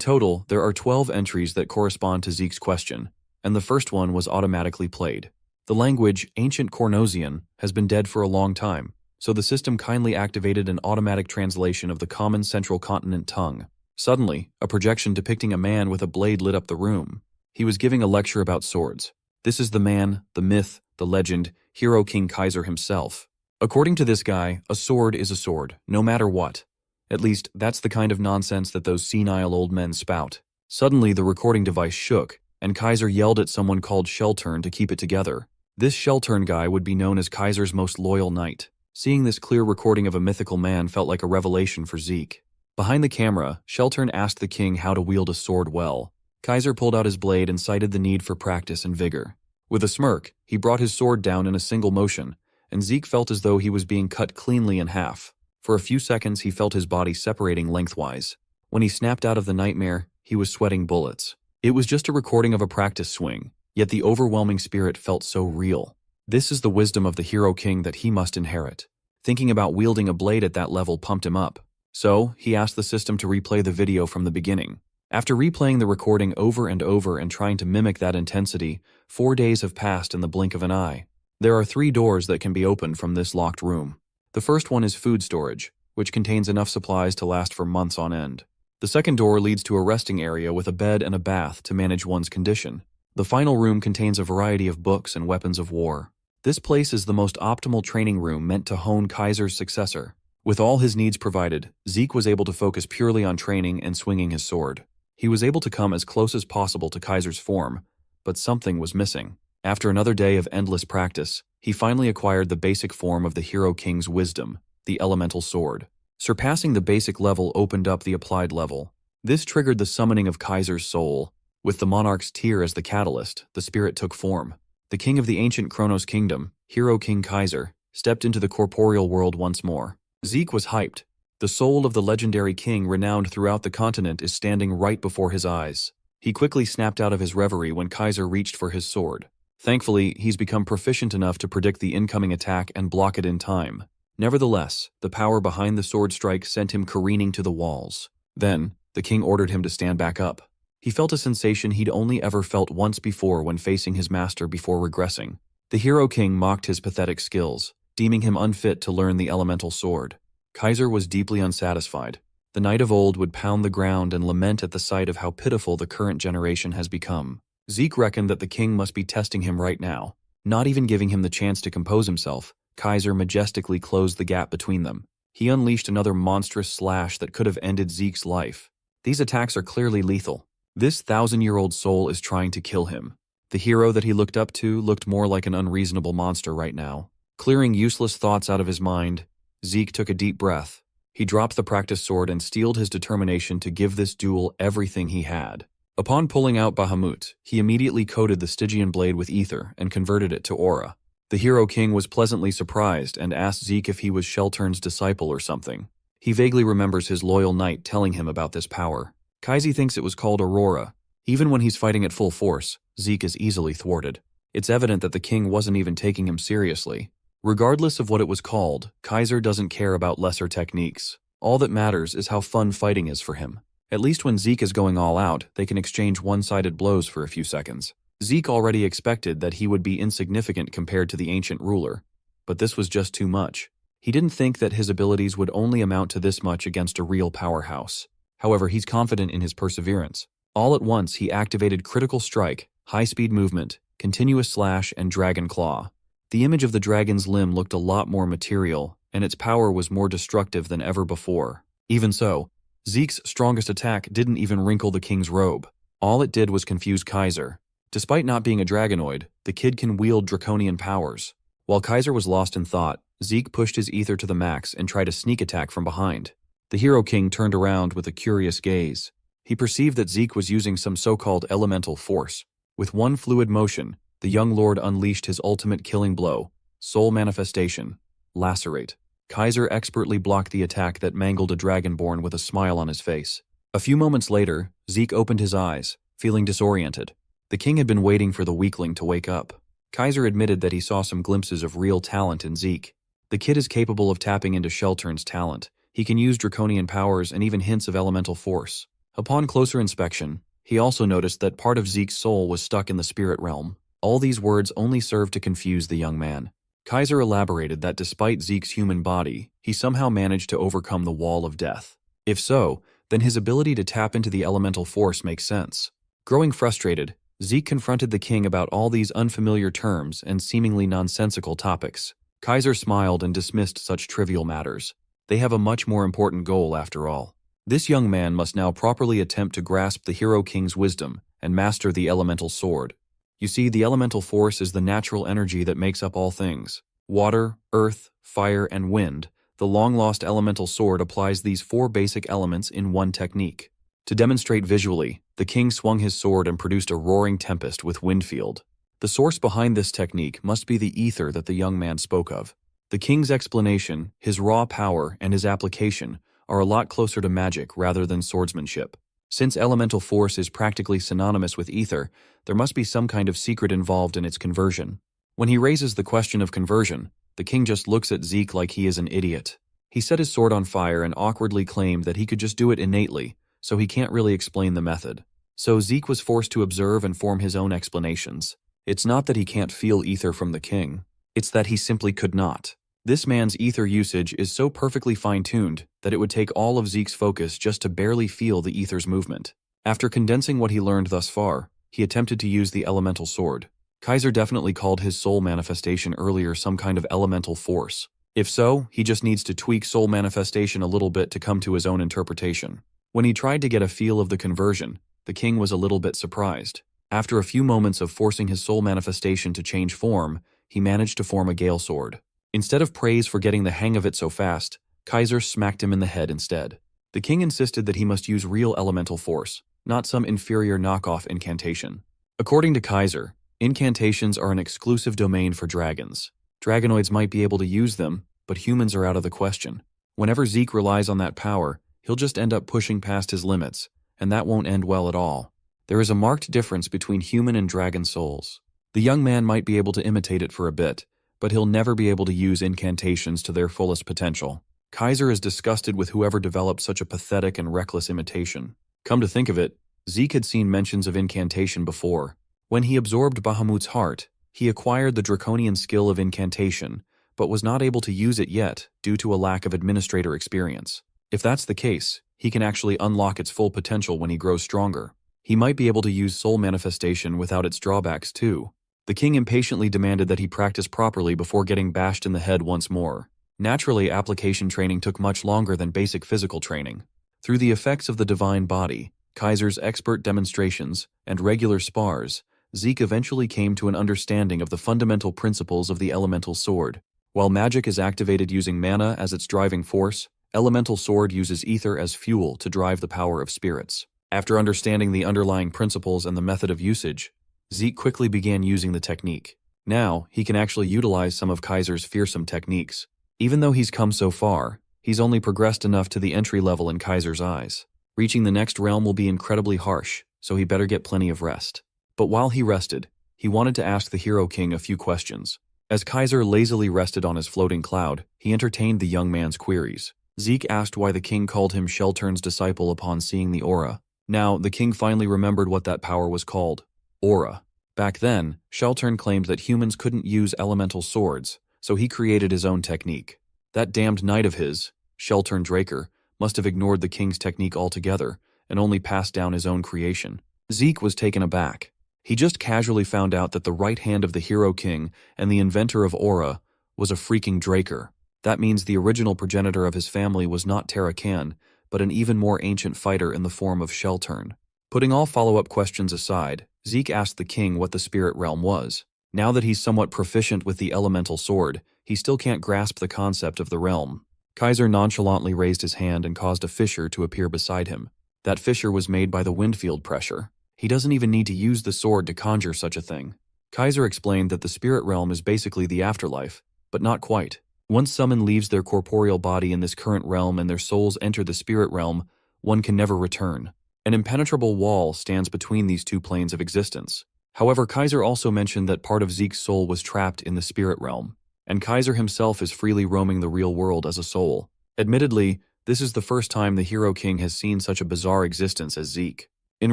S1: total, there are 12 entries that correspond to Zeke's question, and the first one was automatically played. The language, Ancient Kornosian, has been dead for a long time, so the system kindly activated an automatic translation of the common Central Continent tongue. Suddenly, a projection depicting a man with a blade lit up the room. He was giving a lecture about swords. This is the man, the myth, the legend, Hero King Kaiser himself. According to this guy, a sword is a sword, no matter what. At least, that's the kind of nonsense that those senile old men spout. Suddenly, the recording device shook, and Kaiser yelled at someone called Shelturn to keep it together. This Shelturn guy would be known as Kaiser's most loyal knight. Seeing this clear recording of a mythical man felt like a revelation for Zeke. Behind the camera, Shelturn asked the king how to wield a sword well. Kaiser pulled out his blade and cited the need for practice and vigor. With a smirk, he brought his sword down in a single motion, and Zeke felt as though he was being cut cleanly in half. For a few seconds, he felt his body separating lengthwise. When he snapped out of the nightmare, he was sweating bullets. It was just a recording of a practice swing, yet the overwhelming spirit felt so real. This is the wisdom of the Hero King that he must inherit. Thinking about wielding a blade at that level pumped him up. So, he asked the system to replay the video from the beginning. After replaying the recording over and over and trying to mimic that intensity, 4 days have passed in the blink of an eye. There are 3 doors that can be opened from this locked room. The first one is food storage, which contains enough supplies to last for months on end. The second door leads to a resting area with a bed and a bath to manage one's condition. The final room contains a variety of books and weapons of war. This place is the most optimal training room meant to hone Kaiser's successor. With all his needs provided, Zeke was able to focus purely on training and swinging his sword. He was able to come as close as possible to Kaiser's form, but something was missing. After another day of endless practice, he finally acquired the basic form of the Hero King's wisdom, the elemental sword. Surpassing the basic level opened up the applied level. This triggered the summoning of Kaiser's soul. With the monarch's tear as the catalyst, the spirit took form. The king of the ancient Kronos kingdom, Hero King Kaiser, stepped into the corporeal world once more. Zeke was hyped. The soul of the legendary king renowned throughout the continent is standing right before his eyes. He quickly snapped out of his reverie when Kaiser reached for his sword. Thankfully, he's become proficient enough to predict the incoming attack and block it in time. Nevertheless, the power behind the sword strike sent him careening to the walls. Then, the king ordered him to stand back up. He felt a sensation he'd only ever felt once before when facing his master before regressing. The hero king mocked his pathetic skills, deeming him unfit to learn the elemental sword. Kaiser was deeply unsatisfied. The knight of old would pound the ground and lament at the sight of how pitiful the current generation has become. Zeke reckoned that the king must be testing him right now. Not even giving him the chance to compose himself, Kaiser majestically closed the gap between them. He unleashed another monstrous slash that could have ended Zeke's life. These attacks are clearly lethal. This 1,000-year-old soul is trying to kill him. The hero that he looked up to looked more like an unreasonable monster right now. Clearing useless thoughts out of his mind, Zeke took a deep breath. He dropped the practice sword and steeled his determination to give this duel everything he had. Upon pulling out Bahamut, he immediately coated the Stygian blade with ether and converted it to aura. The hero king was pleasantly surprised and asked Zeke if he was Sheltern's disciple or something. He vaguely remembers his loyal knight telling him about this power. Kaisi thinks it was called Aurora. Even when he's fighting at full force, Zeke is easily thwarted. It's evident that the king wasn't even taking him seriously. Regardless of what it was called, Kaiser doesn't care about lesser techniques. All that matters is how fun fighting is for him. At least when Zeke is going all out, they can exchange one-sided blows for a few seconds. Zeke already expected that he would be insignificant compared to the ancient ruler. But this was just too much. He didn't think that his abilities would only amount to this much against a real powerhouse. However, he's confident in his perseverance. All at once, he activated Critical Strike, High-Speed Movement, Continuous Slash, and Dragon Claw. The image of the dragon's limb looked a lot more material, and its power was more destructive than ever before. Even so, Zeke's strongest attack didn't even wrinkle the king's robe. All it did was confuse Kaiser. Despite not being a dragonoid, the kid can wield draconian powers. While Kaiser was lost in thought, Zeke pushed his ether to the max and tried a sneak attack from behind. The hero king turned around with a curious gaze. He perceived that Zeke was using some so-called elemental force. With one fluid motion, the young lord unleashed his ultimate killing blow, Soul Manifestation, Lacerate. Kaiser expertly blocked the attack that mangled a dragonborn with a smile on his face. A few moments later, Zeke opened his eyes, feeling disoriented. The king had been waiting for the weakling to wake up. Kaiser admitted that he saw some glimpses of real talent in Zeke. The kid is capable of tapping into Sheltern's talent. He can use draconian powers and even hints of elemental force. Upon closer inspection, he also noticed that part of Zeke's soul was stuck in the spirit realm. All these words only served to confuse the young man. Kaiser elaborated that despite Zeke's human body, he somehow managed to overcome the wall of death. If so, then his ability to tap into the elemental force makes sense. Growing frustrated, Zeke confronted the king about all these unfamiliar terms and seemingly nonsensical topics. Kaiser smiled and dismissed such trivial matters. They have a much more important goal after all. This young man must now properly attempt to grasp the hero king's wisdom and master the elemental sword. You see, the elemental force is the natural energy that makes up all things. Water, earth, fire, and wind. The long-lost elemental sword applies these 4 basic elements in one technique. To demonstrate visually, the king swung his sword and produced a roaring tempest with Windfield. The source behind this technique must be the ether that the young man spoke of. The king's explanation, his raw power, and his application are a lot closer to magic rather than swordsmanship. Since elemental force is practically synonymous with ether, there must be some kind of secret involved in its conversion. When he raises the question of conversion, the king just looks at Zeke like he is an idiot. He set his sword on fire and awkwardly claimed that he could just do it innately, so he can't really explain the method. So Zeke was forced to observe and form his own explanations. It's not that he can't feel ether from the king. It's that he simply could not. This man's ether usage is so perfectly fine-tuned that it would take all of Zeke's focus just to barely feel the ether's movement. After condensing what he learned thus far, he attempted to use the elemental sword. Kaiser definitely called his soul manifestation earlier some kind of elemental force. If so, he just needs to tweak soul manifestation a little bit to come to his own interpretation. When he tried to get a feel of the conversion, the king was a little bit surprised. After a few moments of forcing his soul manifestation to change form, he managed to form a Gale Sword. Instead of praise for getting the hang of it so fast, Kaiser smacked him in the head instead. The king insisted that he must use real elemental force, not some inferior knockoff incantation. According to Kaiser, incantations are an exclusive domain for dragons. Dragonoids might be able to use them, but humans are out of the question. Whenever Zeke relies on that power, he'll just end up pushing past his limits, and that won't end well at all. There is a marked difference between human and dragon souls. The young man might be able to imitate it for a bit, but he'll never be able to use incantations to their fullest potential. Kaiser is disgusted with whoever developed such a pathetic and reckless imitation. Come to think of it, Zeke had seen mentions of incantation before. When he absorbed Bahamut's heart, he acquired the draconian skill of incantation, but was not able to use it yet due to a lack of administrator experience. If that's the case, he can actually unlock its full potential when he grows stronger. He might be able to use soul manifestation without its drawbacks too. The king impatiently demanded that he practice properly before getting bashed in the head once more. Naturally, application training took much longer than basic physical training. Through the effects of the divine body, Kaiser's expert demonstrations, and regular spars, Zeke eventually came to an understanding of the fundamental principles of the elemental sword. While magic is activated using mana as its driving force, elemental sword uses ether as fuel to drive the power of spirits. After understanding the underlying principles and the method of usage, Zeke quickly began using the technique. Now, he can actually utilize some of Kaiser's fearsome techniques. Even though he's come so far, he's only progressed enough to the entry level in Kaiser's eyes. Reaching the next realm will be incredibly harsh, so he better get plenty of rest. But while he rested, he wanted to ask the Hero King a few questions. As Kaiser lazily rested on his floating cloud, he entertained the young man's queries. Zeke asked why the king called him Sheltern's disciple upon seeing the aura. Now, the king finally remembered what that power was called. Aura. Back then, Sheltern claimed that humans couldn't use elemental swords, so he created his own technique. That damned knight of his, Sheltern Draker, must have ignored the king's technique altogether and only passed down his own creation. Zeke was taken aback. He just casually found out that the right hand of the Hero King and the inventor of Aura was a freaking Draker. That means the original progenitor of his family was not Tarakan, but an even more ancient fighter in the form of Sheltern. Putting all follow-up questions aside, Zeke asked the king what the spirit realm was. Now that he's somewhat proficient with the elemental sword, he still can't grasp the concept of the realm. Kaiser nonchalantly raised his hand and caused a fissure to appear beside him. That fissure was made by the wind field pressure. He doesn't even need to use the sword to conjure such a thing. Kaiser explained that the spirit realm is basically the afterlife, but not quite. Once someone leaves their corporeal body in this current realm and their souls enter the spirit realm, one can never return. An impenetrable wall stands between these two planes of existence. However, Kaiser also mentioned that part of Zeke's soul was trapped in the spirit realm, and Kaiser himself is freely roaming the real world as a soul. Admittedly, this is the first time the Hero King has seen such a bizarre existence as Zeke. In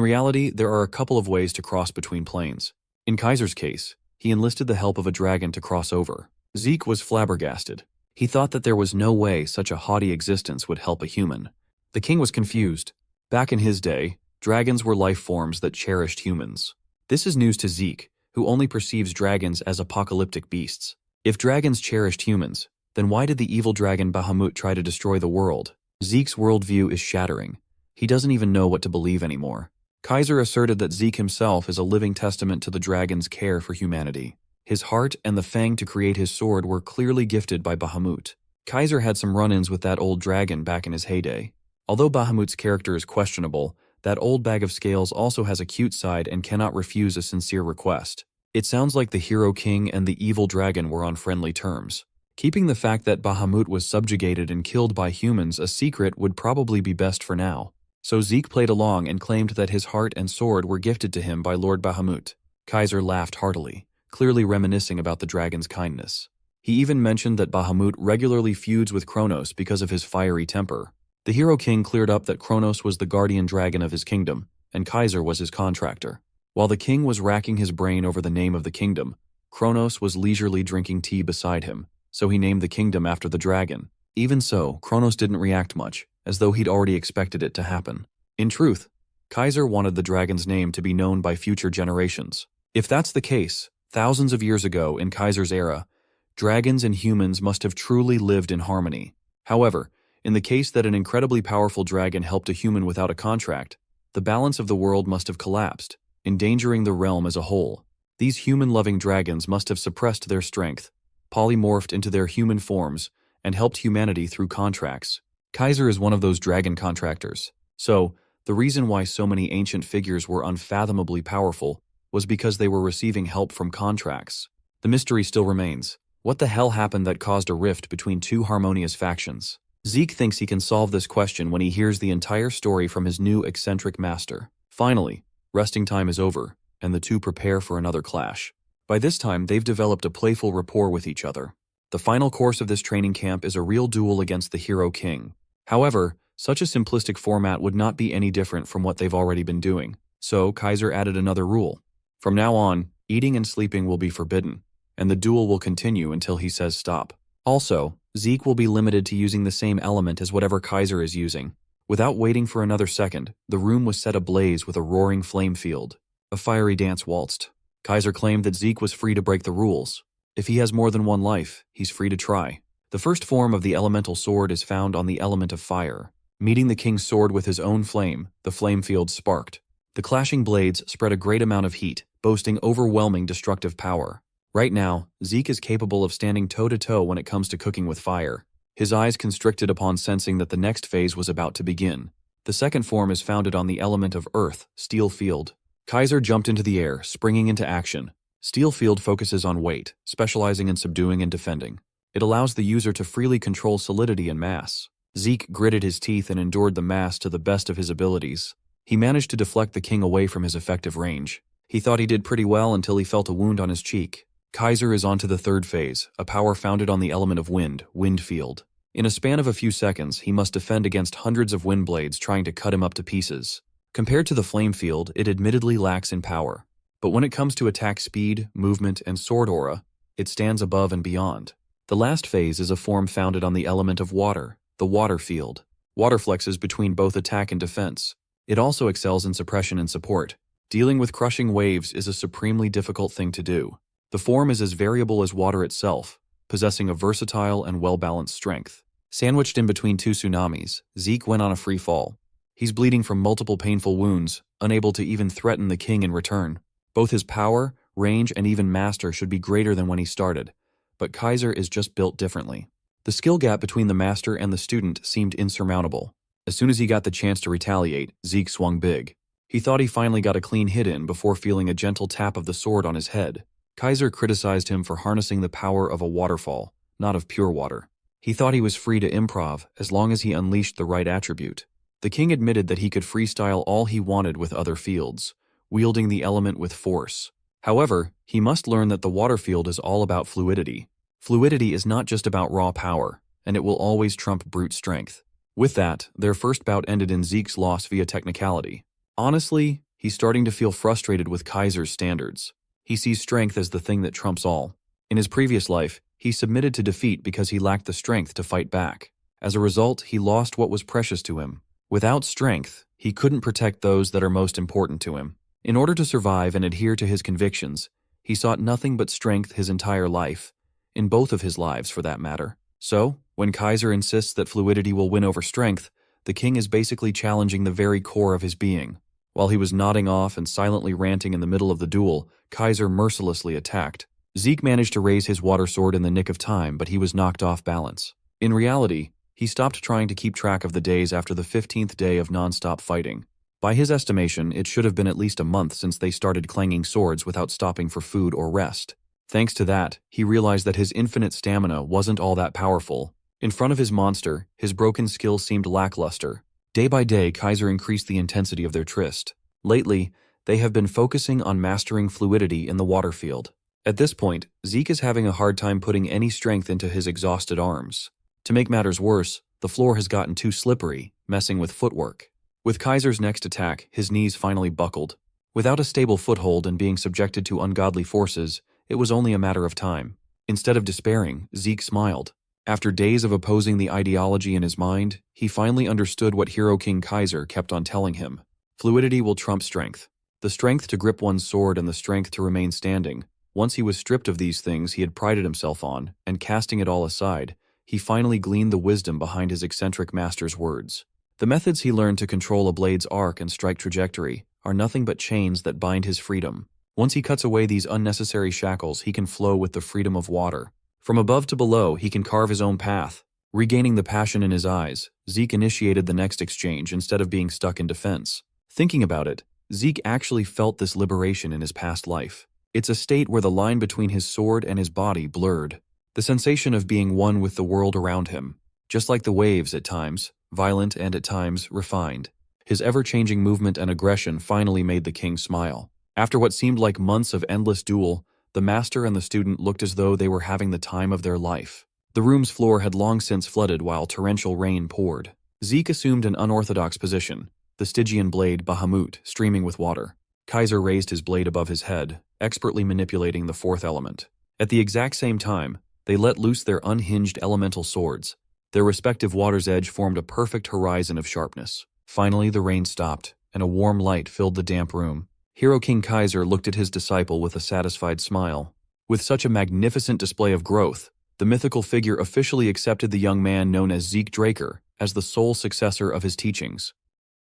S1: reality, there are a couple of ways to cross between planes. In Kaiser's case, he enlisted the help of a dragon to cross over. Zeke was flabbergasted. He thought that there was no way such a haughty existence would help a human. The king was confused. Back in his day, dragons were life forms that cherished humans. This is news to Zeke, who only perceives dragons as apocalyptic beasts. If dragons cherished humans, then why did the evil dragon Bahamut try to destroy the world? Zeke's worldview is shattering. He doesn't even know what to believe anymore. Kaiser asserted that Zeke himself is a living testament to the dragon's care for humanity. His heart and the fang to create his sword were clearly gifted by Bahamut. Kaiser had some run-ins with that old dragon back in his heyday. Although Bahamut's character is questionable, that old bag of scales also has a cute side and cannot refuse a sincere request. It sounds like the Hero King and the evil dragon were on friendly terms. Keeping the fact that Bahamut was subjugated and killed by humans a secret would probably be best for now. So Zeke played along and claimed that his heart and sword were gifted to him by Lord Bahamut. Kaiser laughed heartily, clearly reminiscing about the dragon's kindness. He even mentioned that Bahamut regularly feuds with Kronos because of his fiery temper. The Hero King cleared up that Kronos was the guardian dragon of his kingdom, and Kaiser was his contractor. While the king was racking his brain over the name of the kingdom, Kronos was leisurely drinking tea beside him, so he named the kingdom after the dragon. Even so, Kronos didn't react much, as though he'd already expected it to happen. In truth, Kaiser wanted the dragon's name to be known by future generations. If that's the case, thousands of years ago in Kaiser's era, dragons and humans must have truly lived in harmony. However, in the case that an incredibly powerful dragon helped a human without a contract, the balance of the world must have collapsed, endangering the realm as a whole. These human-loving dragons must have suppressed their strength, polymorphed into their human forms, and helped humanity through contracts. Kaiser is one of those dragon contractors. So, the reason why so many ancient figures were unfathomably powerful was because they were receiving help from contracts. The mystery still remains. What the hell happened that caused a rift between two harmonious factions? Zeke thinks he can solve this question when he hears the entire story from his new eccentric master. Finally, resting time is over, and the two prepare for another clash. By this time, they've developed a playful rapport with each other. The final course of this training camp is a real duel against the hero king. However, such a simplistic format would not be any different from what they've already been doing, so Kaiser added another rule. From now on, eating and sleeping will be forbidden, and the duel will continue until he says stop. Also, Zeke will be limited to using the same element as whatever Kaiser is using. Without waiting for another second, the room was set ablaze with a roaring flame field. A fiery dance waltzed. Kaiser claimed that Zeke was free to break the rules. If he has more than one life, he's free to try. The first form of the elemental sword is found on the element of fire. Meeting the king's sword with his own flame, the flame field sparked. The clashing blades spread a great amount of heat, boasting overwhelming destructive power. Right now, Zeke is capable of standing toe-to-toe when it comes to cooking with fire. His eyes constricted upon sensing that the next phase was about to begin. The second form is founded on the element of earth, steel field. Kaiser jumped into the air, springing into action. Steel field focuses on weight, specializing in subduing and defending. It allows the user to freely control solidity and mass. Zeke gritted his teeth and endured the mass to the best of his abilities. He managed to deflect the king away from his effective range. He thought he did pretty well until he felt a wound on his cheek. Kaiser is on to the third phase, a power founded on the element of wind, wind field. In a span of a few seconds, he must defend against hundreds of wind blades trying to cut him up to pieces. Compared to the flame field, it admittedly lacks in power. But when it comes to attack speed, movement, and sword aura, it stands above and beyond. The last phase is a form founded on the element of water, the water field. Water flexes between both attack and defense. It also excels in suppression and support. Dealing with crushing waves is a supremely difficult thing to do. The form is as variable as water itself, possessing a versatile and well-balanced strength. Sandwiched in between two tsunamis, Zeke went on a free fall. He's bleeding from multiple painful wounds, unable to even threaten the king in return. Both his power, range, and even master should be greater than when he started, but Kaiser is just built differently. The skill gap between the master and the student seemed insurmountable. As soon as he got the chance to retaliate, Zeke swung big. He thought he finally got a clean hit in before feeling a gentle tap of the sword on his head. Kaiser criticized him for harnessing the power of a waterfall, not of pure water. He thought he was free to improv as long as he unleashed the right attribute. The king admitted that he could freestyle all he wanted with other fields, wielding the element with force. However, he must learn that the water field is all about fluidity. Fluidity is not just about raw power, and it will always trump brute strength. With that, their first bout ended in Zeke's loss via technicality. Honestly, he's starting to feel frustrated with Kaiser's standards. He sees strength as the thing that trumps all. In his previous life, he submitted to defeat because he lacked the strength to fight back. As a result, he lost what was precious to him. Without strength, he couldn't protect those that are most important to him. In order to survive and adhere to his convictions, he sought nothing but strength his entire life, in both of his lives for that matter. So, when Kaiser insists that fluidity will win over strength, the king is basically challenging the very core of his being. While he was nodding off and silently ranting in the middle of the duel, Kaiser mercilessly attacked. Zeke managed to raise his water sword in the nick of time, but he was knocked off balance. In reality, he stopped trying to keep track of the days after the 15th day of non-stop fighting. By his estimation, it should have been at least a month since they started clanging swords without stopping for food or rest. Thanks to that, he realized that his infinite stamina wasn't all that powerful. In front of his monster, his broken skill seemed lackluster. Day by day, Kaiser increased the intensity of their tryst. Lately, they have been focusing on mastering fluidity in the water field. At this point, Zeke is having a hard time putting any strength into his exhausted arms. To make matters worse, the floor has gotten too slippery, messing with footwork. With Kaiser's next attack, his knees finally buckled. Without a stable foothold and being subjected to ungodly forces, it was only a matter of time. Instead of despairing, Zeke smiled. After days of opposing the ideology in his mind, he finally understood what Hero King Kaiser kept on telling him. Fluidity will trump strength. The strength to grip one's sword and the strength to remain standing. Once he was stripped of these things he had prided himself on, and casting it all aside, he finally gleaned the wisdom behind his eccentric master's words. The methods he learned to control a blade's arc and strike trajectory are nothing but chains that bind his freedom. Once he cuts away these unnecessary shackles, he can flow with the freedom of water. From above to below, he can carve his own path. Regaining the passion in his eyes, Zeke initiated the next exchange instead of being stuck in defense. Thinking about it, Zeke actually felt this liberation in his past life. It's a state where the line between his sword and his body blurred. The sensation of being one with the world around him. Just like the waves at times, violent and at times refined. His ever-changing movement and aggression finally made the king smile. After what seemed like months of endless duel, The master and the student looked as though they were having the time of their life. The room's floor had long since flooded while torrential rain poured. Zeke assumed an unorthodox position, the Stygian blade Bahamut streaming with water. Kaiser raised his blade above his head, expertly manipulating the fourth element. At the exact same time, they let loose their unhinged elemental swords. Their respective water's edge formed a perfect horizon of sharpness. Finally, the rain stopped, and a warm light filled the damp room. Hero King Kaiser looked at his disciple with a satisfied smile. With such a magnificent display of growth, the mythical figure officially accepted the young man known as Zeke Draker as the sole successor of his teachings.